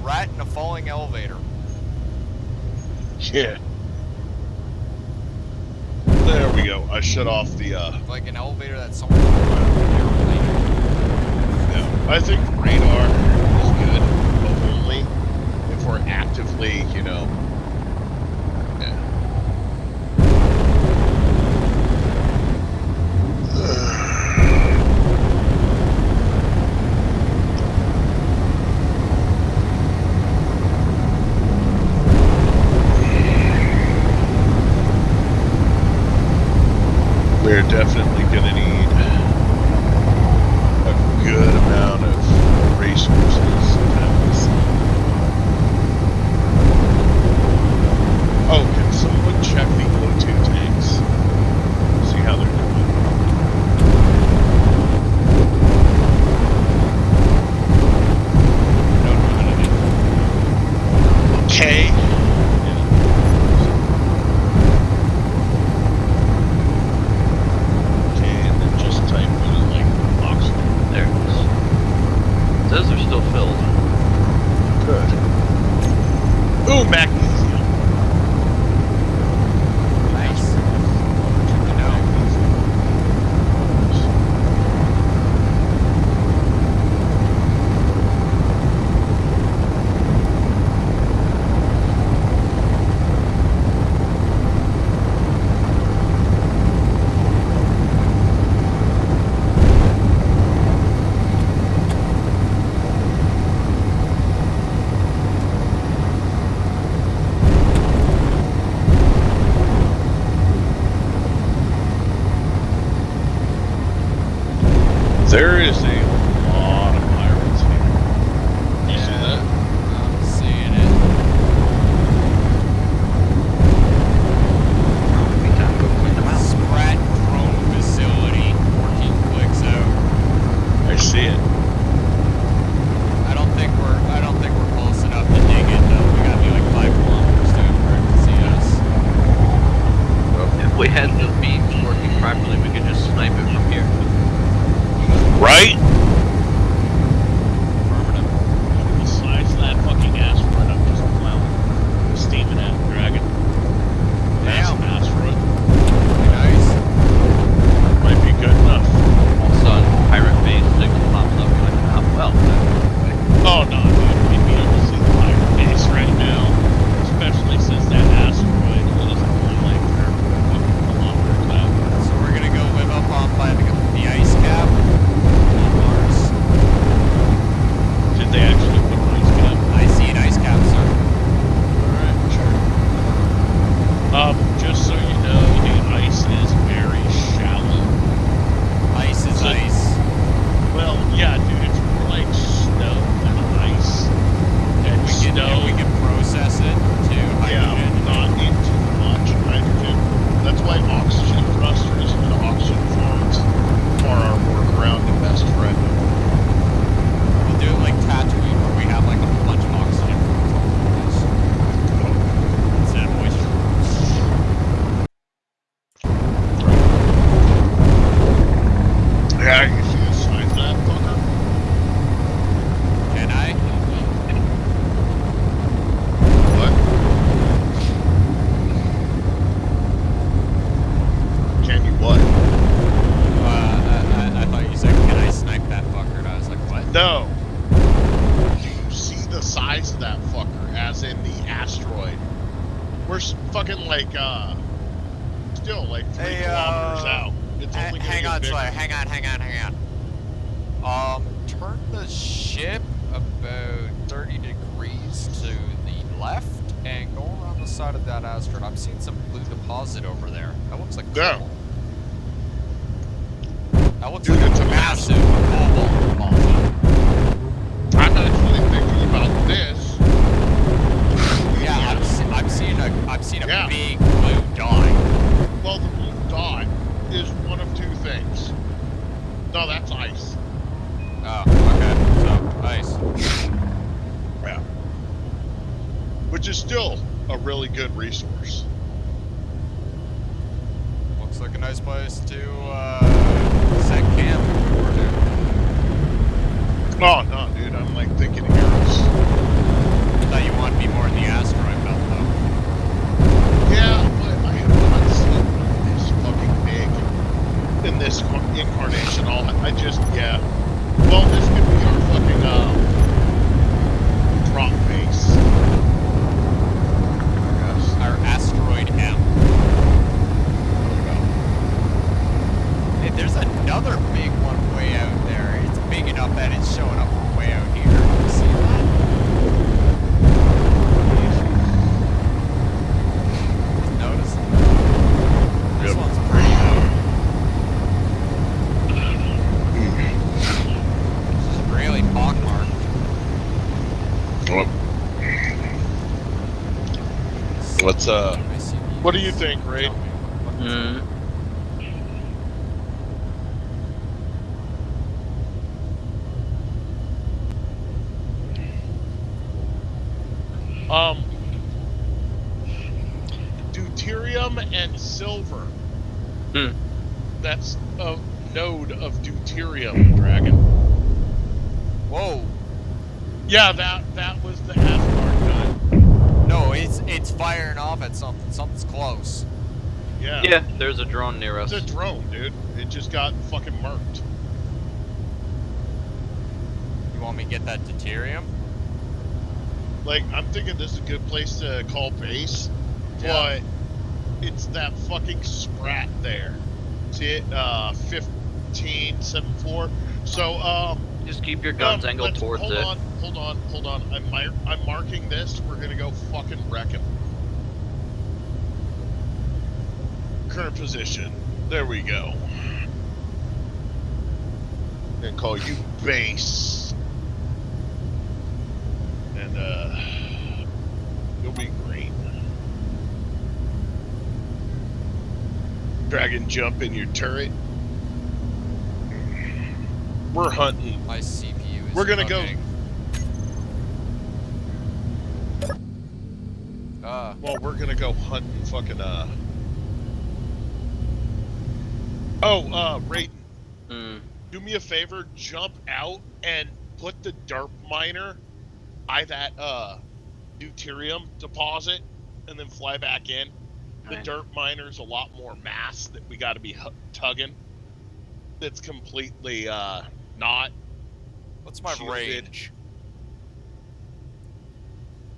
rat in a falling elevator.
Yeah. There we go. I shut off the,
Like an elevator that someone threw out of an airplane.
yeah. I think radar is good, but only if we're actively, you know. Yeah. We're definitely gonna need a good amount of resources. Oh, can someone check the O2 tanks? See how they're doing.
I don't know how to do it.
Okay. Okay, and then just type in like oxygen.
There it is. It says they're still filled.
Good. Ooh, magnesium.
Nice. Good to know.
There is a lot of pirates here. You see that?
I'm seeing it.
Be time to go clean them out.
Sprat drone facility. 14 clicks out.
I see it.
I don't think we're close enough to dig it though. We gotta be like 5 kilometers to for it to see us.
If we had the beams working properly, we could just snipe it from here.
Right?
Affirmative.
Besides that fucking asteroid, I'm just plowing, steaming at dragon.
Damn.
Asteroid
Nice.
might be good enough.
All of a sudden, pirate base signal pops up.
No. Do you see the size of that fucker, as in the asteroid? We're fucking like, still like 3
Hey,
kilometers out. It's only gonna
hang
get
on,
bigger.
Slayer. Hang on. Turn the ship about 30 degrees to the left and go around the side of that asteroid. I'm seeing some blue deposit over there. That looks like
Yeah.
coal. That looks
Dude,
like
it's
a
a
massive cobalt deposit.
I'm actually thinking about this.
Yeah, I'm seeing a
Yeah.
big blue dot.
Well, the blue dot is one of two things. No, that's ice.
Oh, okay. So, nice.
Yeah. Which is still a really good resource.
Looks like a nice place to set camp. Or do.
Oh, no, dude, I'm like thinking heroes.
I thought you wanted to be more in the asteroid belt, though.
Yeah, but I have not seen one this fucking big in this incarnation. Yeah. Well, this could be our fucking, drop base. Yes.
Our asteroid M. Hey, there's another big one way out there. It's big enough that it's showing up way out here. You see that? Notice? This
Yep.
one's pretty though. This is really pockmarked.
Let's, what do you think, Ray?
Mm.
Deuterium and silver.
Hmm.
That's a node of deuterium, Dragon.
Whoa.
Yeah, that was the Asgard gun.
No, it's firing off at something. Something's close.
Yeah.
Yeah, there's a drone near us.
It's a drone, dude. It just got fucking marked.
You want me to get that deuterium?
Like, I'm thinking this is a good place to call base,
Yeah.
but it's that fucking sprat there. See it? 1574. So,
Just keep your guns angled towards
hold
it.
Hold on. I'm marking this. We're gonna go fucking wreck him. Current position. There we go. Gonna call you base. And, you'll be great. Dragon jump in your turret. We're hunting.
My CPU is
We're gonna go-
cooking.
Well, we're gonna go hunting fucking, Raiden,
Mm.
do me a favor, jump out and put the derp miner by that, deuterium deposit, and then fly back in. The
Right.
derp miner's a lot more mass that we gotta be tugging. It's completely, not.
What's my
shielded.
range?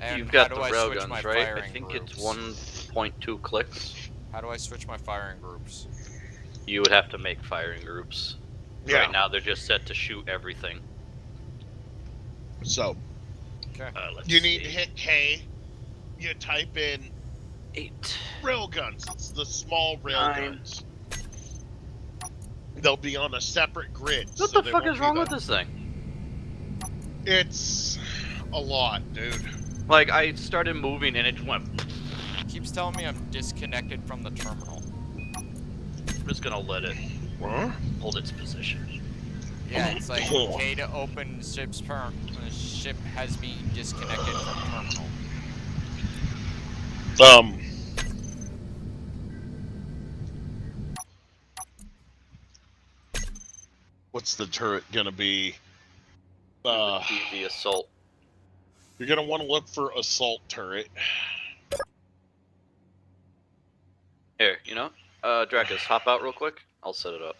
And
You've
how
got
do
the
I
rail
switch my
guns, right? I
firing
think
groups?
it's 1.2 clicks.
How do I switch my firing groups?
You would have to make firing groups.
Yeah.
Right now, they're just set to shoot everything.
So,
Okay.
Let's
you need to
see.
hit K, you type in
8.
railguns. It's the small
9.
railguns. They'll be on a separate grid.
What
so
the
they
fuck
won't
is
be
wrong
the-
with this thing?
It's a lot, dude.
Like, I started moving and it just went.
It keeps telling me I'm disconnected from the terminal.
I'm just gonna let it hold its position.
Yeah, it's like K to open ship's term. The ship has been disconnected from terminal.
What's the turret gonna be?
It would be the assault.
You're gonna want to look for assault turret.
Here, you know? Dracus, hop out real quick. I'll set it up.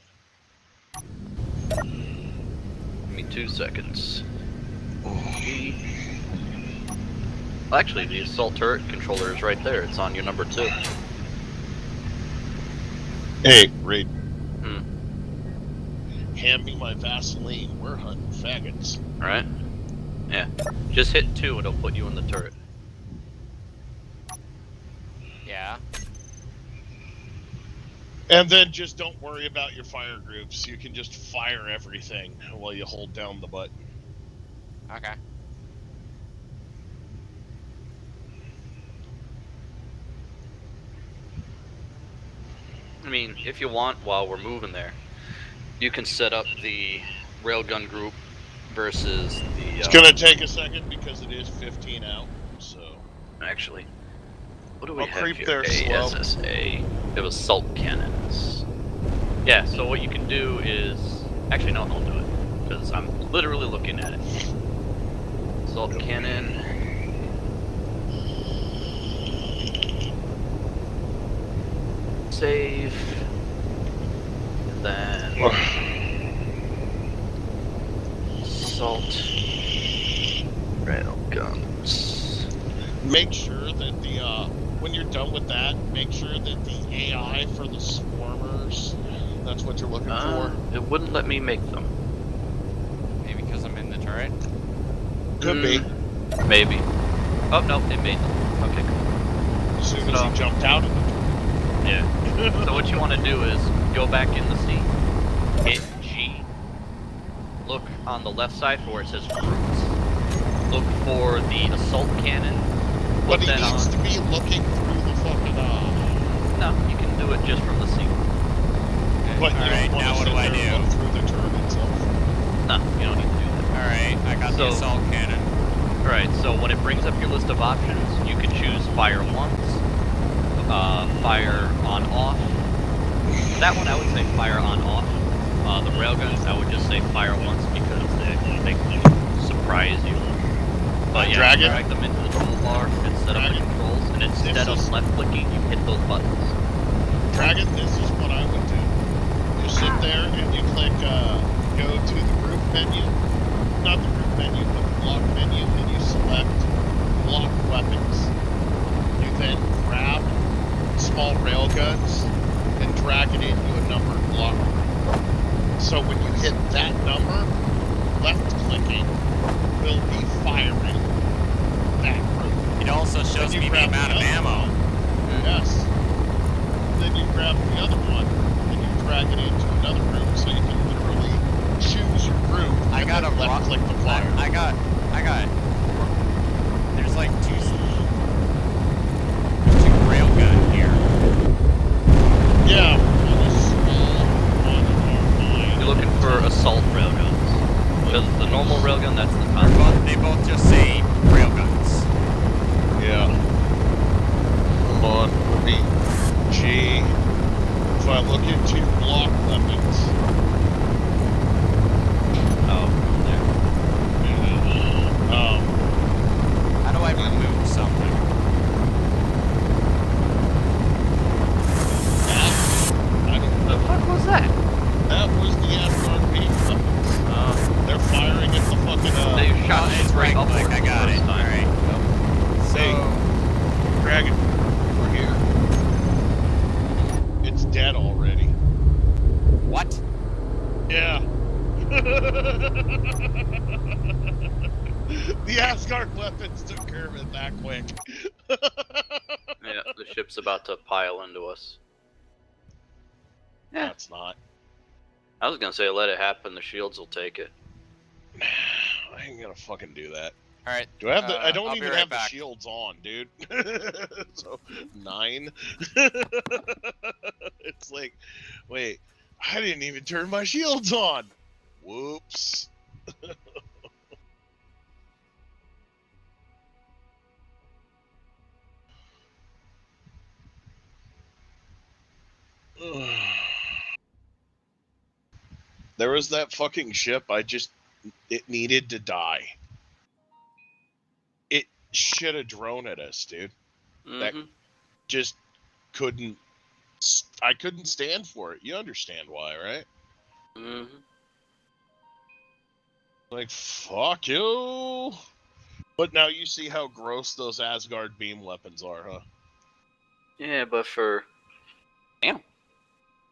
Give me 2 seconds. Well, actually, the assault turret controller is right there. It's on your number 2.
Hey, Reed.
Hmm.
Hand me my Vaseline. We're hunting faggots.
Alright? Yeah. Just hit 2, it'll put you in the turret.
Yeah.
And then just don't worry about your fire groups. You can just fire everything while you hold down the button.
Okay.
I mean, if you want, while we're moving there, you can set up the railgun group versus the.
It's gonna take a second because it is 15 out. So
Actually, what do we
I'll
have
creep
here?
there slow.
ASSA. We have assault cannons. Yeah. So what you can do is actually no, don't do it because I'm literally looking at it. Assault cannon. Save. And then assault railguns.
Make sure that the when you're done with that, make sure that the AI for the swarmers, that's what you're looking for.
It wouldn't let me make them.
Maybe because I'm in the turret.
Could be.
Maybe. Oh no, it made them. Okay, cool.
As soon as he jumped out of the
Yeah. So what you want to do is go back in the scene, hit G, look on the left side for where it says groups, look for the assault cannon,
But
put
he
that
needs
on.
to be looking through the fucking
No, you can do it just from the scene.
But you
Alright,
don't want
now
to
what
sit
do I
there and
do?
look through the turret itself.
No, you don't need to do that.
Alright, I got the
So-
assault cannon.
Alright, so when it brings up your list of options, you can choose fire once, fire on off. That one I would say fire on off. The railguns I would just say fire once because they surprise you. But yeah,
Dragon?
drag them into the toolbar and set up the
Dragon?
controls, and instead of left clicking, you hit those buttons.
Dragon, this is what I would do. You sit there and you click go to the group menu. Not the group menu, but the block menu, and you select block weapons. You then grab small railguns and drag it into a numbered block group. So when you hit that number, left clicking will be firing that group.
It also shows
Then you
me the
grab
amount of
other
ammo.
one. Yes. Then you grab the other one and you drag it into another group so you can literally choose your group.
I
and
got
then
a
left click the fire.
I got. There's like two railgun here.
Yeah, one is small, one are mine.
You're looking for assault railguns. Because the normal railgun, that's the
They're
combat.
They both just say railguns.
Yeah. Hold on, let me G. If I look into block weapons.
Oh, there.
How do I remove something?
I don't
The
know.
fuck was that?
That was the Asgard beam weapons. They're firing at the fucking
They shot
Oh, it's
straight
right click.
upward
I got
the
it.
first time.
Alright.
Hey,
So,
Dragon, we're here. It's dead already.
what?
Yeah. The Asgard weapons took care of it that quick.
Yeah, the ship's about to pile into us. Yeah.
That's not.
I was gonna say let it happen, the shields will take it.
I ain't gonna fucking do that.
Alright.
Do I have the? I don't
I'll be
even
right
have
back.
the shields on, dude. So 9. It's like, wait, I didn't even turn my shields on. Whoops. There was that fucking ship. It needed to die. It should have drone at us, dude. That
Mm-hmm.
just couldn't. I couldn't stand for it. You understand why, right?
Mm-hmm.
Like, fuck you. But now you see how gross those Asgard beam weapons are, huh?
Yeah, but for... Damn.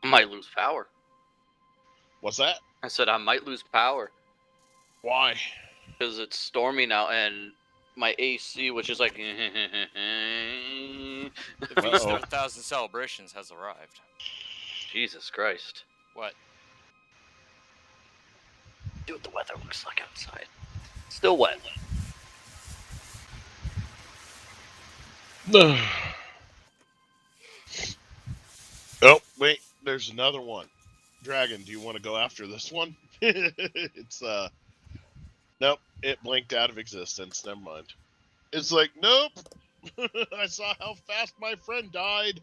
I might lose power.
What's that?
I said I might lose power.
Why?
Because it's stormy now, and my AC, which is like...
The Feast of 1,000 Celebrations has arrived.
Jesus Christ.
What?
See what the weather looks like outside. Still wet.
Oh, wait, there's another one. Dragon, do you want to go after this one? It's, nope, it blinked out of existence. Never mind. It's like, nope. I saw how fast my friend died.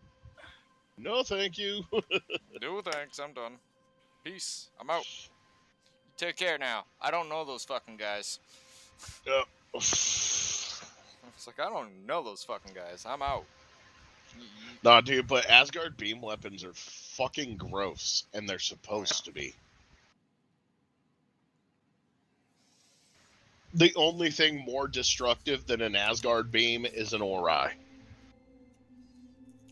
No, thank you.
No thanks, I'm done. Peace. I'm out. Take care now. I don't know those fucking guys. It's like, I don't know those fucking guys. I'm out.
Nah, dude, but Asgard beam weapons are fucking gross, and they're supposed to be. The only thing more destructive than an Asgard beam is an Ori.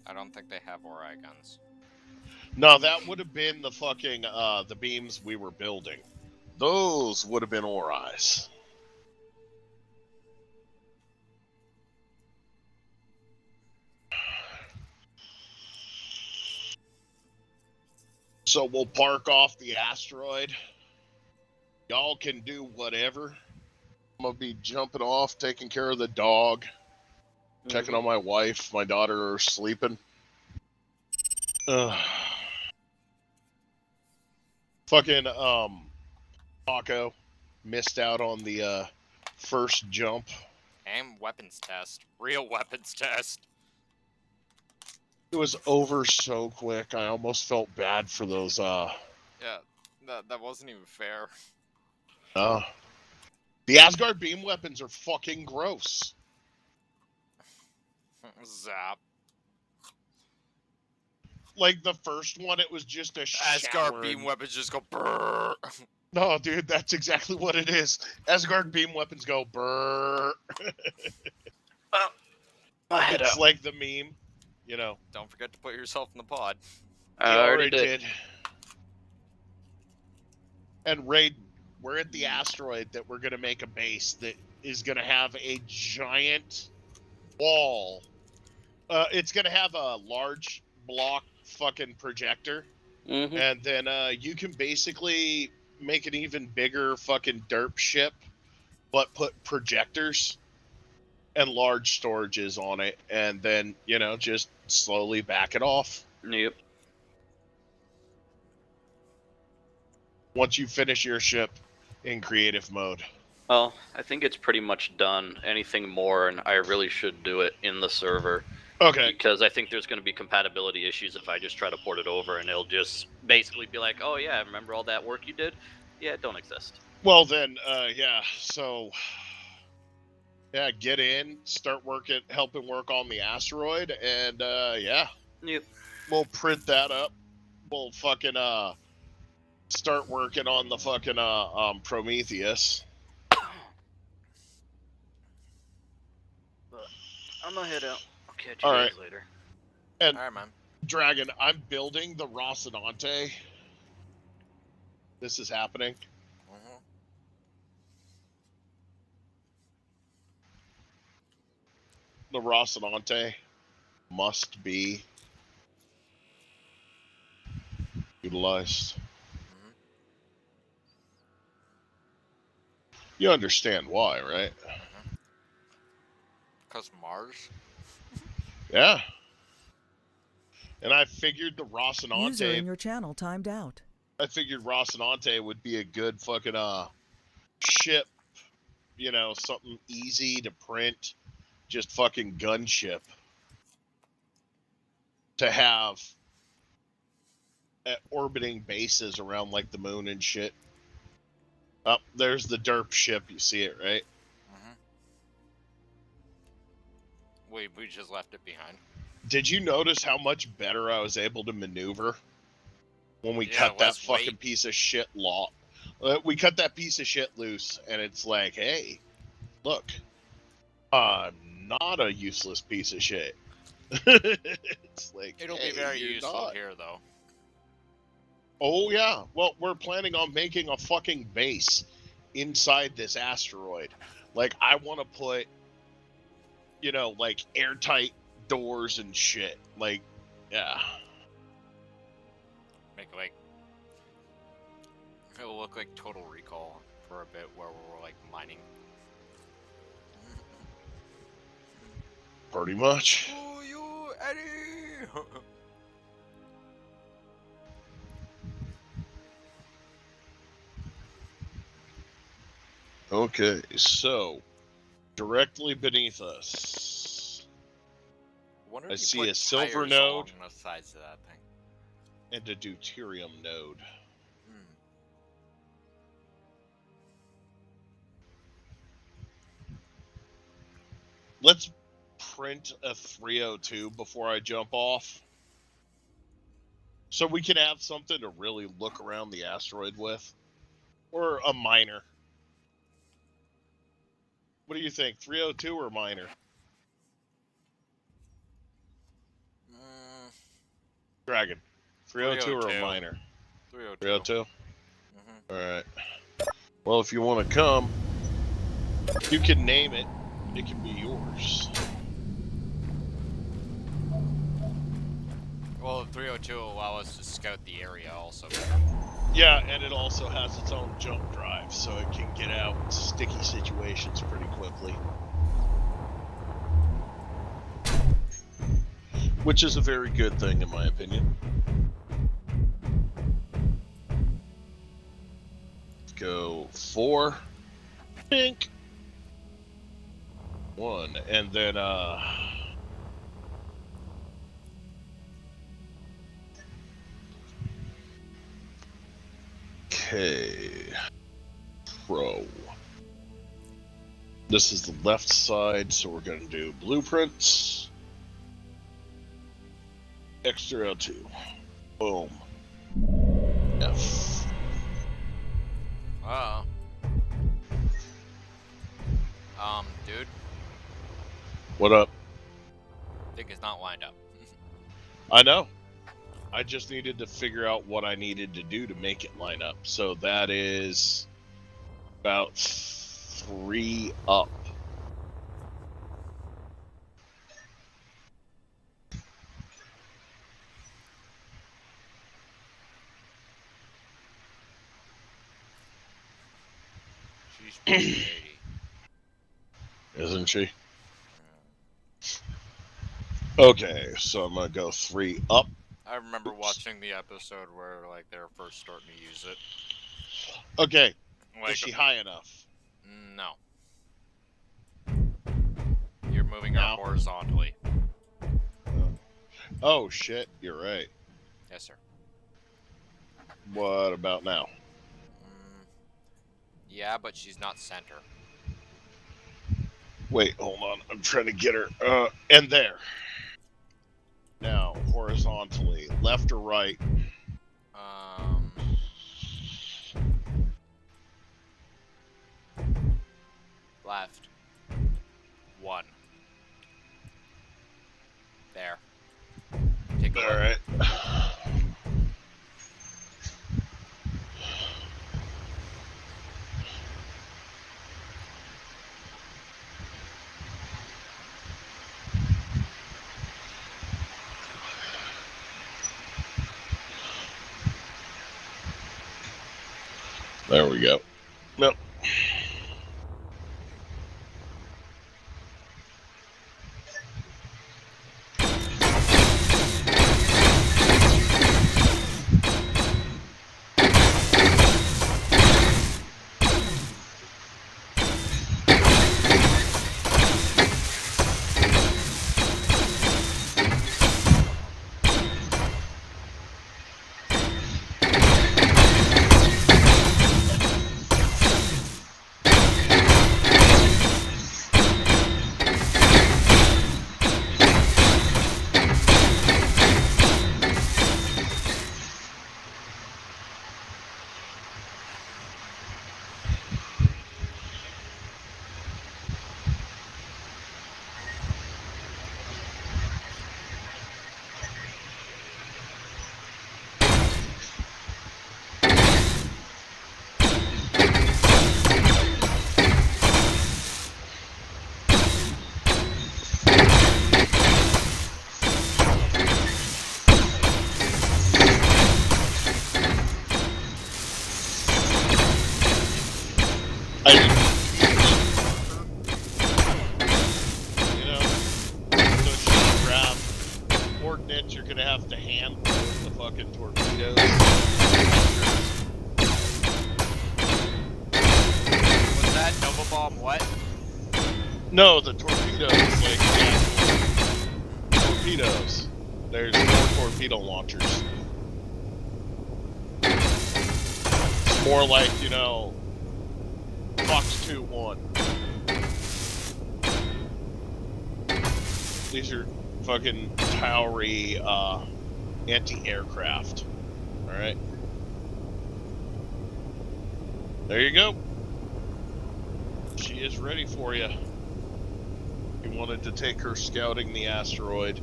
I don't think they have Ori guns.
No, that would have been the fucking, the beams we were building. Those would have been Oris. So we'll park off the asteroid. Y'all can do whatever. I'm gonna be jumping off, taking care of the dog, checking on my wife. My daughter are sleeping. Fucking Taco missed out on the first jump.
And weapons test. Real weapons test.
It was over so quick. I almost felt bad for those.
Yeah, that wasn't even fair.
The Asgard beam weapons are fucking gross.
Zap.
Like the first one, it was just a
Asgard
shower
beam
and-
weapons just go brrr.
No, dude, that's exactly what it is. Asgard beam weapons go brrr. It's like the meme, you know.
Don't forget to put yourself in the pod.
I already did.
And Raid, we're at the asteroid that we're gonna make a base that is gonna have a giant wall. It's gonna have a large block fucking projector, and then you can basically make an even bigger fucking derp ship, but put projectors and large storages on it, and then, you know, just slowly back it off.
Yep.
Once you finish your ship in creative mode.
Well, I think it's pretty much done. Anything more, and I really should do it in the server.
Okay.
Because I think there's going to be compatibility issues if I just try to port it over, and it'll just basically be like, oh yeah, remember all that work you did? Yeah, it don't exist.
Well then, yeah, so... Yeah, get in, start helping work on the asteroid, and, yeah.
Yep.
We'll print that up. We'll fucking, start working on the fucking, Prometheus.
But I'm gonna head out. I'll catch you
All
guys
right.
later.
And,
Alright, man.
Dragon, I'm building the Rocinante. This is happening. The Rocinante must be utilized. You understand why, right?
Because Mars?
Yeah. And I figured the
User
Rocinante...
in your channel timed out.
I figured Rocinante would be a good fucking, ship. You know, something easy to print. Just fucking gunship. To have at orbiting bases around, like, the moon and shit. Oh, there's the derp ship. You see it, right?
We just left it behind.
Did you notice how much better I was able to maneuver when we
Yeah,
cut that
less
fucking
weight.
piece of shit We cut that piece of shit loose, and it's like, hey, look, I'm not a useless piece of shit. It's like,
It'll
hey,
be very
you're
useful
not.
here, though.
Oh yeah. Well, we're planning on making a fucking base inside this asteroid. Like, I want to put, you know, like airtight doors and shit. Like, yeah.
Make it like it'll look like Total Recall for a bit, where we're like mining.
Pretty much.
Oh, you Eddie!
Okay, so directly beneath us,
Wonder
I
if you
see
put
a silver
tires
node.
along the sides of that thing.
and a deuterium node.
Hmm.
Let's print a 302 before I jump off, so we can have something to really look around the asteroid with, or a miner. What do you think, 302 or miner? Dragon, 302 or a
302.
miner?
302.
302?
Mm-hmm.
Alright. Well, if you want to come, you can name it. It can be yours.
Well, the 302 will allow us to scout the area also.
Yeah, and it also has its own jump drive, so it can get out in sticky situations pretty quickly. Which is a very good thing, in my opinion. Go 4. Pink. 1. And then, okay. Pro. This is the left side, so we're going to do blueprints. Extra 2. Boom. F.
Dude,
What up?
I think it's not lined up.
I know. I just needed to figure out what I needed to do to make it line up. So that is about 3 up.
She's pretty lady.
Isn't she? Okay, so I'm gonna go 3 up.
I remember watching the episode where like they're first starting to use it.
Okay,
Like,
is she high enough?
no. You're moving her
Now?
horizontally.
Oh shit, you're right.
Yes, sir.
What about now?
Yeah, but she's not center.
Wait, hold on. I'm trying to get her. And there. Now, horizontally, left or right?
Left. 1. There. Take a look.
All right. There we go. Nope. fucking torpedoes.
Was that double bomb what?
No, the torpedoes, like, torpedoes. There's more torpedo launchers. It's more like, you know, Fox 2-1. These are fucking Tauri, anti-aircraft. Alright? There you go. She is ready for you. You wanted to take her scouting the asteroid.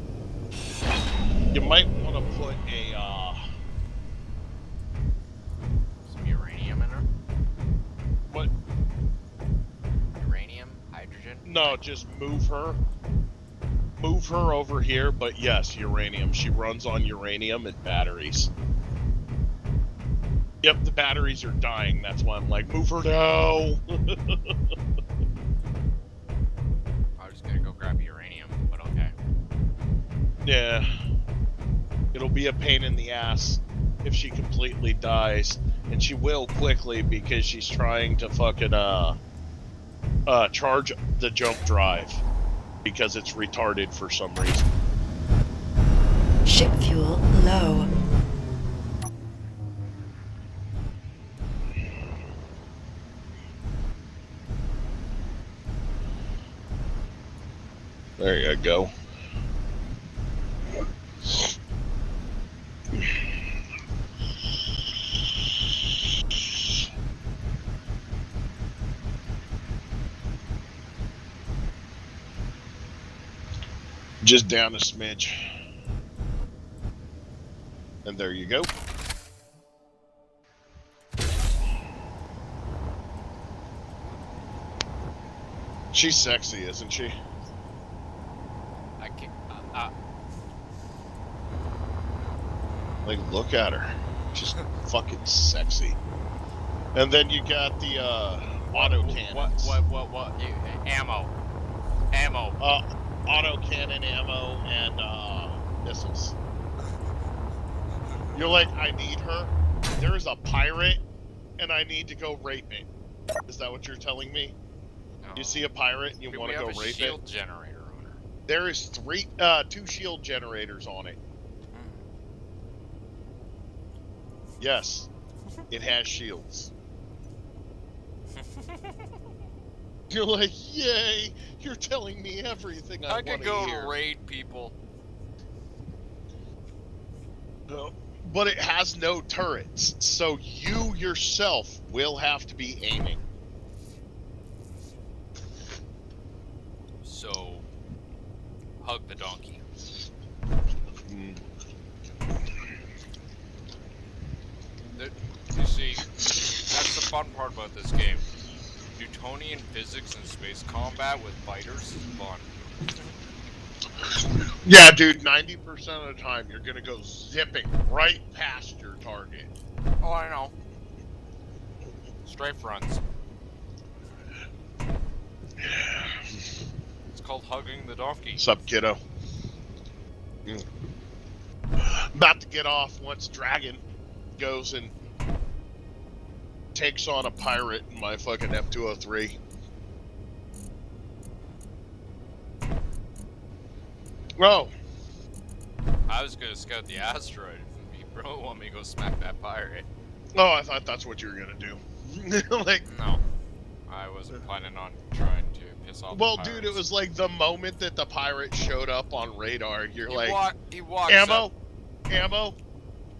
You might want to put a,
Some uranium in her?
what?
Uranium? Hydrogen?
No, just move her. Move her over here, but yes, uranium. She runs on uranium and batteries. Yep, the batteries are dying. That's why I'm like, move her now.
I was gonna go grab uranium, but okay.
Yeah. It'll be a pain in the ass if she completely dies. And she will quickly because she's trying to fucking, charge the jump drive. Because it's retarded for some reason.
Ship fuel low.
There you go. Just down a smidge. And there you go. She's sexy, isn't she?
I can't.
Like, look at her. She's fucking sexy. And then you got the, auto cannons.
What? Ammo. Ammo.
Autocannon ammo and missiles. You're like, I need her. There is a pirate, and I need to go rape it. Is that what you're telling me?
No.
You see a pirate and you want to go
We have a
rape
shield
it?
generator on her.
There is 2 shield generators on it. Yes, it has shields. You're like, yay! You're telling me everything I
I
want to
could go
hear.
raid people.
No, but it has no turrets, so you yourself will have to be aiming.
So, hug the donkey. You see, that's the fun part about this game. Newtonian physics and space combat with fighters is fun.
Yeah, dude, 90% of the time you're gonna go zipping right past your target.
Oh, I know. Strafe runs. It's called hugging the donkey.
What's up, kiddo? About to get off once Dragon goes and takes on a pirate in my fucking F-203. Oh.
I was gonna scout the asteroid. You really want me to go smack that pirate?
Oh, I thought that's what you were gonna do. Like,
no, I wasn't planning on trying to piss off.
Well,
the
dude, it
pirates.
was like the moment that the pirate showed up on radar, you're
He
like,
walks
ammo,
up.
ammo,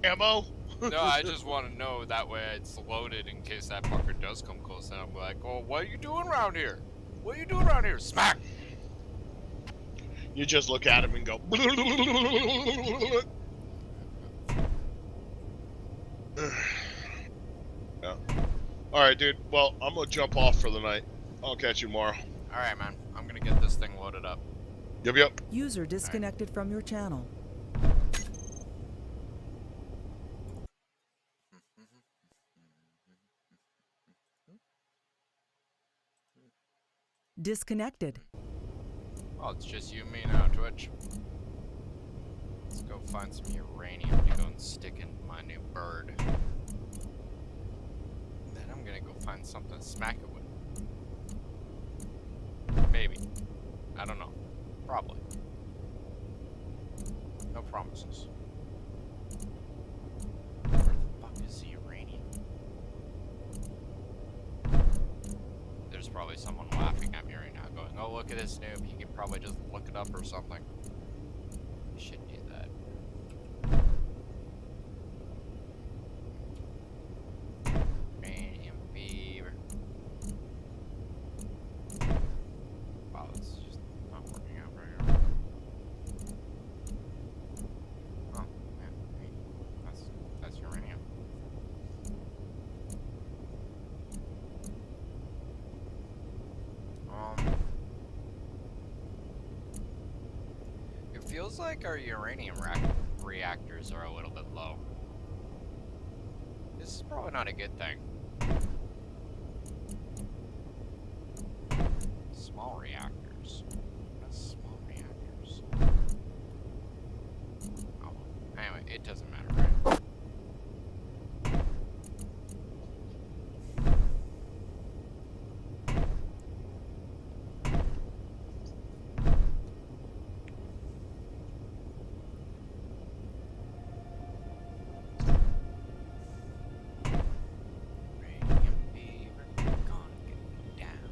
ammo.
No, I just want to know that way it's loaded in case that fucker does come close. And I'm like, oh, what are you doing around here? What are you doing around here? Smack!
You just look at him and go. Yeah. All right, dude. Well, I'm gonna jump off for the night. I'll catch you tomorrow.
All right, man. I'm gonna get this thing loaded up.
Yep.
User disconnected from your channel. Disconnected.
Oh, it's just you and me now, Twitch. Let's go find some uranium to go and stick in my new bird. Then I'm gonna go find something to smack it with. Maybe. I don't know. Probably. No promises. Where the fuck is the uranium? There's probably someone laughing at me right now going, oh, look at this noob. He can probably just look it up or something. You should do that. Uranium fever. Wow, this is just not working out very well. Oh, man. That's uranium. It feels like our uranium reactors are a little bit low. This is probably not a good thing. Small reactors. That's small reactors. Oh, anyway, it doesn't matter, right? Uranium fever, gonna get me down.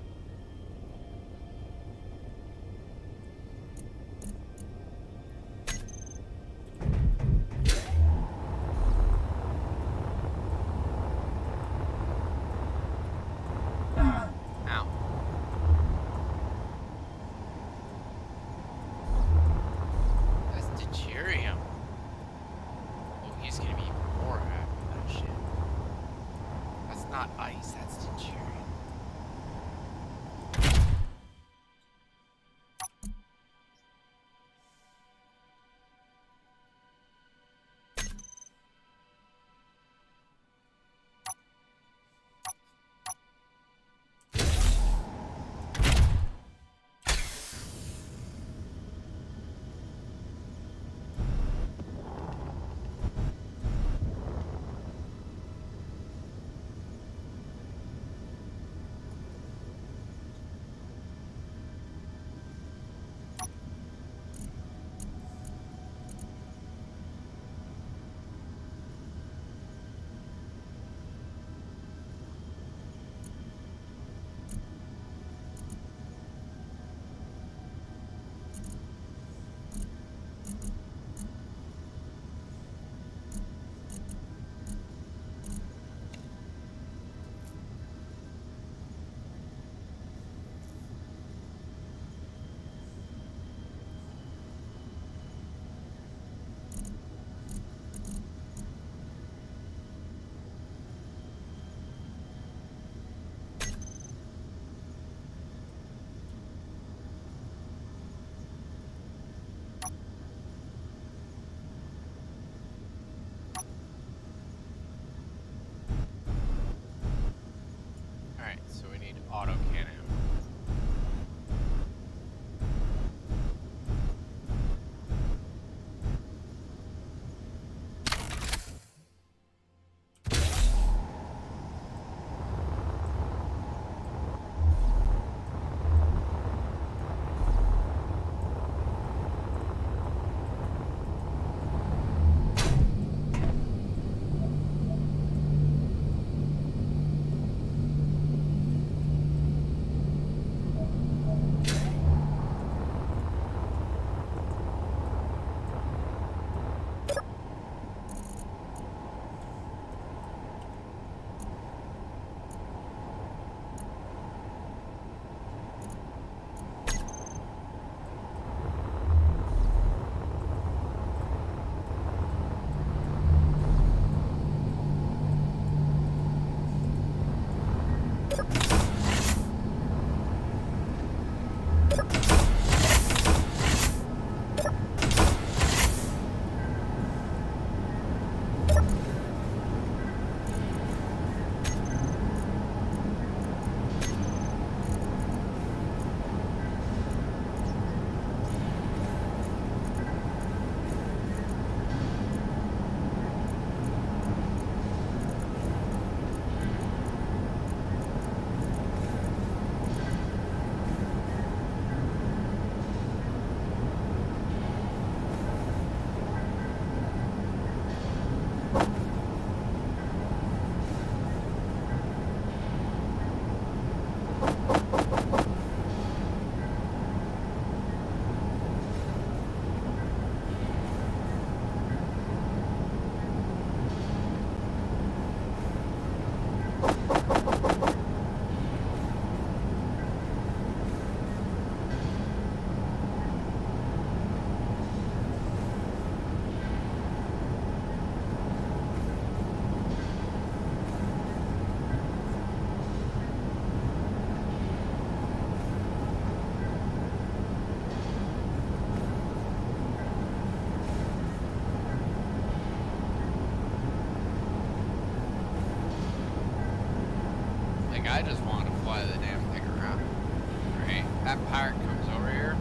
that pirate comes over here,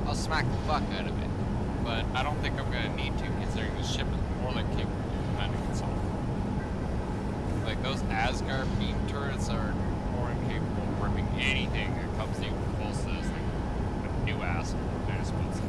I'll smack the fuck out of it. But I don't think I'm gonna need to, considering the ship is more than capable of defending itself. Like, those Asgard beam turrets are more than capable of ripping anything that comes even close to this thing. A new ass, I suppose.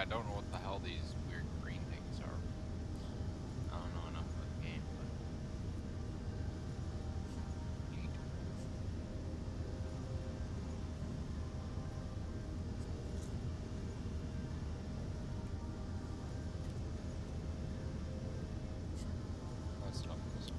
I don't know what the hell these weird green things are. I don't know enough about the game, but... Neat. Let's talk this one.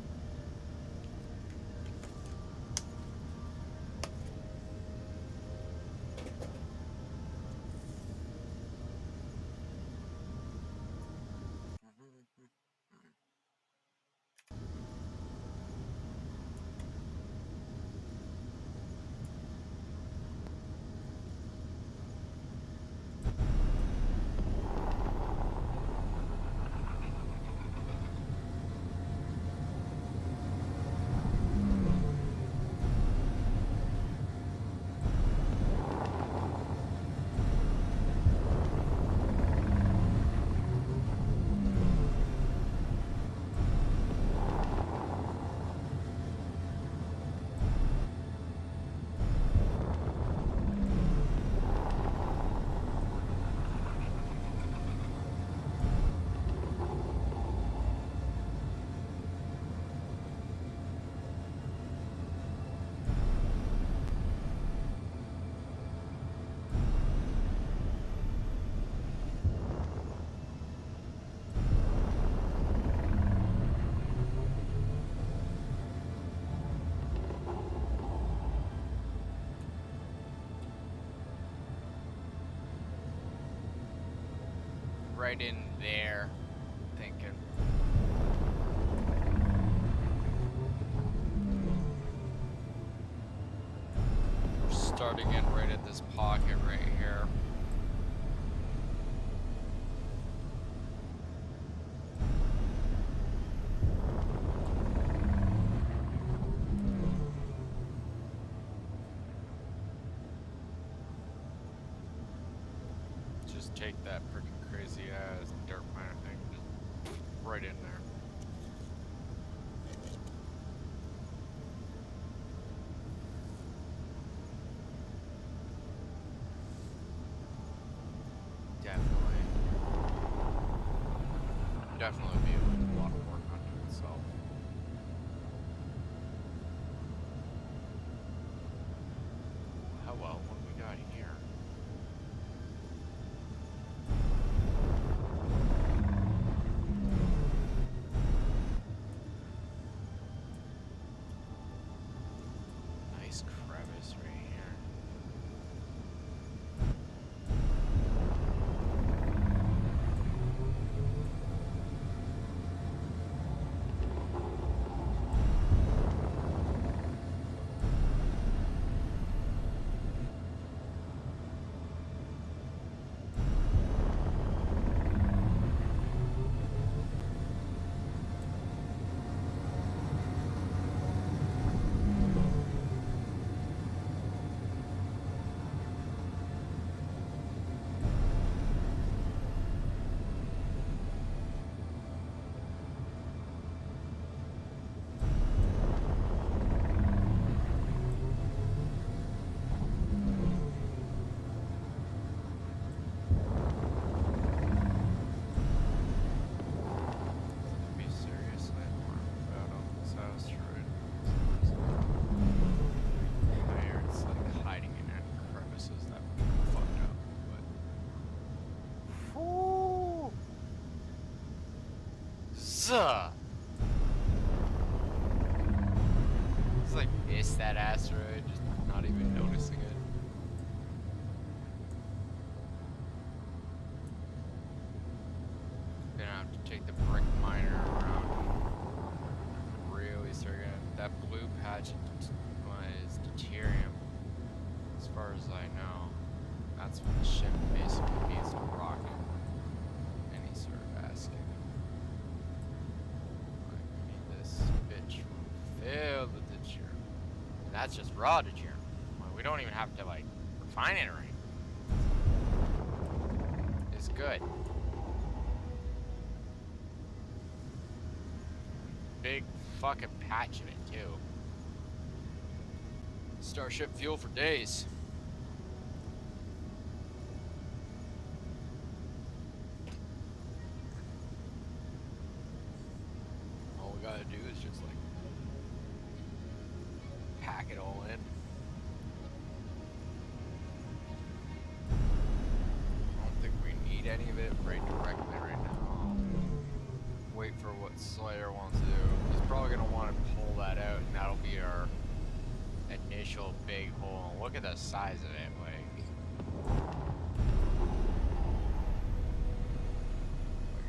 Right in there, thinking. We're starting in right at this pocket right here. Just take that freaking crazy ass dirt miner thing just right in there. Definitely be a lot of work unto itself. How well, what do we got here? Nice crevice right here. It's like missed that asteroid, just not even noticing it. Gonna have to take the brick miner around. Really start gonna. That blue patch was deuterium, as far as I know. That's what the ship basically needs to rock any sort of basket. Bitch filled with deuterium. And that's just raw deuterium. Well, we don't even have to like refine it or anything. It's good. Big fucking patch of it too. Starship fuel for days. just like pack it all in. I don't think we need any of it right directly right now. Wait for what Slayer wants to do. He's probably gonna want to pull that out, and that'll be our initial big hole. And look at the size of it, like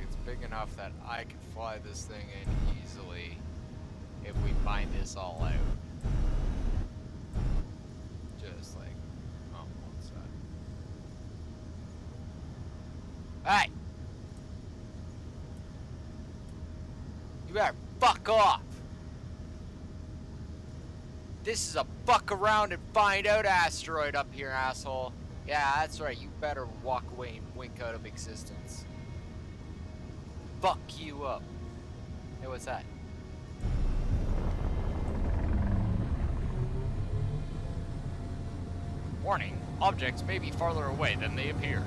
it's big enough that I could fly this thing in easily if we mine this all out. Just like on one side. Hey! You better fuck off! This is a fuck around and find out asteroid up here, asshole. Yeah, that's right, you better walk away and wink out of existence. Fuck you up. Hey, what's that? Warning, objects may be farther away than they appear.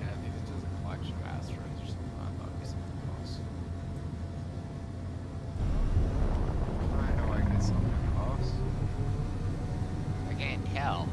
Yeah, I think it's just a collection of asteroids or something. I thought it'd be something else. I know I get something close. I can't tell.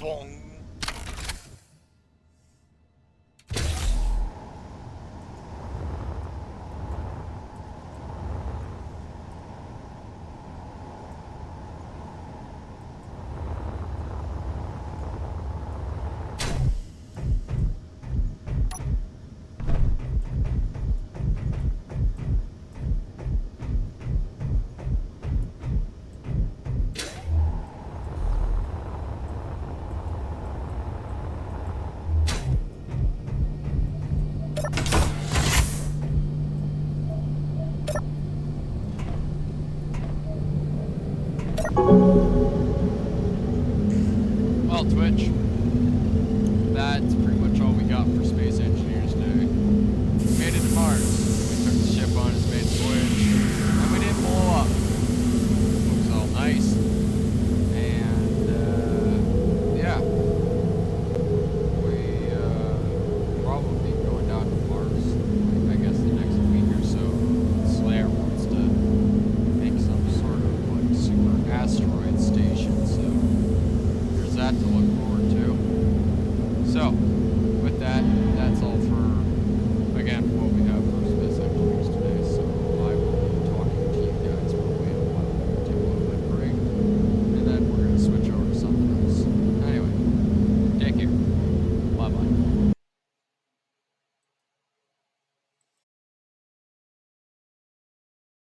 Bong.
Well, Twitch, that's pretty much all we got for Space Engineers Day. We made it to Mars. We took the ship on its maiden voyage, and we didn't blow up. It was all nice. And, yeah. We, probably be going down to Mars, I guess, the next week or so. Slayer wants to make some sort of, like, super asteroid station, so there's that to look